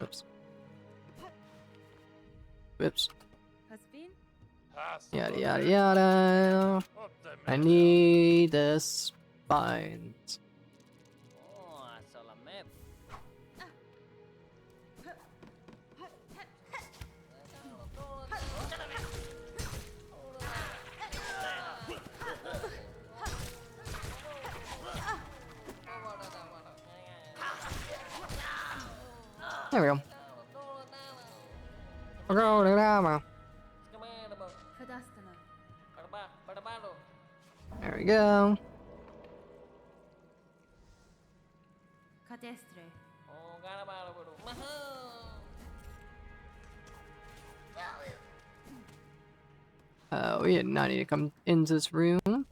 Oops. Oops. Husband? Yada yada yada. I need the spines. Oh, salamet. There we go. Fadastana. There we go. Cadestre. We did not need to come into this room.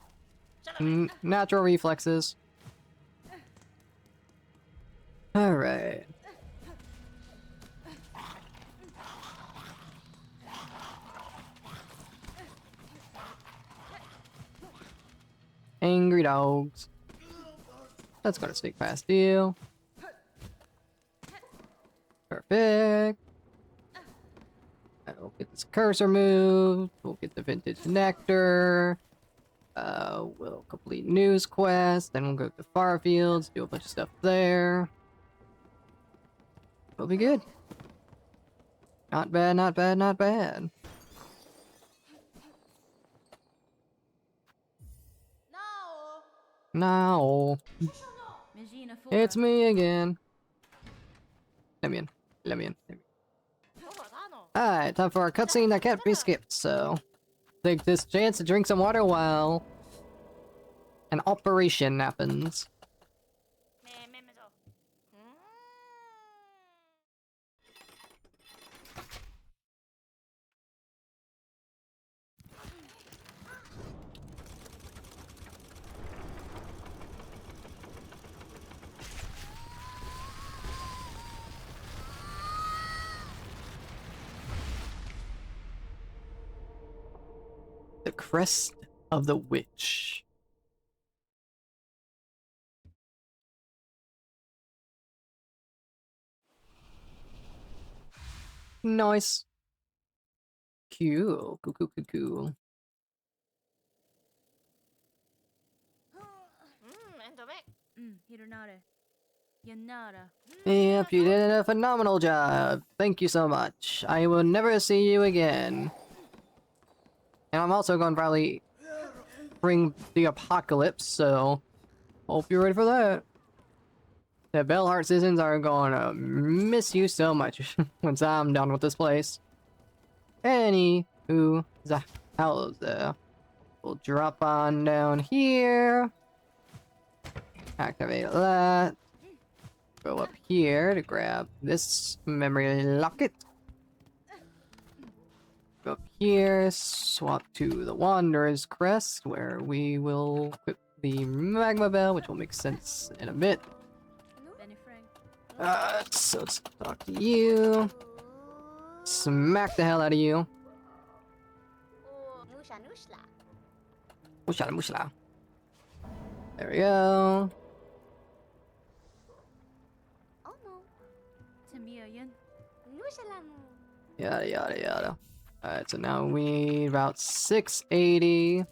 Natural reflexes. Alright. Angry dogs. That's gonna sneak past you. Perfect. We'll get this cursor moved. We'll get the vintage nectar. We'll complete news quest. Then we'll go to Farfields, do a bunch of stuff there. We'll be good. Not bad, not bad, not bad. Now, Megina Fora. it's me again. Let me in. Let me in. Let me in. Alright, time for our cutscene that can't be skipped, so take this chance to drink some water while an operation happens. The crest of the witch. Nice. Cool. Cool, cool, cool, cool. Hironare. Yanara. Yep, you did a phenomenal job. Thank you so much. I will never see you again. And I'm also going to probably bring the apocalypse, so hope you're ready for that. The Bellheart citizens are going to miss you so much once I'm done with this place. Anywho, the hell there. We'll drop on down here. Activate that. Go up here to grab this memory locket. Go up here, swap to the Wanderer's Crest, where we will equip the Magma Bell, which will make sense in a bit. Benny Frank. So let's talk to you. Smack the hell out of you. Mushla, mushla. There we go. Tamiayan. Yada yada yada. Alright, so now we need about 680.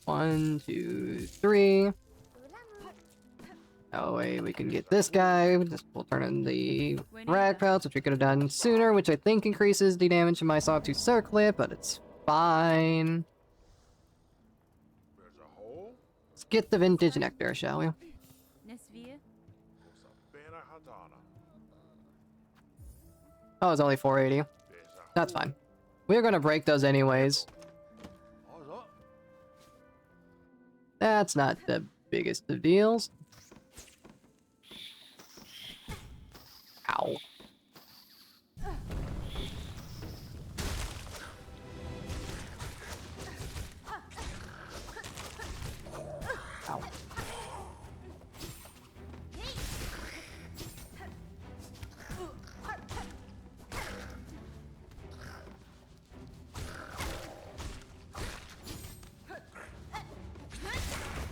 1, 2, 3. Oh wait, we can get this guy. We'll turn in the rag pouch, which we could have done sooner, which I think increases the damage to my sawtooth circlet, but it's fine. Let's get the vintage nectar, shall we? Nesvia. Oh, it's only 480. That's fine. We're gonna break those anyways. That's not the biggest of deals. Ow. Ow.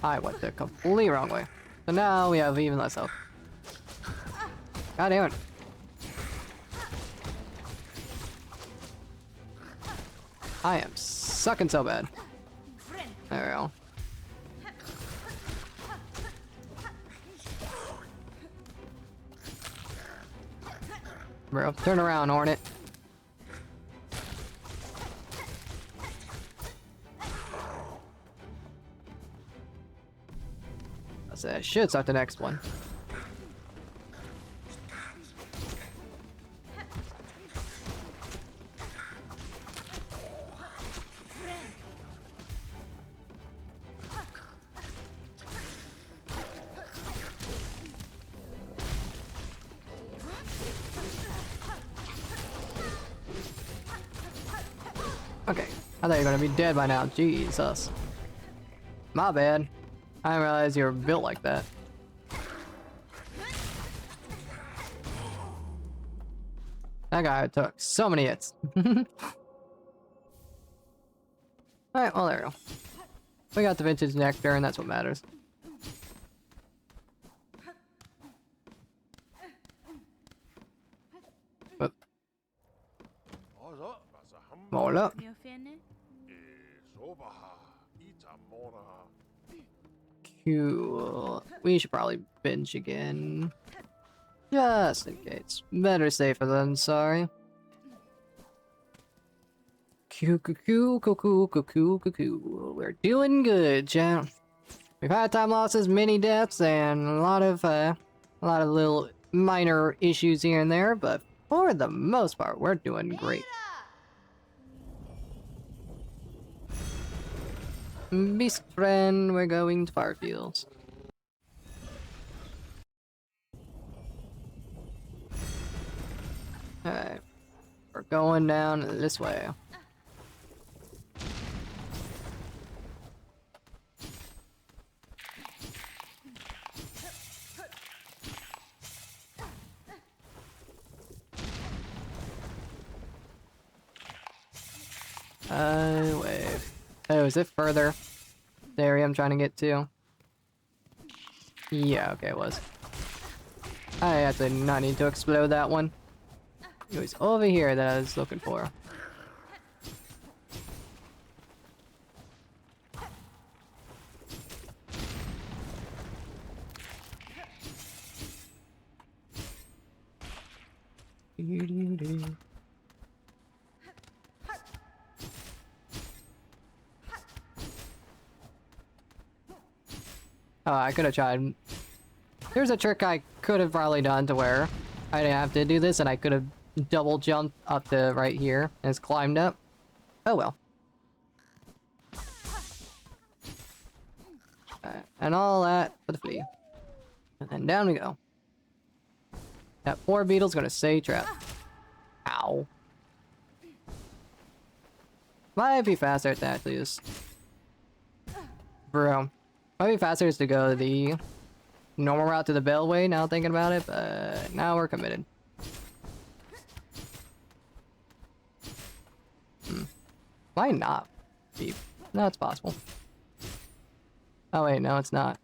I went the completely wrong way. So now we have even less health. God damn it. I am sucking so bad. There we go. Bro, turn around, Hornet. I should start the next one. Okay, I thought you were gonna be dead by now. Jesus. My bad. I didn't realize you were built like that. That guy took so many hits. Alright, well there we go. We got the vintage nectar and that's what matters. Whoop. Hold up. Miofene. Cool. We should probably binge again. Just in case. Better safer than sorry. Cuckoo. We're doing good, chat. We've had time losses, many deaths, and a lot of little minor issues here and there, but for the most part, we're doing great. Beast friend, we're going to Firefields. Alright. We're going down this way. Wait. Oh, is it further? The area I'm trying to get to? Yeah, okay, it was. I actually did not need to explode that one. It was over here that I was looking for. Oh, I could have tried. There's a trick I could have probably done to where I didn't have to do this and I could have double jumped up to right here and it's climbed up. Oh well. And all that for the flea. And then down we go. That poor beetle's gonna stay trapped. Ow. Might be faster to actually just... Bro. Might be faster is to go the normal route to the Bellway, now thinking about it, but now we're committed. Why not? No, it's possible. Oh wait, no it's not.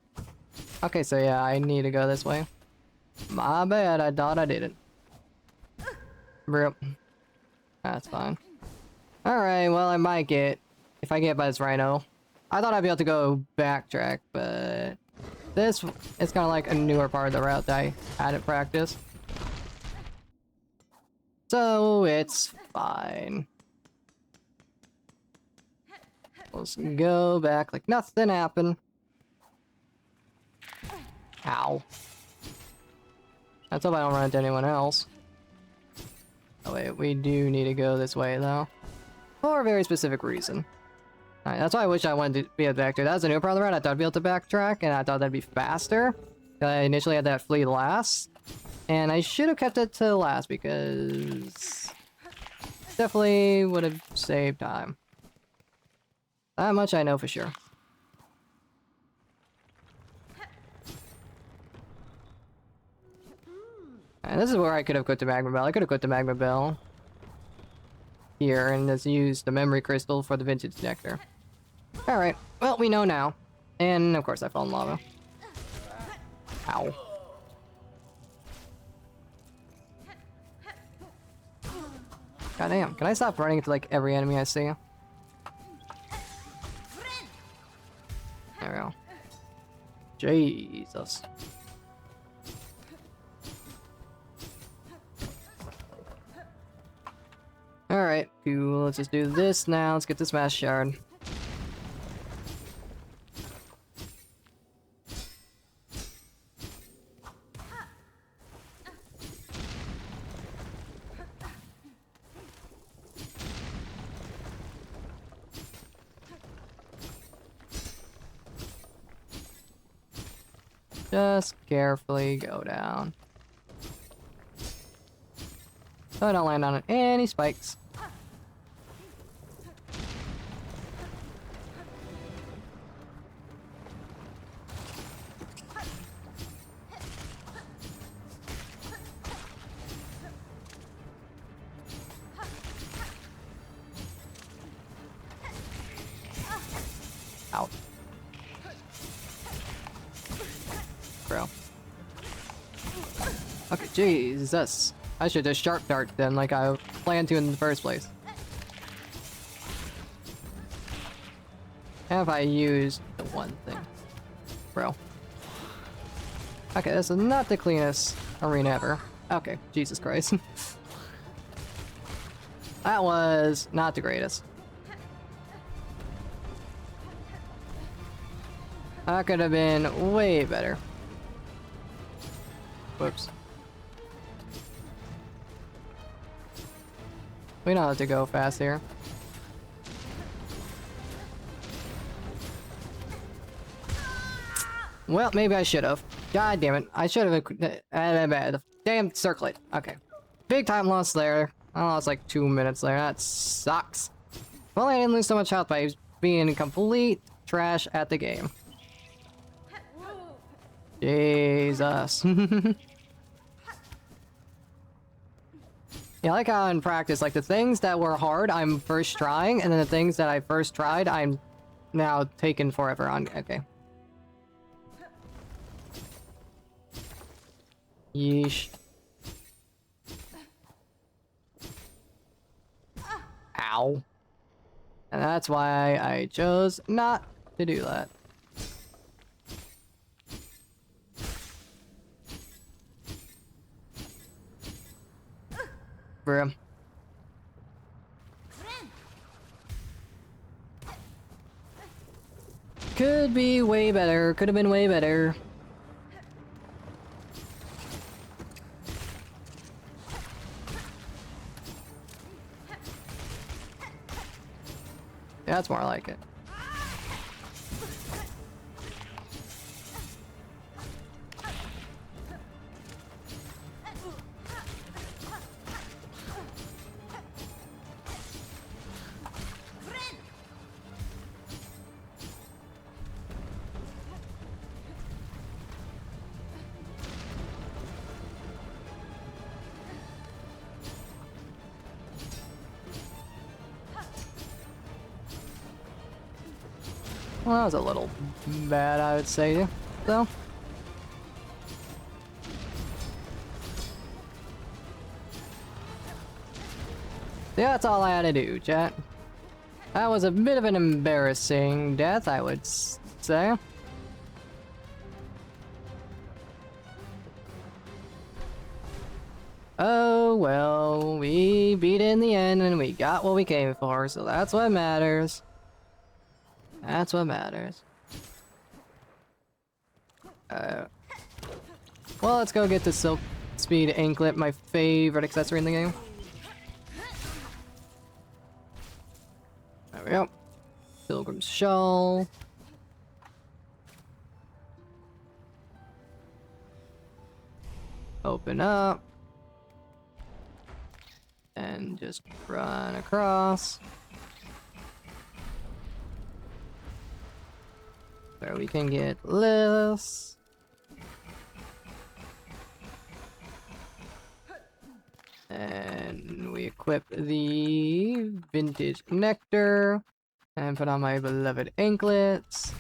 Okay, so yeah, I need to go this way. My bad, I thought I didn't. Rip. That's fine. Alright, well, I might get... If I get by this rhino. I thought I'd be able to go backtrack, but... This is kind of like a newer part of the route that I hadn't practiced. So, it's fine. Let's go back like nothing happened. Ow. Let's hope I don't run into anyone else. Oh wait, we do need to go this way though. For a very specific reason. Alright, that's why I wish I wanted to be able to backtrack. That was a new part of the route. I thought I'd be able to backtrack, and I thought that'd be faster. I initially had that flee last. And I should have kept it to last because... definitely would have saved time. That much I know for sure. And this is where I could have put the magma bell. I could have put the magma bell here and just used the memory crystal for the vintage nectar. Alright, well, we know now. And of course I fell in lava. Ow. Goddamn, can I stop running into like every enemy I see? There we go. Jesus. Alright, cool. Let's just do this now. Let's get this mass shard. Just carefully go down. So I don't land on any spikes. Out. Bro. Okay, Jesus. I should just sharp dart then, like I planned to in the first place. Have I used the one thing? Bro. Okay, this is not the cleanest arena ever. Okay, Jesus Christ. That was not the greatest. That could have been way better. Whoops. We don't have to go fast here. Well, maybe I should have. God damn it. I should have... damn circlet. Okay. Big time loss there. I lost like 2 minutes there. That sucks. Well, I didn't lose so much health by being complete trash at the game. Jesus. Yeah, I like how in practice, like the things that were hard, I'm first trying, and then the things that I first tried, I'm now taking forever on. Okay. Yeesh. Ow. And that's why I chose not to do that. Bruh. Could be way better. Could have been way better. That's more like it. Well, that was a little bad, I would say, though. Yeah, that's all I had to do, chat. That was a bit of an embarrassing death, I would say. Oh well, we beat it in the end and we got what we came for, so that's what matters. That's what matters. Well, let's go get the Silk Speed Anklet, my favorite accessory in the game. There we go. Pilgrim's Shawl. Open up. And just run across. Where we can get this. And we equip the vintage nectar. And put on my beloved anklets.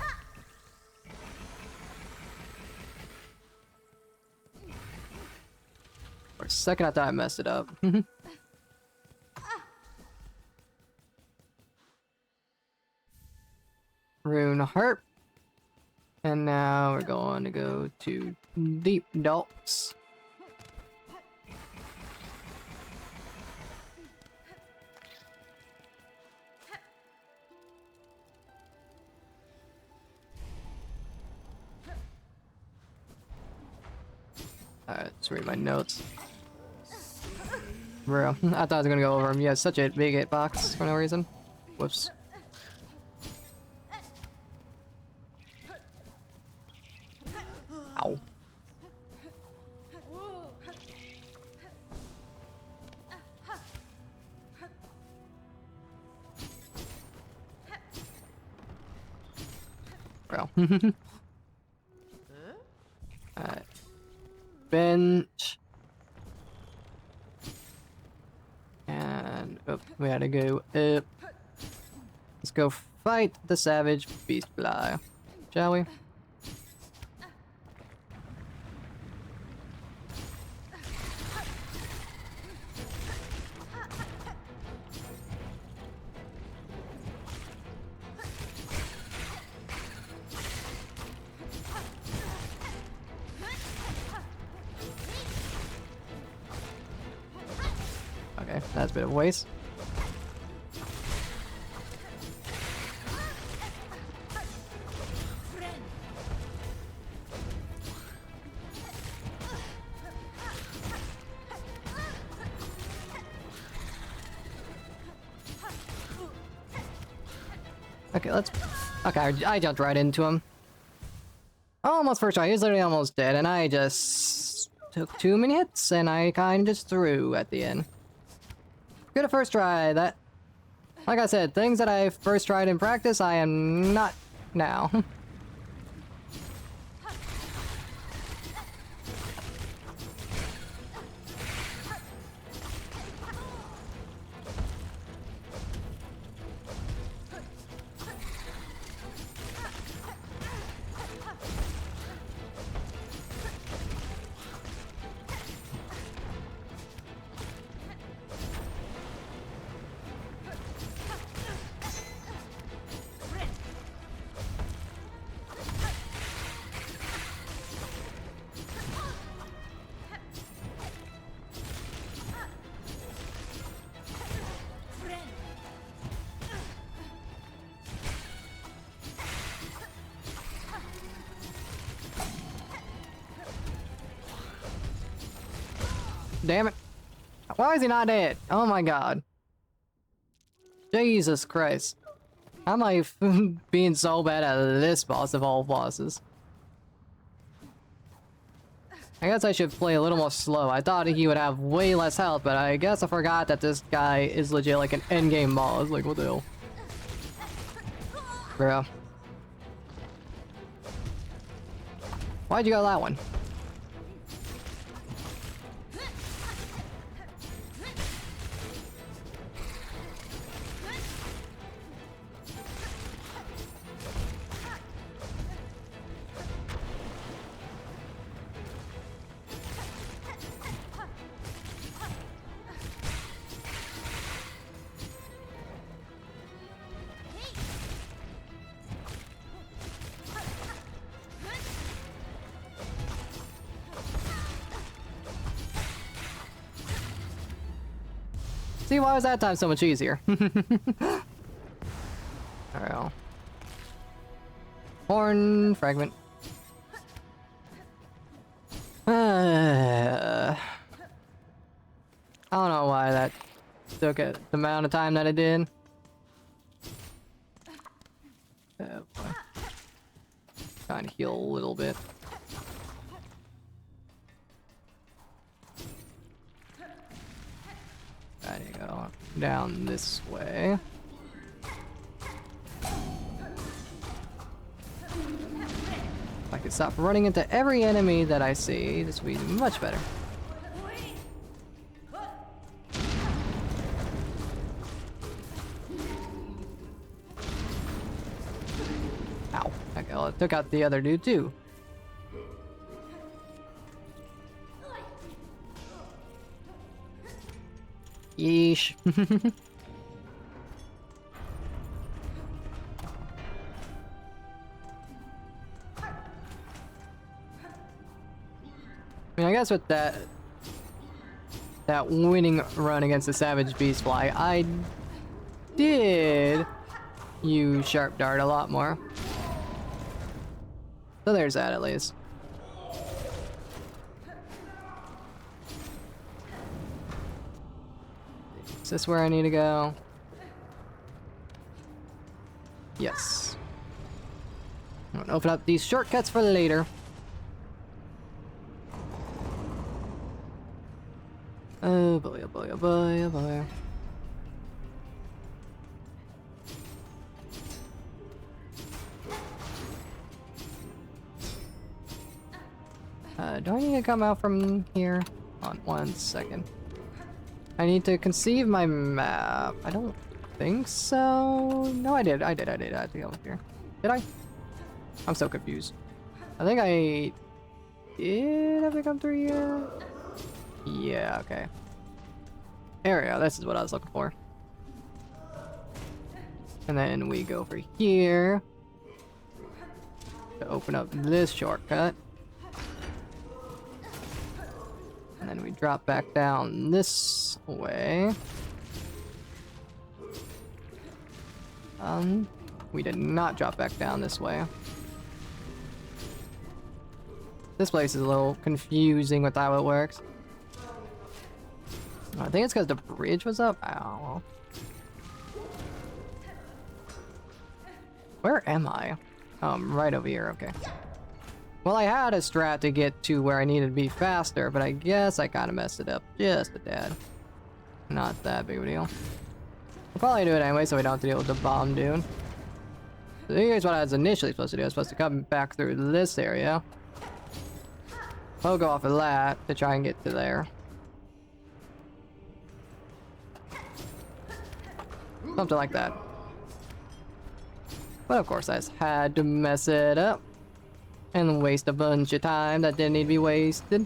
For a second I thought I messed it up. Rune Heart. And now we're going to go to Deep Docks. Alright, let's read my notes. Bro, I thought I was gonna go over him. He has such a big hitbox for no reason. Whoops. Ow. Bro. Alright. Bench. And oh, we had to go up. Let's go fight the savage beast fly, shall we? Okay, that's a bit of a waste. Okay, let's... Okay, I jumped right into him. Almost first try. He was literally almost dead, and I just took too many hits, and I kind of just threw at the end. Good at first try. That, like I said, things that I first tried in practice, I am not now. Damn it. Why is he not dead? Oh my god. Jesus Christ. How am I being so bad at this boss of all bosses? I guess I should play a little more slow. I thought he would have way less health, but I guess I forgot that this guy is legit like an endgame boss. Like, what the hell? Bro. Why'd you go that one? See, why was that time so much easier? Alright. Horn fragment. I don't know why that took the amount of time that it did. Oh boy. Trying to heal a little bit. There you go. Down this way. If I could stop running into every enemy that I see, this would be much better. Ow. Okay, well, it took out the other dude too. Yeesh. I mean, I guess with that winning run against the Savage Beastfly, I did use Sharp Dart a lot more. So there's that at least. Is this where I need to go? Yes. I'm gonna open up these shortcuts for later. Oh boy, oh boy, oh boy, oh boy. Do I need to come out from here? Hold on 1 second. I need to conceive my map. I don't think so. No, I did. I did over here. Did I? I'm so confused. I think I did have to come through here. Yeah, okay. There we go. This is what I was looking for. And then we go over here to open up this shortcut. And then we drop back down this way. We did not drop back down this way. This place is a little confusing with how it works. I think it's because the bridge was up. I don't know. Where am I? Oh, I'm right over here. Okay. Well, I had a strat to get to where I needed to be faster, but I guess I kind of messed it up just a tad. Not that big of a deal. I'll probably do it anyway so we don't have to deal with the bomb dude. So here's what I was initially supposed to do. I was supposed to come back through this area. I'll go off of that to try and get to there. Something like that. But of course I just had to mess it up. And waste a bunch of time that didn't need to be wasted.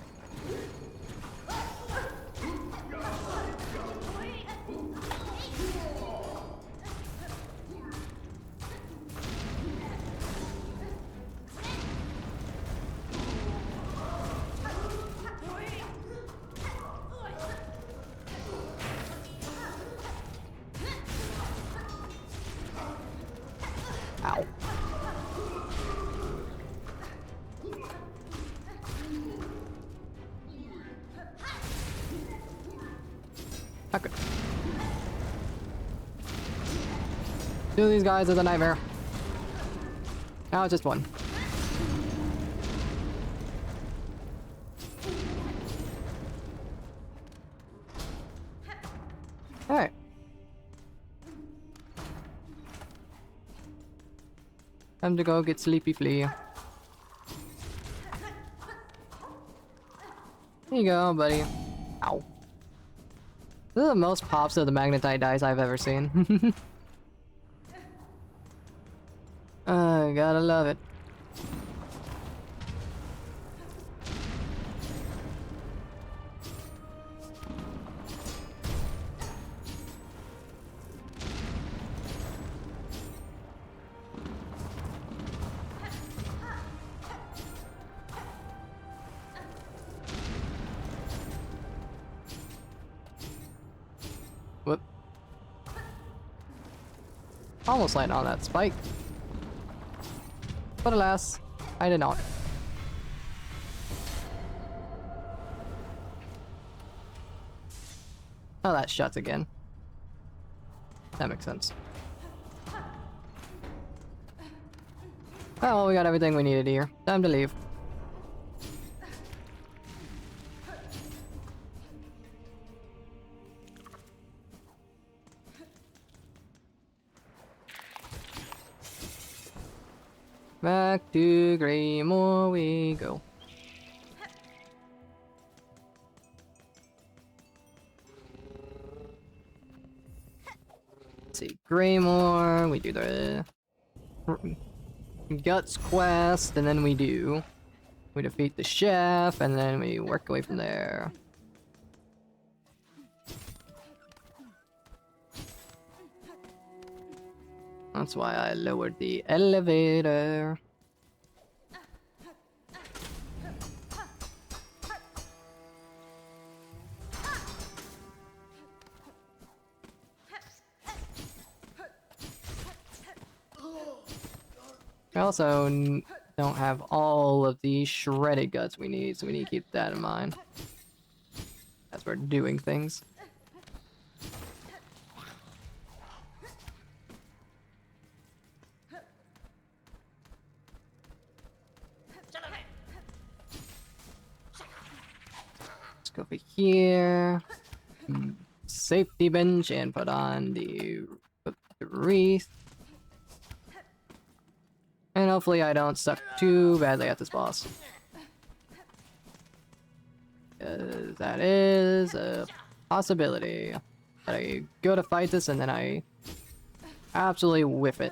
Ow. Okay. Two of these guys is a nightmare. Now it's just one. Alright. Time to go get Sleepy Flea. There you go, buddy. Ow. This is the most pops of the magnetite dice I've ever seen. Gotta love it. Whoop. Almost landed on that spike. But alas, I did not. Oh, that shuts again. That makes sense. Oh, well, we got everything we needed here. Time to leave. Back to Greymore we go. Let's see, Greymore, we do the Guts quest, and then we defeat the chef, and then we work away from there. That's why I lowered the elevator. I also don't have all of the shredded guts we need, so we need to keep that in mind as we're doing things. Let's go over here. Safety bench and put on the wreath. And hopefully I don't suck too badly at this boss. That is a possibility. That I go to fight this and then I absolutely whiff it.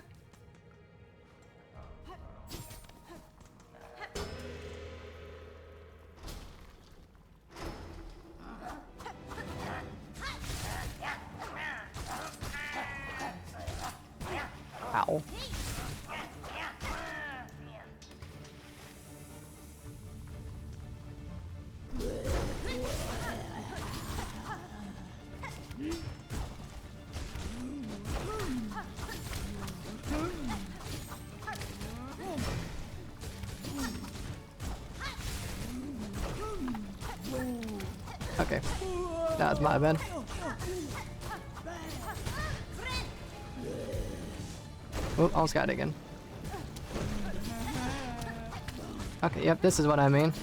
Ow. Okay, that was my bad. Oh, almost got it again. Okay, yep, this is what I mean.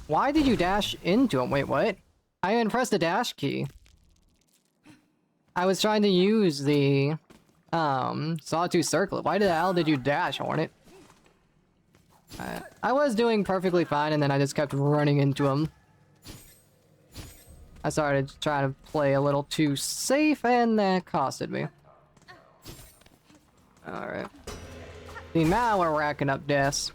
Why did you dash into him? Wait, what? I didn't press the dash key. I was trying to use the sawtooth circlet. Why the hell did you dash, Hornet? I was doing perfectly fine, and then I just kept running into him. I started trying to play a little too safe, and that costed me. Alright. See, now we're racking up deaths.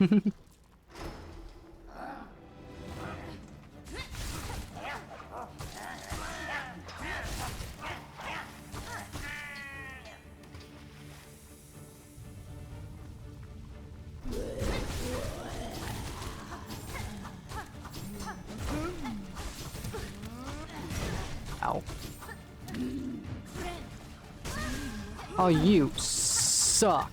Ow. Oh, you suck.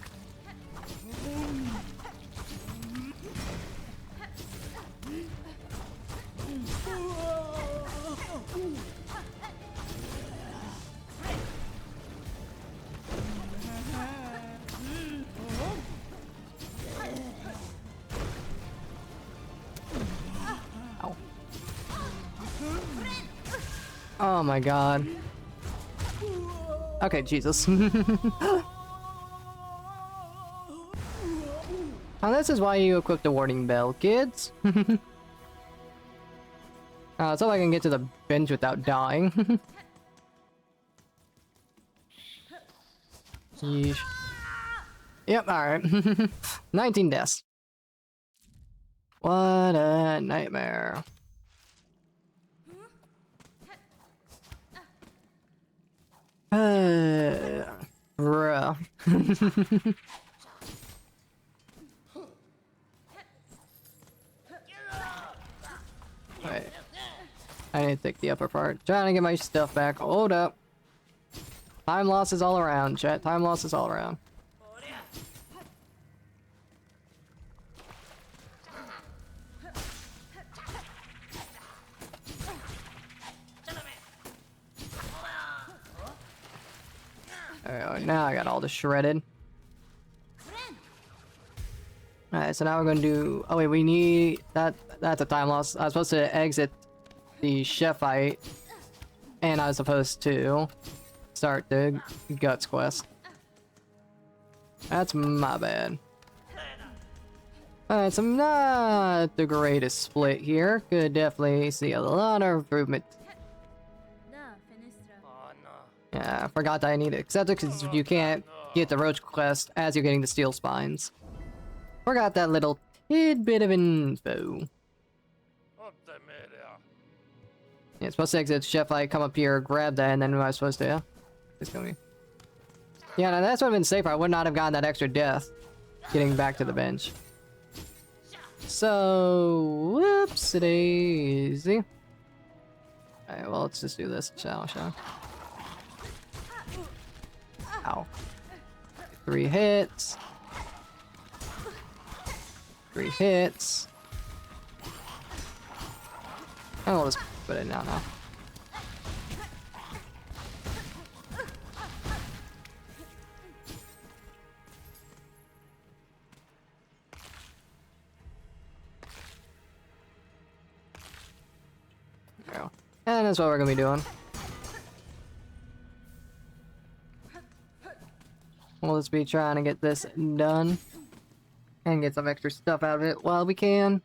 Ow. Oh my god. Okay, Jesus. Oh, this is why you equip the warning bell, kids. So I can get to the bench without dying. Yeesh. Yep, alright. 19 deaths. What a nightmare. Bruh. Wait. I need to take the upper part. Trying to get my stuff back. Hold up. Time losses all around, chat. Time losses all around. Alright, now I got all this shredded. Alright, so now we're gonna do... Oh wait, we need... That's a time loss. I was supposed to exit the chef fight. And I was supposed to start the guts quest. That's my bad. Alright, so not the greatest split here. Could definitely see a lot of improvement. Da, Fenistra. Oh no. Yeah, I forgot that I need to accept it because you can't get the roach quest as you're getting the steel spines. Forgot that little tidbit of info. Yeah, it's supposed to exit chef fight, come up here, grab that, and then what I was supposed to, yeah? It's gonna be... Yeah, now that's would have been safer. I would not have gotten that extra death getting back to the bench. So, whoopsie-daisy. Alright, well, let's just do this, shall we? Ow. 3 hits. 3 hits. Oh, we'll just put it down now. There we go. And that's what we're gonna be doing. We'll just be trying to get this done. And get some extra stuff out of it while we can.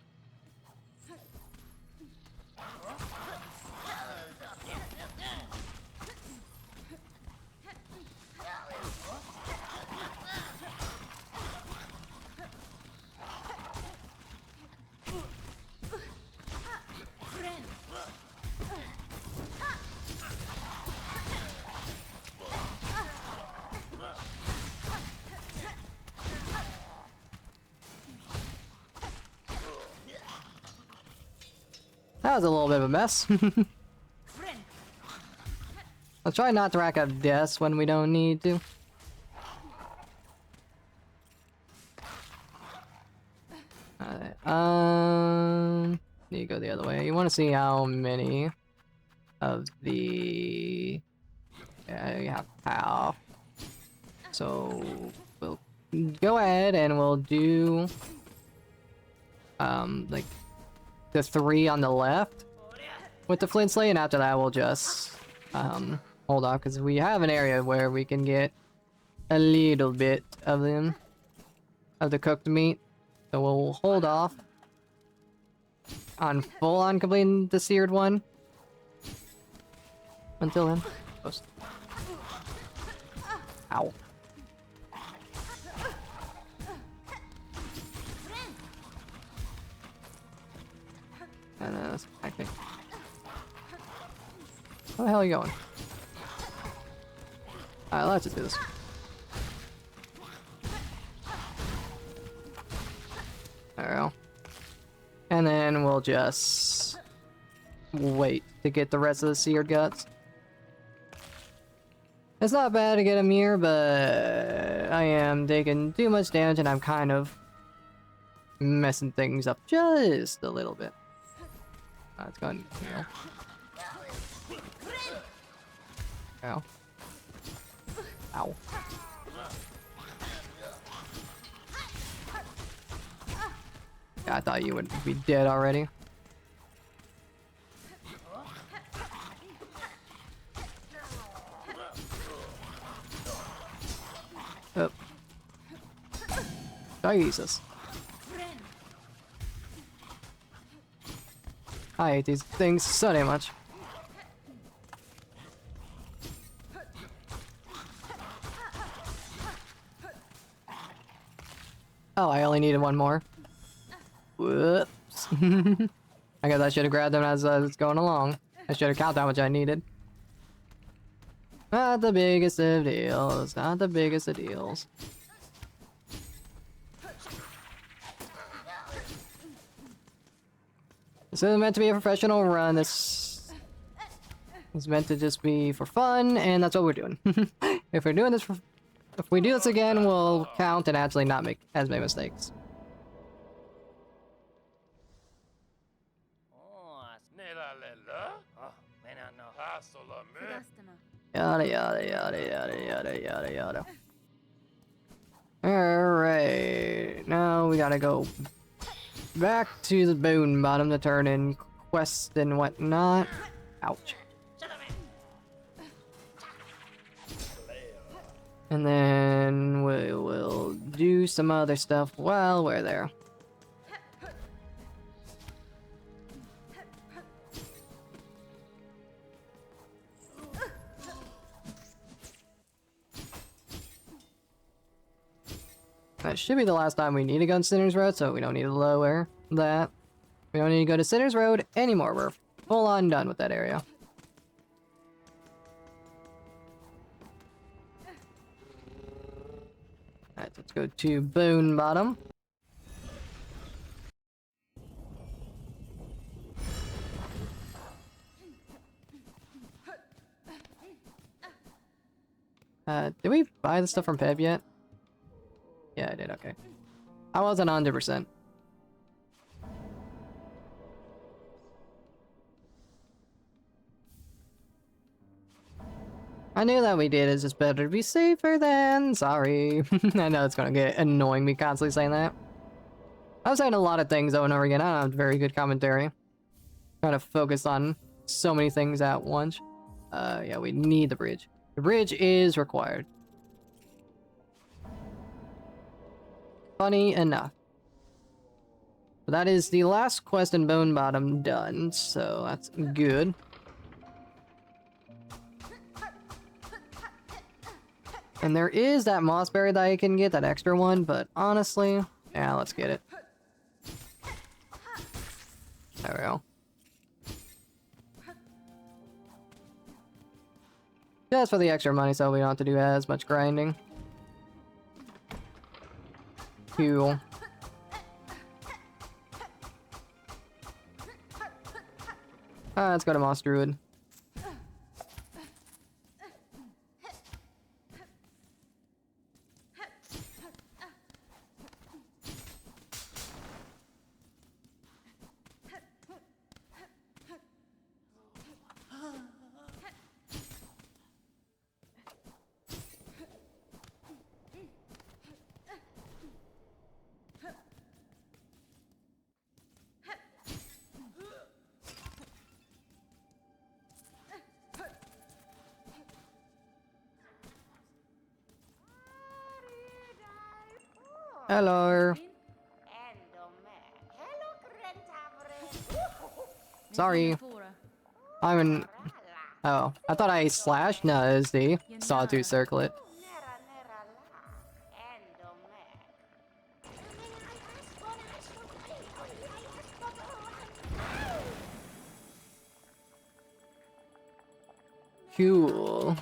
That was a little bit of a mess. Let's try not to rack up deaths when we don't need to. Alright, need to go the other way. You want to see how many of the... Yeah, you have half. So, we'll go ahead and we'll do... like... the 3 on the left with the flint slate, and after that we'll just hold off because we have an area where we can get a little bit of them of the cooked meat, so we'll hold off on full on completing the seared one until then. Ow. And then that's acting. Where the hell are you going? Alright, let's just do this. There we go. And then we'll just wait to get the rest of the seared guts. It's not bad to get them here, but I am taking too much damage and I'm kind of messing things up just a little bit. It's going to heal. Ow. Ow. Yeah, I thought you would be dead already. Oh. Jesus. I hate these things so damn much. Oh, I only needed one more. Whoops. I guess I should have grabbed them as I was going along. I should have counted how much I needed. Not the biggest of deals. Not the biggest of deals. This isn't meant to be a professional run. This It's meant to just be for fun, and that's what we're doing. If we're doing this for... If we do this again, we'll count and actually not make as many mistakes. Oh, Sedastama. Yada yada yada yada yada yada yada. Alright, now we gotta go back to the bone bottom to turn in quests and whatnot. Ouch. And then we will do some other stuff while we're there. That should be the last time we need to go to Sinner's Road, so we don't need to lower that. We don't need to go to Sinner's Road anymore. We're full on done with that area. Alright, let's go to Bone Bottom. Did we buy the stuff from Peb yet? Yeah, I did, okay. I wasn't 100%. I knew that we did, it's just better to be safer than sorry. I know it's gonna get annoying me constantly saying that. I was saying a lot of things over and over again. I don't have very good commentary. Trying to focus on so many things at once. Yeah, we need the bridge. The bridge is required. Funny enough. But that is the last quest in Bone Bottom done, so that's good. And there is that moss berry that I can get, that extra one, but honestly, yeah, let's get it. There we go. Just for the extra money, so we don't have to do as much grinding. Cool. Let's go to Moss Druid. Hello. Sorry. I'm in... Oh, I thought I slashed? No, it's the Sawtooth Circlet. Cool.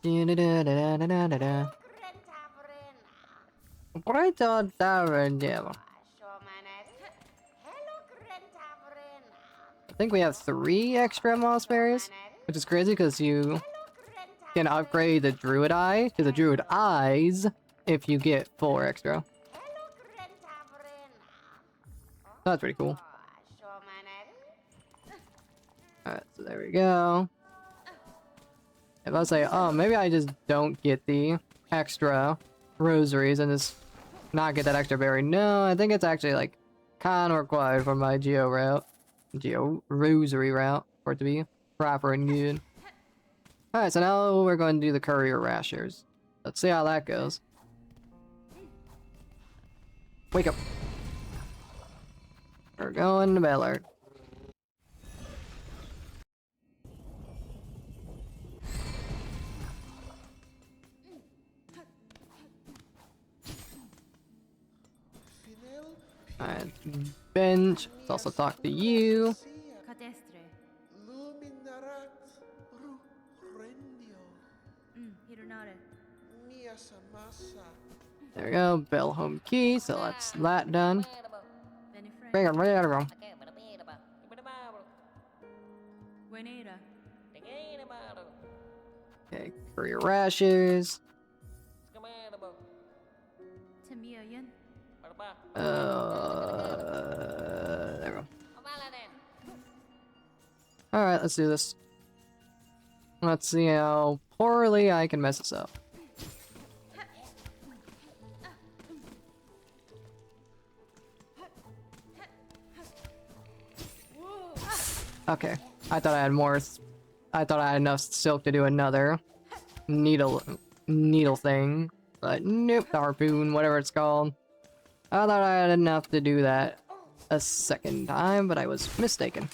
Da-da-da-da-da-da-da. Great Tavern, yeah. I think we have 3 extra moss berries, which is crazy because you can upgrade the Druid Eye to the Druid Eyes if you get 4 extra. That's pretty cool. Alright, so there we go. If I say, oh, maybe I just don't get the extra rosaries and just not get that extra berry. No, I think it's actually like kind of required for my Geo Rosary route for it to be proper and good. Alright, so now we're going to do the Courier Rashers. Let's see how that goes. Wake up. We're going to Bellard. Alright, Bench. Let's also talk to you. Cadestre. Hironare. There we go, bell home key, so that's that done. Benifred. Okay, Wenera. career rashes. Tamiayan. There we go. Alright, let's do this. Let's see how poorly I can mess this up. Okay, I thought I had more. I thought I had enough silk to do another needle thing, but nope, the harpoon, whatever it's called. I thought I had enough to do that a second time, but I was mistaken.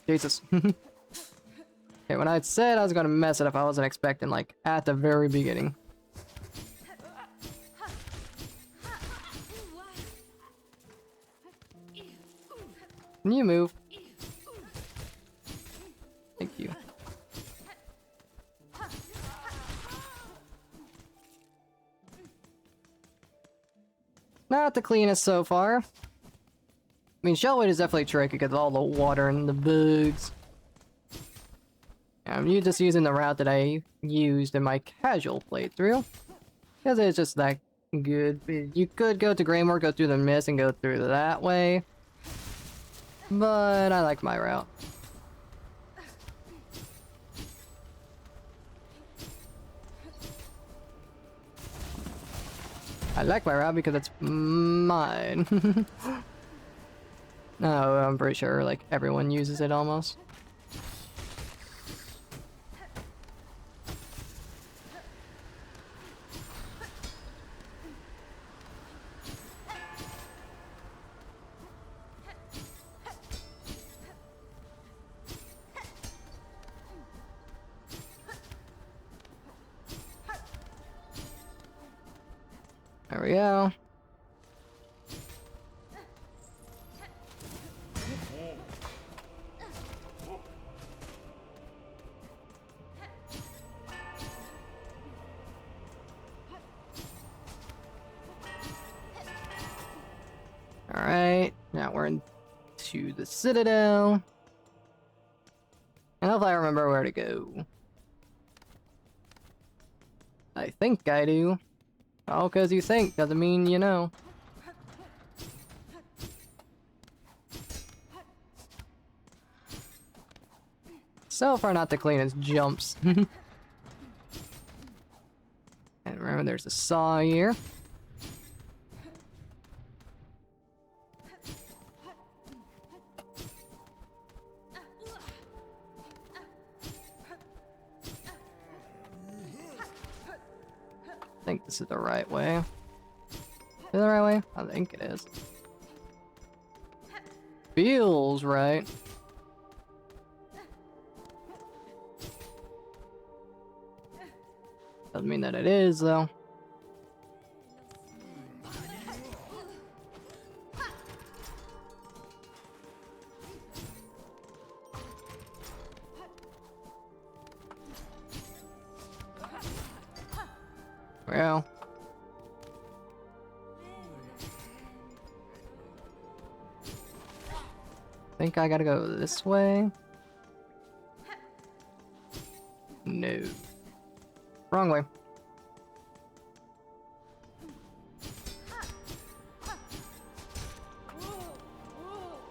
Jesus. Okay, when I said I was gonna mess it up, I wasn't expecting, like, at the very beginning. Can you move? Thank you. Not the cleanest so far. I mean, Shellwood is definitely tricky because of all the water and the bugs. I'm just using the route that I used in my casual playthrough. Because it's just that good. You could go to Greymore, go through the mist, and go through that way. But I like my route. I like my route because it's mine. No, I'm pretty sure like everyone uses it almost. There we go. Alright, now we're into the Citadel. And hopefully I remember where to go. I think I do. All because you think doesn't mean you know. So far not the cleanest jumps. And remember there's a saw here. I think this is the right way. Is it the right way? I think it is. Feels right. Doesn't mean that it is, though. Well. Think I gotta go this way? No. Wrong way.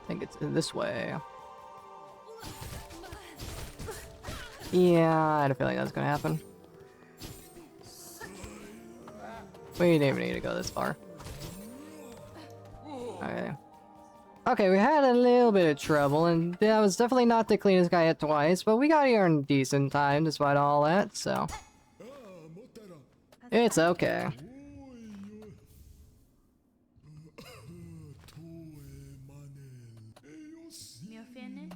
I think it's this way. Yeah, I had a feeling that was gonna happen. We didn't even need to go this far. Okay. Okay, we had a little bit of trouble, and that was definitely not the cleanest guy at twice, but we got here in decent time despite all that, so... It's okay. Miofene.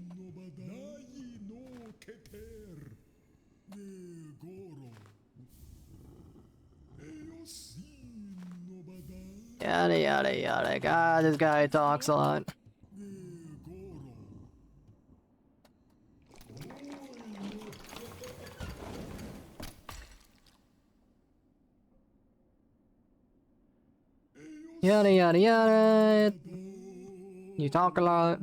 Yada yada yada. God, this guy talks a lot. Yada yada yada. You talk a lot.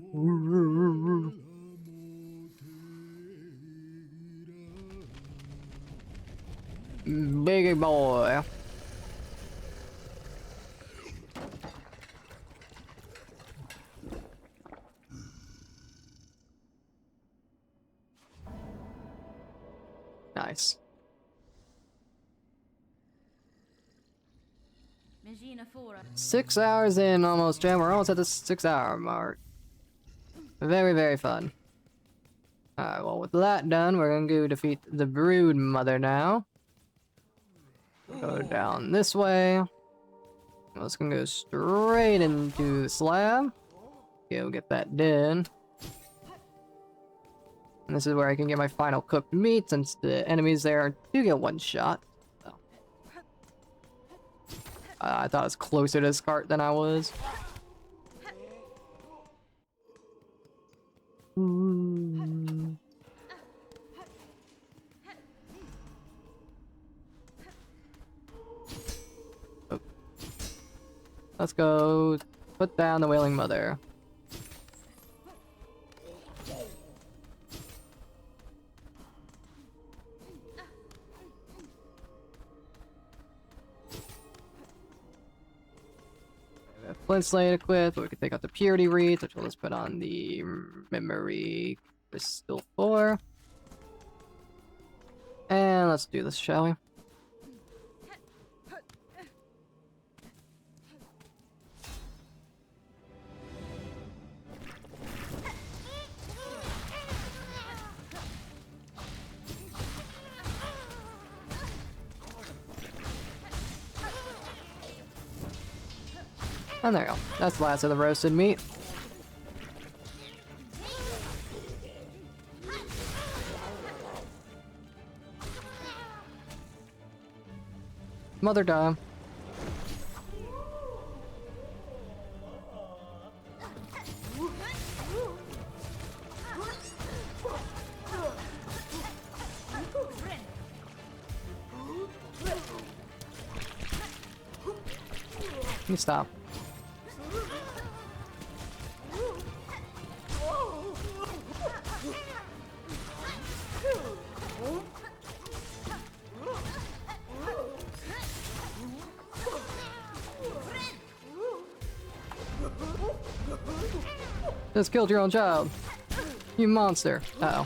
Biggie boy. Nice. Magina Fora. 6 hours in almost, Jam. We're almost at the 6-hour mark. Very, very fun. Alright, well, with that done, we're gonna go defeat the Brood Mother now. Go down this way. I'm just gonna go straight into the slab. Go get that done. And this is where I can get my final cooked meat, since the enemies there do get one shot. So. I thought I was closer to this cart than I was. Oh. Let's go put down the Wailing Mother. Flint Slate equipped, but we can take out the Purity Reeds, which we'll just put on the Memory Crystal 4. And let's do this, shall we? And there you go. That's the last of the roasted meat. Mother time. You stop. Just killed your own child. You monster. Uh-oh.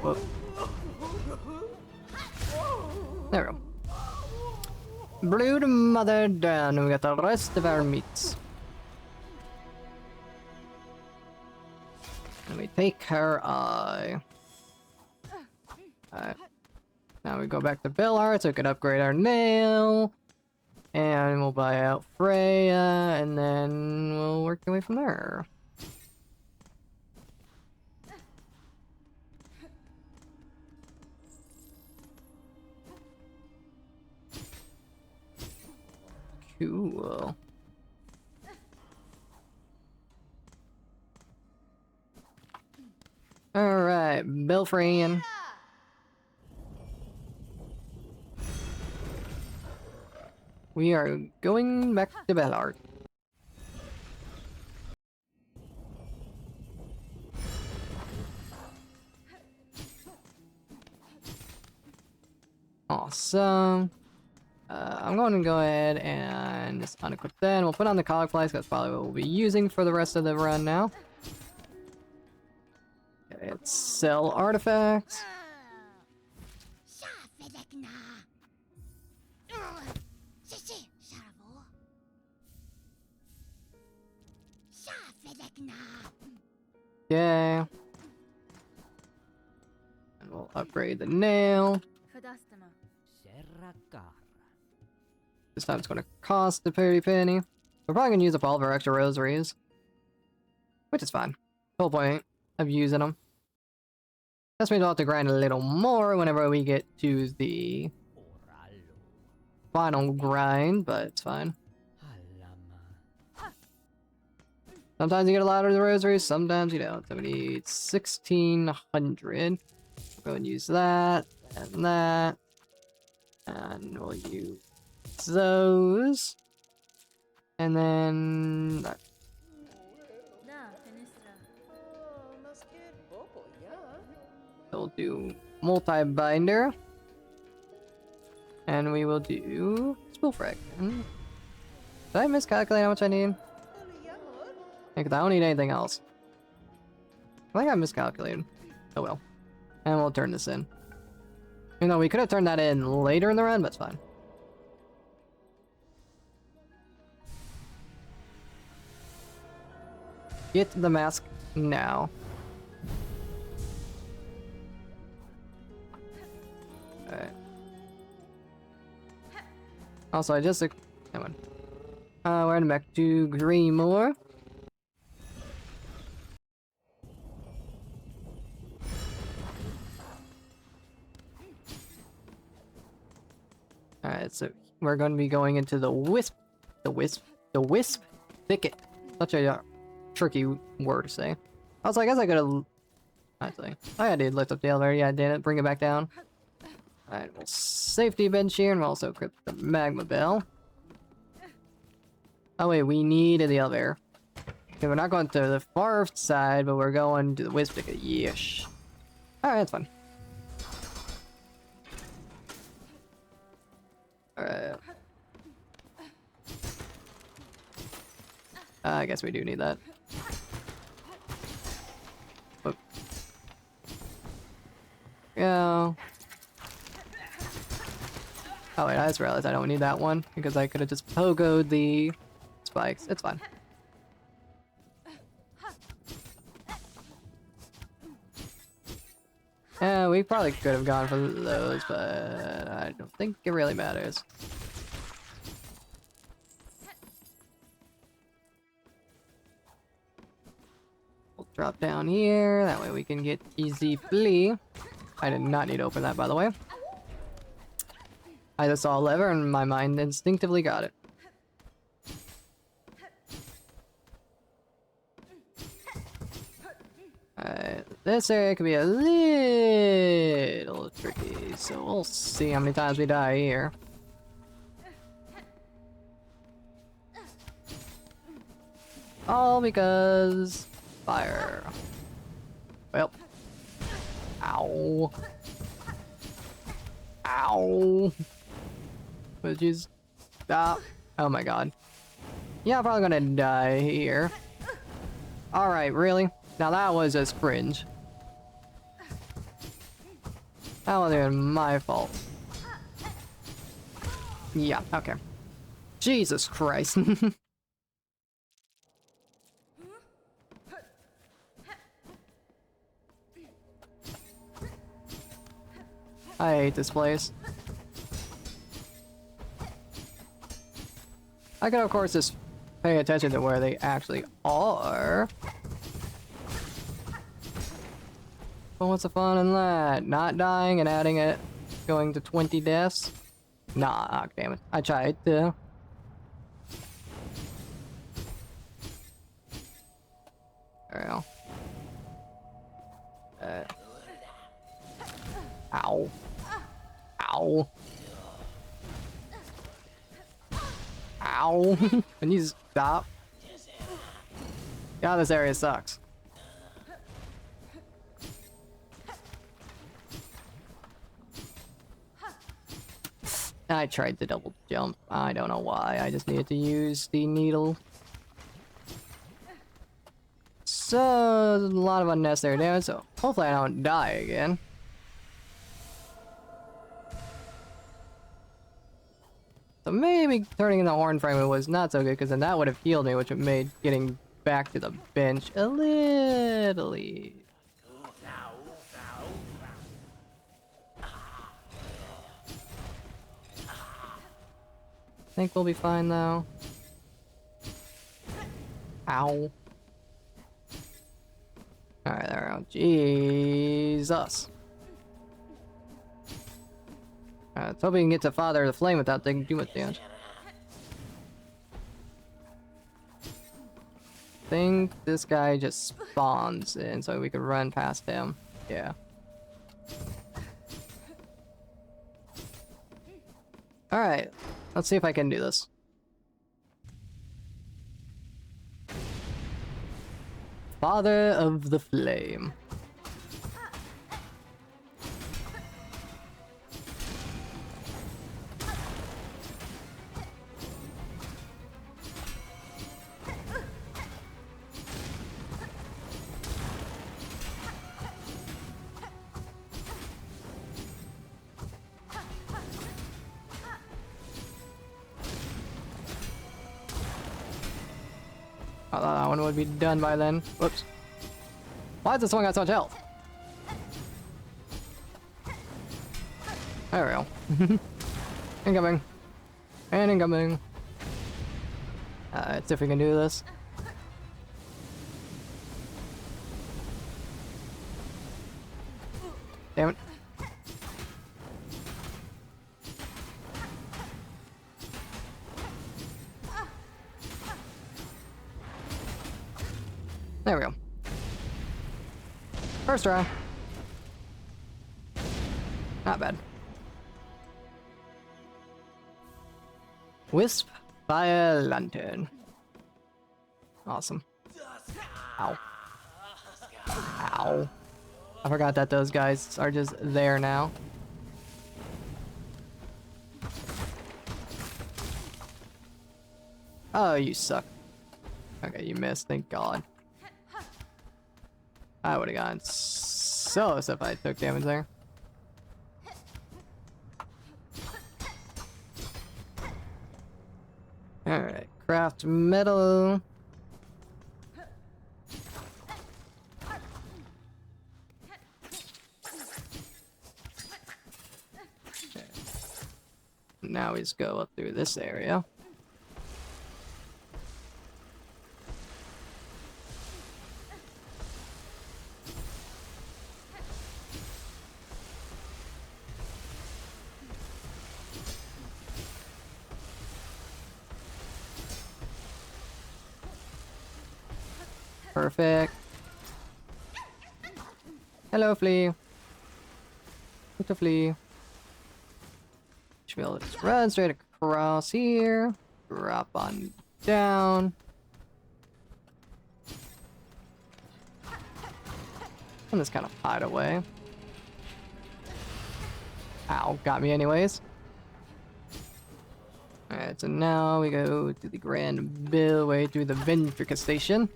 Whoa. There we go. Brood Mother down, and we got the rest of our meats. And we take her eye. Alright. Now we go back to Bellheart so we can upgrade our nail. And we'll buy out Freya, and then we'll work our way from there. Cool. Alright, Belfrian. We are going back to Bellheart. Awesome. I'm going to go ahead and just unequip that, and we'll put on the collar flies, that's probably what we'll be using for the rest of the run now. Okay, let's sell artifacts. Okay. And we'll upgrade the nail. Fadastama. This time it's going to cost a pretty penny. We're probably going to use up all of our extra rosaries. Which is fine. The whole point of using them. That means we'll have to grind a little more whenever we get to the final grind, but it's fine. Sometimes you get a lot of the rosary, sometimes you don't. So we need 1600. Go and use that and that. And we'll use those. And then Da, Finistra. we'll do multi-binder. And we will do spool fragment. Did I miscalculate how much I need? Yeah, 'cause I don't need anything else. I think I miscalculated. Oh well. And we'll turn this in. Even though we could have turned that in later in the run, but it's fine. Get the mask now. Alright. Also, I just... Come on. We're heading back to Greenmore. Alright, so we're going to be going into the wisp thicket. Such a tricky word to say. Also, I guess I could have... Actually, I did lift up the elevator. Yeah, I did it. Bring it back down. Alright, we'll safety bench here, and we'll also equip the magma bell. Oh wait, we needed the elevator. Okay, we're not going to the far side, but we're going to the wisp thicket. Yeesh. Alright, that's fun. Alright. I guess we do need that. Whoop. Go. Oh wait, I just realized I don't need that one because I could have just pogoed the spikes. It's fine. Yeah, we probably could have gone for those, but I don't think it really matters. We'll drop down here, that way we can get easy flee. I did not need to open that, by the way. I just saw a lever and my mind instinctively got it. Alright, this area could be a little tricky, so we'll see how many times we die here. All because fire. Well. Ow. Ow. Would you stop? Oh my god. Yeah, I'm probably gonna die here. Alright, really? Now that was just cringe. That wasn't even my fault. Yeah, okay. Jesus Christ. I hate this place. I could of course just pay attention to where they actually are. But what's the fun in that? Not dying and adding it, going to 20 deaths? Nah, damn it. I tried to. Well. Ow. Ow. Ow. Can you stop? God, this area sucks. I tried to double jump. I don't know why. I just needed to use the needle. So, a lot of unnecessary damage, so hopefully I don't die again. So maybe turning in the horn fragment was not so good, because then that would have healed me, which would have made getting back to the bench a little easy. I think we'll be fine though. Ow. Alright, there we go. Jesus. Let's hope we can get to Father of the Flame without taking too much damage. think this guy just spawns in so we could run past him. Yeah. Alright, let's see if I can do this. Father of the Flame. I thought that one would be done by then. Whoops. Why does this one got so much health? There we go. Incoming. And incoming. Let's see if we can do this. Damn it. There we go. First try. Not bad. Wisp Fire Lantern. Awesome. Ow. Ow. I forgot that those guys are just there now. Oh, you suck. Okay, you missed, thank God. I would have gotten so upset if I took damage there. Alright, craft metal. Okay. Now we just go up through this area. Perfect. Hello, flea. Little flea. Should be able to just run straight across here. Drop on down. And just kind of hide away. Ow, got me anyways. Alright, so now we go to the Grand Billway through the Ventrica Station.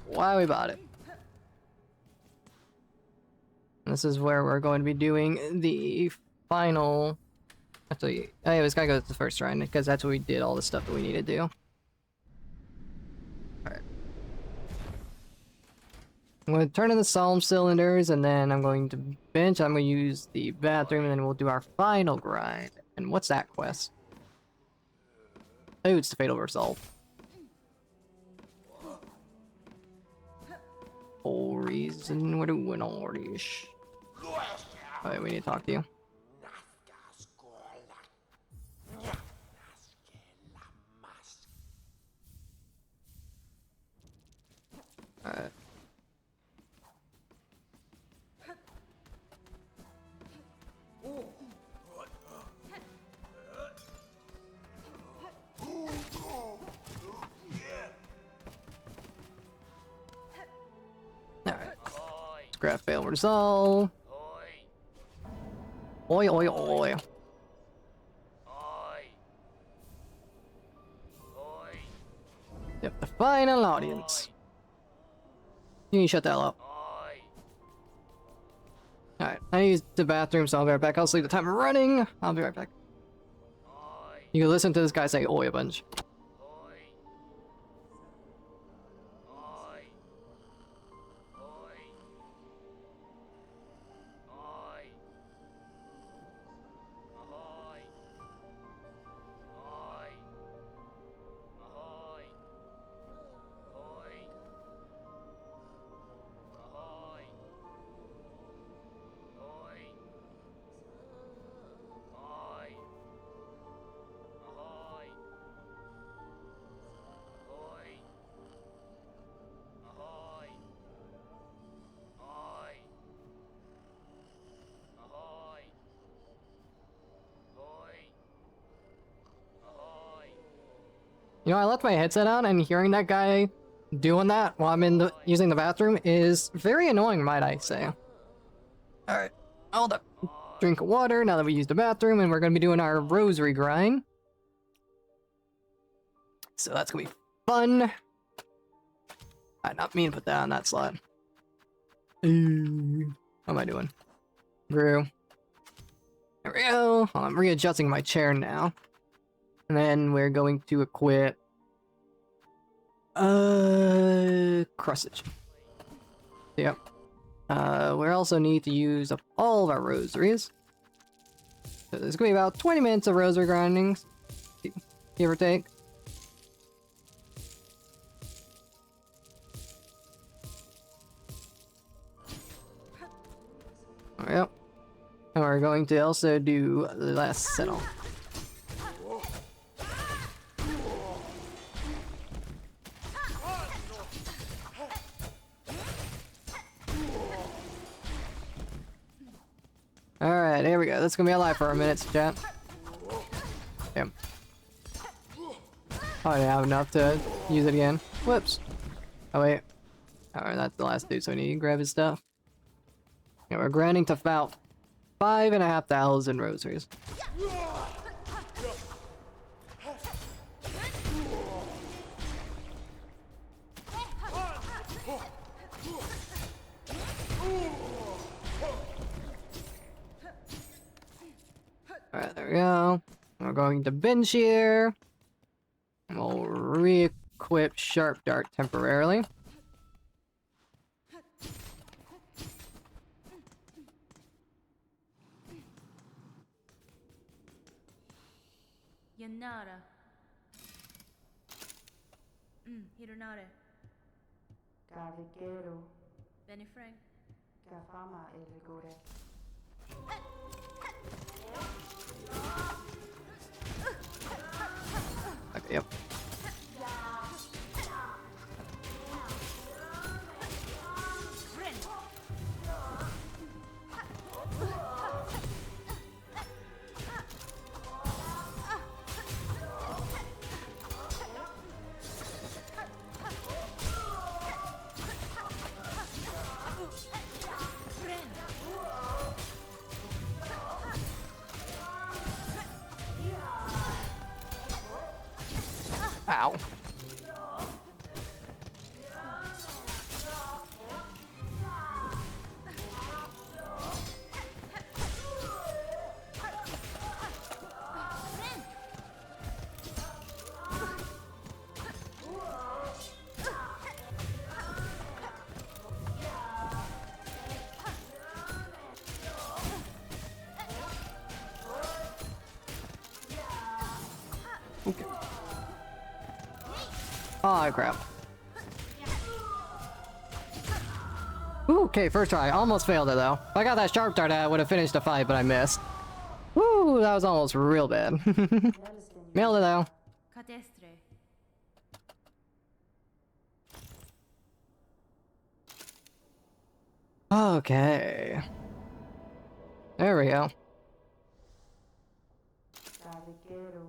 Why we bought it. And this is where we're going to be doing the final... Actually, I always gotta go to the first shrine, because that's where we did all the stuff that we need to do. Alright. I'm going to turn in the Psalm cylinders, and then I'm going to bench, I'm going to use the bathroom, and then we'll do our final grind. And what's that quest? Oh, it's the Fatal Resolve. Whole reason we're doing all this. Alright, we need to talk to you. Alright. Graph fail resolve. Oi, oi, oi. Yep, the final audience. You need to shut the hell up. Alright, I used the bathroom, so I'll be right back. I'll sleep the time running. I'll be right back. You can listen to this guy say oi a bunch. You know, I left my headset on, and hearing that guy doing that while I'm using the bathroom is very annoying, might I say. Alright, hold up. Drink of water now that we used the bathroom, and we're gonna be doing our rosary grind. So that's gonna be fun. I not mean to put that on that slot. What am I doing? Brew. There we go. I'm readjusting my chair now. And then we're going to equip crossage. Yep. We also need to use up all of our rosaries. So there's gonna be about 20 minutes of rosary grinding, give or take. Yep. And we're going to also do the last settle. Alright, here we go. That's gonna be alive for a minute, chat. Damn. Oh, I didn't have enough to use it again. Whoops. Oh, wait. Alright, that's the last dude, so I need to grab his stuff. Yeah, we're grinding to about 5,500 rosaries. Alright, there we go. We're going to bench here. We'll re-equip Sharp Dart temporarily. Yanara. Hironare. Carriquero, Benny Frank. Cafama Elegore. Okay, yep. Ow. Okay. Oh, crap. Ooh, okay, first try. Almost failed it, though. If I got that sharp dart, I would have finished the fight, but I missed. Woo, that was almost real bad. Nailed it, though. Catestre. Okay. There we go. Carriquero,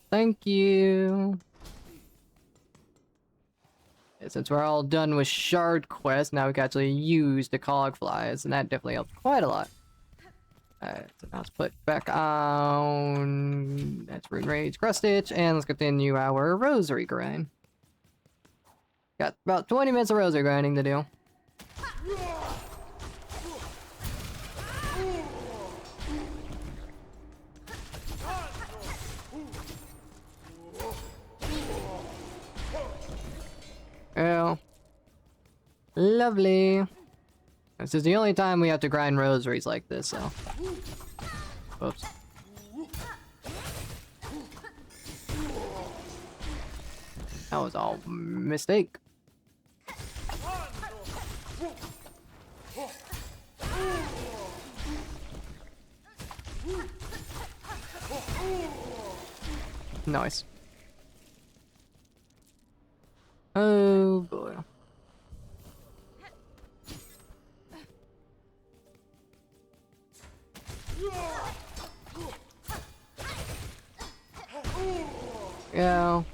Thank you. Yeah, since we're all done with shard quest, now we can actually use the cog flies, and that definitely helped quite a lot. Alright, so now let's put back on... That's Rune Rage, Crust Stitch, and let's continue our rosary grind. Got about 20 minutes of rosary grinding to do. Oh. Lovely. This is the only time we have to grind rosaries like this, so. Oops. That was all a mistake. Nice. Oh boy. go.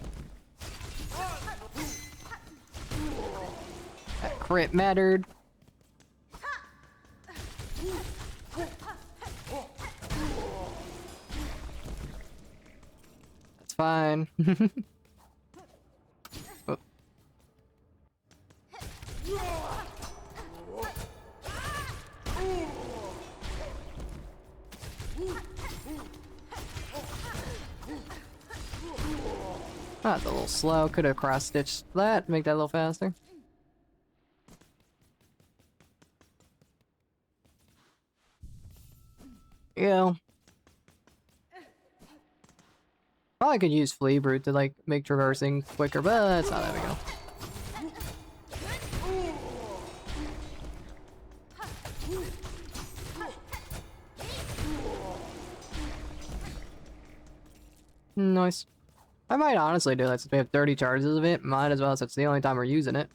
That crit mattered. That's fine. Oh. That's a little slow. Could have cross-stitched that, make that a little faster. Yeah. Probably could use Flea Brute to like make traversing quicker, but that's not. There we go. Nice. I might honestly do that since we have 30 charges of it. Might as well, since it's the only time we're using it.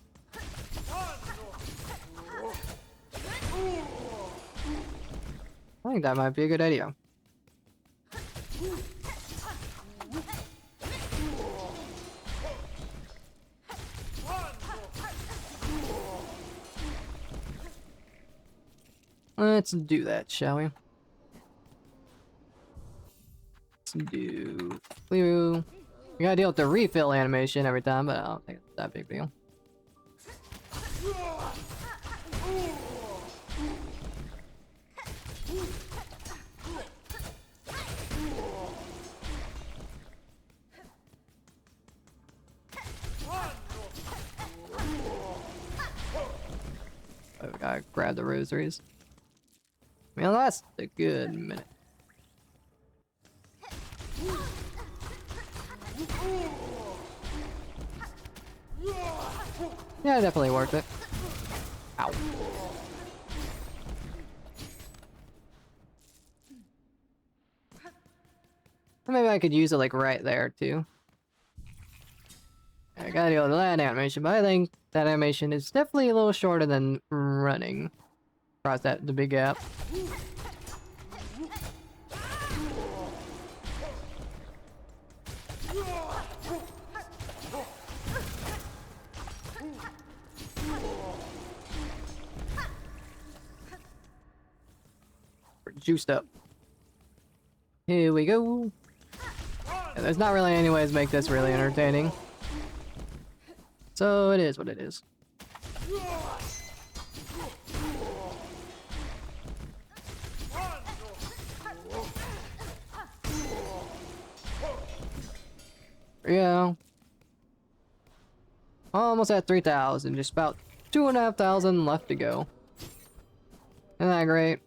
I think that might be a good idea. Let's do that, shall we? Let's do Flew. We gotta deal with the refill animation every time, but I don't think it's that big deal. Oh, we gotta grab the rosaries. Well, that's a good minute. Yeah, definitely worth it. Ow. Maybe I could use it like right there too. I gotta deal with that animation, but I think that animation is definitely a little shorter than running across the big gap. We're juiced up. Here we go. And there's not really any ways to make this really entertaining. So it is what it is. Yeah. Almost at 3,000. Just about 2,500 left to go. Isn't that great?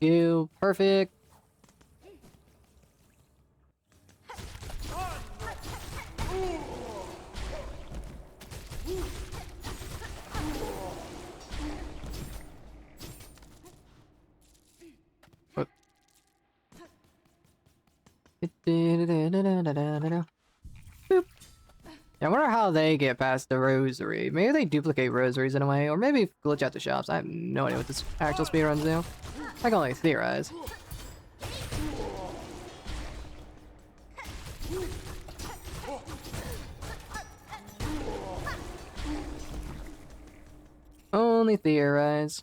You perfect. What? Boop. Yeah, I wonder how they get past the rosary. Maybe they duplicate rosaries in a way, or maybe glitch out the shops. I have no idea what this actual speedruns do. I can only theorize. Only theorize.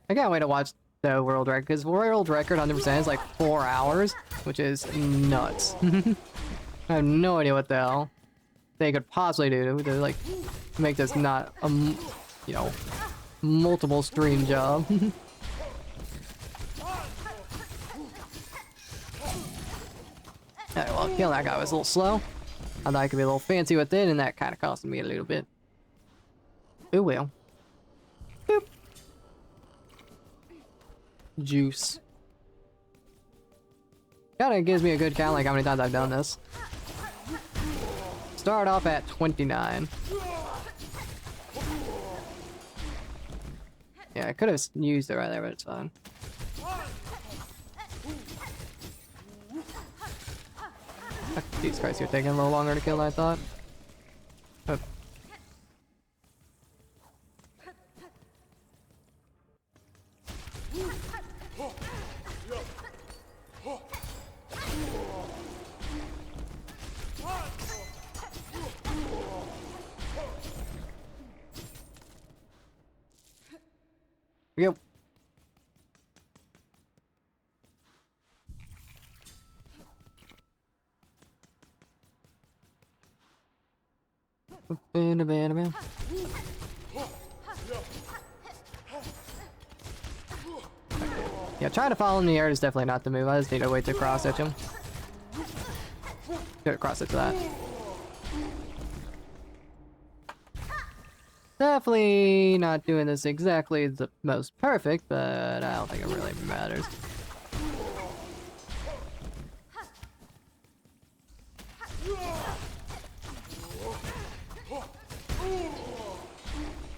I can't wait to watch the world record, because world record 100% is like 4 hours, which is nuts. I have no idea what the hell they could possibly do to like make this not a, you know, multiple stream job. Alright, well, killing that guy was a little slow. I thought I could be a little fancy with it, and that kind of cost me a little bit. Oh well. Boop. Juice. Kinda gives me a good count, like how many times I've done this. Start off at 29. Yeah, I could have used it right there, but it's fine. Jesus Christ, you're taking a little longer to kill than I thought. Oh. Yep. Yeah, trying to follow in the air is definitely not the move. I just need to wait to cross edge him. Good cross edge that. Definitely not doing this exactly the most perfect, but I don't think it really matters.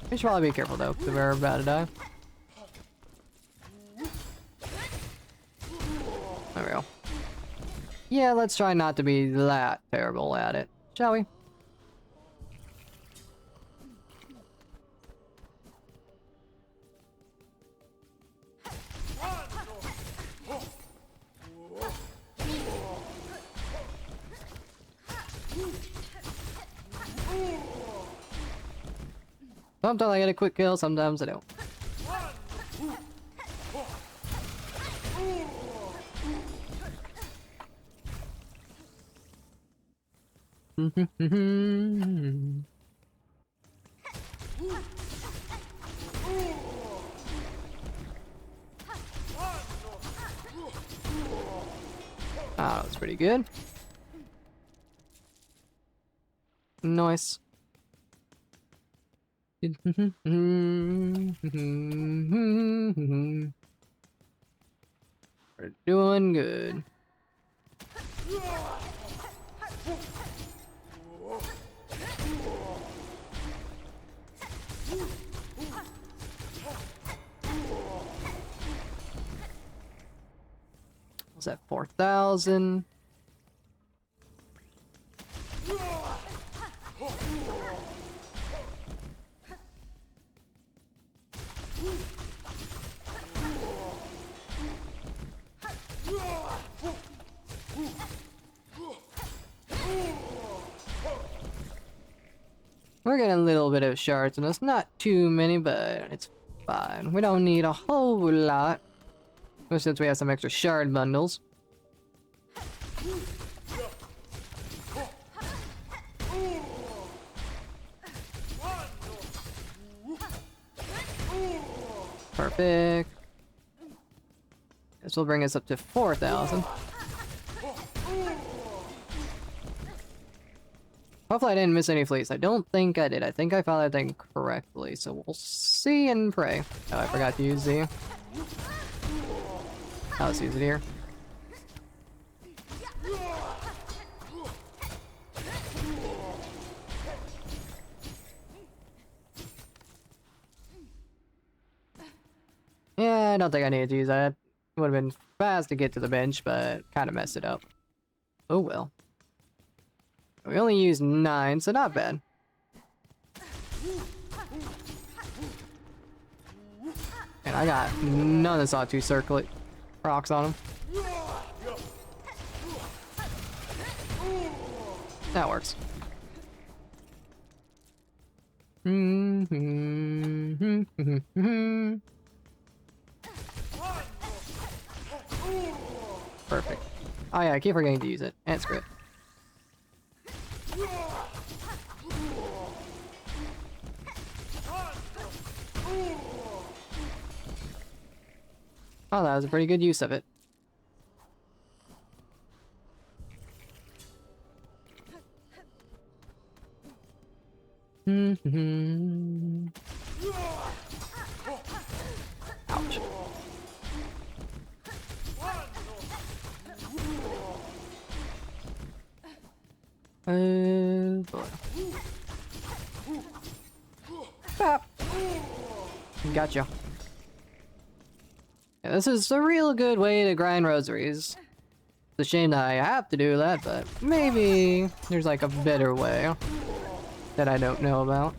We should probably be careful though, because we're about to die. There we go. Yeah, let's try not to be that terrible at it, shall we? Sometimes I get a quick kill, sometimes I don't. Ah, that's pretty good. Nice. We're doing good. Was that 4,000? We're getting a little bit of shards, and it's not too many, but it's fine. We don't need a whole lot, especially since we have some extra shard bundles. Perfect. This will bring us up to 4,000. Hopefully I didn't miss any fleets. I don't think I did. I think I followed that thing correctly. So we'll see and pray. Oh, I forgot to use the... Oh, let's use it here. Yeah, I don't think I needed to use that. It would have been fast to get to the bench, but kind of messed it up. Oh well. We only used 9, so not bad. And I got none of the sawtooth circlet rocks on him. That works. Perfect. Oh yeah, I keep forgetting to use it. And it's great. Oh, that was a pretty good use of it. Ouch. Boy. Stop. Gotcha. Yeah, this is a real good way to grind rosaries. It's a shame that I have to do that, but maybe there's like a better way that I don't know about.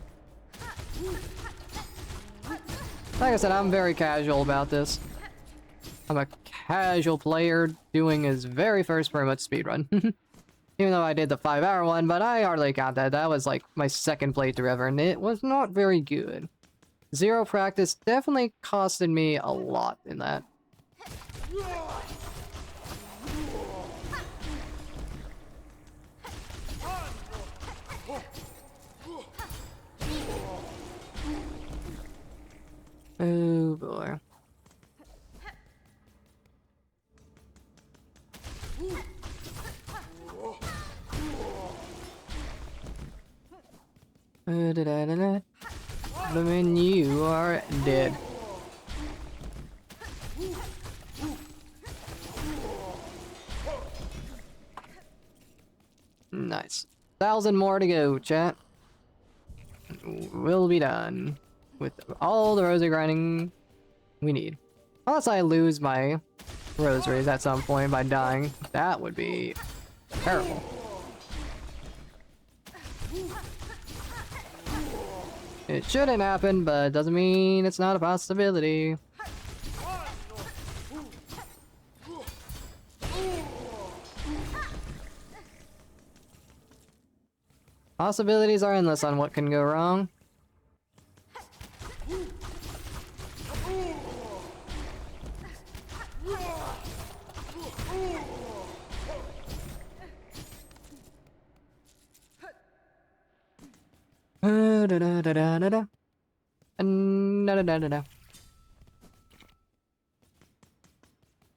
Like I said, I'm very casual about this. I'm a casual player doing his very first pretty much speedrun. Even though I did the 5-hour one, but I hardly count that. That was like my second playthrough ever, and it was not very good. Zero practice definitely costed me a lot in that. Oh boy. I mean, you are dead. Nice. 1,000 more to go, chat. We'll be done with all the rosary grinding we need. Unless I lose my rosaries at some point by dying. That would be terrible. It shouldn't happen, but it doesn't mean it's not a possibility. Possibilities are endless on what can go wrong.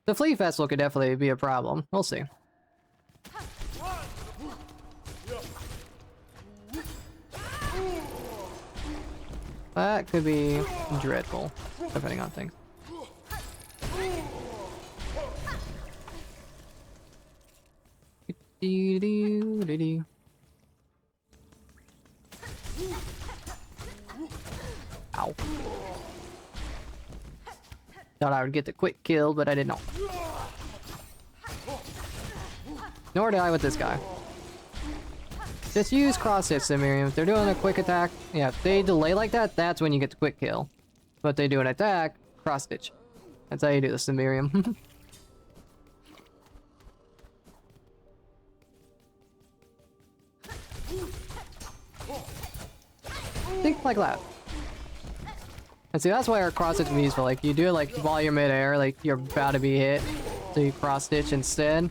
The Flea Festival could definitely be a problem. We'll see. That could be dreadful, depending on things. Ow. Thought I would get the quick kill, but I did not. Nor did I with this guy. Just use cross-hit, Simirium. If they're doing a quick attack, yeah, if they delay like that, that's when you get the quick kill. But if they do an attack, cross-stitch. That's how you do the Simirium. Think like that. And see, that's why our cross-stitch is useful. Like, you do it like while you're mid-air, like you're about to be hit, so you cross-stitch instead.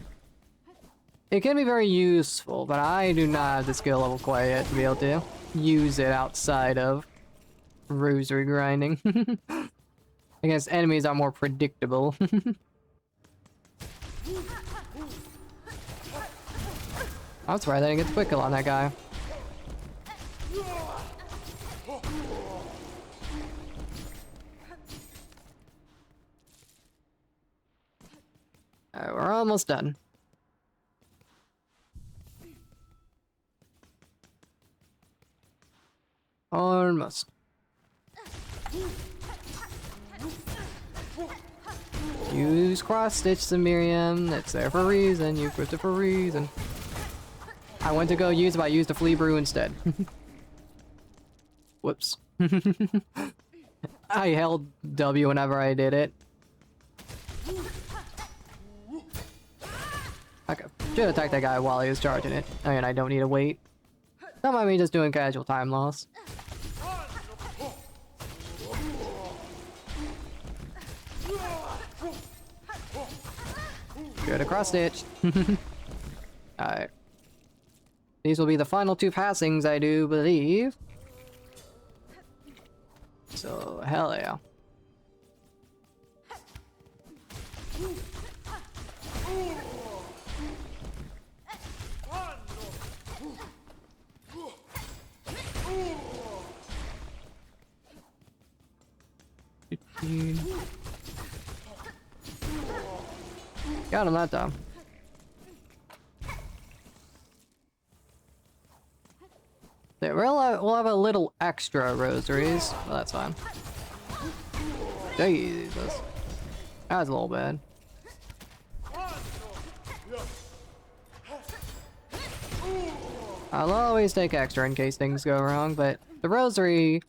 It can be very useful, but I do not have the skill level quite yet to be able to use it outside of rosary grinding. Against enemies are more predictable. I'm surprised I didn't get the quick kill on that guy. Alright, we're almost done. Almost. Use cross-stitch, Simirium. It's there for a reason. You equipped it for a reason. I went to go use it, but I used a flea brew instead. Whoops. I held W whenever I did it. Okay, should attack that guy while he was charging it. I mean, I don't need to wait. Don't mind me just doing casual time loss. Good across stitch. Alright. These will be the final 2 passings, I do believe. So, hell yeah. Got him that time. Yeah, we'll have a little extra rosaries. Well, that's fine. Jesus. That was a little bad. I'll always take extra in case things go wrong, but the rosary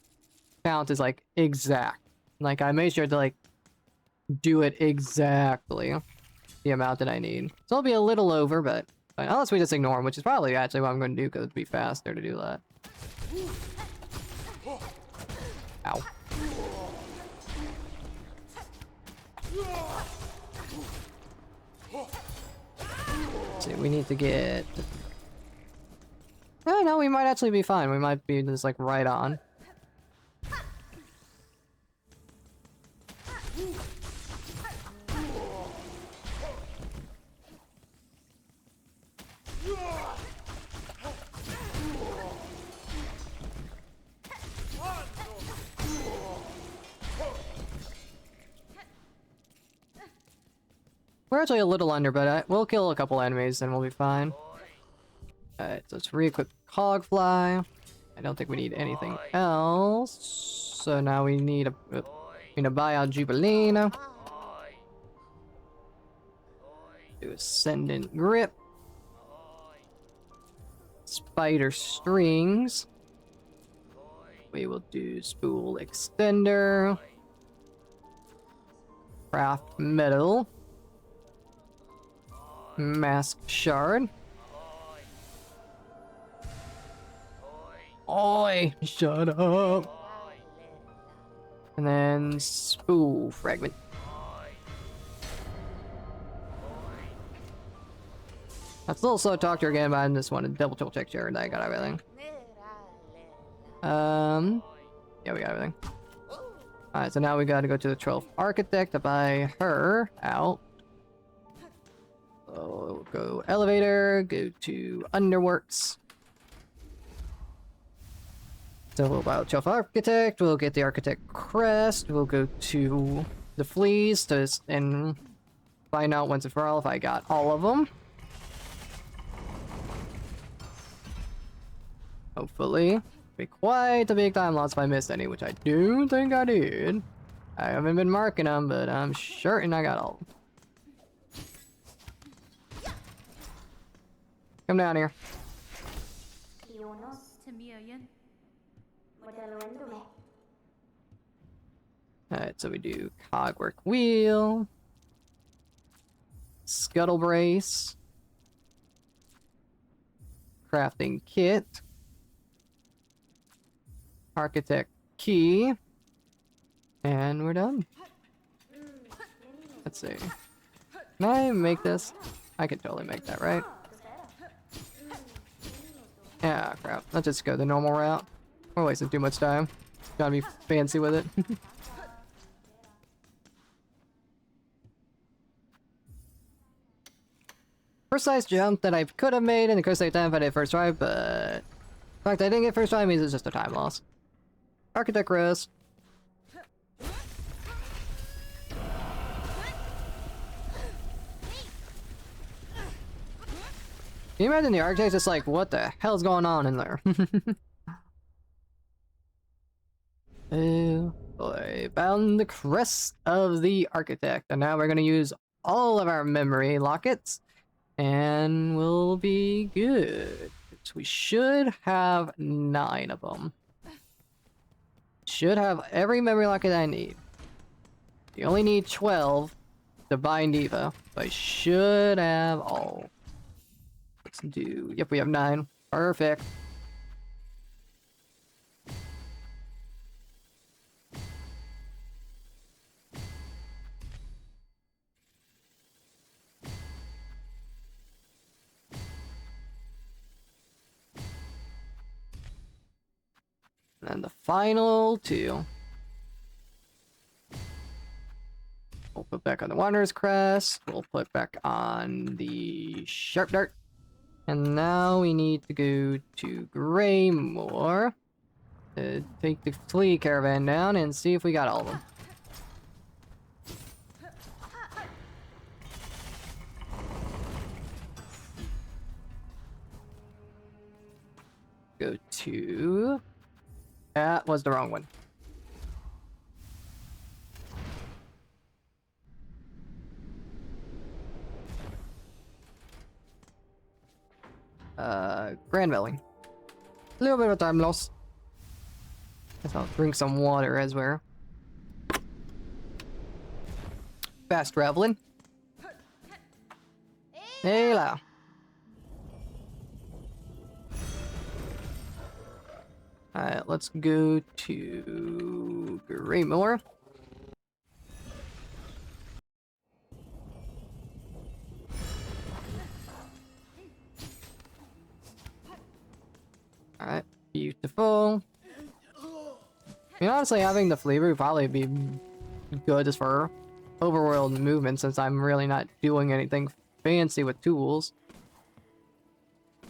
count is like exact. Like I made sure to like do it exactly the amount that I need. So I'll be a little over, but unless we just ignore them, which is probably actually what I'm going to do because it'd be faster to do that. Ow. Let's see, we need to get... Oh, no, we might actually be fine. We might be just, like, right on. We're actually a little under, but we'll kill a couple enemies and we'll be fine. Alright, so let's re-equip Cogfly. I don't think we need anything else. So now we need to buy out Jubilina. Do Ascendant Grip. Spider Strings. We will do Spool Extender. Craft Metal. Mask Shard. Oi! Shut up! And then Spool Fragment. That's a little slow to talk to her again, but I just want to double check sure that I got everything. Yeah, we got everything. Alright, so now we gotta go to the 12th Architect to buy her out. So we'll go elevator, go to Underworks. So we'll buy the 12th Architect, we'll get the Architect Crest, we'll go to the Fleas and find out once and for all if I got all of them. Hopefully. Be quite a big time loss if I missed any, which I do think I did. I haven't been marking them, but I'm certain I got all of them. Come down here. Tamiyan. Alright, so we do Cogwork Wheel. Scuttle Brace. Crafting Kit. Architect Key. And we're done. Let's see. Can I make this? I can totally make that, right? Yeah, crap. Let's just go the normal route. We're wasting too much time. Gotta be fancy with it. Precise jump that I could have made in the could save time if I did first try, but the fact I didn't get first try means it's just a time loss. Architect Rest. Can you imagine the architect just like, what the hell's going on in there? Oh boy, found the crest of the architect, and now we're gonna use all of our memory lockets, and we'll be good. So we should have 9 of them. Should have every memory locket I need. You only need 12 to bind Eva, but I should have all. Let's do, yep, we have 9. Perfect. And the final 2. We'll put back on the Wanderer's Crest. We'll put back on the Sharp Dart. And now we need to go to Greymoor. Take the flea caravan down and see if we got all of them. Go to... That was the wrong one. Grand Valley. A little bit of time loss. Guess I'll drink some water as we're fast traveling. Hey la. Alright, let's go to Greymore. Alright, beautiful. I mean, honestly, having the flavor would probably be good just for overworld movement, since I'm really not doing anything fancy with tools.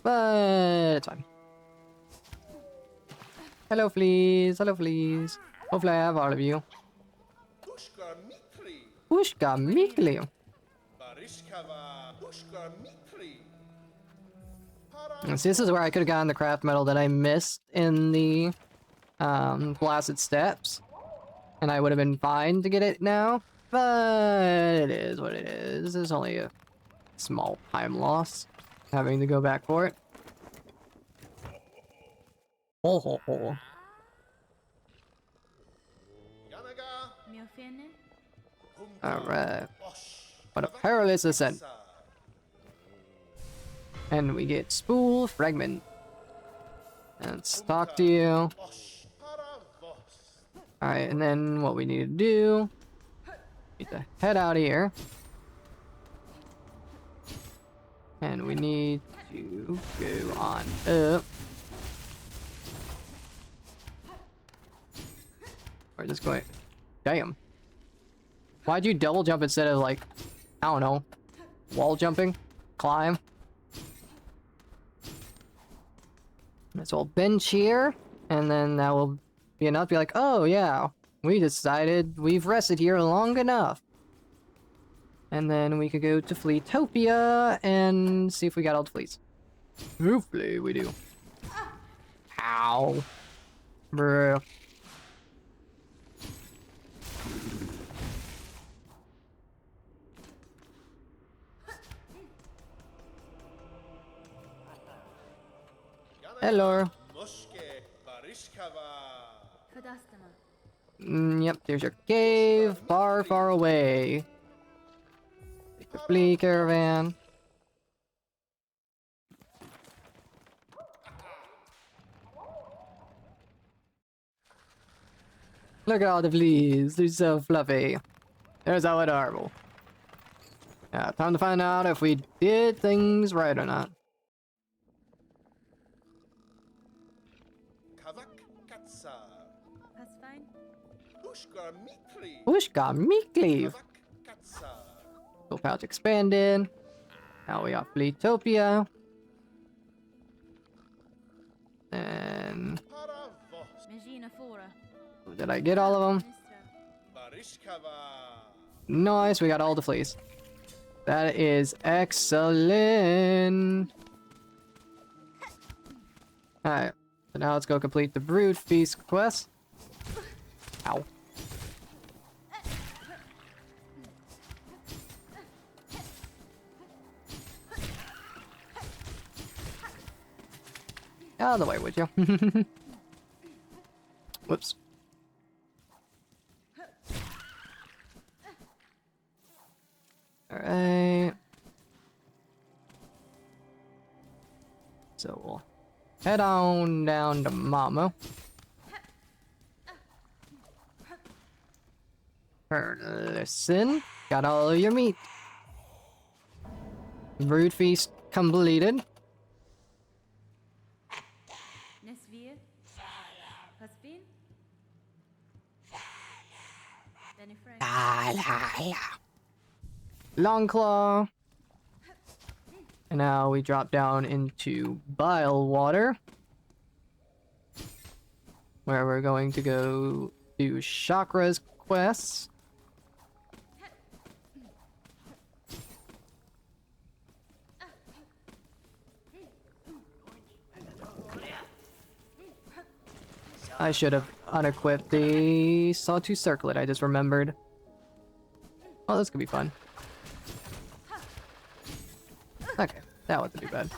But it's fine. Hello, fleas. Hello, fleas. Hopefully I have all of you. Pushka Mikli. See, this is where I could have gotten the craft metal that I missed in the blasted steps, and I would have been fine to get it now. But it is what it is. There's only a small time loss having to go back for it. Ho ho ho. Mio fene? Alright. What a perilous ascent. And we get spool fragment. And let's talk to you. Alright, and then what we need to do, need to head out of here. And we need to go on up. We're just going. Damn. Why'd you double jump instead of, like, I don't know, wall jumping? Climb? So we'll bench here, and then that will be enough to be like, oh yeah, we decided we've rested here long enough. And then we could go to Fleetopia and see if we got all the fleas. Hopefully we do. Ow. Bruh. Hello. Yep, there's your cave, far, far away. Take the flea caravan. Look at all the fleas, they're so fluffy. They're so adorable. Yeah, time to find out if we did things right or not. That's fine. Pushka Mikli. Full pouch expanded. Now we got Fleetopia. And Megina fora. did I get all of them? Nice, we got all the fleas. That is excellent. Alright, so now let's go complete the Brood Feast quest. Ow. Out of the way, would you? Whoops. Alright. So we'll head on down to Mamo. Listen, got all of your meat. Brood feast completed. Nesvir. Paspin. Benny Frank. Longclaw. And now we drop down into Bile Water, where we're going to go do Chakra's quests. I should have unequipped the Sawtooth Circlet, I just remembered. Oh, this could be fun. Okay, that wasn't too bad.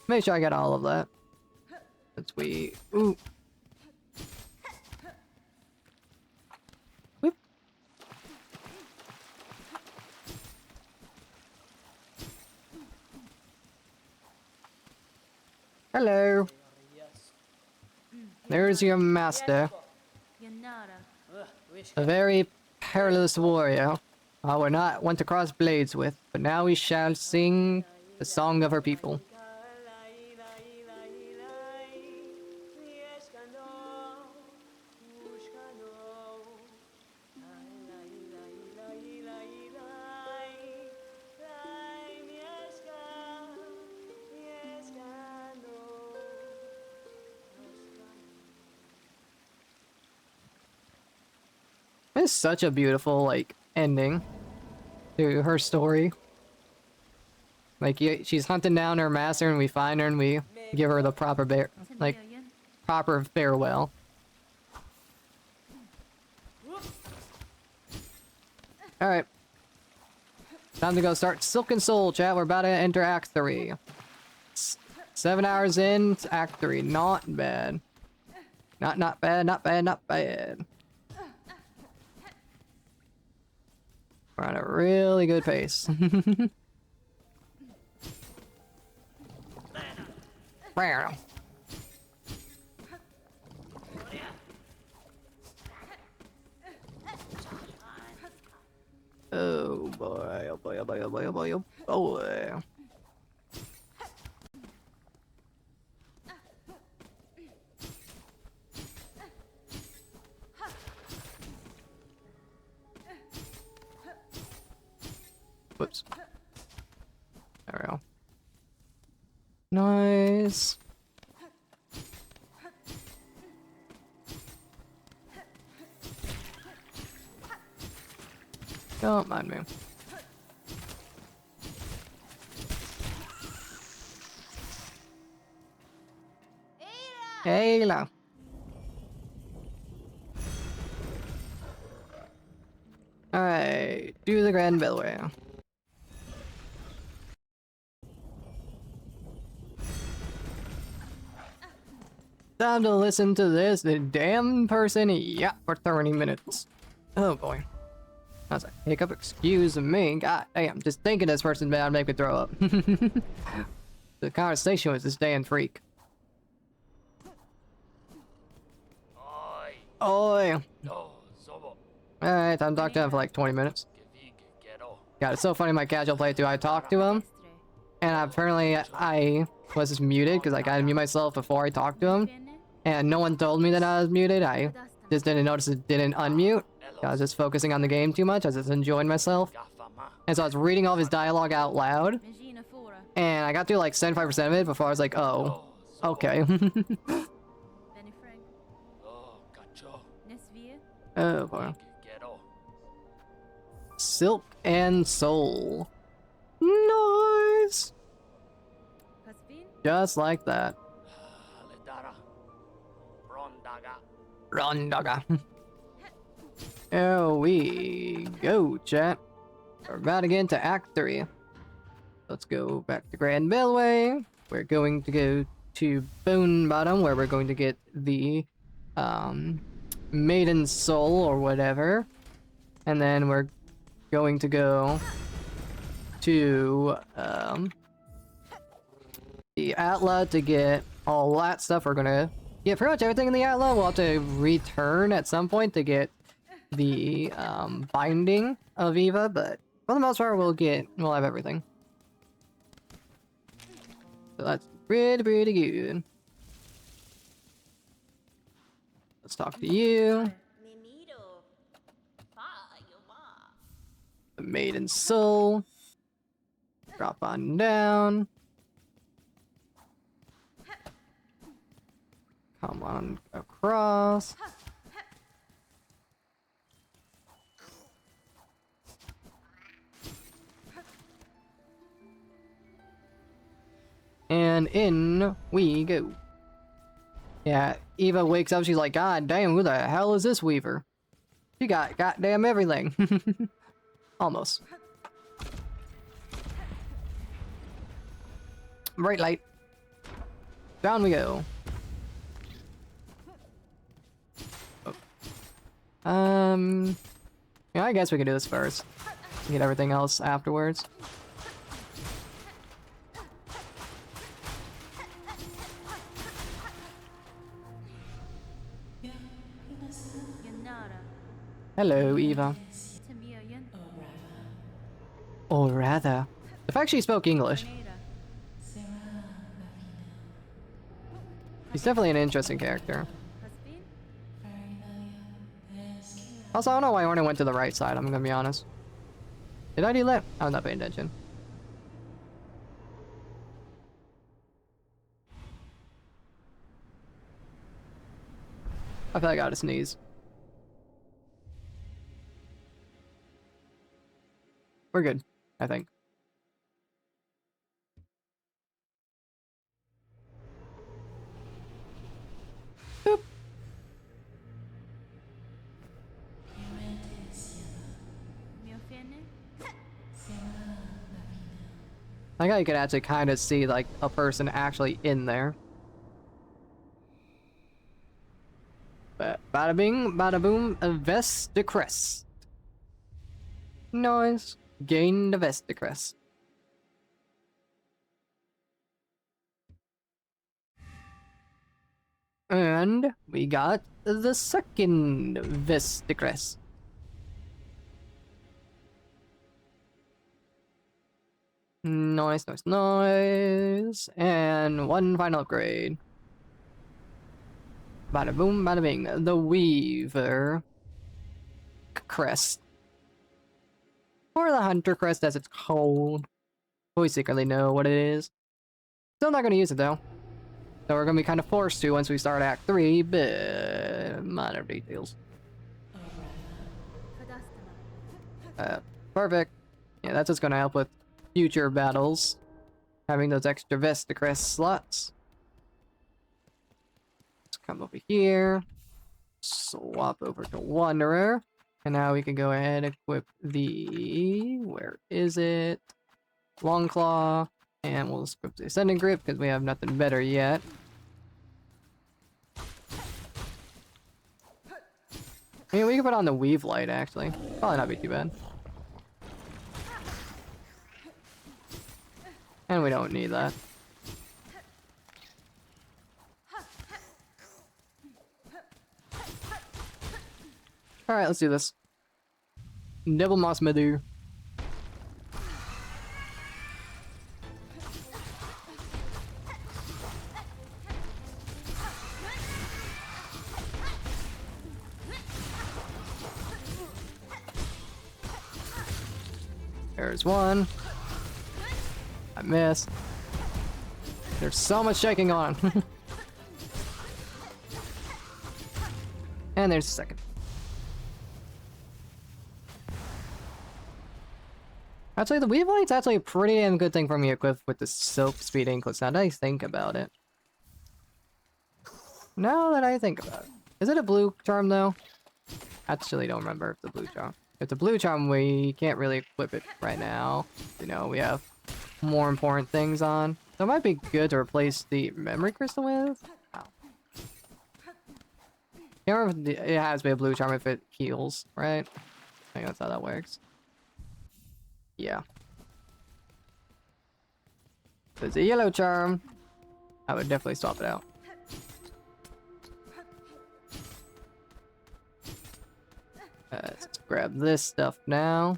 Make sure I get all of that. That's we. Ooh. Whoop. Hello. There's your master. Yanara. A very perilous warrior. We're not one to cross blades with, but now we shall sing the song of our people. It's such a beautiful, like, ending to her story. Like, she's hunting down her master, and we find her, and we give her the proper proper farewell. Alright. Time to go start Silken Soul, chat. We're about to enter Act 3. 7 hours in to Act 3. Not bad. Not bad, not bad, not bad. We're on a really good pace. Oh boy, oh boy, oh boy, oh boy, oh boy, oh boy. Whoops. There we go. Nice. Don't mind me. Ayla. Alright, do the Grand Bellway. Time to listen to this, the damn person yap for 30 minutes. Oh boy. I was like, hiccup, excuse me. God damn, just thinking this person's bad make me throw up. The conversation with this damn freak. Oi! Alright, time to talk to him for like 20 minutes. God, it's so funny my casual playthrough, I talked to him, and apparently I was just muted because like I mute myself before I talked to him, and no one told me that I was muted. I just didn't notice it didn't unmute. I was just focusing on the game too much. I was just enjoying myself. And so I was reading all of his dialogue out loud, and I got through like 75% of it before I was like, oh, okay. Oh boy. Silk and Soul. Nice! Just like that. Rondaga. There we go, chat. We're about to get into Act 3. Let's go back to Grand Bellway. We're going to go to Bone Bottom, where we're going to get the Maiden Soul or whatever. And then we're going to go to the Atla to get all that stuff. We're gonna get pretty much everything in the Atla. We'll have to return at some point to get the binding of Eva, but for the most part we'll have everything. So that's pretty good. Let's talk to you. The Maiden Soul. Drop on down. Come on across. And in we go. Yeah, Eva wakes up, she's like, God damn, who the hell is this Weaver? She got goddamn everything. Almost. Bright light. Down we go. Oh. Yeah, I guess we can do this first. Get everything else afterwards. Yanara. Hello, Eva. Tamiyan. Or rather, the fact she spoke English. Nera. She's definitely an interesting character. Husband. Also, I don't know why Orna went to the right side, I'm gonna be honest. Did I do that? I'm not paying attention. I feel like I gotta sneeze. We're good, I think. Boop. Miofene. I like how you could actually kind of see like a person actually in there. But bada bing, bada boom, a vest de crest. Nice. Gain the vest de crest. And we got the second vest de crest. Nice, nice, nice. And one final upgrade. Bada boom, bada bing. The Weaver crest. Or the Hunter crest as it's called. We secretly know what it is. Still not gonna use it though. So we're gonna be kind of forced to once we start Act 3, but minor details. Fadastama. Perfect. Yeah, that's just gonna help with future battles. Having those extra Vesticrest slots. Let's come over here. Swap over to Wanderer. And now we can go ahead and equip the... Where is it? Longclaw. And we'll equip the Ascending Grip because we have nothing better yet. I mean, we can put on the Weave Light, actually. Probably not be too bad. And we don't need that. Alright, let's do this. Devil Moss Medu. There's one. I missed. There's so much shaking on. And there's a second. Actually, the Weave Light's actually a pretty damn good thing for me equipped with the Silk Speed Anklets. Now that I think about it. Now that I think about it. Is it a blue charm though? Actually, don't remember if the blue charm. If the blue charm, we can't really equip it right now. You know, we have more important things on. So it might be good to replace the memory crystal with. Oh. Can't remember if it has to be a blue charm if it heals, right? I think that's how that works. Yeah. If it's a yellow charm, I would definitely swap it out. Let's grab this stuff now.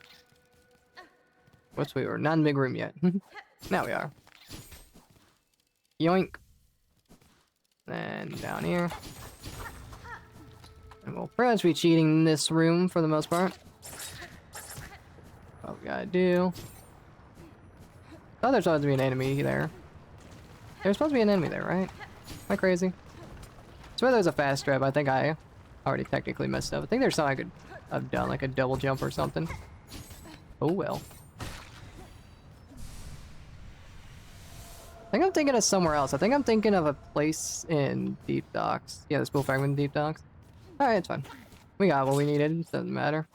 Which we were not in the big room yet. Now we are. Yoink. And down here. And we'll pretty much be cheating this room for the most part. What we gotta do. Oh, there's supposed to be an enemy there. There's supposed to be an enemy there, right? Am I crazy? I swear there's a fast trap. I think I already technically messed up. I think there's something I could have done, like a double jump or something. Oh well. I think I'm thinking of somewhere else. I think I'm thinking of a place in Deep Docks. Yeah, the spool fragment in Deep Docks. Alright, it's fine. We got what we needed. It doesn't matter.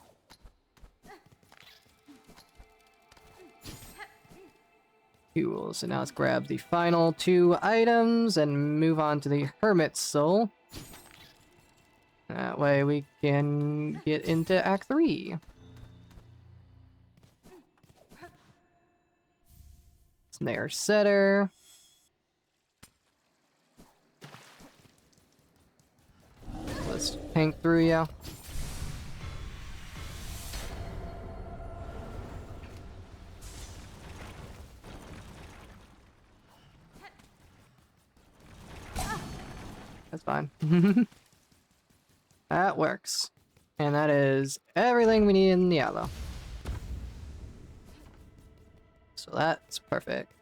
Cool, so now let's grab the final 2 items and move on to the Hermit's Soul. That way we can get into Act 3. Snare setter. Let's tank through ya. That's fine. That works. And that is everything we need in the yellow. So that's perfect.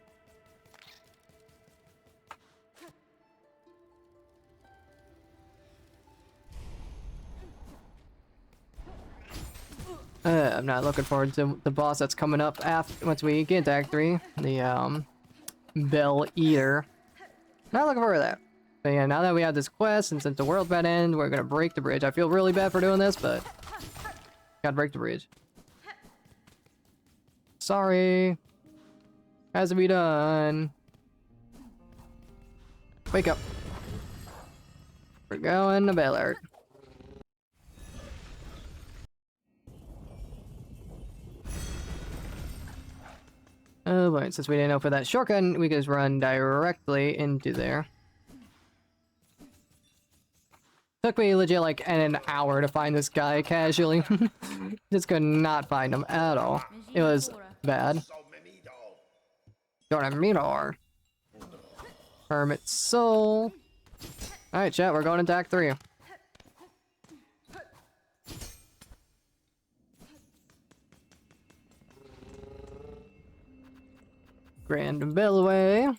I'm not looking forward to the boss that's coming up after once we get to Act 3. The Bell Eater. Not looking forward to that. But yeah, now that we have this quest, and since the world's about to end, we're gonna break the bridge. I feel really bad for doing this, but gotta break the bridge. Sorry. Has to be done. Wake up. We're going to Bellard. Oh boy, since we didn't know for that shortcut, we can just run directly into there. Took me legit like an hour to find this guy casually. Just could not find him at all. It was bad. Dornamidor. Hermit Soul. Alright, chat, we're going into Act 3. Grand Bellway.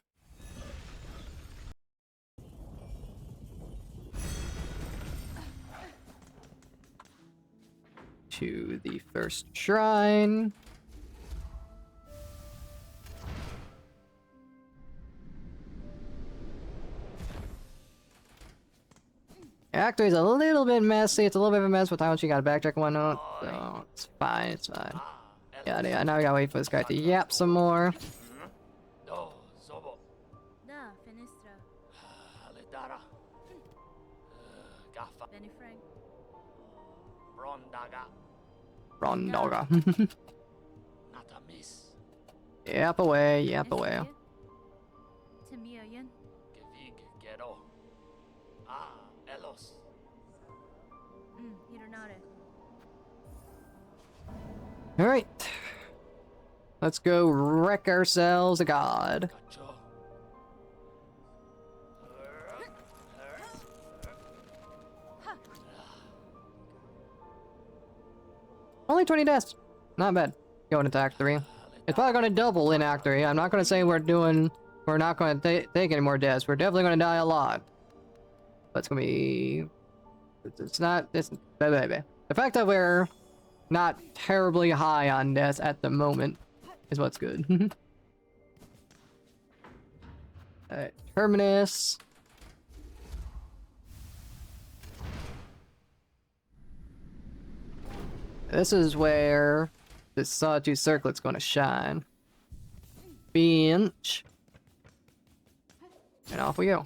To the first shrine. Act 3 is a little bit messy. It's a little bit of a mess with how much you gotta backtrack and whatnot. So it's fine, it's fine. Yeah, now we gotta wait for this guy to yap some more. No, Zobo. Da, Finestra. Aledara. Gaffa. Benny Frank. Brondaga. Rondoga. Nata miss. Yap away, yap away. Tamia Yen. Gevig gero. Ah, Elos. Hironare. Alright. Let's go wreck ourselves a god. Gacho. Only 20 deaths. Not bad. Going into Act 3. It's probably going to double in Act 3. I'm not going to say we're not going to take any more deaths. We're definitely going to die a lot. But it's going to be... The fact that we're not terribly high on deaths at the moment is what's good. Alright, Terminus. This is where this Sawtooth Circlet's gonna shine. Bench. And off we go.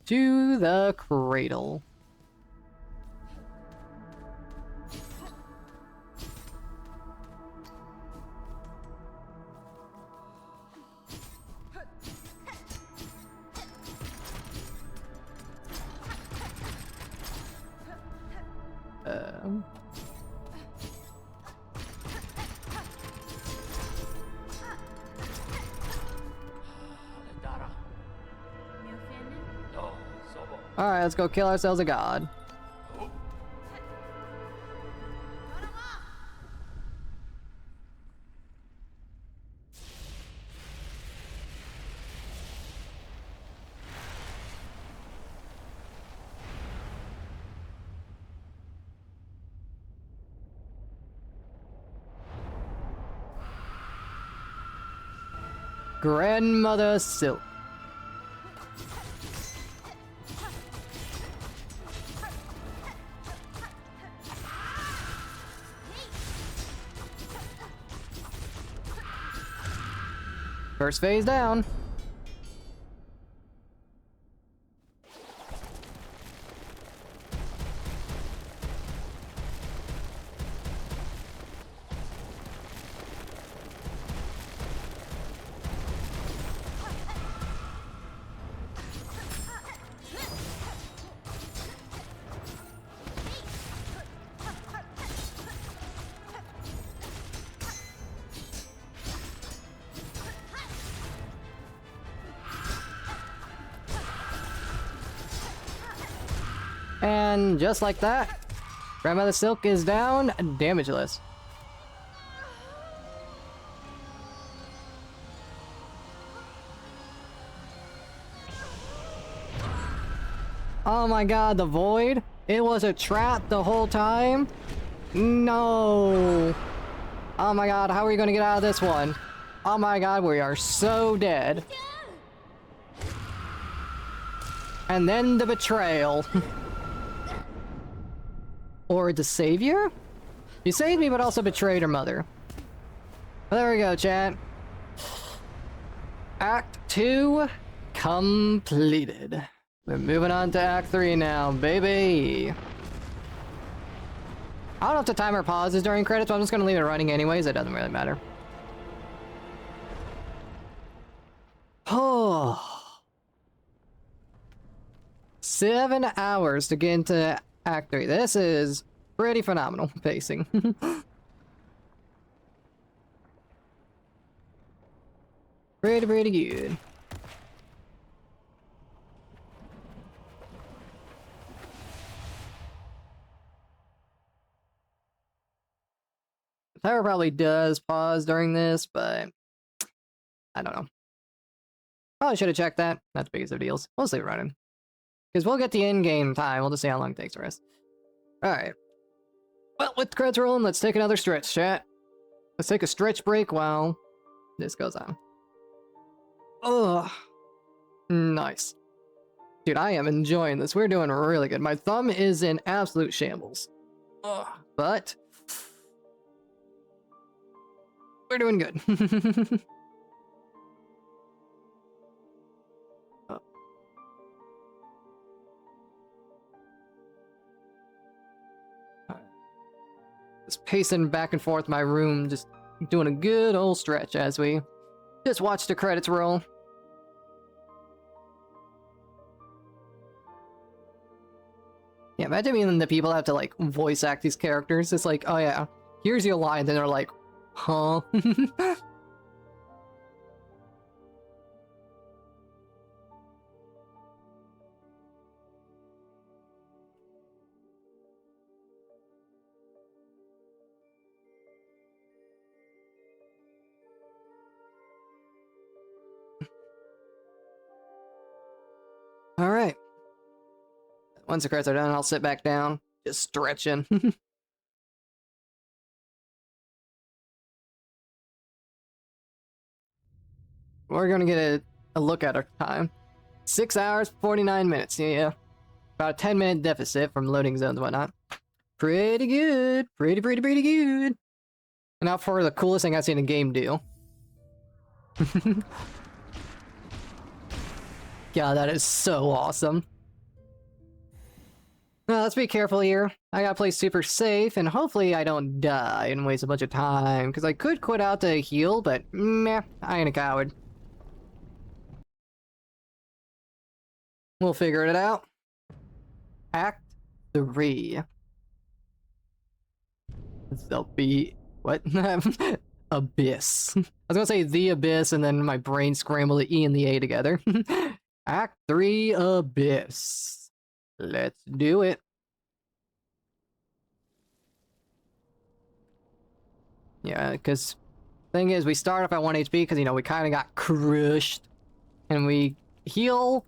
To the cradle. Aledara. Miofene. No, Zobo. Alright, let's go kill ourselves a god. Grandmother Silk. First phase down. And just like that, Grandmother Silk is down, damageless. Oh my god, the void? It was a trap the whole time? No. Oh my god, how are we gonna get out of this one? Oh my god, we are so dead. And then the betrayal. Or the savior? You saved me, but also betrayed her mother. Well, there we go, chat. Act 2 completed. We're moving on to Act 3 now, baby. I don't know if the timer pauses during credits, but I'm just gonna leave it running anyways. It doesn't really matter. Oh. 7 hours to get into Act 3. This is pretty phenomenal pacing. Pretty good. The timer probably does pause during this, but I don't know. Probably should have checked that. Not the biggest of deals. We'll leave it running. Because we'll get the in-game time. We'll just see how long it takes for us. Alright. Well, with the credits rolling, let's take another stretch, chat. Let's take a stretch break while this goes on. Ugh. Nice. Dude, I am enjoying this. We're doing really good. My thumb is in absolute shambles. Ugh. But we're doing good. Just pacing back and forth my room, just doing a good old stretch as we just watch the credits roll. Yeah, imagine being the people that have to like voice act these characters. It's like, oh yeah, here's your line, then they're like, huh? Alright. Once the credits are done, I'll sit back down, just stretching. We're gonna get a look at our time. 6 hours, 49 minutes, yeah. About a 10-minute deficit from loading zones and whatnot. Pretty good. Pretty good. And now for the coolest thing I've seen a game do. God, that is so awesome. Now, let's be careful here. I gotta play super safe, and hopefully I don't die and waste a bunch of time, because I could quit out to heal, but meh, I ain't a coward. We'll figure it out. Act 3. What? Abyss. I was gonna say the Abyss, and then my brain scrambled the E and the A together. Act 3 Abyss. Let's do it. Yeah, because thing is, we start off at 1 HP because, you know, we kind of got crushed. And we heal,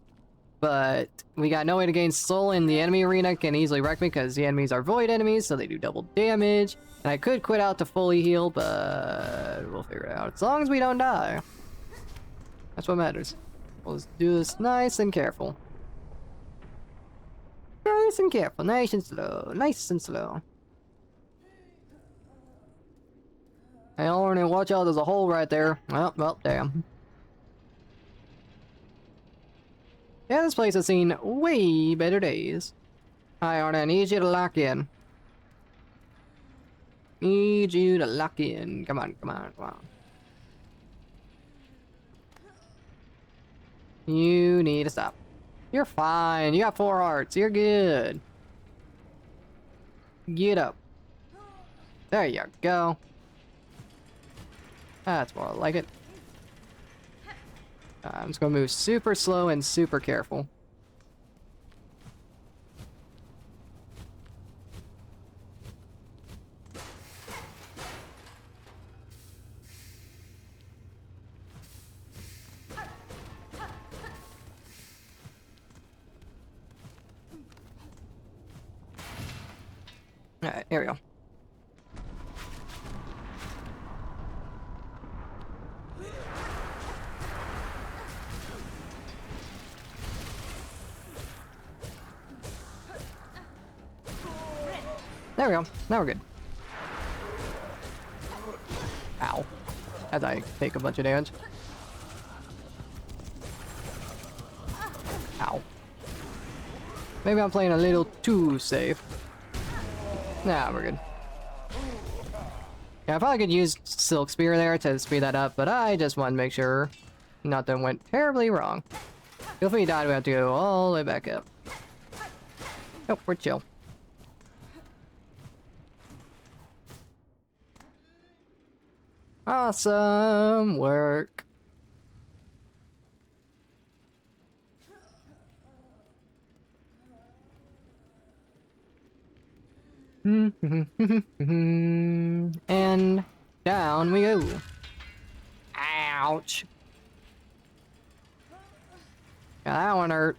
but we got no way to gain soul in the enemy arena. Can easily wreck me because the enemies are void enemies, so they do double damage. And I could quit out to fully heal, but we'll figure it out. As long as we don't die. That's what matters. We'll just do this nice and careful. Nice and careful, nice and slow, nice and slow. Hey, Lauren, watch out, there's a hole right there. Well, damn. Yeah, this place has seen way better days. Hi, Arna, I need you to lock in. Need you to lock in. Come on, come on, come on. You need to stop. You're fine. You got 4 hearts. You're good. Get up. There you go. That's more like it. I'm just gonna move super slow and super careful. Alright, here we go. There we go. Now we're good. Ow. As I take a bunch of damage. Ow. Maybe I'm playing a little too safe. Nah, we're good. Yeah, I probably could use Silk Spear there to speed that up, but I just want to make sure nothing went terribly wrong. If we died, we have to go all the way back up. Nope, we're chill. Awesome work. And down we go. Ouch. Yeah, that one hurt.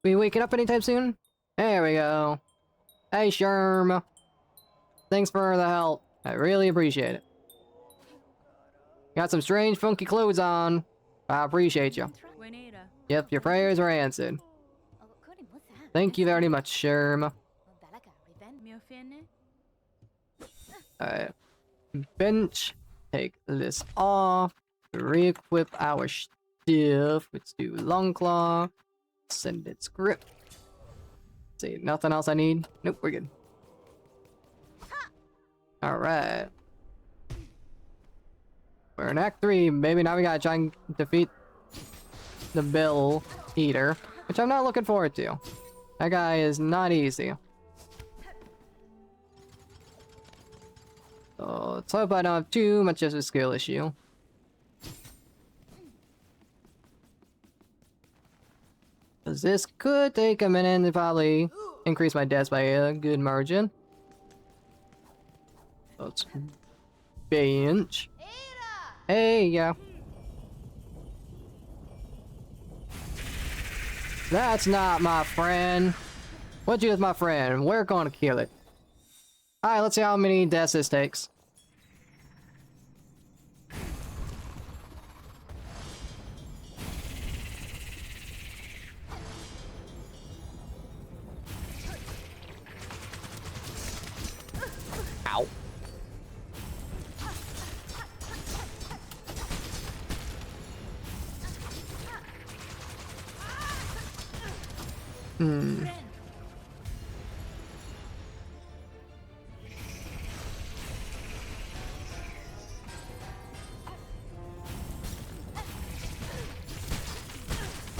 We waking up anytime soon? There we go. Hey, Sherm. Thanks for the help. I really appreciate it. Got some strange, funky clothes on. I appreciate you. Buenera. Yep, your prayers were answered. Thank you very much, Sherm. Miofene. Alright. Bench. Take this off. Re-equip our stuff. Let's do Long Claw. Send its grip. See, nothing else I need? Nope, we're good. Alright. We're in Act 3, baby. Now we gotta try and defeat the Bill Eater, which I'm not looking forward to. That guy is not easy. So let's hope I don't have too much of a skill issue. Because this could take a minute and probably increase my deaths by a good margin. Let's bench. Hey, yeah. That's not my friend. What'd you do with my friend? We're gonna kill it. Alright, let's see how many deaths this takes. Ow.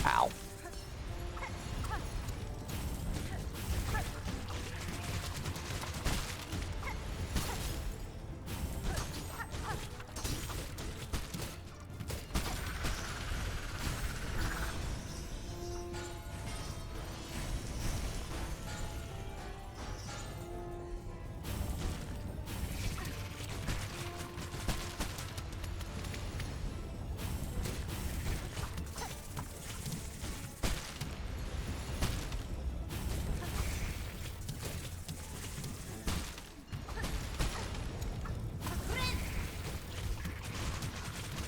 Ow.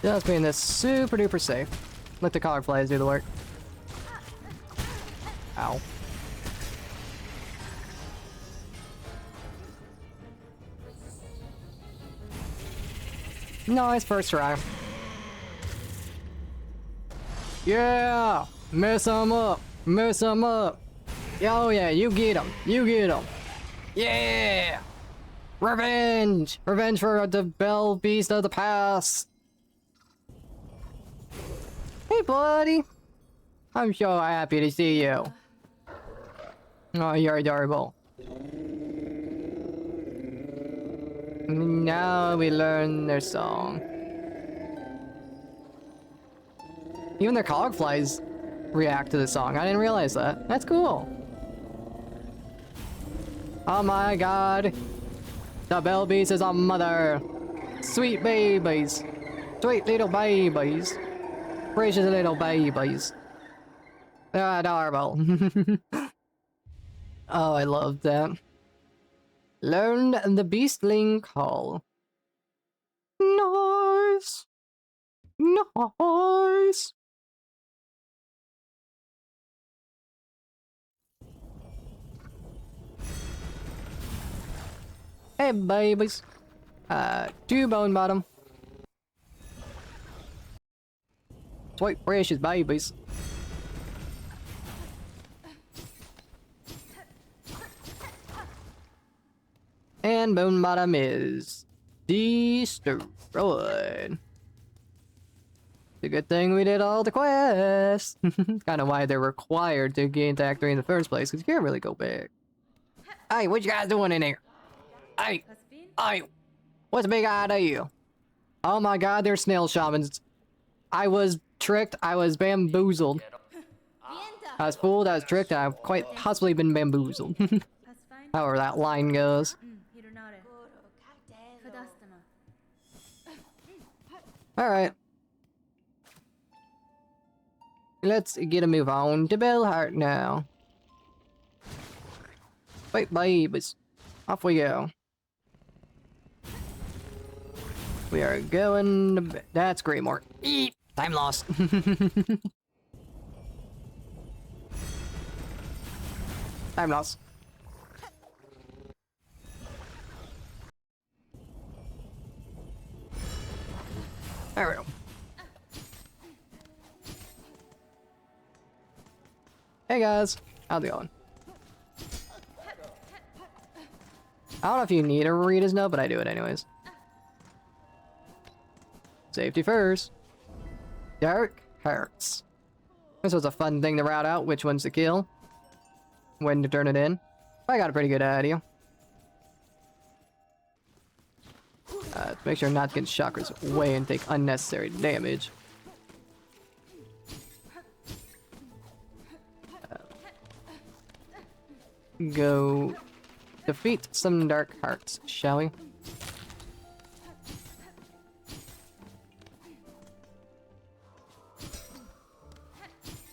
Just being this super duper safe. Let the cog flies do the work. Ow. Nice first try. Yeah! Mess him up! Mess him up! Oh yeah, you get him! You get him! Yeah! Revenge! Revenge for the Bell Beast of the past! Hey buddy! I'm so happy to see you. Oh, you're adorable. Now we learn their song. Even their cogflies react to the song. I didn't realize that. That's cool. Oh my god. The Bell Beast is a mother. Sweet babies. Sweet little babies. Precious little babies. They're adorable. Oh, I love that. Learn the beastling call. Nice. Nice. Hey, babies. 2 bone bottom. Sweet precious babies. And bone bottom is destroyed. It's a good thing we did all the quests. Kind of why they're required to get into Act 3 in the first place, because you can't really go back. Hey, what you guys doing in here? Hey, hey, what's the big idea? Oh my god, they're snail shamans. I was tricked, I was bamboozled. I was fooled, I was tricked, and I've quite possibly been bamboozled. However that line goes. Alright. Let's get a move on to Bellheart now. Wait, babies. Off we go. We are going to that's Greymore. Eat! Time lost. Time lost. There we go. Hey guys, how's it going? I don't know if you need a Rita's note, but I do it anyways. Safety first. Dark Hearts. This was a fun thing to route out, which ones to kill. When to turn it in. I got a pretty good idea. Make sure not to get chakras away and take unnecessary damage. Go defeat some Dark Hearts, shall we?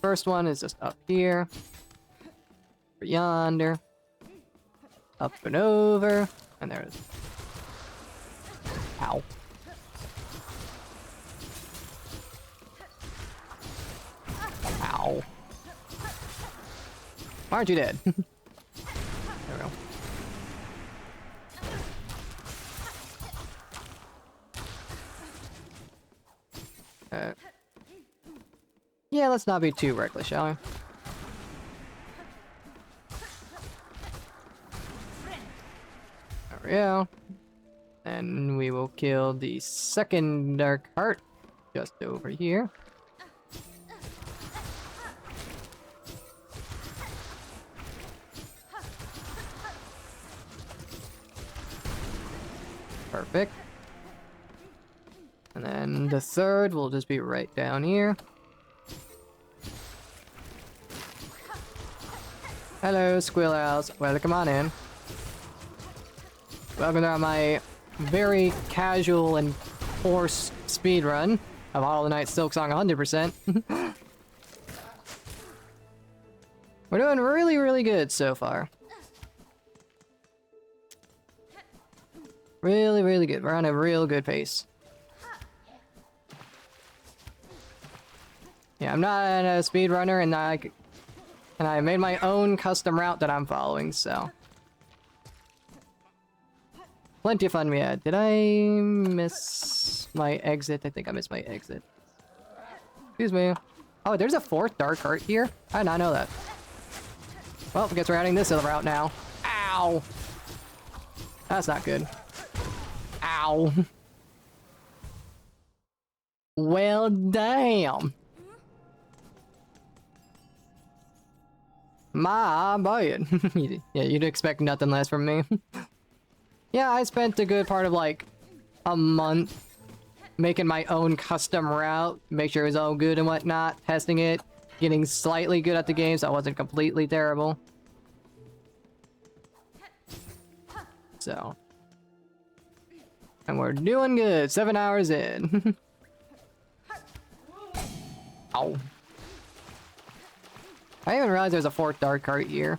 First one is just up here. Yonder. Up and over. And there it is. Ow. Ow. Why aren't you dead? There we go. Yeah, let's not be too reckless, shall we? There we go. And we will kill the second Dark Heart just over here. Perfect. And then the third will just be right down here. Hello, Squill Owls. Welcome on in. Welcome to my very casual and forced speedrun of Hollow Knight Silksong 100%. We're doing really, really good so far. Really, really good. We're on a real good pace. Yeah, I'm not a speedrunner, and I made my own custom route that I'm following, so. Plenty of fun we had. Did I miss my exit? I think I missed my exit. Excuse me. Oh, there's a fourth dark heart here? I did not know that. Well, I guess we're adding this other route now. Ow! That's not good. Ow. Well, damn. My bad. Yeah, you'd expect nothing less from me. Yeah, I spent a good part of like a month making my own custom route, make sure it was all good and whatnot, testing it, getting slightly good at the game so I wasn't completely terrible. So. And we're doing good, 7 hours in. Ow. I didn't even realize there's a fourth dark cart here.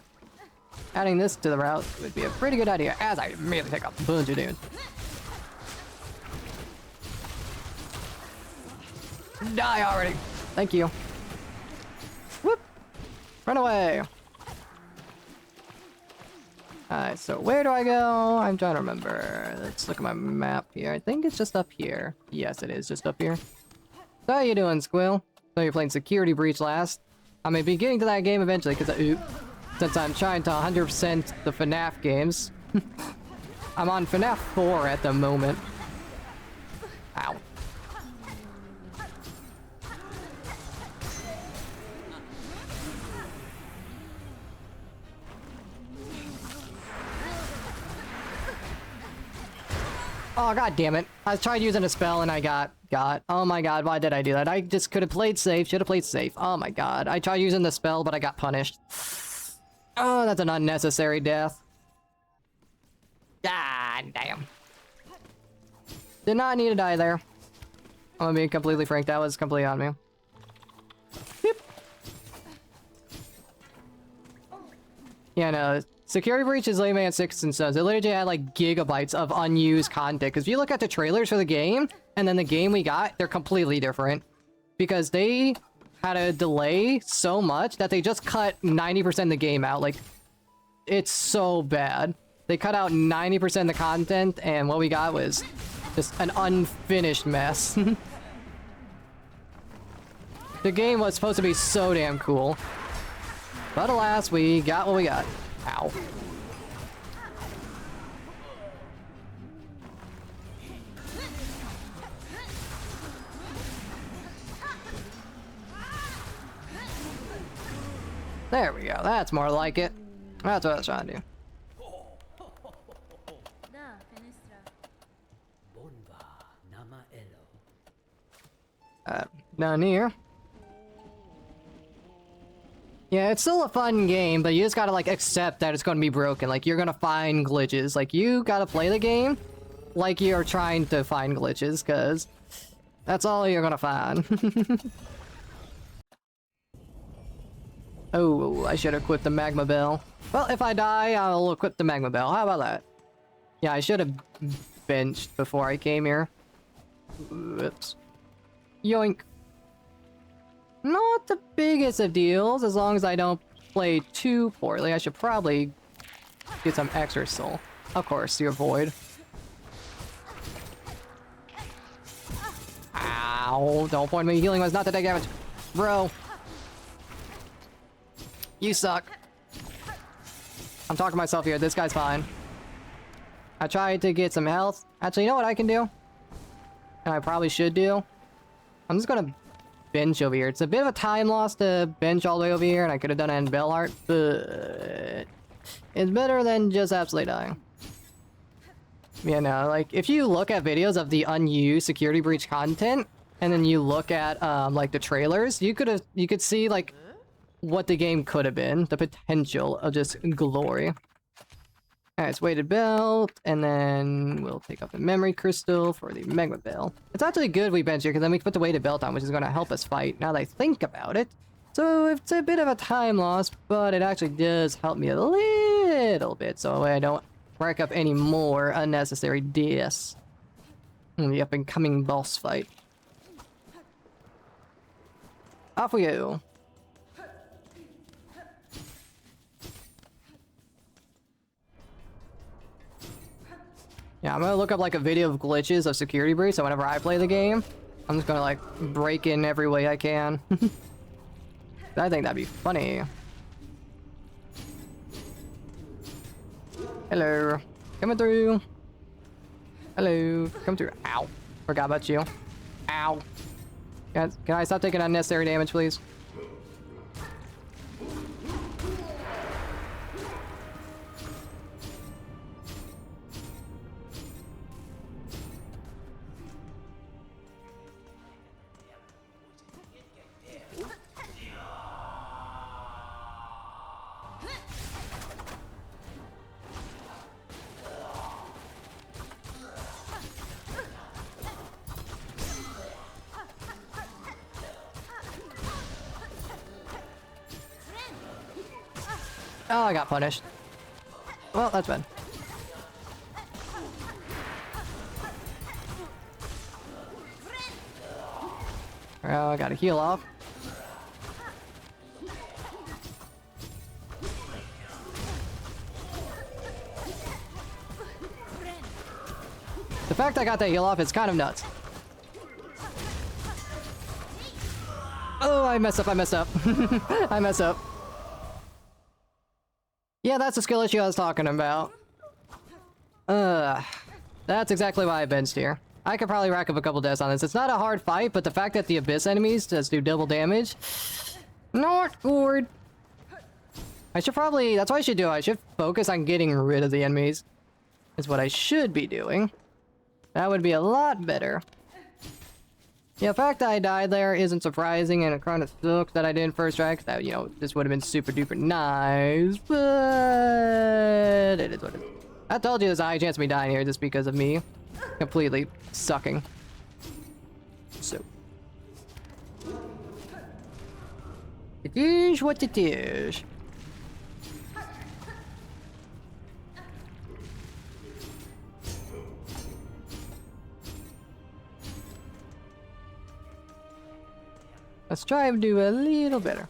Adding this to the route would be a pretty good idea, as I immediately take a bunch of dudes. Die already! Thank you. Whoop! Run away! Alright, so where do I go? I'm trying to remember. Let's look at my map here. I think it's just up here. Yes, it is just up here. So how you doing, Squill? So you're playing Security Breach last. I may be getting to that game eventually, because since I'm trying to 100% the FNAF games. I'm on FNAF 4 at the moment. Ow. Oh, god damn it. I tried using a spell and I got. Oh my god, why did I do that? I just could have played safe, should have played safe. Oh my god. I tried using the spell, but I got punished. Oh, that's an unnecessary death. God damn. Did not need to die there. I'm gonna be completely frank, that was completely on me. Beep. Yeah, no. Security Breach is Layman 6 and Sons. It literally had like gigabytes of unused content. Because if you look at the trailers for the game, and then the game we got, they're completely different. Because they had a delay so much that they just cut 90% of the game out. Like, it's so bad. They cut out 90% of the content, and what we got was just an unfinished mess. The game was supposed to be so damn cool. But alas, we got what we got. Ow. There we go. That's more like it. That's what I was trying to do. Da, fenestra. Down here. Yeah, it's still a fun game, but you just gotta, like, accept that it's gonna be broken. Like, you're gonna find glitches. Like, you gotta play the game like you're trying to find glitches, because that's all you're gonna find. Oh, I should equip the magma bell. Well, if I die, I'll equip the magma bell. How about that? Yeah, I should have benched before I came here. Whoops. Yoink. Not the biggest of deals, as long as I don't play too poorly. I should probably get some extra soul. Of course, you're void. Ow, don't point me. Healing was not to take damage. Bro. You suck. I'm talking to myself here. This guy's fine. I tried to get some health. Actually, you know what I can do? And I probably should do? I'm just gonna bench over here. It's a bit of a time loss to bench all the way over here, and I could have done it in Bellheart, but it's better than just absolutely dying. Yeah, no, like, if you look at videos of the unused Security Breach content, and then you look at, like, the trailers, you could see, like, what the game could have been, the potential of just glory. Alright, it's weighted belt, and then we'll take up the memory crystal for the magma bell. It's actually good we bench here, because then we can put the weighted belt on, which is going to help us fight, now that I think about it. So it's a bit of a time loss, but it actually does help me a little bit, so I don't rack up any more unnecessary deaths in the up-and-coming boss fight. Off we go. Yeah, I'm gonna look up like a video of glitches of security breach, so whenever I play the game, I'm just gonna like break in every way I can. I think that'd be funny. Hello. Coming through. Hello. Come through. Ow. Forgot about you. Ow. Can I stop taking unnecessary damage, please? Oh, I got punished. Well, that's bad. Oh, I gotta heal off. The fact I got that heal off is kind of nuts. Oh, I messed up, I messed up. I messed up. Yeah, that's the skill issue I was talking about. That's exactly why I benched here. I could probably rack up a couple deaths on this. It's not a hard fight, but the fact that the Abyss enemies just do double damage, not good. I should probably, that's what I should do. I should focus on getting rid of the enemies. Is what I should be doing. That would be a lot better. Yeah, the fact that I died there isn't surprising, and it kind of sucks that I didn't first try, because that, you know, this would have been super duper nice, but it is what it is. I told you there's a high chance of me dying here just because of me completely sucking. So. It is what it is. Let's try and do a little better.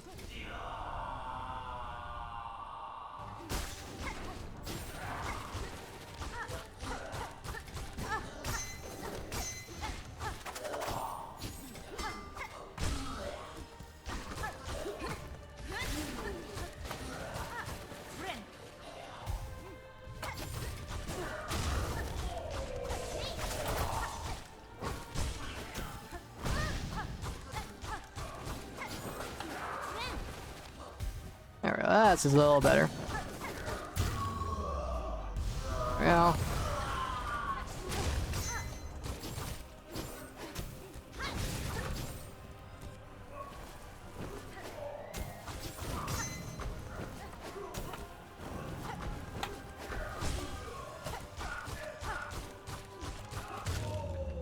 There we go. That's a little better. Yeah.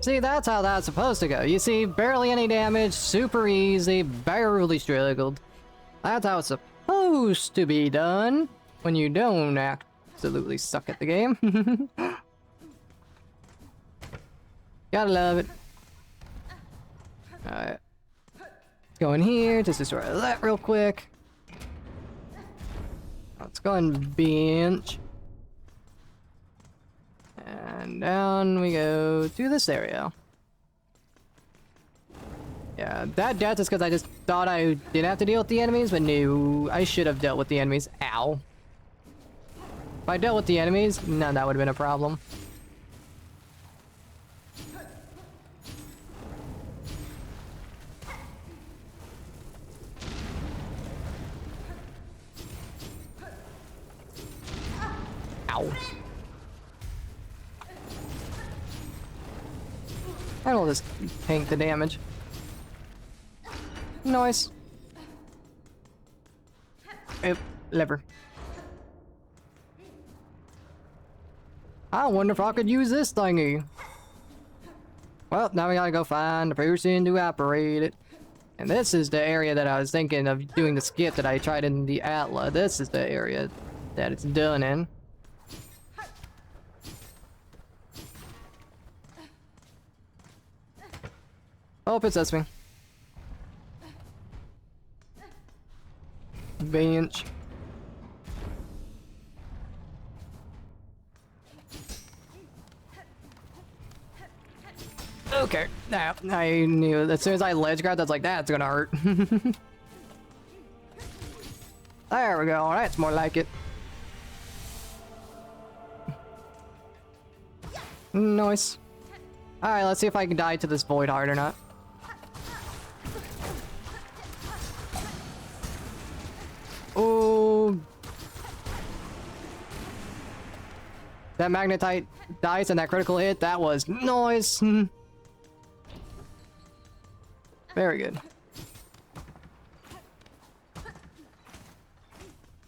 See, that's how that's supposed to go. You see, barely any damage, super easy, barely struggled. That's how it's supposed to be done when you don't absolutely suck at the game. Gotta love it. Alright. Go in here, just destroy that real quick. Let's go and bench. And down we go to this area. Yeah, that death is because I just thought I didn't have to deal with the enemies, but no, I should have dealt with the enemies. Ow. If I dealt with the enemies, none that would have been a problem. Ow. And we'll just tank the damage. Nice. Oop, lever. I wonder if I could use this thingy. Well, now we gotta go find the person to operate it. And this is the area that I was thinking of doing the skip that I tried in the Atla. This is the area that it's done in. Oh, it's me. bench. Okay, now I knew as soon as I ledge grabbed, I was like, that's gonna hurt. There we go. That's more like it. Nice. Alright, let's see if I can die to this void heart or not. Oh. That magnetite dice and that critical hit, that was nice. Very good.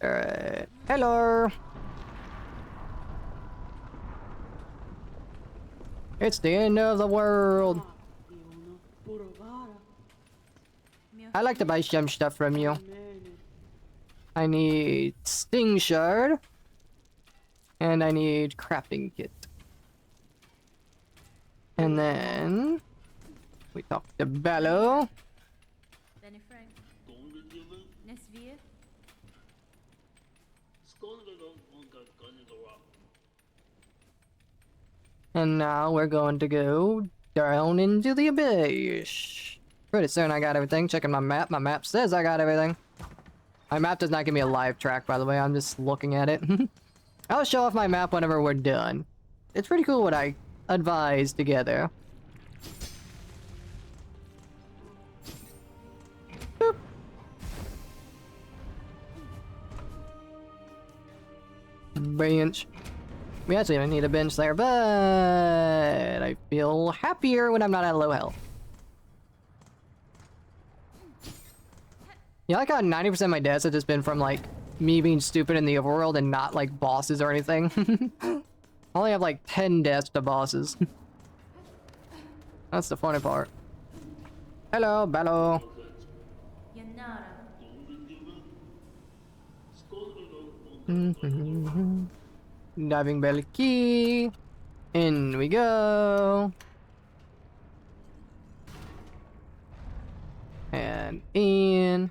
Alright. Hello. It's the end of the world. I like to buy some stuff from you. I need Sting Shard. And I need Crafting Kit. And then... we talk to Bello. Den är Frank. Nesvir. And now we're going to go down into the abyss. Pretty soon I got everything. Checking my map. My map says I got everything. My map does not give me a live track, by the way. I'm just looking at it. I'll show off my map whenever we're done. It's pretty cool what I advised together. Boop. Bench. We actually don't need a bench there, but I feel happier when I'm not at low health. Yeah, I like how 90% of my deaths have just been from, like, me being stupid in the overworld and not, like, bosses or anything. I only have, like, 10 deaths to bosses. That's the funny part. Hello, Bello. Yanara. Diving bell key. In we go. And in.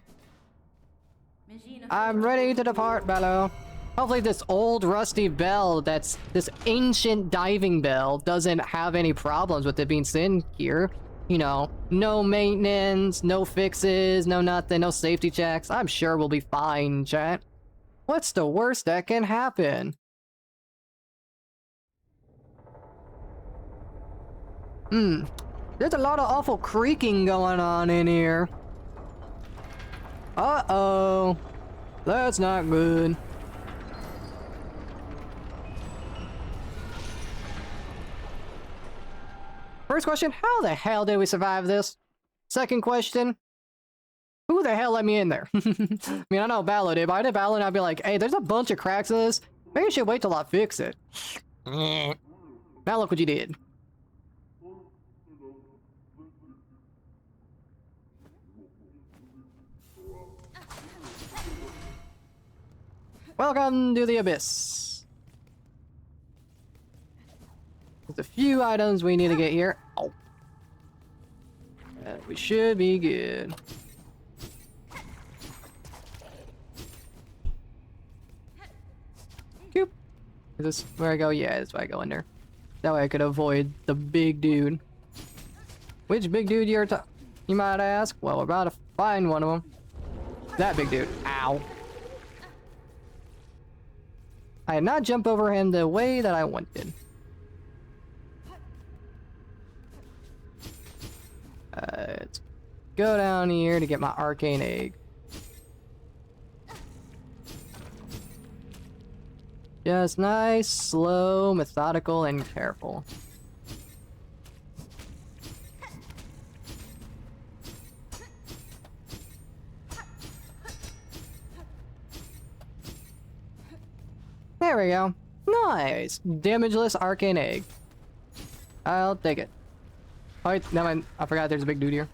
Megina. I'm ready to depart, Bello. Hopefully this old rusty bell that's this ancient diving bell doesn't have any problems with it being sitting here. You know, no maintenance, no fixes, no nothing, no safety checks. I'm sure we'll be fine, chat. What's the worst that can happen? There's a lot of awful creaking going on in here. Uh-oh. That's not good. First question, how the hell did we survive this? Second question, who the hell let me in there? I mean, I know Ballo did, but I did Ballo and I'd be like, hey, there's a bunch of cracks in this. Maybe you should wait till I fix it. Now look what you did. Welcome to the Abyss. There's a few items we need to get here. Oh. We should be good. Coop. Is this where I go? Yeah, that's where I go in there. That way I could avoid the big dude. Which big dude you might ask? Well, we're about to find one of them. That big dude. Ow. I did not jump over him the way that I wanted. Let's go down here to get my arcane egg. Just nice, slow, methodical, and careful. There we go. Nice. Damageless arcane egg. I'll take it. Oh, wait, never mind. I forgot there's a big dude here.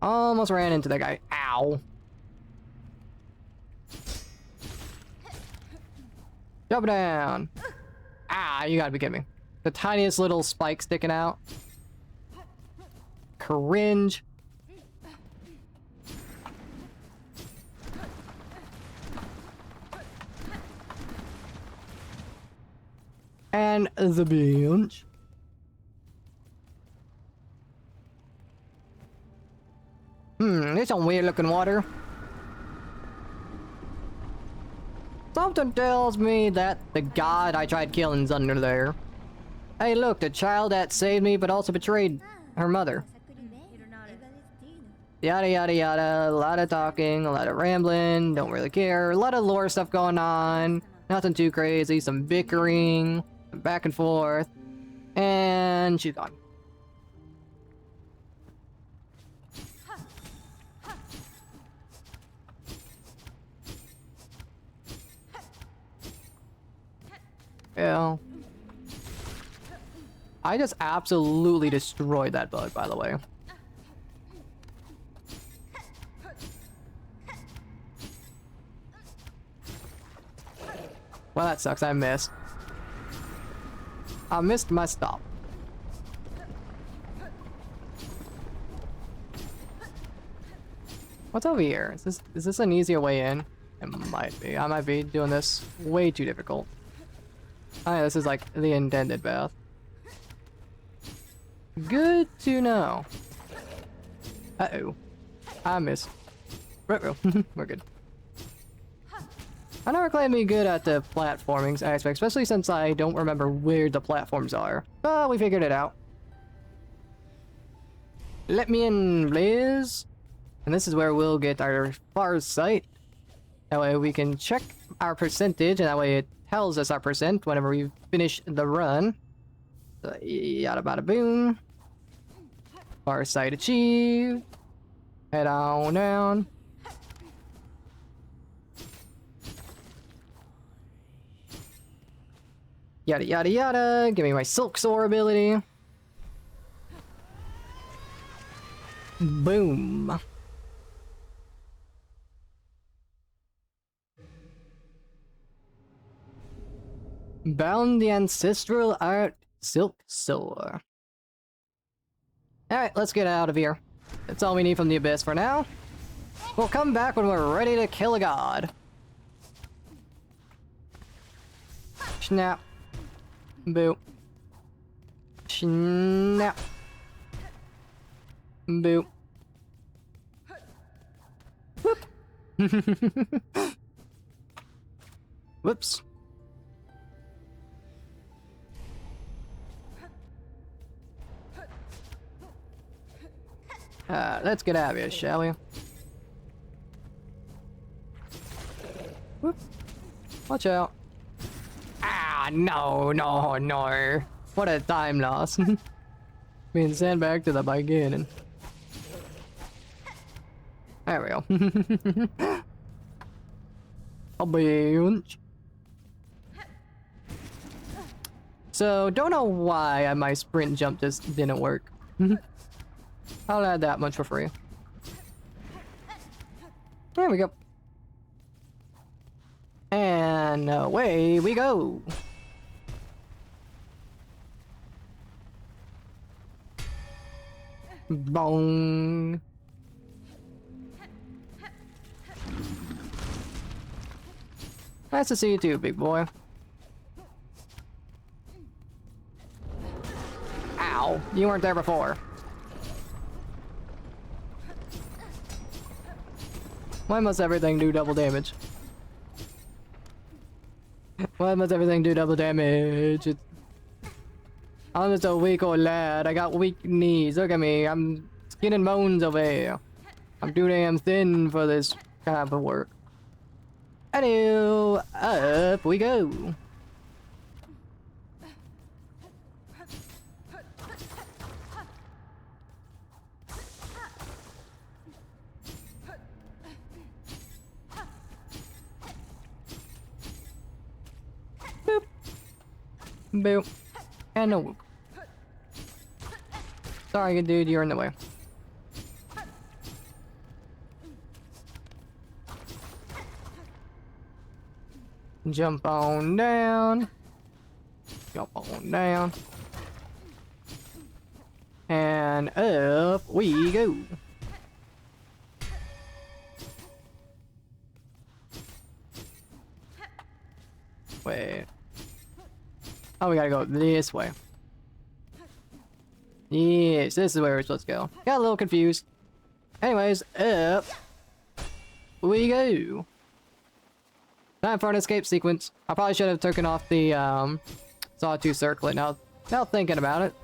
Almost ran into that guy. Ow. Jump down. Ah, you gotta be kidding me. The tiniest little spike sticking out. Cringe. And the bench. There's some weird looking water. Something tells me that the god I tried killing's under there. Hey look, the child that saved me but also betrayed her mother. Yada yada yada, a lot of talking, a lot of rambling, don't really care, a lot of lore stuff going on, nothing too crazy, some bickering, back and forth, and she's gone. Yeah. I just absolutely destroyed that bug, by the way. Well, that sucks. I missed. I missed my stop. What's over here? Is this an easier way in? It might be. I might be doing this way too difficult. Oh yeah, this is like the intended path. Good to know. Uh-oh. I missed. We're good. I never claim to be good at the platforming aspect, especially since I don't remember where the platforms are. But we figured it out. Let me in, please. And this is where we'll get our far sight. That way we can check our percentage, and that way it tells us our percent whenever we finish the run. So, yada bada boom. Far sight achieved. Head on down. Yada yada yada. Give me my Silksong ability. Boom. Bound the ancestral art Silksong. Alright, let's get out of here. That's all we need from the abyss for now. We'll come back when we're ready to kill a god. Snap. Boo. Snap. Boo. Whoop. Whoops. Let's get out of here, shall we? Whoop. Watch out. Ah, no, no, no. What a time loss. Being sent back to the beginning. There we go. A bunch. So, don't know why my sprint jump just didn't work. I'll add that much for free. There we go. And away we go. Bong. Nice to see you too, big boy. Ow, you weren't there before. Why must everything do double damage? Why must everything do double damage? I'm just a weak old lad. I got weak knees. Look at me. I'm skin and bones over here. I'm too damn thin for this kind of work. Hello. Up we go. Boop. Boop. And a whoop. Sorry, good dude, you're in the way. Jump on down. Jump on down. And up we go. Wait. Oh, we gotta go this way. Yes, this is where we're supposed to go. Got a little confused. Anyways, up we go. Time for an escape sequence. I probably should have taken off the sawtooth circlet. Now thinking about it,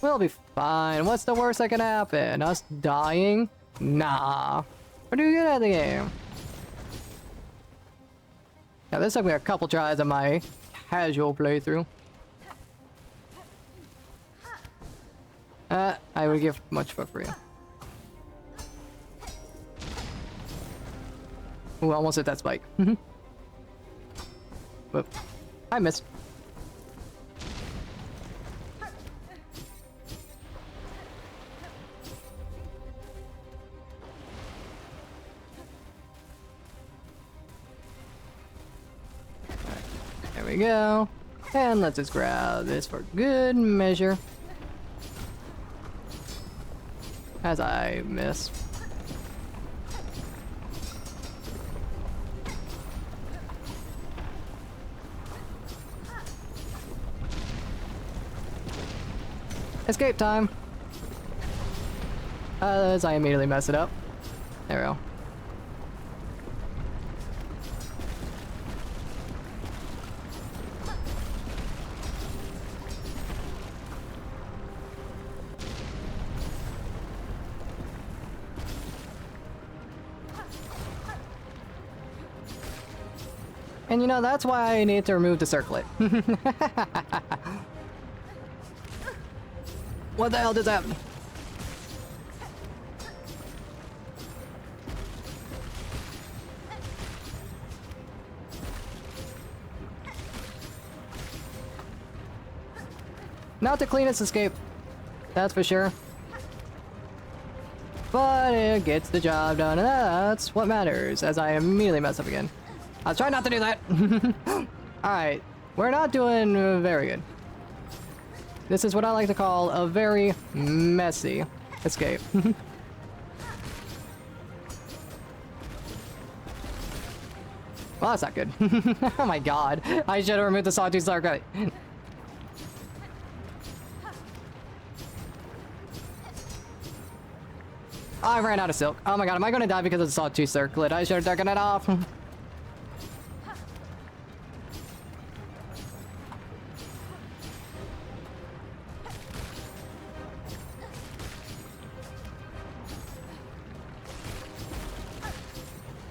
we'll be fine. What's the worst that can happen? Us dying? Nah, we're doing good at the game. Now this took me a couple tries of my casual playthrough. I would give much for free. Ooh, almost hit that spike. Whoop. I missed. There we go. And let's just grab this for good measure. As I miss. Escape time! As I immediately mess it up. There we go. And you know, that's why I need to remove the circlet. What the hell does that happen? Not the cleanest escape, that's for sure. But it gets the job done, and that's what matters, as I immediately mess up again. I was trying not to do that! Alright, we're not doing very good. This is what I like to call a very messy escape. Well, that's not good. Oh my god. I should have removed the sawtooth circlet. I ran out of silk. Oh my god, am I gonna die because of the sawtooth circlet? I should have taken it off.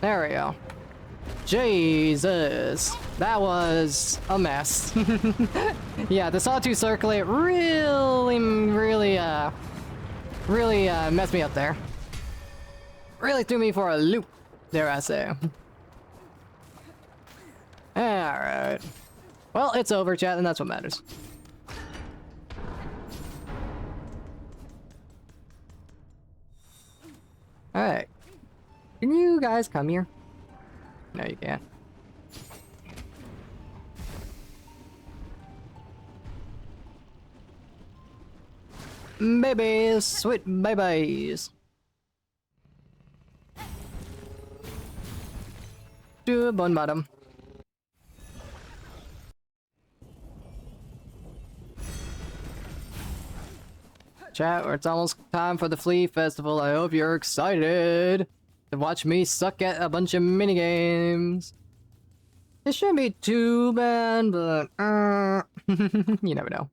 There we go. Jesus, that was a mess. Yeah, the sawtooth circlet really messed me up there. Really threw me for a loop, dare I say. Alright. Well, it's over, chat, and that's what matters. Alright. Can you guys come here? No, you can't. Babies, sweet babies. To bone bottom. Chat, it's almost time for the Flea Festival. I hope you're excited to watch me suck at a bunch of minigames. It shouldn't be too bad, but you never know.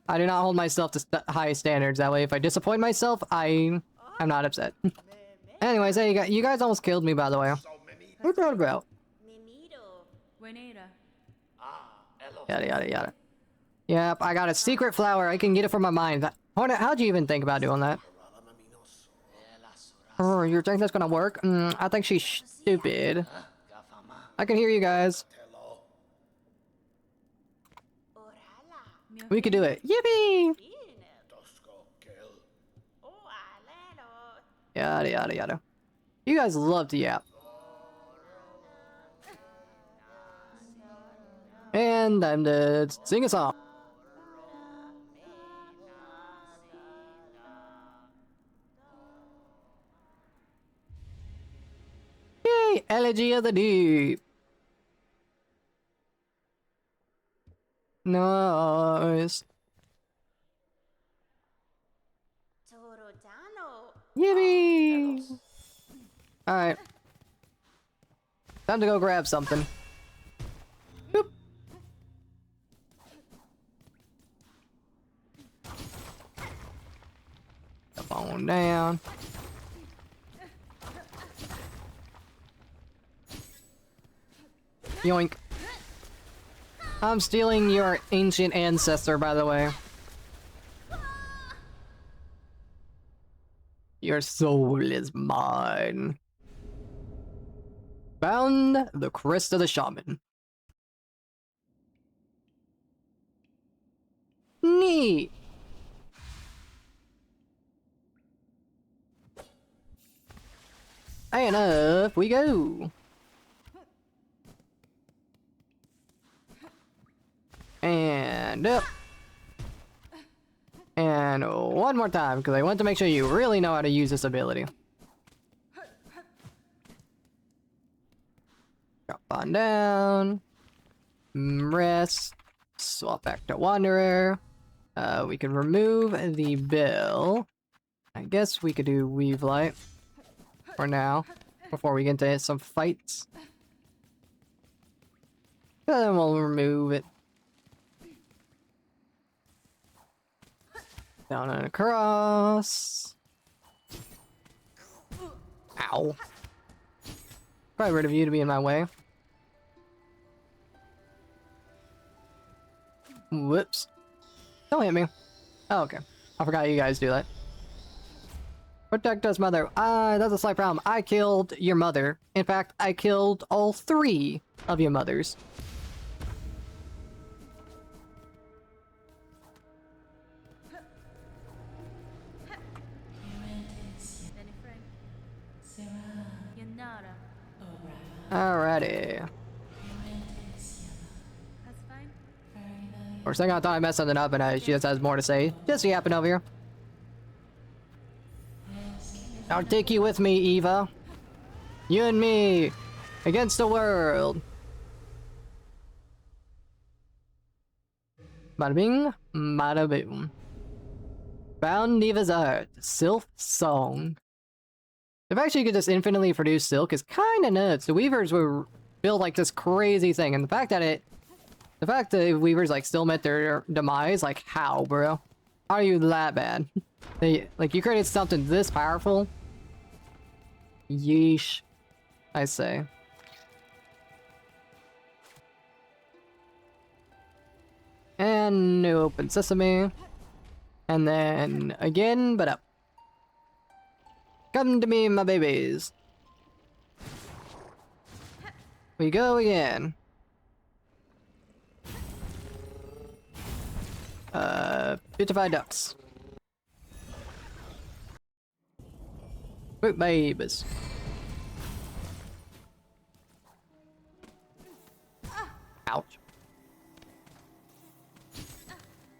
I do not hold myself to high standards. That way, if I disappoint myself, I'm not upset. Anyways, hey, you guys almost killed me, by the way. What's that about? Buenera. Yada yada yada. Yep, I got a secret flower. I can get it from my mind. Hornet, how'd you even think about doing that? Oh, you think that's gonna work? I think she's stupid. I can hear you guys. We could do it. Yippee! Yada yada yada. You guys love to yap. And And time to sing a song. Yay! Elegy of the Deep. Nice. Torodano. Yippee! Alright. Time to go grab something. Boop. Up on down. Yoink. I'm stealing your ancient ancestor, by the way. Your soul is mine. Found the crest of the shaman. Neat. And up we go. And up. And one more time, because I want to make sure you really know how to use this ability. Drop on down. Rest. Swap back to Wanderer. We can remove the bill. I guess we could do Weave Light. For now. Before we get into some fights. Then we'll remove it. Down and across. Ow. Probably rid of you to be in my way. Whoops. Don't hit me. Oh, okay. I forgot you guys do that. Protect us, mother. That's a slight problem. I killed your mother. In fact, I killed all 3 of your mothers. Alrighty. That's fine. For a second I thought I messed something up and she just has more to say. Just yapping over here. I'll take you with me, Eva. You and me. Against the world. Bada bing, bada boom. Found Eva's art. Silksong. The fact you could just infinitely produce silk is kinda nuts. The weavers were built like this crazy thing, and the fact that weavers like still met their demise, like how, bro? How are you that bad? Like you created something this powerful? Yeesh, I say. And new open sesame. And then again, but up. Come to me, my babies. We go again. 55 ducks. Quick babies. Ouch.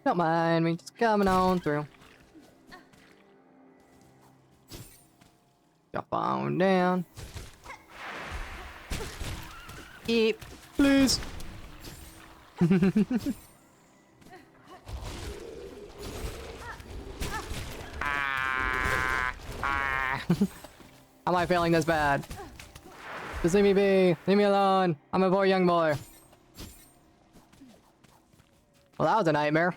Don't mind me, just coming on through. Drop on down. Eat, please. How am I failing this bad? Just leave me be. Leave me alone. I'm a poor young boy. Well, that was a nightmare.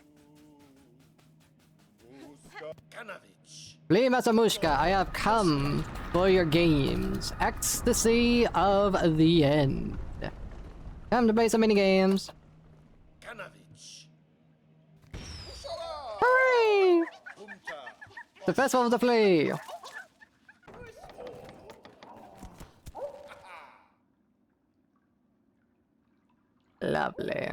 Please, Masamushka, I have come for your games. Ecstasy of the end. Time to play some mini games. Hooray! The Festival of the Flea. Lovely.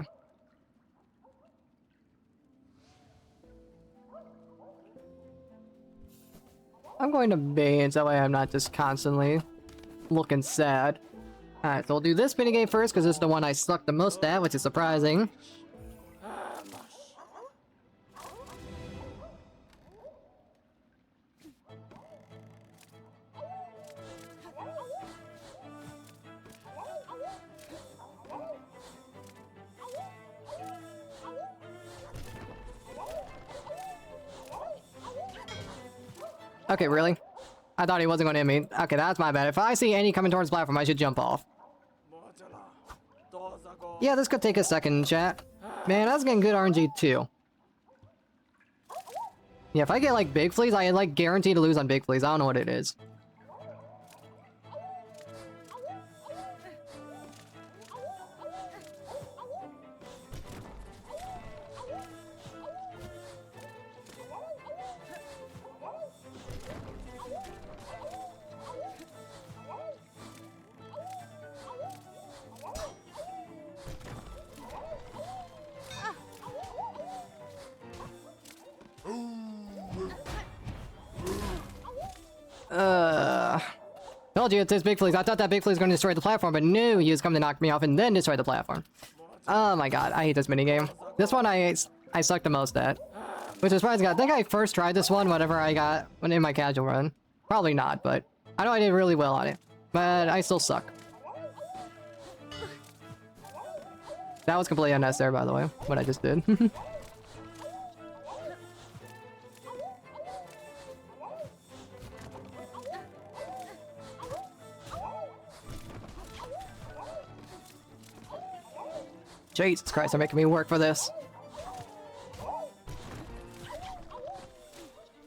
I'm going to bathe so that way I'm not just constantly looking sad. Alright, so we'll do this minigame first, because it's the one I suck the most at, which is surprising. Okay, really? I thought he wasn't going to hit me. Okay, that's my bad. If I see any coming towards the platform, I should jump off. Yeah, this could take a second, chat. Man, I was getting good RNG too. Yeah, if I get like big fleas, I like guarantee to lose on big fleas. I don't know what it is. Told you it's this big fleas. I thought that big flea was going to destroy the platform, but no, he was coming to knock me off and then destroy the platform. Oh my god, I hate this minigame. This one I suck the most at. Which is surprising. I think I first tried this one whenever I got in my casual run. Probably not, but I know I did really well on it. But I still suck. That was completely unnecessary, by the way, what I just did. Jesus Christ, they're making me work for this.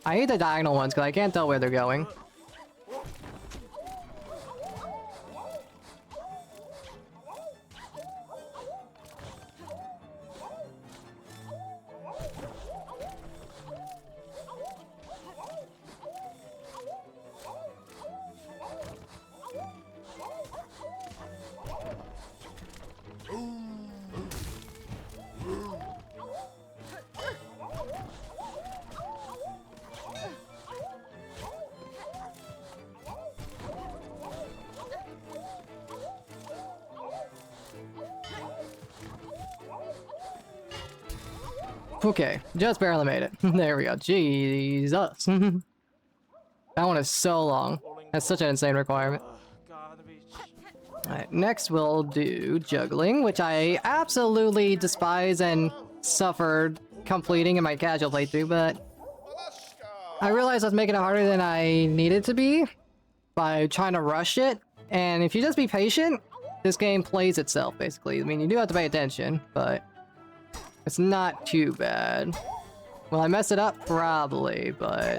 I hate the diagonal ones because I can't tell where they're going. Okay, just barely made it. There we go. Jesus. That one is so long. That's such an insane requirement. Alright, next we'll do juggling, which I absolutely despise and suffered completing in my casual playthrough, but I realized I was making it harder than I needed to be by trying to rush it. And if you just be patient, this game plays itself, basically. I mean, you do have to pay attention, but it's not too bad. Will I mess it up? Probably, but...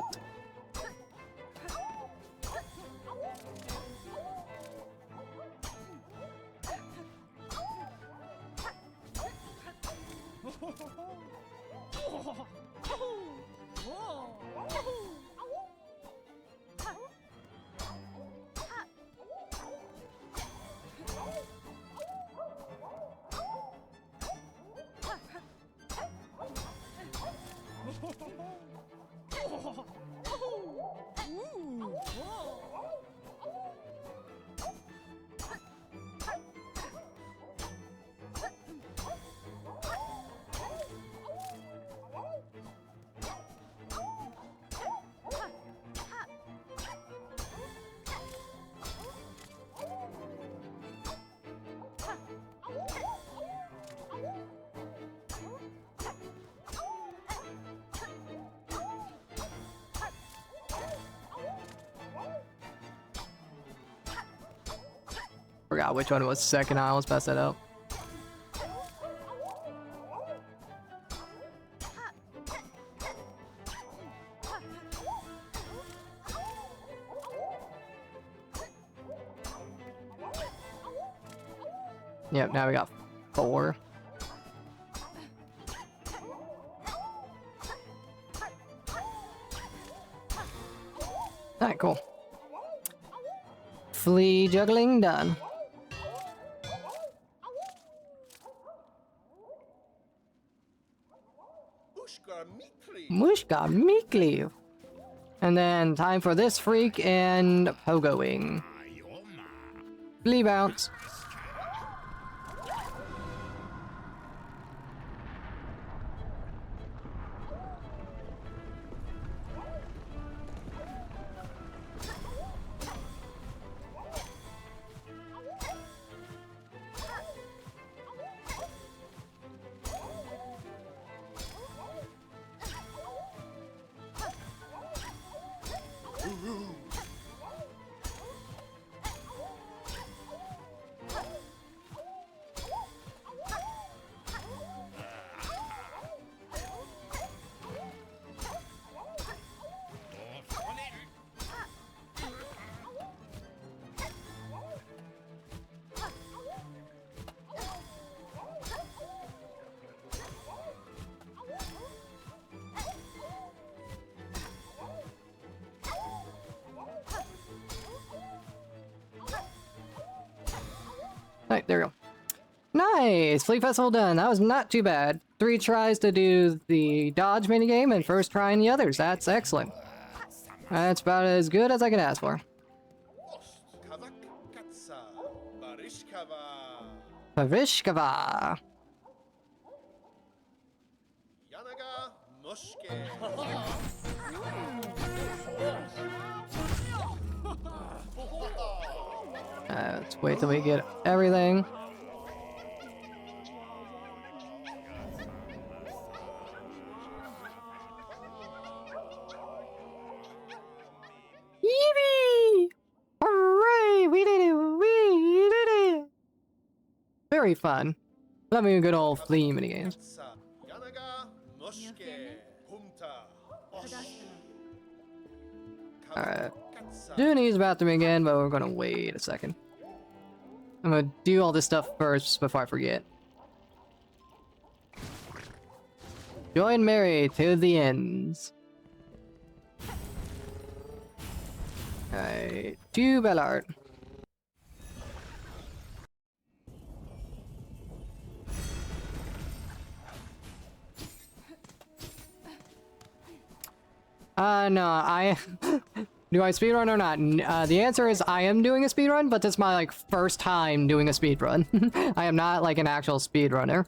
Forgot which one was second. I almost passed that out. Yep, now we got 4. Alright, cool. Flea juggling done. Mushka Meekly. And then time for this freak and pogoing. Flea bounce. Alright, there we go. Nice! Flea Festival done. That was not too bad. 3 tries to do the dodge minigame and first try in the others. That's excellent. That's about as good as I can ask for. Pavishkava. Let's wait till we get everything. Yippee! Hooray! We did it! We did it! Very fun. Love me a good old flea minigames. Alright. Doing use the bathroom again, but we're gonna wait a second. I'm gonna do all this stuff first before I forget. Join Mary to the ends. Alright, to Bellart. No, I... Do I speedrun or not? The answer is I am doing a speedrun, but this is my, like, first time doing a speedrun. I am not, like, an actual speedrunner.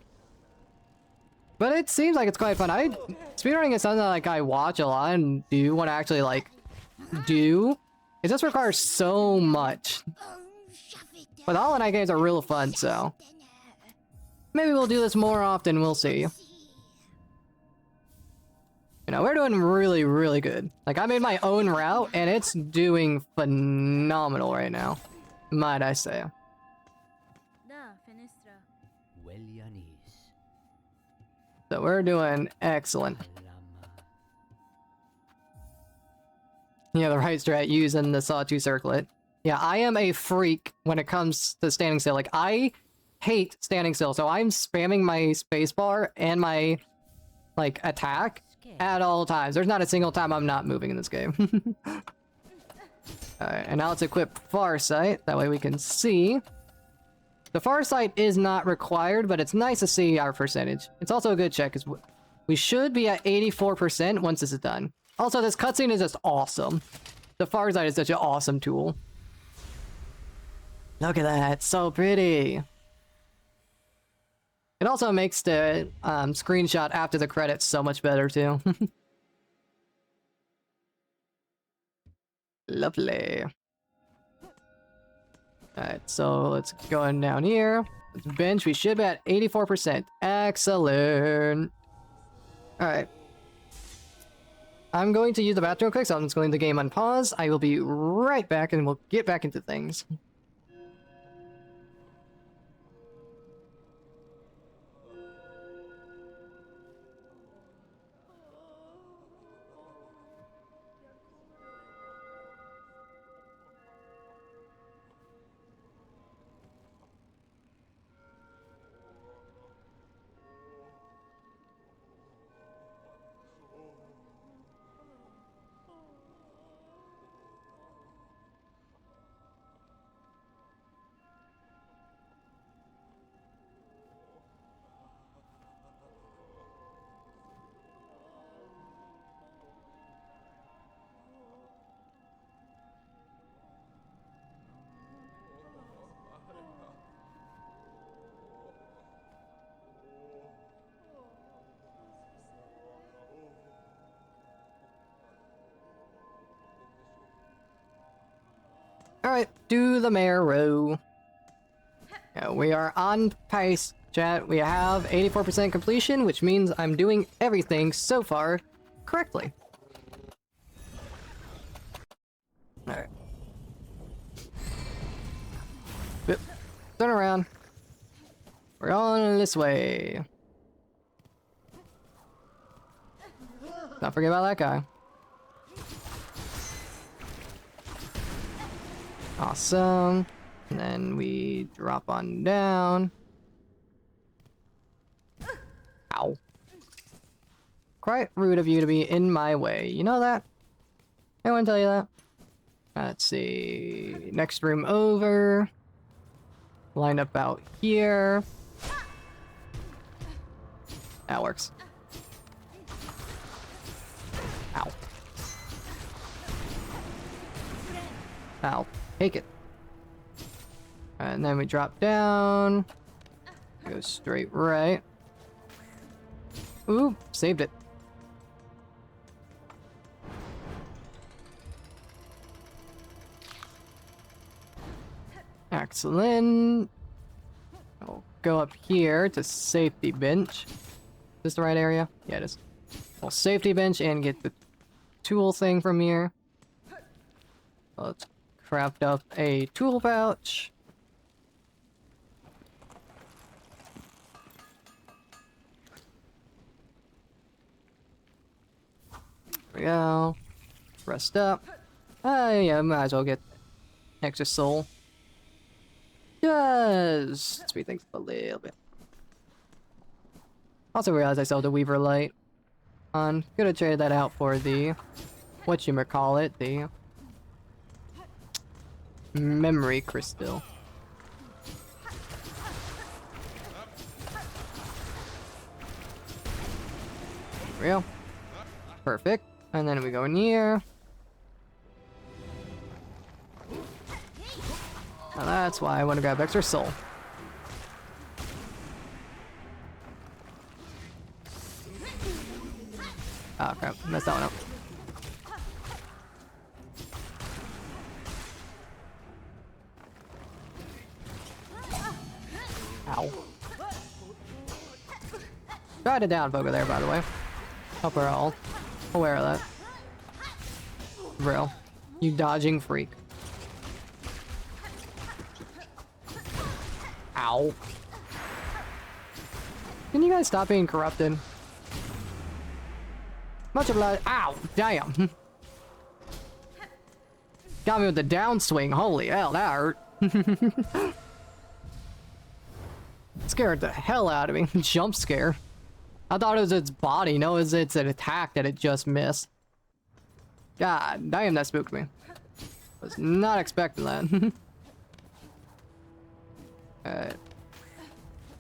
But it seems like it's quite fun. Speedrunning is something that, like, I watch a lot and do want to actually, like, do. It just requires so much. But the Hollow Knight games are real fun, so... Maybe we'll do this more often, we'll see. You know, we're doing really, really good. Like, I made my own route, and it's doing phenomenal right now. Might I say. So we're doing excellent. Yeah, the right strat using the Sawtooth Circlet. Yeah, I am a freak when it comes to standing still. Like, I hate standing still, so I'm spamming my spacebar and my, like, attack at all times. There's not a single time I'm not moving in this game. Alright, and now let's equip Farsight. That way we can see. The Farsight is not required, but it's nice to see our percentage. It's also a good check, because we should be at 84% once this is done. Also, this cutscene is just awesome. The Farsight is such an awesome tool. Look at that, so pretty. It also makes the screenshot after the credits so much better, too. Lovely. Alright, so let's go on down here. Let's bench. We should be at 84%. Excellent. Alright. I'm going to use the bathroom quick, so I'm just going to game on pause. I will be right back, and we'll get back into things. Alright, do the marrow. Yeah, we are on pace, chat. We have 84% completion, which means I'm doing everything so far correctly. Alright. Turn around. We're on this way. Not forget about that guy. Awesome. And then we drop on down. Ow. Quite rude of you to be in my way. You know that? Anyone tell you that? Let's see. Next room over. Line up out here. That works. Ow. Ow. Take it. And then we drop down. Go straight right. Ooh, saved it. Excellent. I'll go up here to safety bench. Is this the right area? Yeah, it is. We'll safety bench and get the tool thing from here. Let's craft up a tool pouch. There we go. Rest up. Yeah, might as well get extra soul. Just speed things up a little bit. Also realized I still have the Weaver light on. Could have traded that out for the whatchamacallit, the memory crystal. There we go. Perfect. And then we go in here. Now that's why I want to grab extra soul. Oh crap, messed that one up. Ow. Tried to down poker there, by the way. Hope we're all aware of that. Real. You dodging freak. Ow. Can you guys stop being corrupted? Much obliged. Ow! Damn! Got me with the downswing. Holy hell, that hurt. Scared the hell out of me. Jump scare. I thought it was its body. No, it's an attack that it just missed. God damn, that spooked me. Was not expecting that.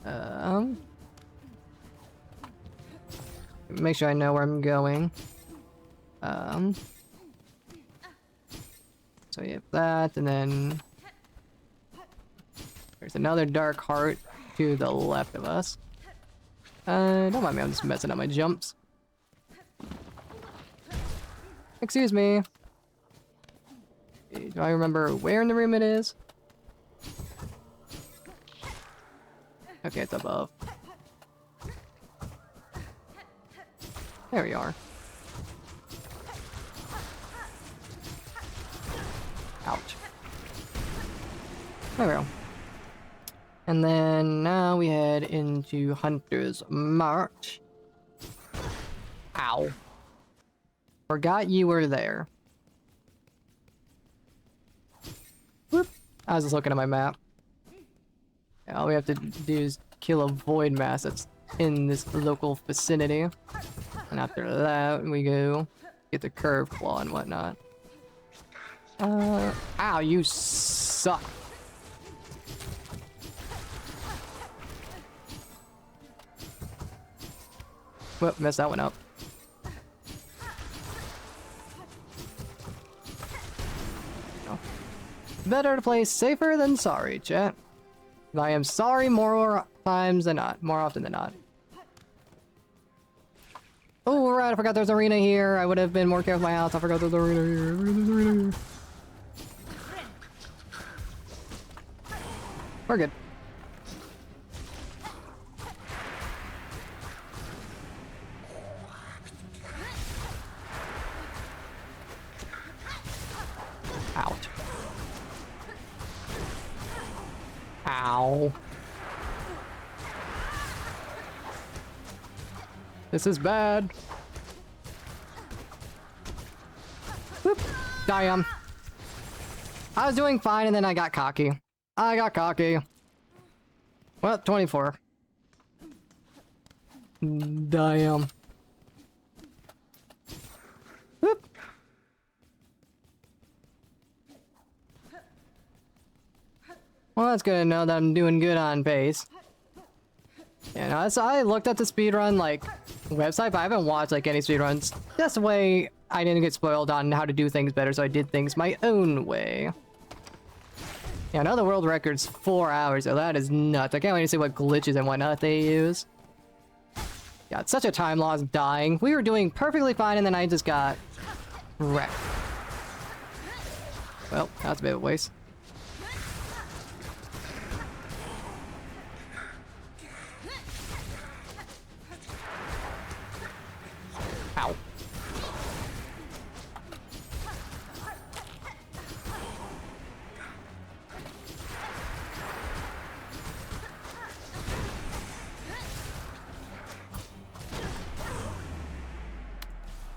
Alright. Make sure I know where I'm going. So you have that, and then there's another dark heart to the left of us. Don't mind me, I'm just messing up my jumps. Excuse me. Do I remember where in the room it is? Okay, it's above. There we are. Ouch. There we go. And then now we head into Hunter's March. Ow. Forgot you were there. Whoop. I was just looking at my map. Yeah, all we have to do is kill a void mass that's in this local vicinity. And after that, we go get the curve claw and whatnot. Ow, you suck. Whoop, messed that one up. Oh. Better to play safer than sorry, chat. I am sorry more times than not. More often than not. Oh, right, I forgot there's an arena here. I would have been more careful with my house. I forgot there's an arena here. We're good. Out. Ow. This is bad. Whoop. Damn. I was doing fine and then I got cocky. I got cocky. Well, 24. Damn. Whoop. Well, that's good to know that I'm doing good on pace. Yeah, no, so I looked at the speedrun, like, website, but I haven't watched, like, any speedruns. That's the way I didn't get spoiled on how to do things better, so I did things my own way. Yeah, I know the world record's 4 hours, so that is nuts. I can't wait to see what glitches and whatnot they use. Yeah, it's such a time loss dying. We were doing perfectly fine, and then I just got wrecked. Well, that's a bit of a waste. Ow.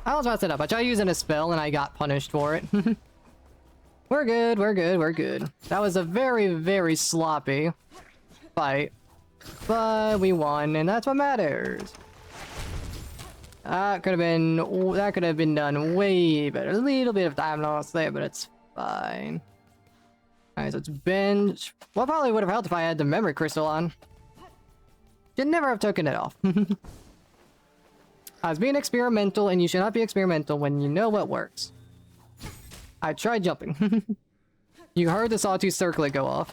I was messing up. I tried using a spell and I got punished for it. We're good, we're good, we're good. That was a very, very sloppy fight. But we won, and that's what matters. That could have been done way better. A little bit of time lost there, but it's fine. Alright, so it's bench. Well, probably would have helped if I had the memory crystal on. Should never have taken it off. I was being experimental, and you should not be experimental when you know what works. I tried jumping. You heard the sawtooth circlet go off.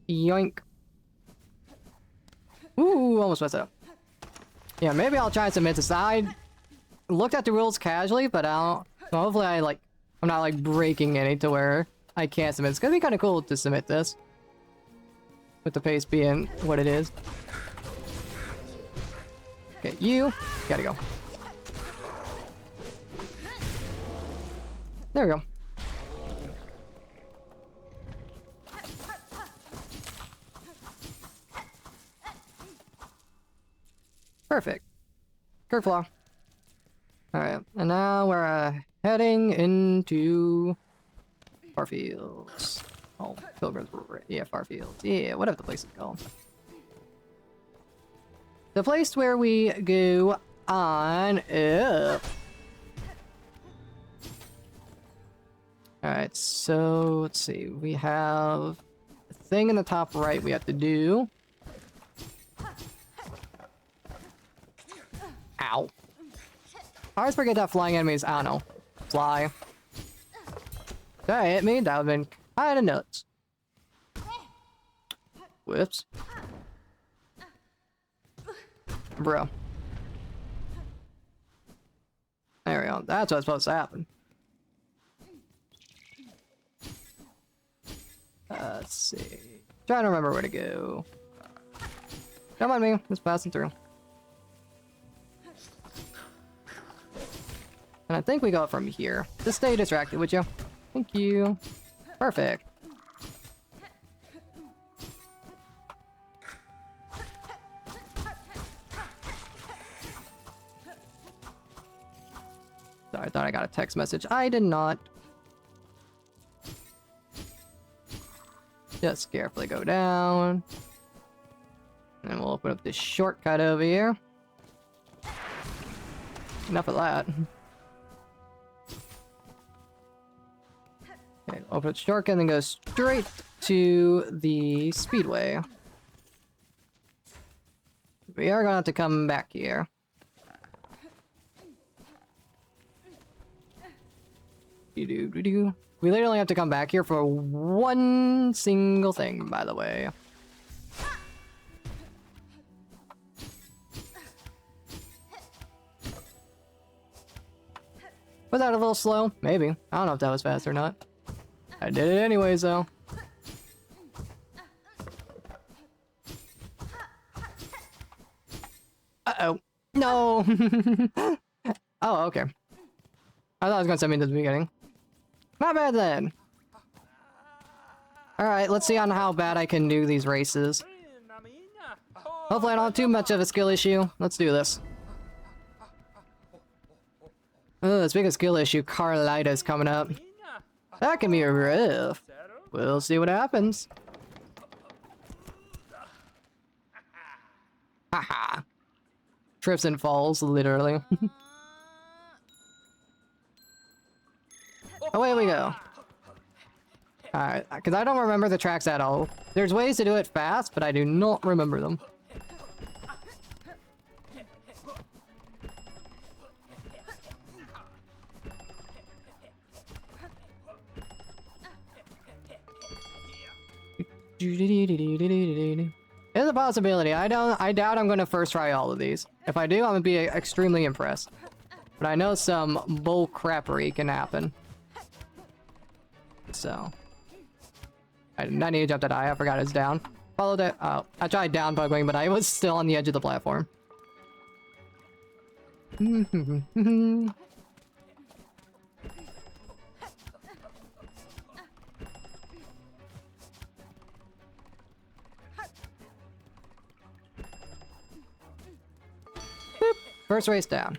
Yoink. Ooh, almost messed up. Yeah, maybe I'll try and submit this. I looked at the rules casually, but hopefully I'm not like breaking any to where I can't submit. It's gonna be kind of cool to submit this. With the pace being what it is. Okay, you gotta go. There we go. Perfect. Kerflaw. Alright, and now we're heading into Farfields. Oh, Pilgrims. Yeah, Farfields. Yeah, whatever the place is called. The place where we go on up. Alright, so let's see. We have a thing in the top right we have to do. Ow. I always forget that flying enemies, I don't know, fly. That hit me, that would've been kinda nuts. Whoops. Bro. There we go, that's what's supposed to happen. Let's see. Trying to remember where to go. Come on, me, just passing through. And I think we go from here. Just stay distracted, would you? Thank you. Perfect. Sorry, I thought I got a text message. I did not. Just carefully go down. And we'll open up this shortcut over here. Enough of that. Okay, open up the shortcut and then go straight to the speedway. We are gonna have to come back here. We literally have to come back here for one single thing, by the way. Was that a little slow? Maybe. I don't know if that was fast or not. I did it anyways, though. Uh-oh. No! Oh, okay. I thought it was gonna send me to the beginning. Not bad then. Alright, let's see on how bad I can do these races. Hopefully I don't have too much of a skill issue. Let's do this. Speaking of skill issue, Carlita's coming up. That can be rough. We'll see what happens. Haha. Trips and falls, literally. Away we go. Alright, because I don't remember the tracks at all. There's ways to do it fast, but I do not remember them. There's a possibility. I doubt I'm gonna first try all of these. If I do, I'm gonna be extremely impressed. But I know some bull crappery can happen. So I need to jump that eye. I forgot it's down. Follow that. Oh, I tried down bugging, but I was still on the edge of the platform. First race down.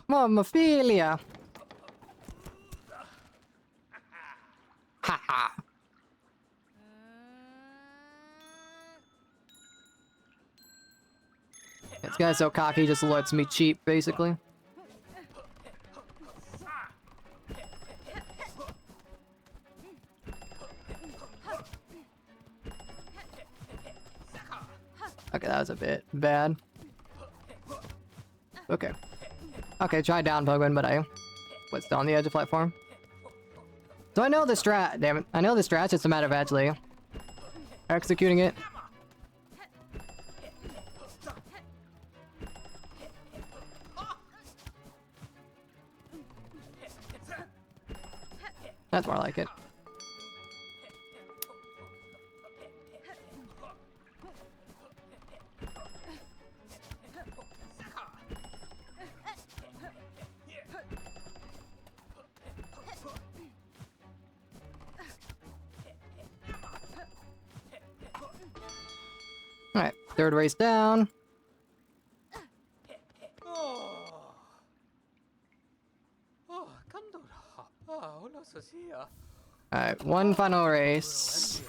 Mamophilia. Haha. This guy's so cocky, he just lets me cheat, basically. Okay, that was a bit bad. Okay. Okay, try down Pokemon, but I was still on the edge of the platform. So I know the strat, damn it. I know the strat's just a matter of actually executing it. That's more like it. Alright, third race down. Alright, one final race.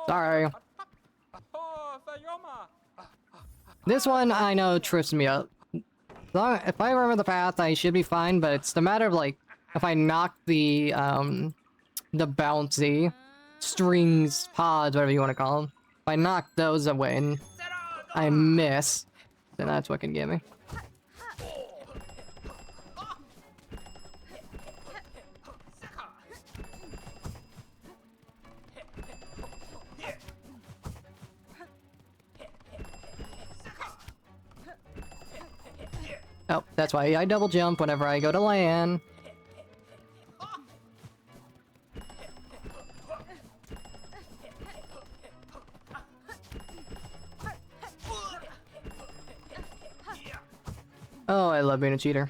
Sorry. This one I know trips me up. If I remember the path, I should be fine, but it's the matter of like, if I knock the bouncy strings, pods, whatever you want to call them. If I knock those away and I miss, then that's what can get me. Oh, that's why I double jump whenever I go to land. Oh, I love being a cheater.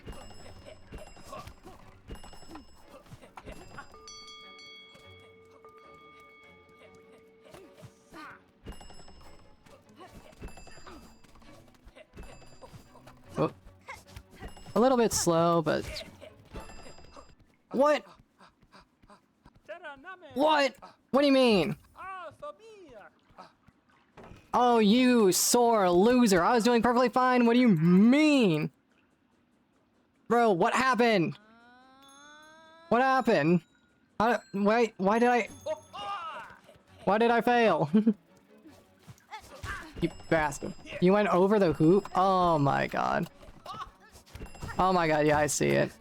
Oh. A little bit slow, but... What? What? What do you mean? Oh, you sore loser. I was doing perfectly fine. What do you mean? Bro, what happened? What happened? Wait, why did I fail? You bastard. You went over the hoop? Oh my god. Oh my god, yeah, I see it.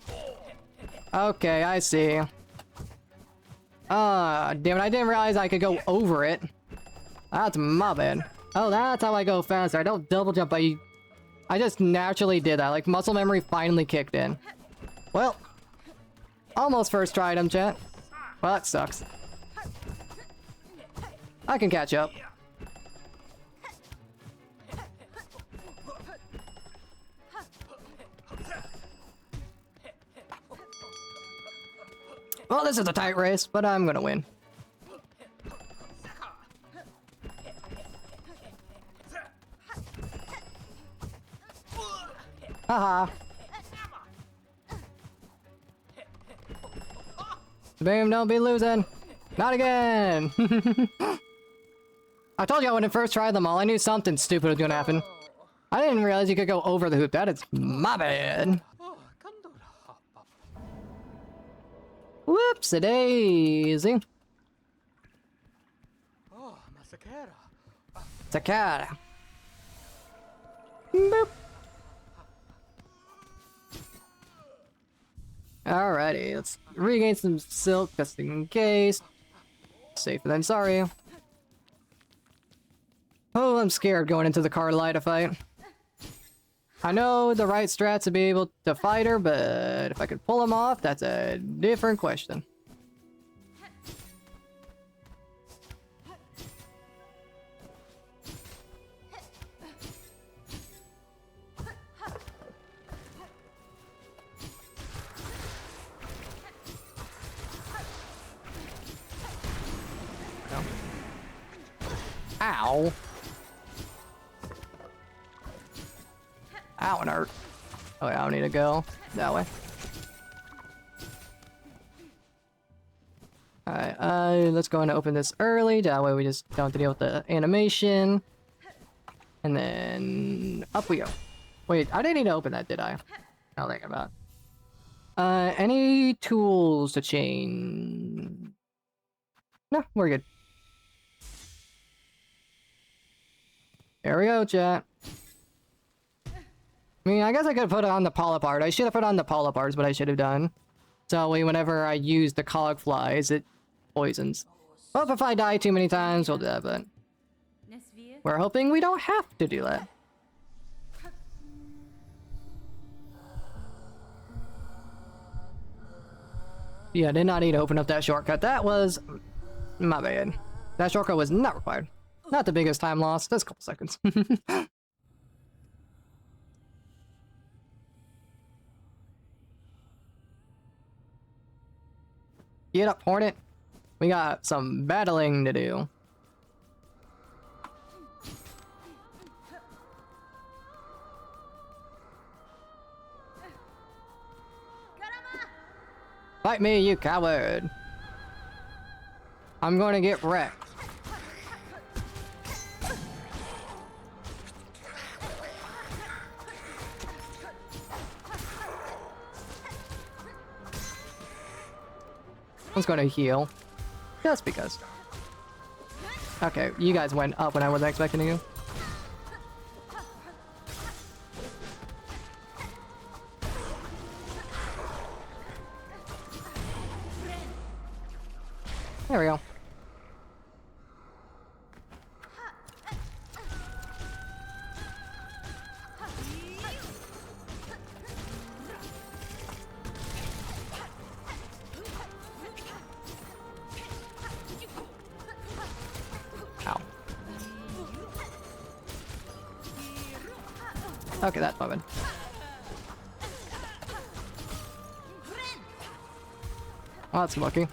Okay, I see. Damn it, I didn't realize I could go over it. That's my bad. Oh, that's how I go faster. I don't double jump, I just naturally did that. Like, muscle memory finally kicked in. Well, almost first tried him, chat. Well, that sucks. I can catch up. Well, this is a tight race, but I'm gonna win. Haha. Boom, don't be losing. Not again. I told you I wouldn't first try them all. I knew something stupid was gonna happen. I didn't realize you could go over the hoop. That is my bad. Whoops, a daisy. Takara. Boop. Alrighty, let's regain some silk just in case. Safer than sorry. Oh, I'm scared going into the Carlita fight. I know the right strat to be able to fight her, but if I could pull him off, that's a different question. Ow. Ow, and hurt. Oh, yeah, I don't need to go that way. Alright, let's go and open this early. That way we just don't have to deal with the animation. And then up we go. Wait, I didn't need to open that, did I? I'll think about it. Any tools to change? No, we're good. There we go, chat. I mean, I guess I could put it on the polyp art. I should have put on the polyp arts, what I should have done. So whenever I use the cog flies, it poisons. Well, if I die too many times, we'll do that, but we're hoping we don't have to do that. Yeah, did not need to open up that shortcut. That was my bad. That shortcut was not required. Not the biggest time loss, just a couple seconds. Get up, Hornet. We got some battling to do. Fight me, you coward. I'm going to get wrecked. I was going to heal. Just because. Okay, you guys went up when I wasn't expecting you. There we go. Ow. Okay, that's moving. Oh, that's lucky.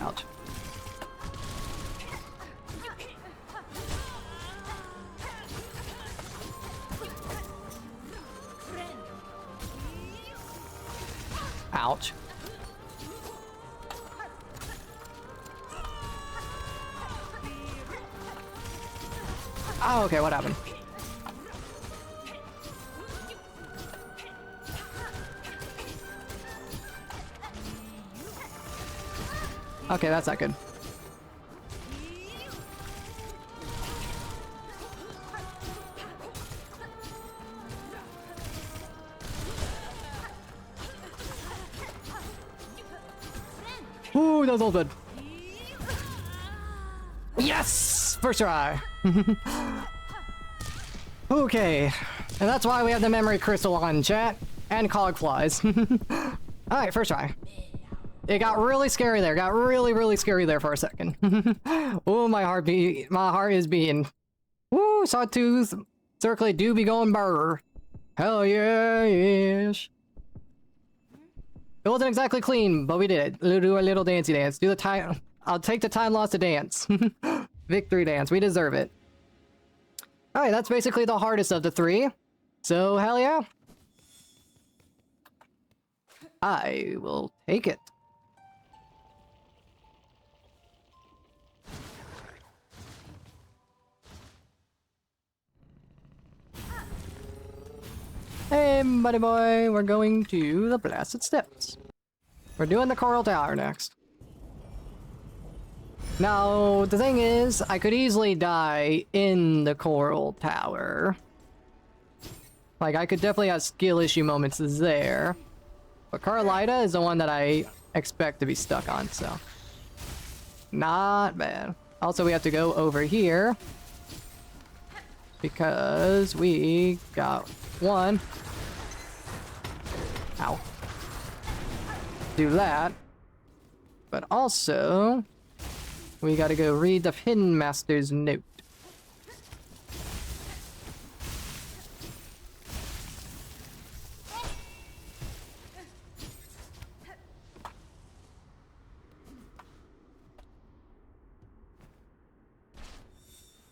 Ouch. Ouch. Oh, okay, what happened? Okay, that's not good. Ooh, that was all good. Yes! First try. Okay. And that's why we have the memory crystal on, chat. And cog flies. Alright, first try. It got really scary there. Got really, really scary there for a second. Oh, my heart is beating. Woo, sawtooth. Circlet do be going burr. Hell yeah, yes. It wasn't exactly clean, but we did it. Do a little dancey dance. Do the time. I'll take the time loss to dance. Victory dance. We deserve it. Alright, that's basically the hardest of the three. So, hell yeah. I will take it. Hey, buddy boy, we're going to the Blasted Steps. We're doing the Coral Tower next. Now, the thing is, I could easily die in the Coral Tower. Like, I could definitely have skill issue moments there. But Carlita is the one that I expect to be stuck on, so. Not bad. Also, we have to go over here. Because we got one. Ow. Do that. But also, we gotta go read the Hidden Master's note.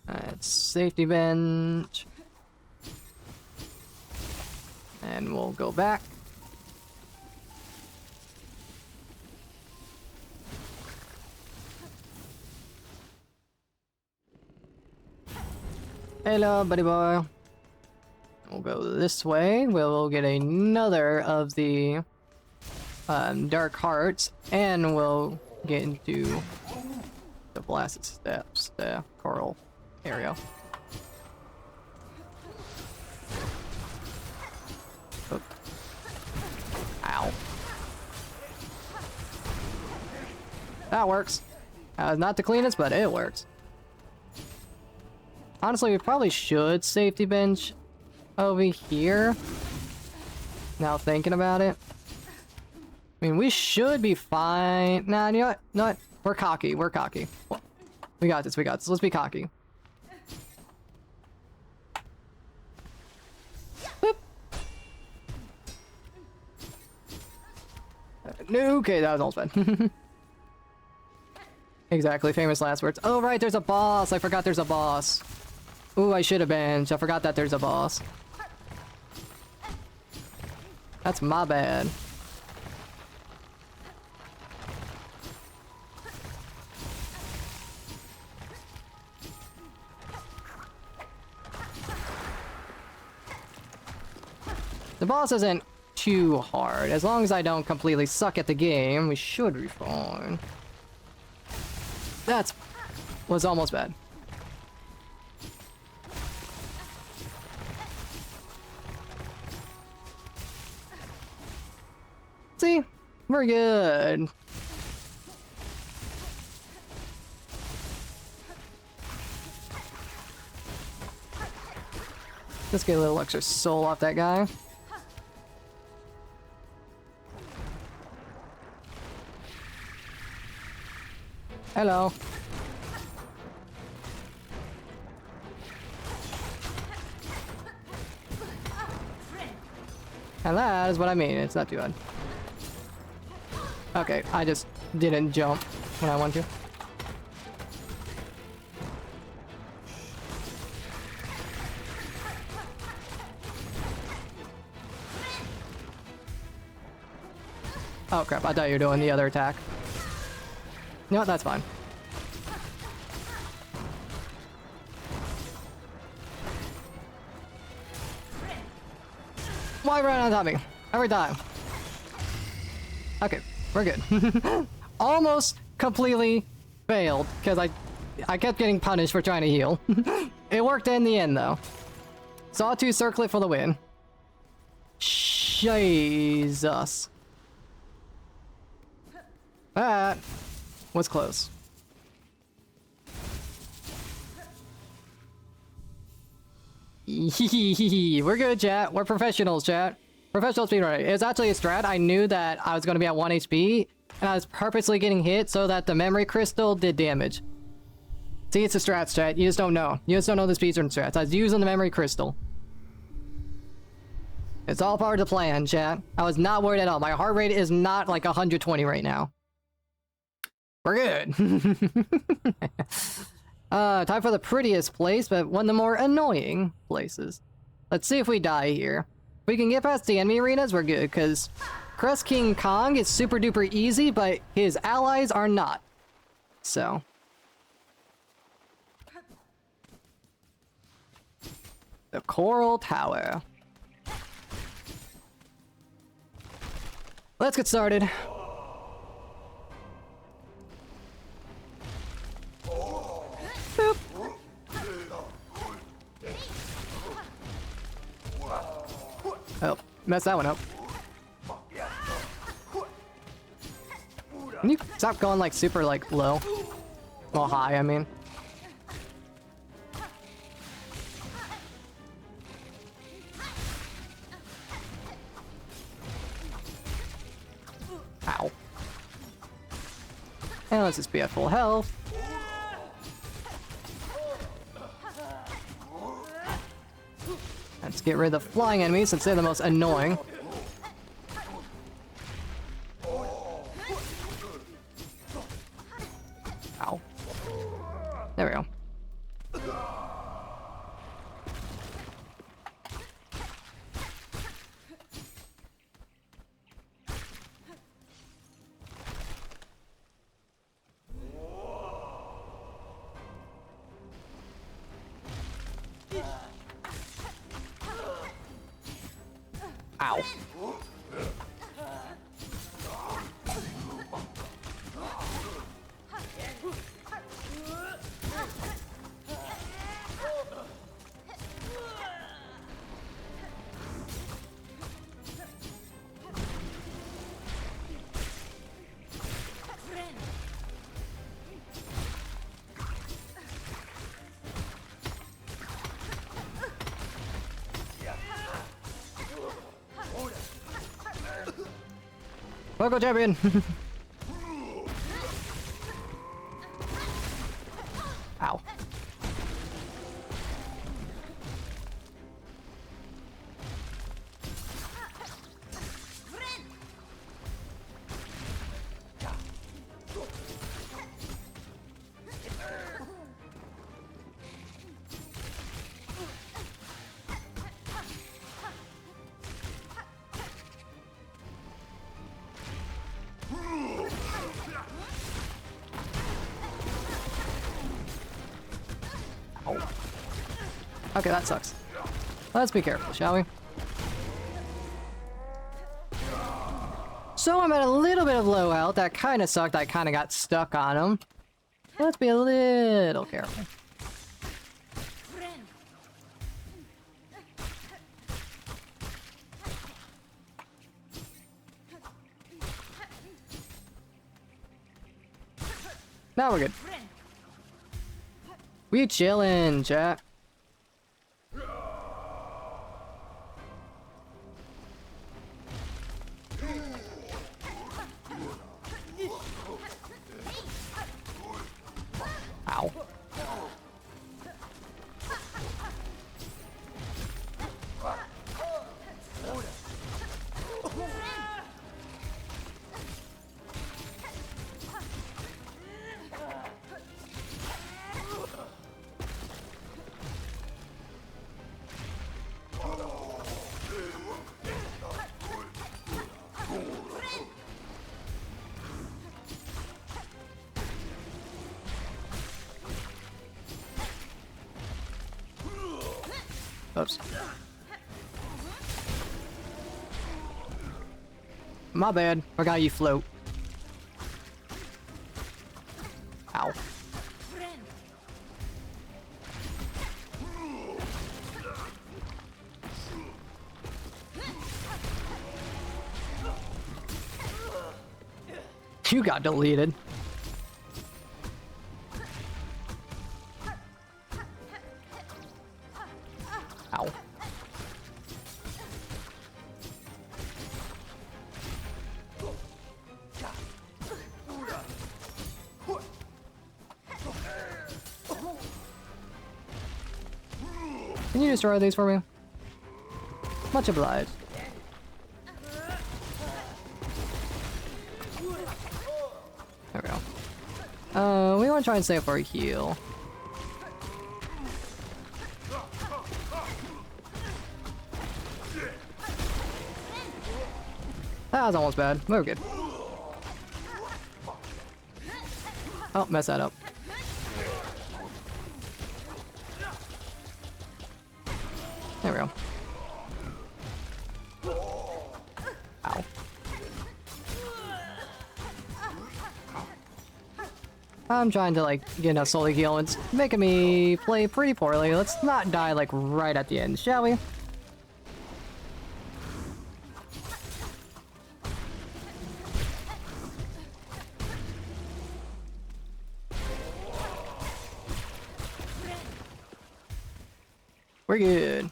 Alright, safety bench. And we'll go back. Hello, buddy boy. We'll go this way. We'll get another of the dark hearts, and we'll get into the Blasted Steps, the coral area. Oh. Ow. That works. Not the cleanest, but it works. Honestly, we probably should safety bench over here. Now thinking about it. I mean, we should be fine. Nah, you know what? No, what? We're cocky. We're cocky. We got this. We got this. Let's be cocky. Boop. No, okay, that was almost bad. Exactly, famous last words. Oh, right, there's a boss. I forgot there's a boss. Ooh, I should have benched. I forgot that there's a boss. That's my bad. The boss isn't too hard. As long as I don't completely suck at the game, we should be fine. That was almost bad. See? We're good. Let's get a little extra soul off that guy. Hello. And that is what I mean. It's not too bad. Okay, I just didn't jump when I wanted to. Oh crap, I thought you were doing the other attack. No, that's fine. Why run on top of me? Every time. Okay, we're good. Almost completely failed, because I kept getting punished for trying to heal. It worked in the end, though. Sawtooth circlet for the win. Jesus. That was close. We're good, chat. We're professionals, chat. Professional speedrunner. It's actually a strat. I knew that I was going to be at 1 HP, and I was purposely getting hit so that the memory crystal did damage. See, it's a strat, chat. You just don't know. You just don't know the speedrun strats. I was using the memory crystal. It's all part of the plan, chat. I was not worried at all. My heart rate is not like 120 right now. We're good. Time for the prettiest place, but one of the more annoying places. Let's see if we die here. If we can get past the enemy arenas, we're good, because Crest King Kong is super duper easy, but his allies are not. So. The Coral Tower. Let's get started. Boop. Oh, messed that one up. Can you stop going like super like low? Well, high, I mean. Ow. And let's just be at full health. Let's get rid of the flying enemies since they're the most annoying. Ow. There we go. Ow. Local champion! Ow. Okay, that sucks. Let's be careful, shall we? So I'm at a little bit of low health. That kind of sucked. I kind of got stuck on him. Let's be a little careful. Now we're good. We chillin', chat. Ow. Oops. My bad. Forgot you float. Ow. You got deleted. Ow. Can you destroy these for me? Much obliged. There we go. We want to try and save for a heal. That was almost bad. We're good. Oh, mess that up. There we go. Ow. I'm trying to, like, get enough soul heal. It's making me play pretty poorly. Let's not die, like, right at the end, shall we? We're good.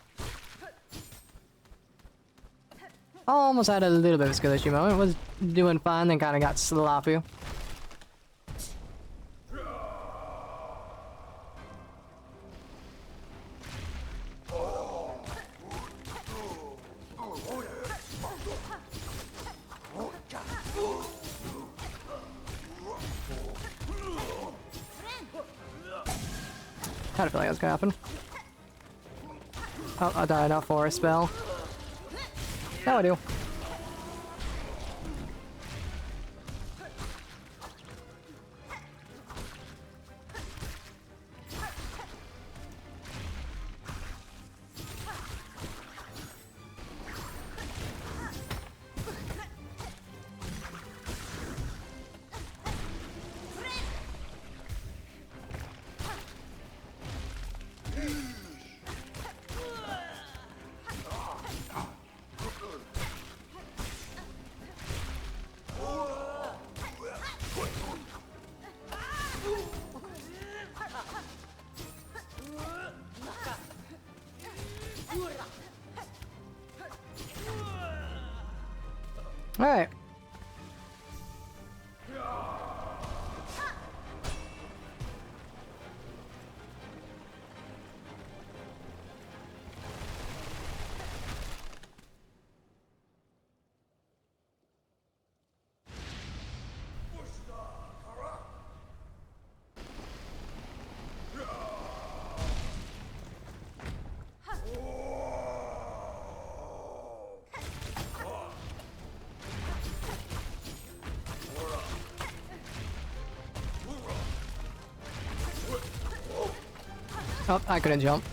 Almost had a little bit of a skill issue moment. Was doing fine, then kind of got sloppy. Had a feeling that was gonna happen. Oh, I died enough for a spell. Now I do. Alright. Oh, I couldn't jump.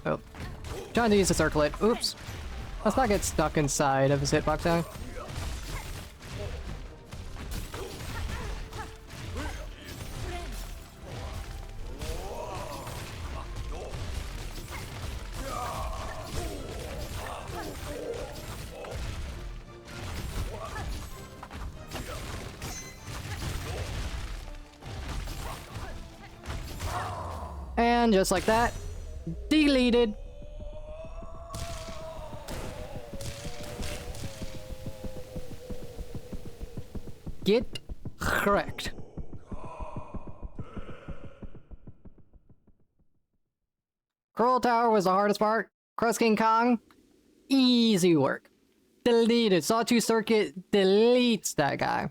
Oh. Trying to use the circlet. Oops. Let's not get stuck inside of his hitbox now. And just like that, deleted. Get correct. Coral Tower was the hardest part. Crust King Kong, easy work. Deleted. Sawtooth Circuit deletes that guy.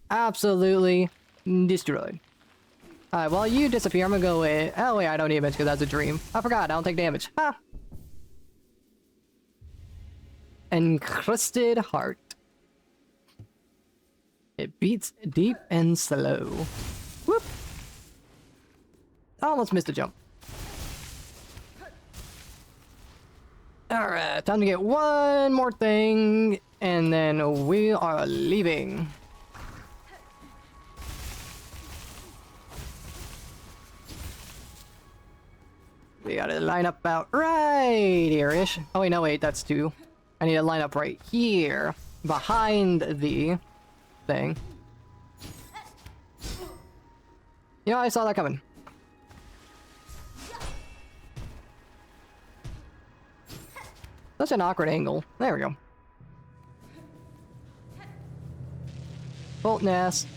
Absolutely destroyed. Alright, while you disappear, I'm gonna go with... Oh wait, I don't need damage because that's a dream. I forgot, I don't take damage. Ha! Encrusted Heart. It beats deep and slow. Whoop! I almost missed a jump. Alright, time to get one more thing, and then we are leaving. we gotta line up about right here-ish. Oh wait, no wait, that's 2. I need to line up right here, behind the thing. You know, I saw that coming. Such an awkward angle. There we go. Bolt nest.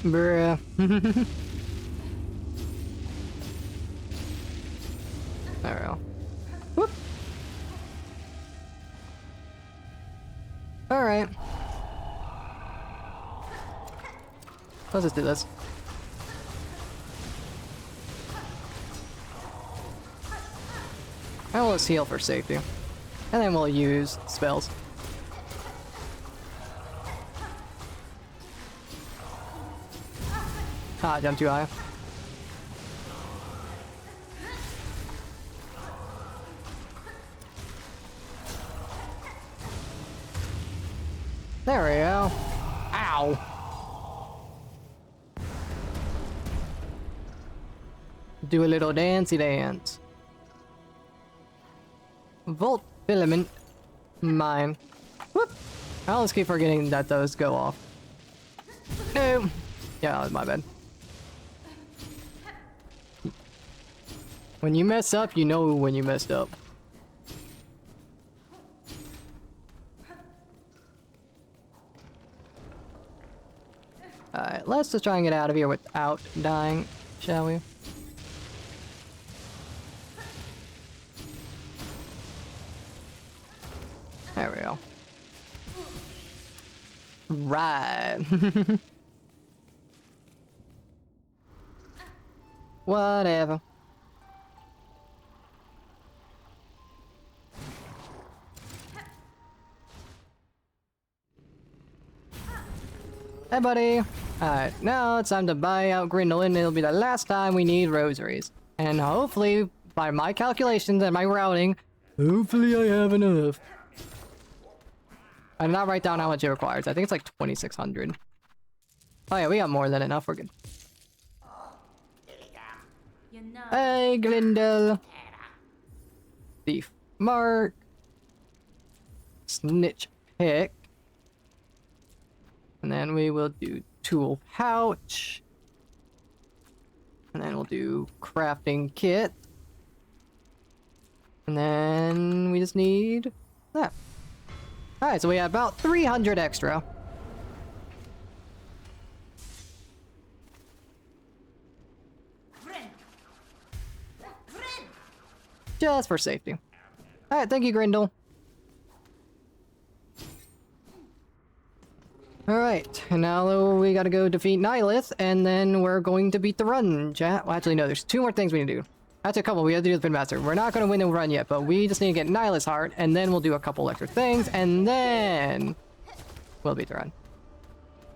Bruh. There we go. Whoop. Alright. Let's just do this. And let's heal for safety. And then we'll use spells. Ah, jump too high. There we go. Ow. Do a little dancey dance. Volt filament mine. Whoop. I always keep forgetting that those go off. No. Yeah, that was my bad. When you mess up, you know when you messed up. Alright, let's just try and get out of here without dying, shall we? There we go. Right. Whatever. Hey, buddy. Alright, now it's time to buy out Grindel, it'll be the last time we need rosaries. And hopefully, by my calculations and my routing, hopefully I have enough. I did not write down how much it requires. I think it's like 2,600. Oh yeah, we got more than enough. We're good. You know. Hey, Grindel. Thief mark. Snitch pick. And then we will do tool pouch. And then we'll do crafting kit. And then we just need that. Alright, so we have about 300 extra. Just for safety. Alright, thank you, Grindel. Alright, and now we gotta go defeat Nihilith, and then we're going to beat the run, chat. Well, actually, no, there's 2 more things we need to do. That's a couple. We have to do the Pinmaster. We're not gonna win the run yet, but we just need to get Nihilith's heart, and then we'll do a couple extra things, and then we'll beat the run.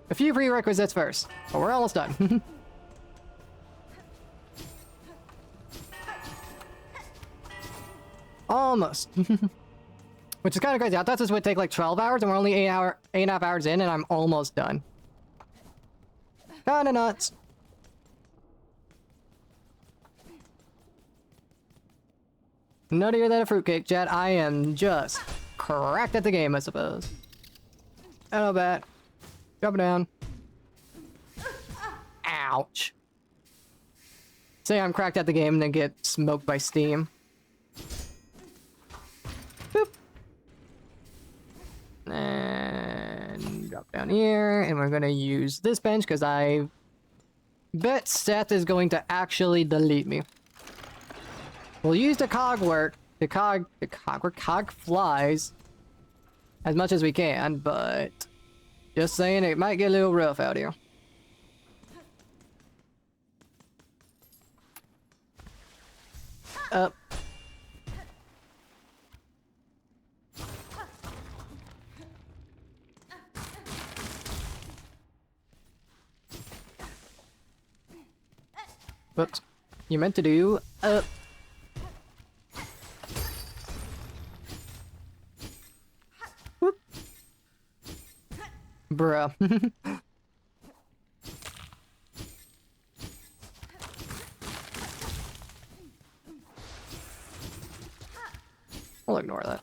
A few prerequisites first, but we're almost done. Almost. Which is kind of crazy. I thought this would take like 12 hours, and we're only 8.5 hours in, and I'm almost done. Kinda nuts. Nuttier than a fruitcake, chat. I am just cracked at the game, I suppose. Hello, bat. Drop it down. Ouch. Say I'm cracked at the game and then get smoked by steam. Boop. And drop down here, and we're gonna use this bench because I bet Seth is going to actually delete me. We'll use the cog flies as much as we can, but just saying it might get a little rough out here. Up. Whoops. You meant to do up. Bruh. We'll ignore that.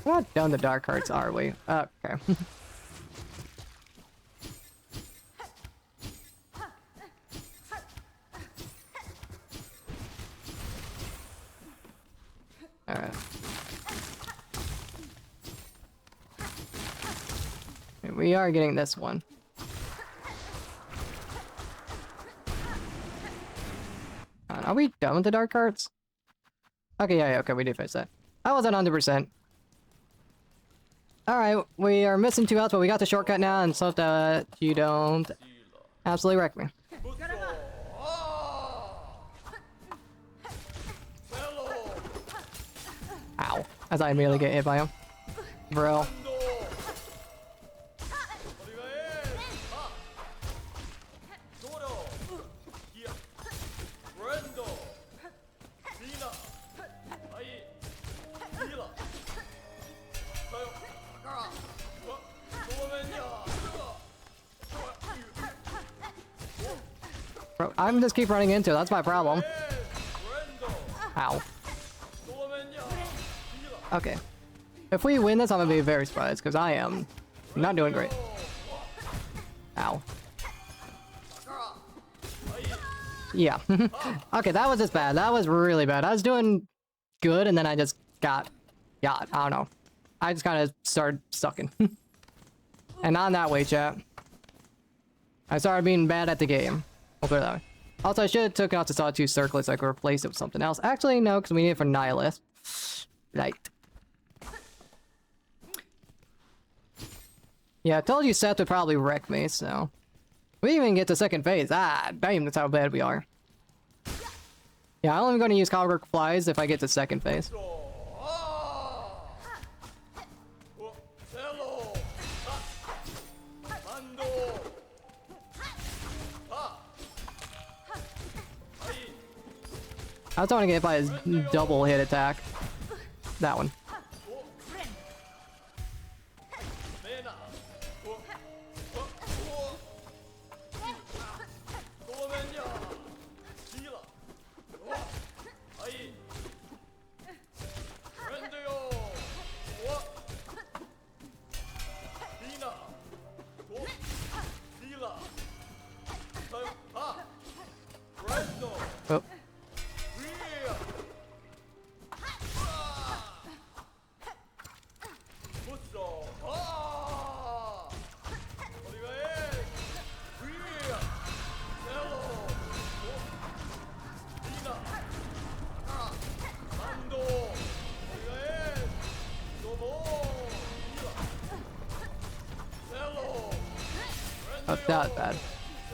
We're not down the dark hearts, are we? Okay. Alright. We are getting this one. Are we done with the dark hearts? Okay, yeah, okay, we did finish that. I wasn't 100%. Alright, we are missing 2 outs, but we got the shortcut now, and so that you don't absolutely wreck me. Ow. As I immediately get hit by him. Bro. Bro, I'm just keep running into it. That's my problem. Ow. Okay. If we win this, I'm gonna be very surprised, because I am not doing great. Ow. Yeah. Okay, that was just bad. That was really bad. I was doing good, and then I just got, I don't know. I just kind of started sucking. And not in that way, chat. I started being bad at the game. We'll put it that way. Also, I should have took out the Sawtooth Circlet so I could replace it with something else. Actually, no, because we need it for Nihilist. Right. Yeah, I told you Seth would probably wreck me, so... We didn't even get to second phase. Ah, damn, that's how bad we are. Yeah, I'm only going to use Clockwork Flies if I get to second phase. I was trying to get hit by his double hit attack. That one. Oh. Oh, that was bad.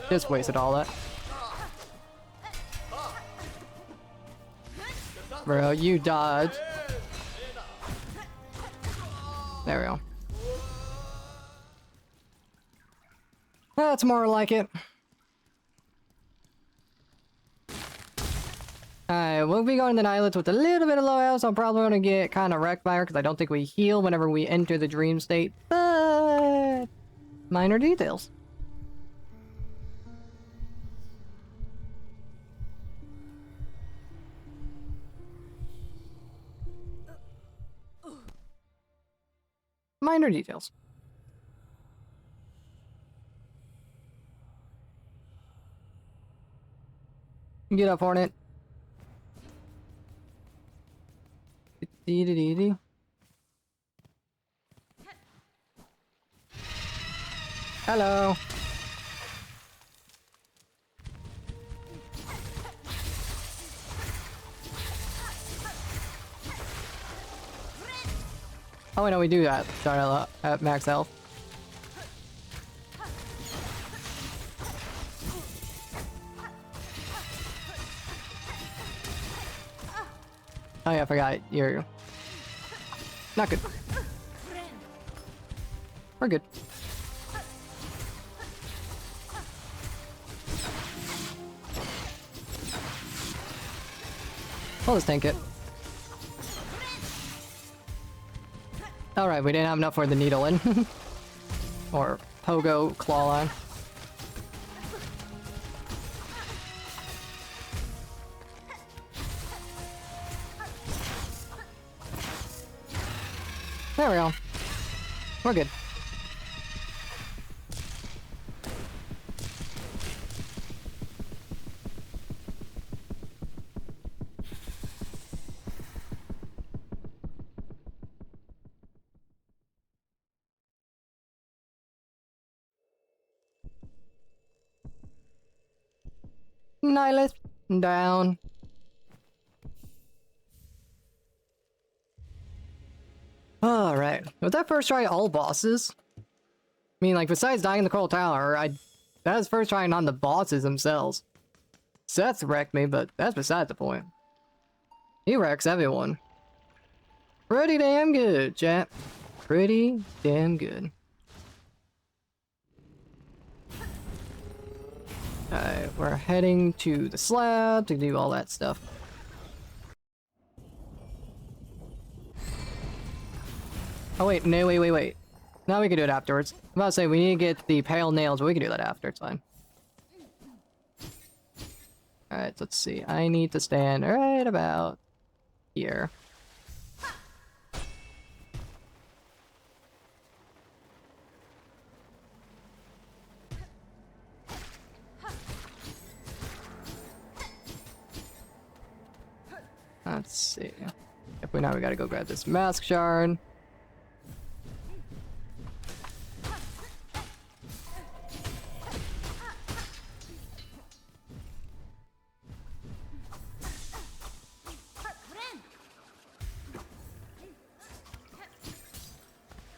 Just wasted all that. Bro, you dodge. There we go. That's more like it. Alright, we'll be going to the islands with a little bit of low health, so I'm probably going to get kind of wrecked by her because I don't think we heal whenever we enter the dream state, but minor details. Minor details. Get up, Hornet. Hello. Oh, I know we do that. Start at max health. Oh yeah, I forgot. You're not good. We're good. We'll just tank it. Alright, we didn't have enough for the needle in. Or pogo claw line. There we go. We're good. Nihilist down. Alright. Was that first try all bosses? I mean, like, besides dying in the Coral Tower, that was first trying on the bosses themselves. Seth wrecked me, but that's beside the point. He wrecks everyone. Pretty damn good, chat. Pretty damn good. Alright, we're heading to the slab to do all that stuff. Oh wait, no, wait. Now we can do it afterwards. I'm about to say, we need to get the pale nails, but we can do that after, it's fine. Alright, let's see. I need to stand right about here. Let's see. If we now we gotta go grab this mask shard.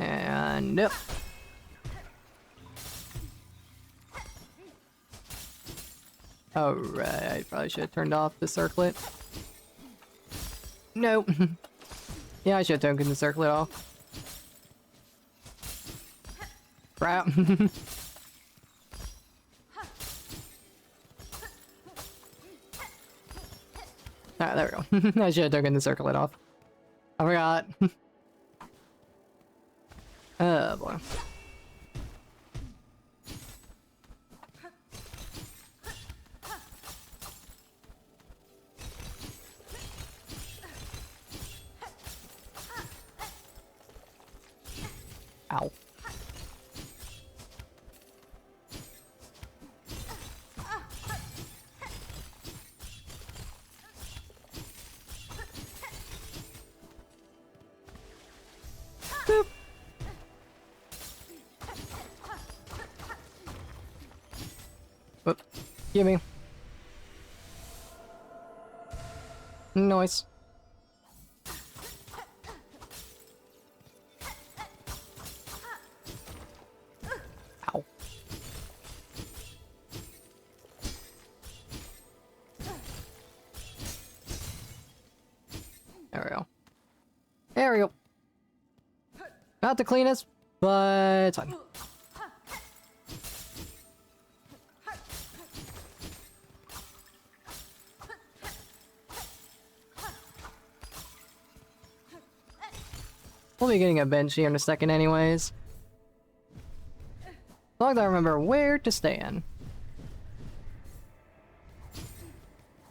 And nope. Alright, I probably should have turned off the circlet. Nope. Yeah, I should have taken the circlet off. Crap. Alright, there we go. I should have taken the circlet off. I forgot. Oh boy. Ow. Boop. Whoop. Gimme. Nice. Ow. There we go. There we go. Not the cleanest, but it's fine. We'll be getting a bench here in a second anyways. As long as I remember where to stand.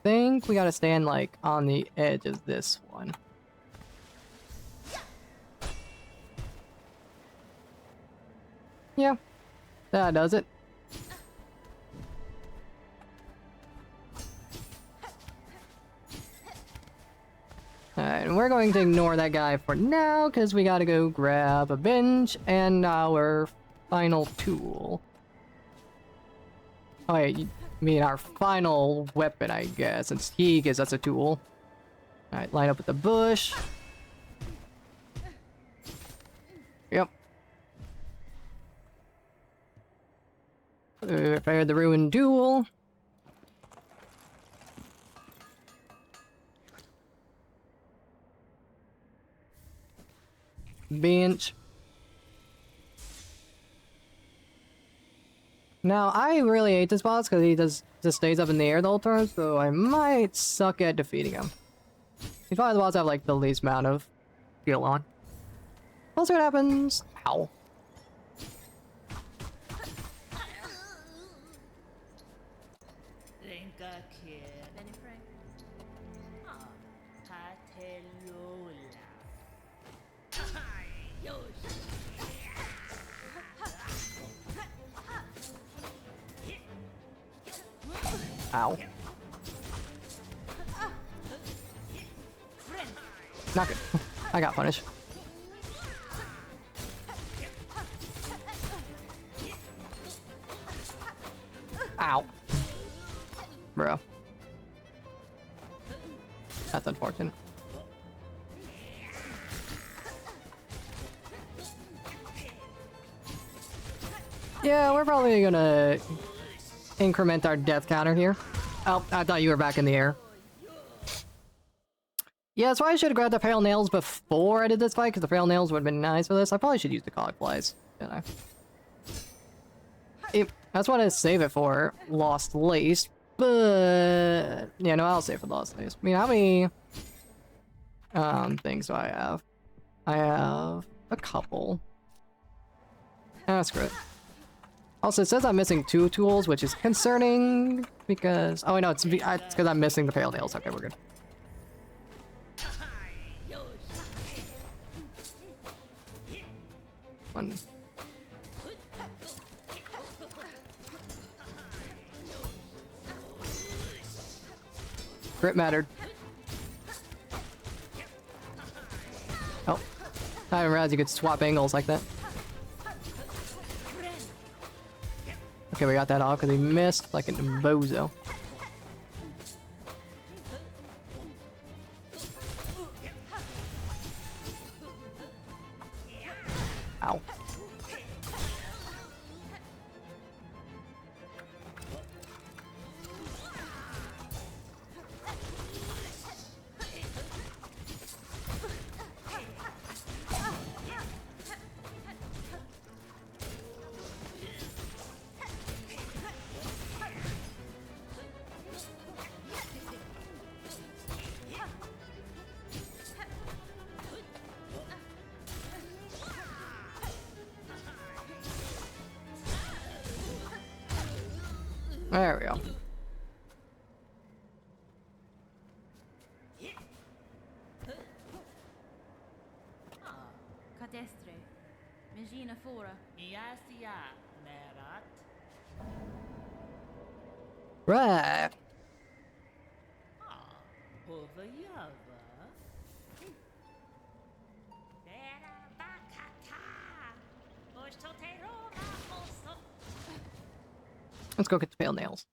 Think we gotta stand like on the edge of this one. Yeah, that does it. Alright, and we're going to ignore that guy for now, because we gotta go grab a bench and our final tool. Oh wait, you mean our final weapon, I guess, since he gives us a tool. Alright, line up with the bush. Yep. Repair the ruined tool. Bench. Now, I really hate this boss because he just stays up in the air the whole time, so I might suck at defeating him. He's probably the boss I have like the least amount of skill on. We'll see what happens. Ow. Benny Ow. Not good. I got punished. Ow. Bro. That's unfortunate. Yeah, we're probably gonna increment our death counter here. Oh, I thought you were back in the air. Yeah, that's why I should have grabbed the pale nails before I did this fight, because the pale nails would have been nice for this. I probably should use the cog flies, shouldn't I? That's what I save it for, Lost Lace, but... yeah, no, I'll save it for Lost Lace. I mean, how many... things do I have? I have a couple. Ah, screw it. Also, it says I'm missing 2 tools, which is concerning, because... oh, wait, no, it's because I'm missing the pale nails. Okay, we're good. One. Grip mattered. Oh. I didn't realize you could swap angles like that. Okay, we got that off because he missed like a bozo. Ow. There we go. Cadestre. Megina fora. Right. Let's go get the pale nails.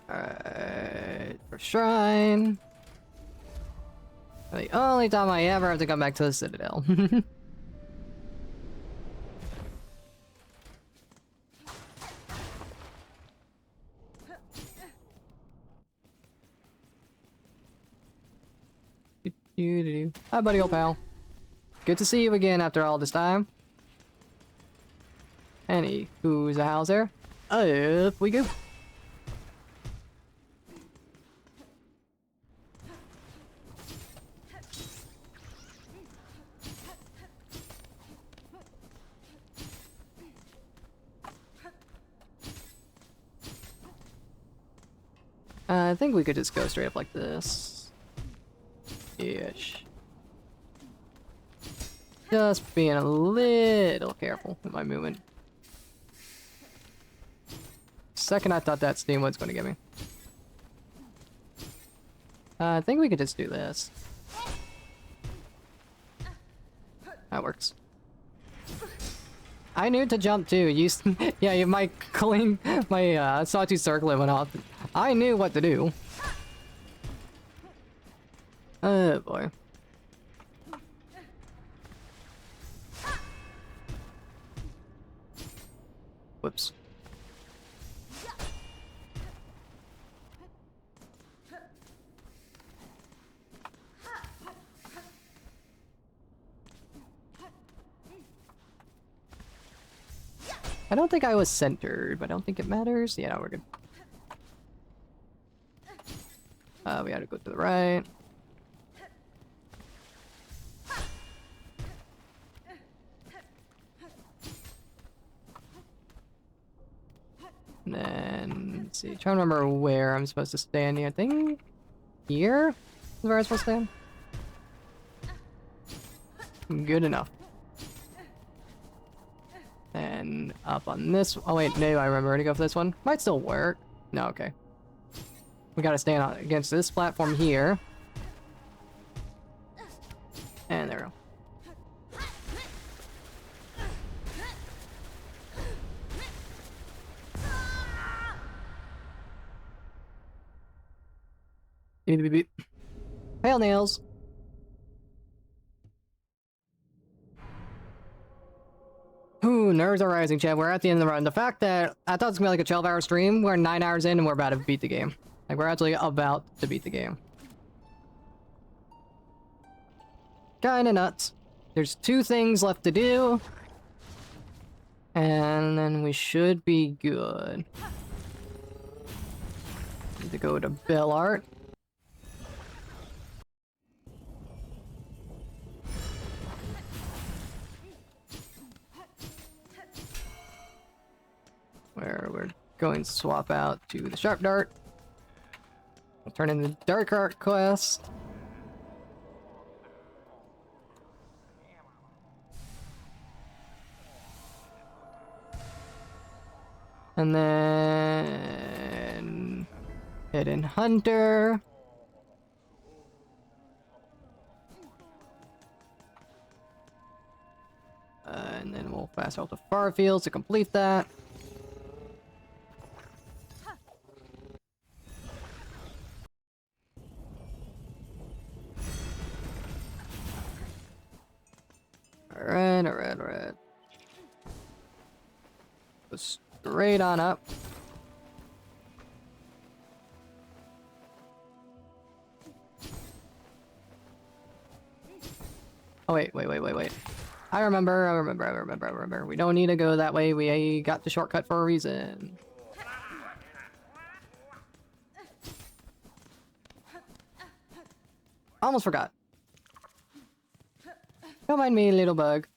Alright, for shrine. The only time I ever have to come back to the Citadel. Hi, buddy, old pal. Good to see you again after all this time. Who's a houser? Up we go. I think we could just go straight up like this. Ish. Just being a little careful with my movement. Second I thought that steam was going to get me. I think we could just do this. That works. I knew to jump too. Yeah, my sawtooth circlet went off. I knew what to do. Oh boy. Whoops. I don't think I was centered, but I don't think it matters. Yeah, no, we're good. We gotta go to the right. And then, let's see, trying to remember where I'm supposed to stand here. I think here is where I'm supposed to stand. Good enough. And up on this. Oh wait, no, I remember where to go for this one. Might still work. No, okay. We gotta stand on against this platform here. And there we go. Beep, beep, beep. Pale nails. Ooh, nerves are rising, Chad. We're at the end of the run. The fact that I thought it was gonna be like a 12-hour stream, we're 9 hours in and we're about to beat the game. Like, we're actually about to beat the game. Kinda nuts. There's 2 things left to do. And then we should be good. Need to go to Bell Art. Where we're going to swap out to the Sharp Dart. We'll turn in the Dark Art quest. And then Hidden Hunter. And then we'll fast out to Farfields to complete that. Alright, alright, alright. Go straight on up. Oh, wait. I remember. We don't need to go that way. We got the shortcut for a reason. Almost forgot. Don't mind me, little bug.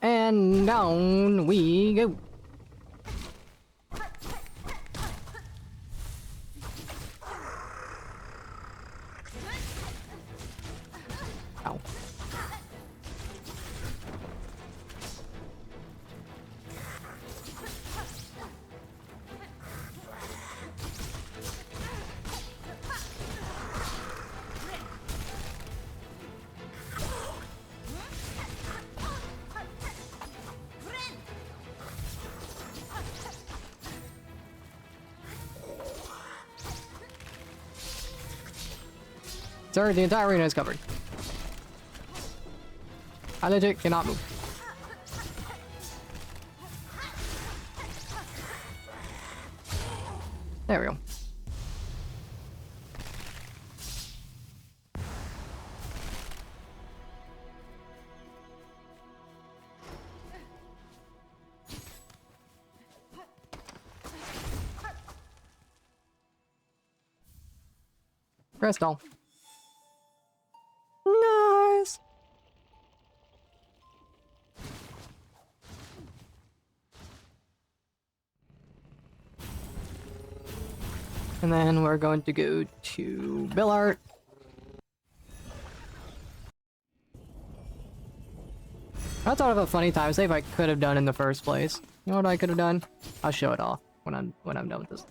And down we go. Ow. Sir, the entire arena is covered. I legit cannot move. There we go. Crystal. Nice. And then we're going to go to Bill Art. I thought of a funny time save I could have done in the first place. You know what I could have done? I'll show it off when I'm done with this.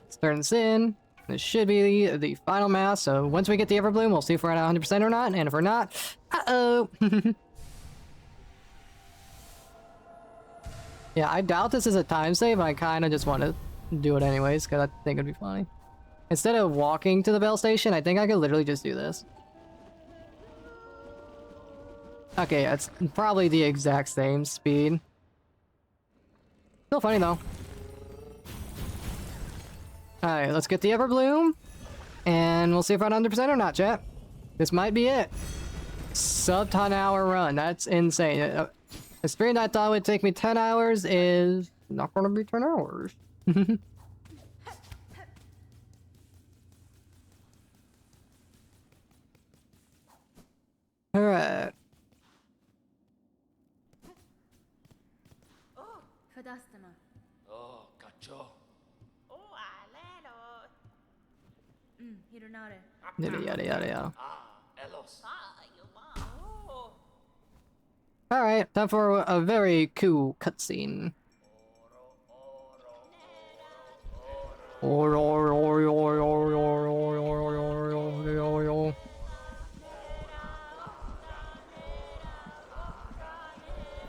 Let's turn this in. This should be the final mass, so once we get the Everbloom, we'll see if we're at 100% or not, and if we're not, uh-oh! Yeah, I doubt this is a time save, but I kinda just want to do it anyways, because I think it'd be funny. Instead of walking to the Bell Station, I think I could literally just do this. Okay, it's probably the exact same speed. Still funny though. Alright, let's get the Everbloom. And we'll see if I'm 100% or not, chat. This might be it. Sub-10 hour run. That's insane. A sprint I thought would take me 10 hours is not gonna be 10 hours. Alright. Fadastama. Oh, cacho. Hironare. Yada yada yada yada. Ah, Elos. Alright, time for a very cool cutscene.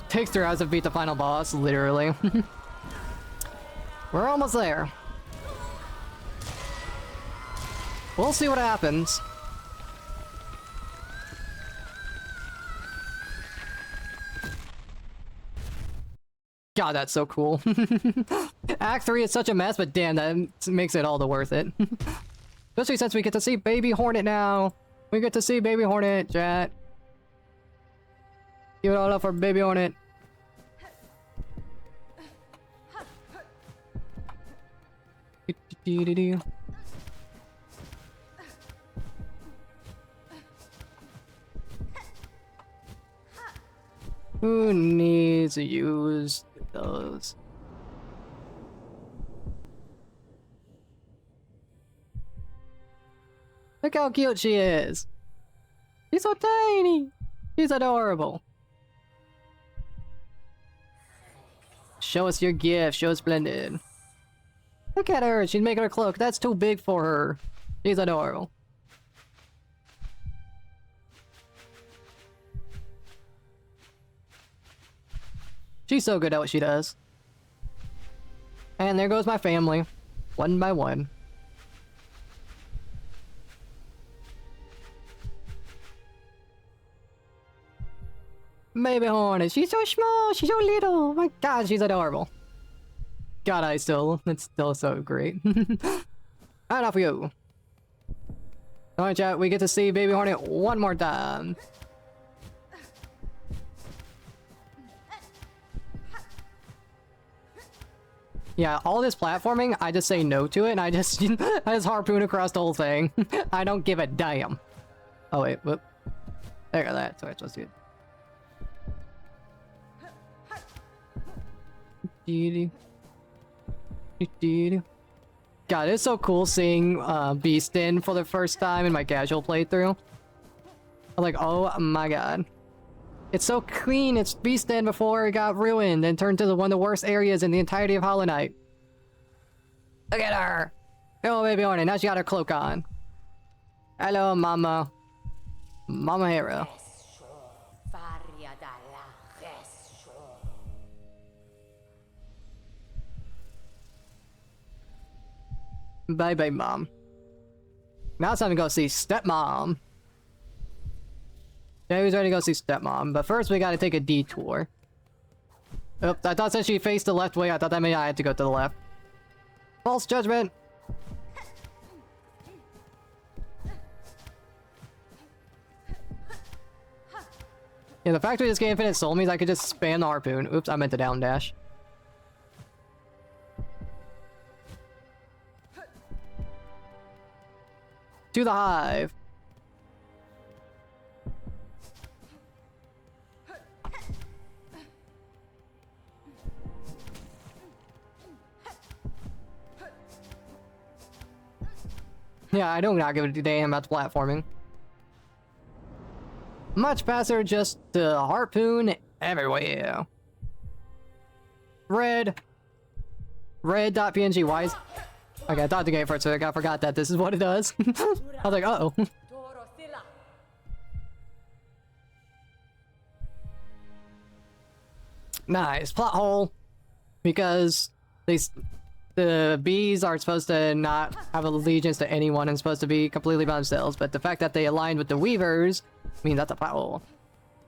Takes 3 hours to beat the final boss, literally. We're almost there. We'll see what happens. God, that's so cool. Act 3 is such a mess, but damn, that makes it all the worth it. Especially since we get to see Baby Hornet now. We get to see Baby Hornet, chat. Give it all up for Baby Hornet. Who needs to use those? Look how cute she is. She's so tiny. She's adorable. Show us your gift. Show us splendid. Look at her. She's making her cloak. That's too big for her. She's adorable. She's so good at what she does. And there goes my family. One by one. Baby Hornet. She's so small. She's so little. Oh my god, she's adorable. God, it's still so great. Alright, off we go. Alright, chat, we get to see Baby Hornet one more time. Yeah, all this platforming, I just say no to it, and I just harpoon across the whole thing. I don't give a damn. Oh wait, whoop. There you go, that's what I'm supposed to do. God, it's so cool seeing Beast in for the first time in my casual playthrough. I'm like, oh my god. It's so clean. It's Beast in before it got ruined and turned to one of the worst areas in the entirety of Hollow Knight. Look at her! Oh, Baby Hornet. Now she got her cloak on. Hello, Mama. Mama Hero. Bye-bye, Mom. Now it's time to go see Stepmom. Yeah, he's ready to go see Stepmom, but first we gotta take a detour. Oops, I thought since she faced the left way, I thought that meant I had to go to the left. False judgment! Yeah, the fact we just get infinite soul means I could just spam the harpoon. Oops, I meant to down dash. To the hive. Yeah, I don't give a damn about the platforming. Much faster just to harpoon everywhere. Red. Red.png. Why is... Okay, I thought the game for a second. I forgot that this is what it does. I was like, uh-oh. Nice. Plot hole. Because the bees are supposed to not have allegiance to anyone and supposed to be completely by themselves, but the fact that they aligned with the weavers means that's a plot hole.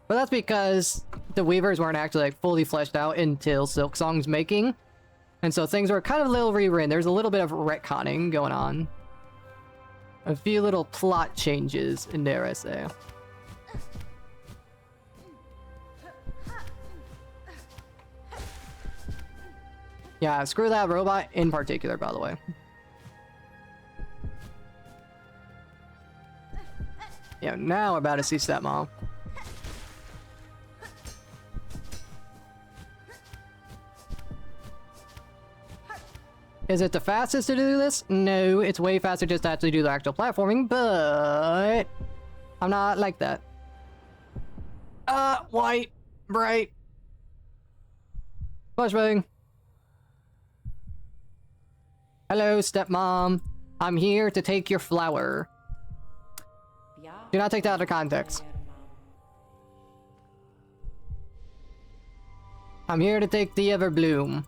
But that's because the Weavers weren't actually like fully fleshed out until Silksong's making. And so things were kind of a little rewritten. There's a little bit of retconning going on. A few little plot changes in there, I say. Yeah, screw that robot in particular, by the way. Yeah, now we're about to see Stepmom. Is it the fastest to do this? No, it's way faster just to actually do the actual platforming, but I'm not like that. White, bright. Flashbang. Hello, stepmom. I'm here to take your flower. Do not take that out of context. I'm here to take the Everbloom.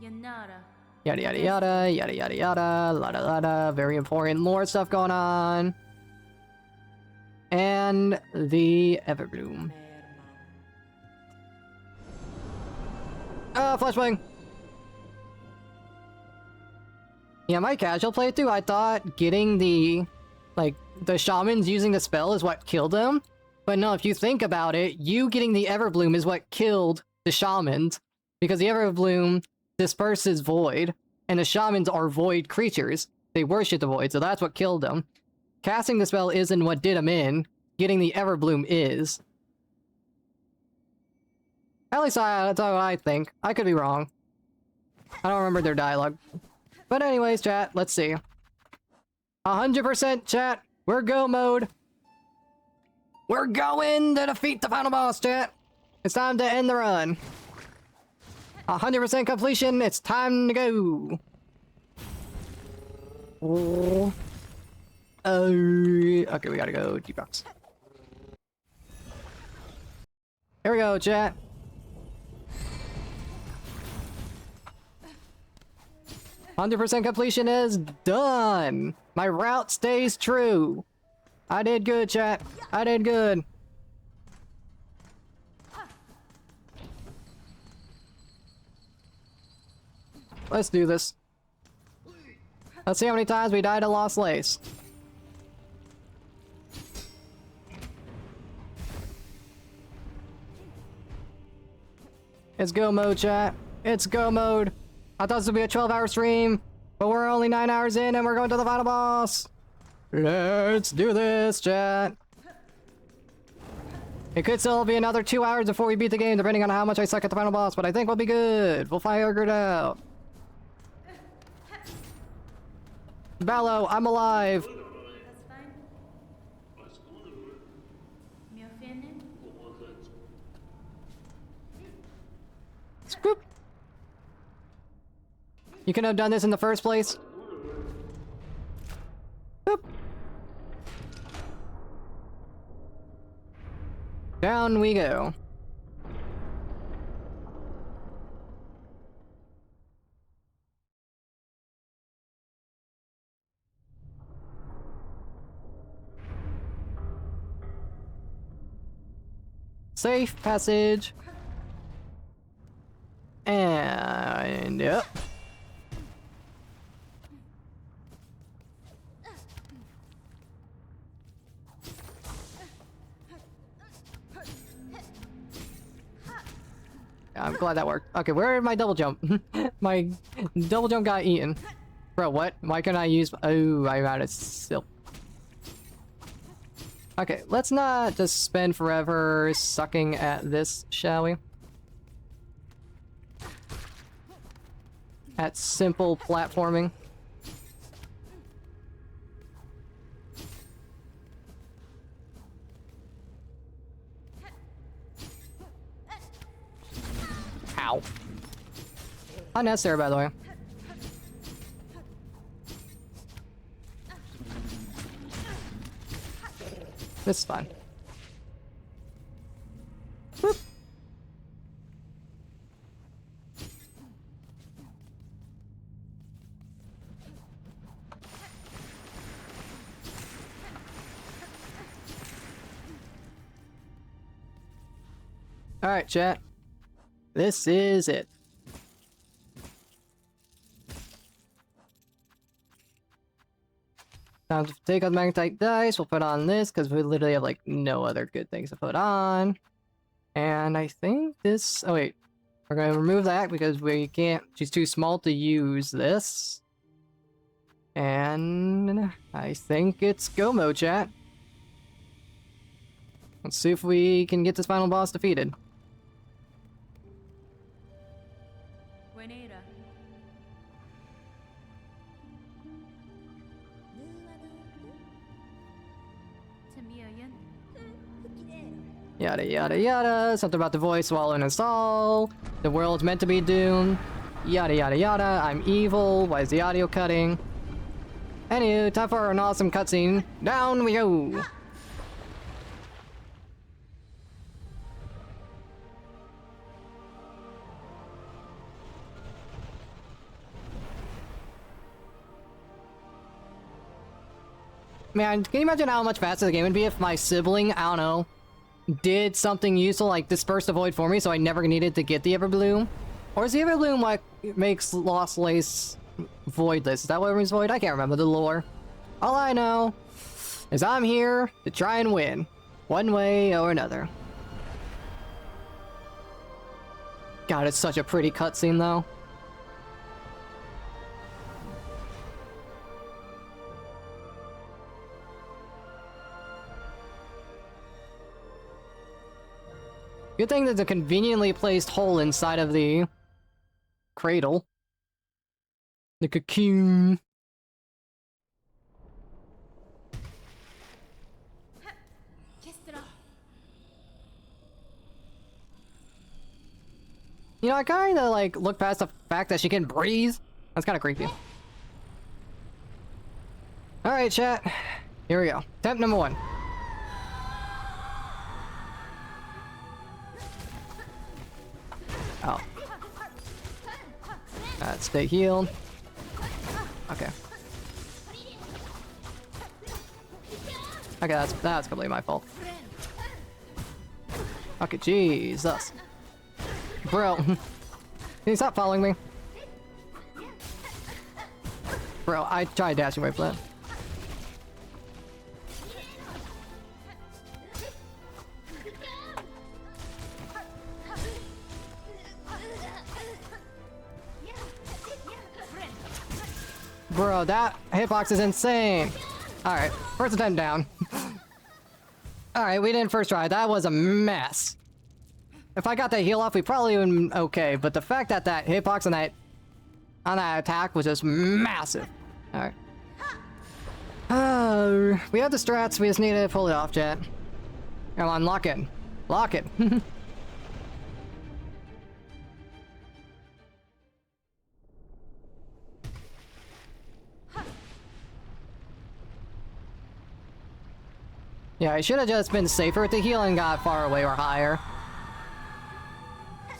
Yanara. Yada yada yada, yada yada yada, lada lada, very important lore stuff going on. And the Everbloom. Flashbang! Yeah, my casual playthrough, I thought getting the, like, the shamans using the spell is what killed them. But no, if you think about it, you getting the Everbloom is what killed the shamans. Because the Everbloom disperses void, and the shamans are void creatures. They worship the void, so that's what killed them. Casting the spell isn't what did them in. Getting the Everbloom is. At least that's what I think. I could be wrong. I don't remember their dialogue. But anyways, chat, let's see. 100% chat. We're go mode. We're going to defeat the final boss, chat. It's time to end the run. 100% completion. It's time to go. Oh. Okay, we gotta go debox. Here we go, chat. 100% completion is done. My route stays true. I did good, chat. I did good. Let's do this. Let's see how many times we died at Lost Lace. It's go mode, chat. It's go mode. I thought this would be a 12-hour stream, but we're only 9 hours in and we're going to the final boss. Let's do this, chat. It could still be another 2 hours before we beat the game, depending on how much I suck at the final boss, but I think we'll be good. We'll figure it out. Bello, I'm alive. That's fine. Mi offende? Scoop. You couldn't have done this in the first place. Boop. Down we go. Safe passage. And yep. I'm glad that worked. Okay, where did my double jump? My double jump got eaten. Bro, what? Why can't I use... Oh, I'm out of silk. Okay, let's not just spend forever sucking at this, shall we? At simple platforming. Ow. Unnecessary, by the way. This is fine. Boop. Alright, chat. This is it. Time to take out the magnetite dice. We'll put on this because we literally have like no other good things to put on. And I think this... Oh wait. We're going to remove that because we can't... She's too small to use this. And I think it's go mode, chat. Let's see if we can get this final boss defeated. Buenera. Tamiyan. Yada yada yada. Something about the voice, swallow and install. The world's meant to be doomed. Yada yada yada. I'm evil. Why is the audio cutting? Anywho, time for an awesome cutscene. Down we go! Man, can you imagine how much faster the game would be if my sibling, I don't know, did something useful like disperse the void for me so I never needed to get the Everbloom? Or is the Everbloom what makes Lost Lace voidless? Is that what it means void? I can't remember the lore. All I know is I'm here to try and win, one way or another. God, it's such a pretty cutscene though. Good thing there's a conveniently placed hole inside of the cradle. The cocoon. You know, I kinda like look past the fact that she can breathe. That's kinda creepy. Alright, chat. Here we go. Attempt number 1. Oh. Stay healed. Okay. Okay, that's probably my fault. Okay, Jesus. Bro. Can you stop following me? Bro, I tried dashing away from that. Bro, that hitbox is insane. Alright, first attempt down. Alright, we didn't first try. That was a mess. If I got that heal off, we probably would have been okay. But the fact that that hitbox on that attack was just massive. Alright. We have the strats. We just need to pull it off, chat. Come on, lock in. Lock it. Yeah, I should have just been safer with the heal and got far away or higher.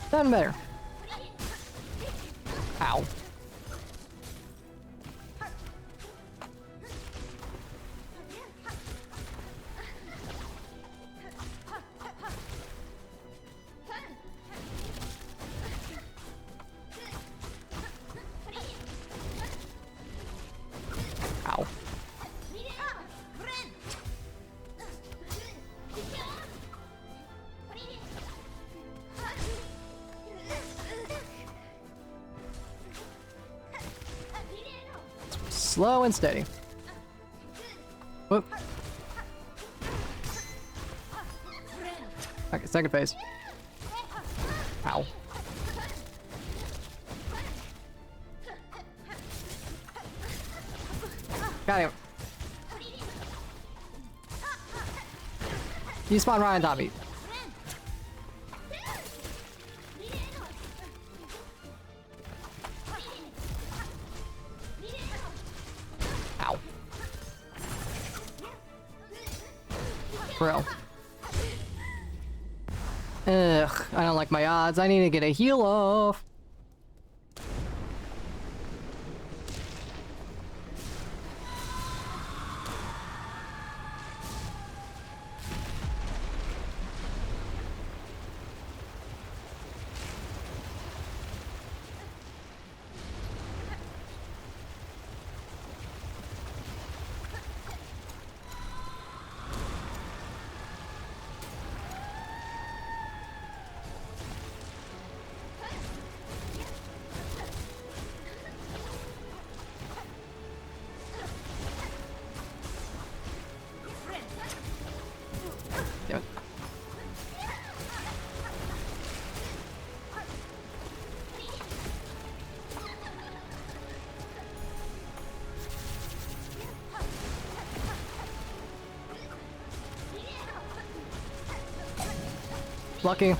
Done better. Ow. Ow. Slow and steady. Whoop. Okay, second phase. Ow. Got him. You spawn right on top of me. Ow. Bro. Ugh, I don't like my odds. I need to get a heal off. Lucky.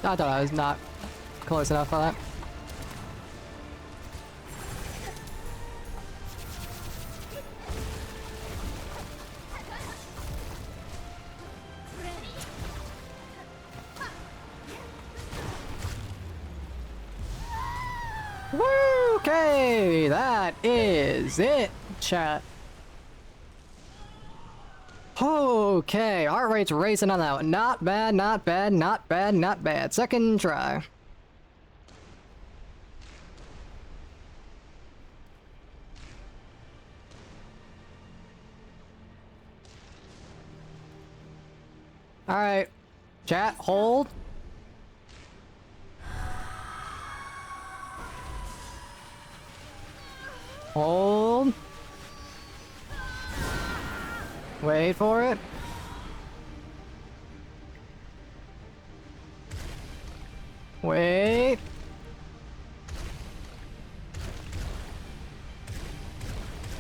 I thought I was not close enough for that. Woo! Okay, that is it, chat. Okay, heart rate's racing on that one. Not bad, not bad, not bad, not bad. Second try. Alright, chat, hold. Hold. Wait for it. Wait.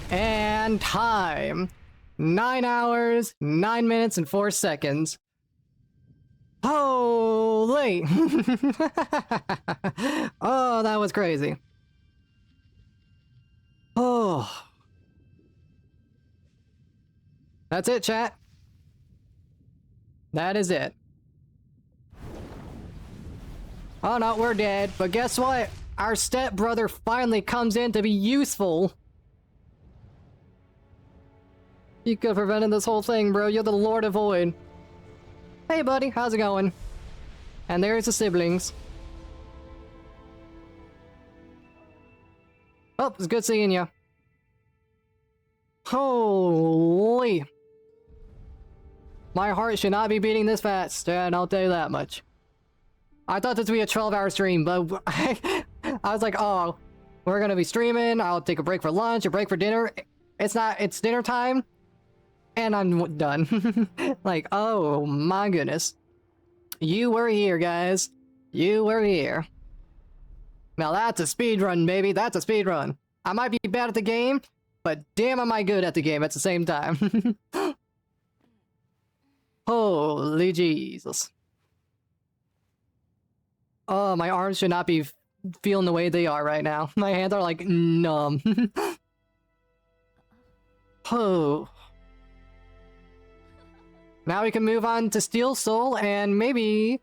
And time. 9 hours, 9 minutes, and 4 seconds. Holy! Oh, that was crazy. Oh. That's it, chat. That is it. Oh no, we're dead. But guess what? Our stepbrother finally comes in to be useful. You could have prevented this whole thing, bro. You're the Lord of Void. Hey, buddy. How's it going? And there's the siblings. Oh, it's good seeing you. Holy. My heart should not be beating this fast, and I'll tell you that much. I thought this would be a 12-hour stream, but I was like, oh, we're gonna be streaming, I'll take a break for lunch, a break for dinner. It's not, it's dinner time, and I'm done. Like, oh my goodness. You were here, guys. You were here. Now that's a speedrun, baby, that's a speedrun. I might be bad at the game, but damn am I good at the game at the same time. Holy Jesus. Oh, my arms should not be feeling the way they are right now. My hands are like numb. Oh. Now we can move on to Steel Soul and maybe...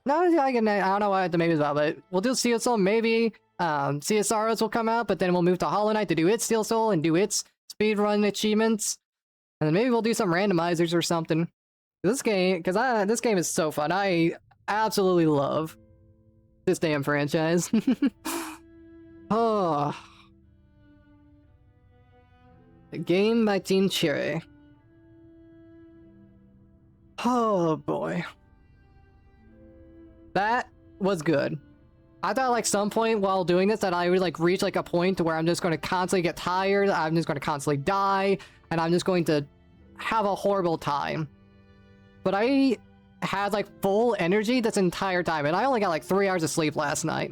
No, I don't know what the maybe is about, but we'll do Steel Soul. Maybe CSROs will come out, but then we'll move to Hollow Knight to do its Steel Soul and do its speedrun achievements. And then maybe we'll do some randomizers or something. This game, because this game is so fun. I absolutely love this damn franchise. Oh. A game by Team Cherry. Oh boy. That was good. I thought like some point while doing this that I would like reach like a point to where I'm just going to constantly get tired, I'm just going to constantly die, and I'm just going to have a horrible time. But I had like full energy this entire time, and I only got like 3 hours of sleep last night.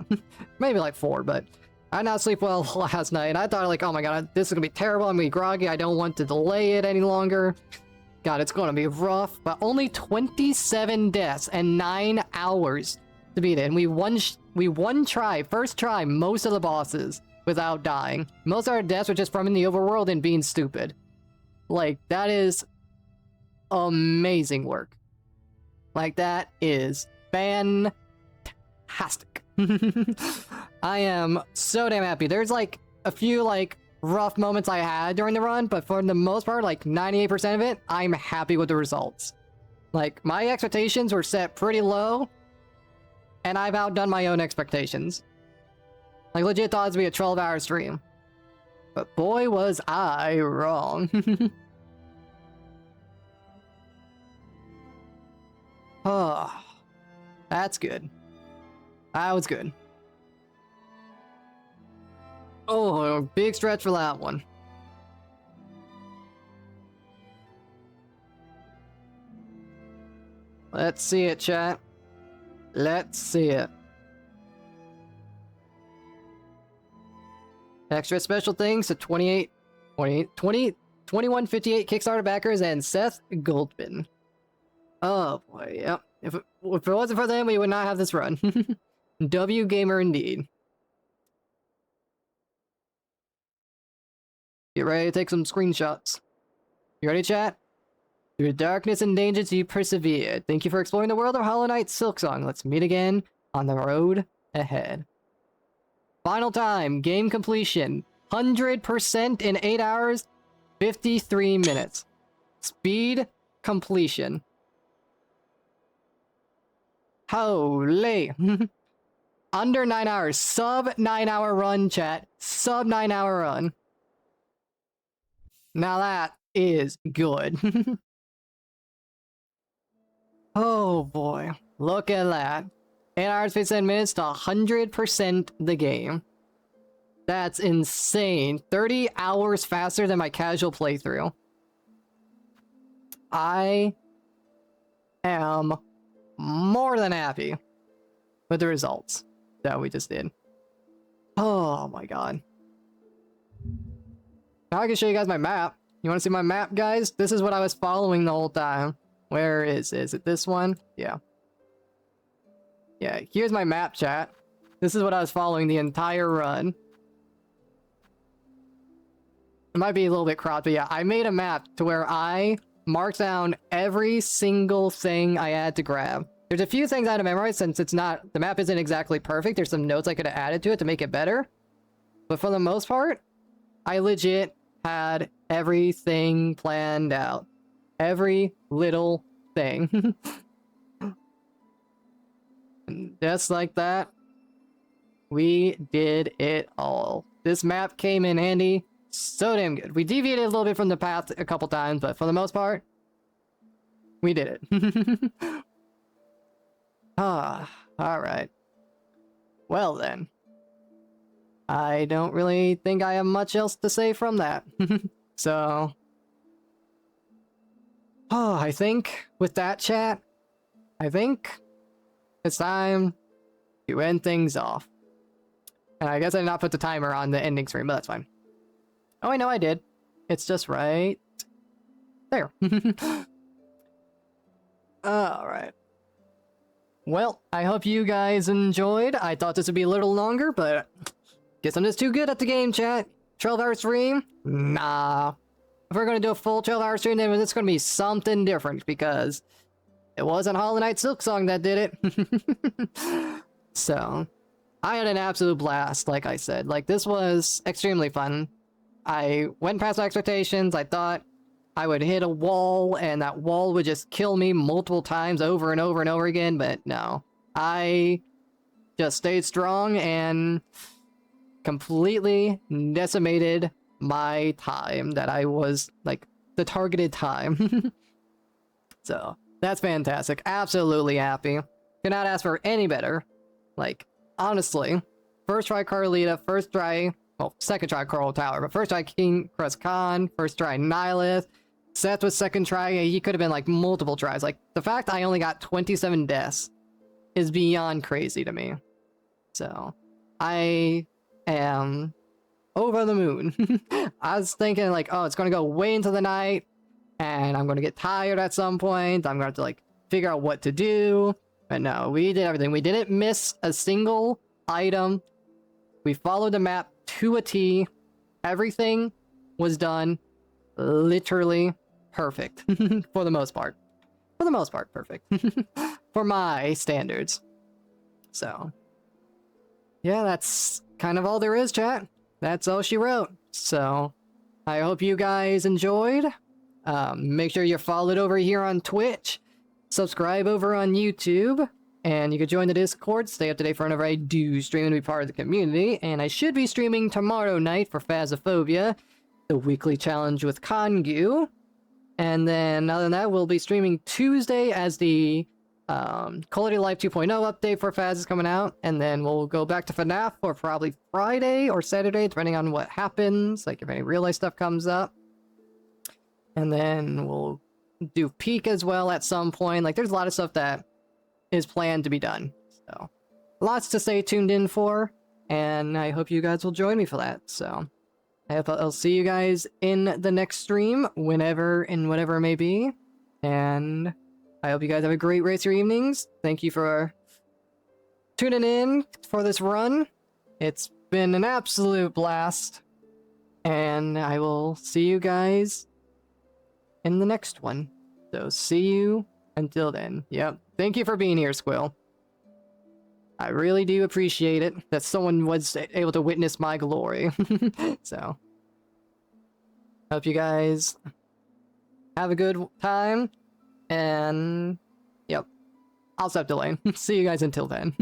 Maybe like 4, but I did not sleep well last night, and I thought like, oh my god, this is gonna be terrible, I'm gonna be groggy, I don't want to delay it any longer. God, it's gonna be rough, but only 27 deaths and 9 hours to beat it, and we won try, first try, most of the bosses without dying. Most of our deaths were just from in the overworld and being stupid. Like, that is amazing work. Like, that is fantastic. I am so damn happy. There's like a few like rough moments I had during the run, but for the most part, like 98% of it, I'm happy with the results. Like, my expectations were set pretty low, and I've outdone my own expectations. Like, legit thought it would be a 12-hour stream. But boy, was I wrong. Oh, that's good. That was good. Oh, big stretch for that one. Let's see it, chat. Let's see it. Extra special things to 2158 Kickstarter backers and Seth Goldman. Oh boy, yep. If it wasn't for them, we would not have this run. W gamer indeed. Get ready to take some screenshots. You ready, chat? Through darkness and dangers you persevered. Thank you for exploring the world of Hollow Knight Silksong. Let's meet again on the road ahead. Final time, game completion. 100% in 8 hours, 53 minutes. Speed completion. Holy. Under 9 hours. Sub 9 hour run, chat. Sub 9 hour run. Now that is good. Oh boy. Look at that. 8 hours, 57 minutes to 100% the game. That's insane. 30 hours faster than my casual playthrough. I am more than happy with the results that we just did. Oh my god. Now I can show you guys my map. You want to see my map, guys? This is what I was following the whole time. Where is it this one? Yeah. Yeah, here's my map, chat. This is what I was following the entire run. It might be a little bit cropped, but yeah, I made a map to where I marked down every single thing I had to grab. There's a few things I had to memorize since it's not, the map isn't exactly perfect. There's some notes I could have added to it to make it better. But for the most part, I legit had everything planned out. Every little thing. And just like that, we did it all. This map came in handy. So damn good. We deviated a little bit from the path a couple times, but for the most part, we did it. Alright. Well then. I don't really think I have much else to say from that. So... I think with that, chat, I think it's time to end things off. And I guess I did not put the timer on the ending screen, but that's fine. Oh, I know I did. It's just right there. Alright. Well, I hope you guys enjoyed. I thought this would be a little longer, but guess I'm just too good at the game, chat. 12-hour stream? Nah. If we're gonna do a full 12-hour stream, then it's gonna be something different, because it wasn't Hollow Knight Silksong that did it. So, I had an absolute blast, like I said. Like, this was extremely fun. I went past my expectations. I thought I would hit a wall, and that wall would just kill me multiple times over and over and over again, but no. I just stayed strong and completely decimated my time that I was, like, the targeted time. So, that's fantastic. Absolutely happy. Cannot ask for any better. Like, honestly, first try Carlita, first try, well, second try Coral Tower, but first try King Crust Khan, first try Nihilith, Seth was second try, he could have been like multiple tries. Like, the fact I only got 27 deaths is beyond crazy to me. So, I am over the moon. I was thinking like, oh, it's gonna go way into the night, and I'm gonna get tired at some point, I'm gonna have to like figure out what to do. But no, we did everything. We didn't miss a single item. We followed the map to a T. Everything was done literally perfect. For the most part. For the most part, perfect. For my standards. So, yeah, that's kind of all there is, chat. That's all she wrote. So, I hope you guys enjoyed. Make sure you're followed over here on Twitch. Subscribe over on YouTube. And you can join the Discord, stay up to date for whenever I do stream and be part of the community. And I should be streaming tomorrow night for Phasmophobia, the weekly challenge with Kangu. And then, other than that, we'll be streaming Tuesday as the Quality of Life 2.0 update for Faz is coming out, and then we'll go back to FNAF for probably Friday or Saturday, depending on what happens, like if any real life stuff comes up. And then we'll do Peak as well at some point. Like, there's a lot of stuff that is planned to be done. So, lots to stay tuned in for, and I hope you guys will join me for that. So, I hope I'll see you guys in the next stream, whenever and whatever it may be. And I hope you guys have a great rest of your evenings. Thank you for tuning in for this run. It's been an absolute blast. And I will see you guys in the next one. So see you until then. Yep. Thank you for being here, Squill. I really do appreciate it that someone was able to witness my glory. So, hope you guys have a good time. And, yep. I'll stop delaying. See you guys until then.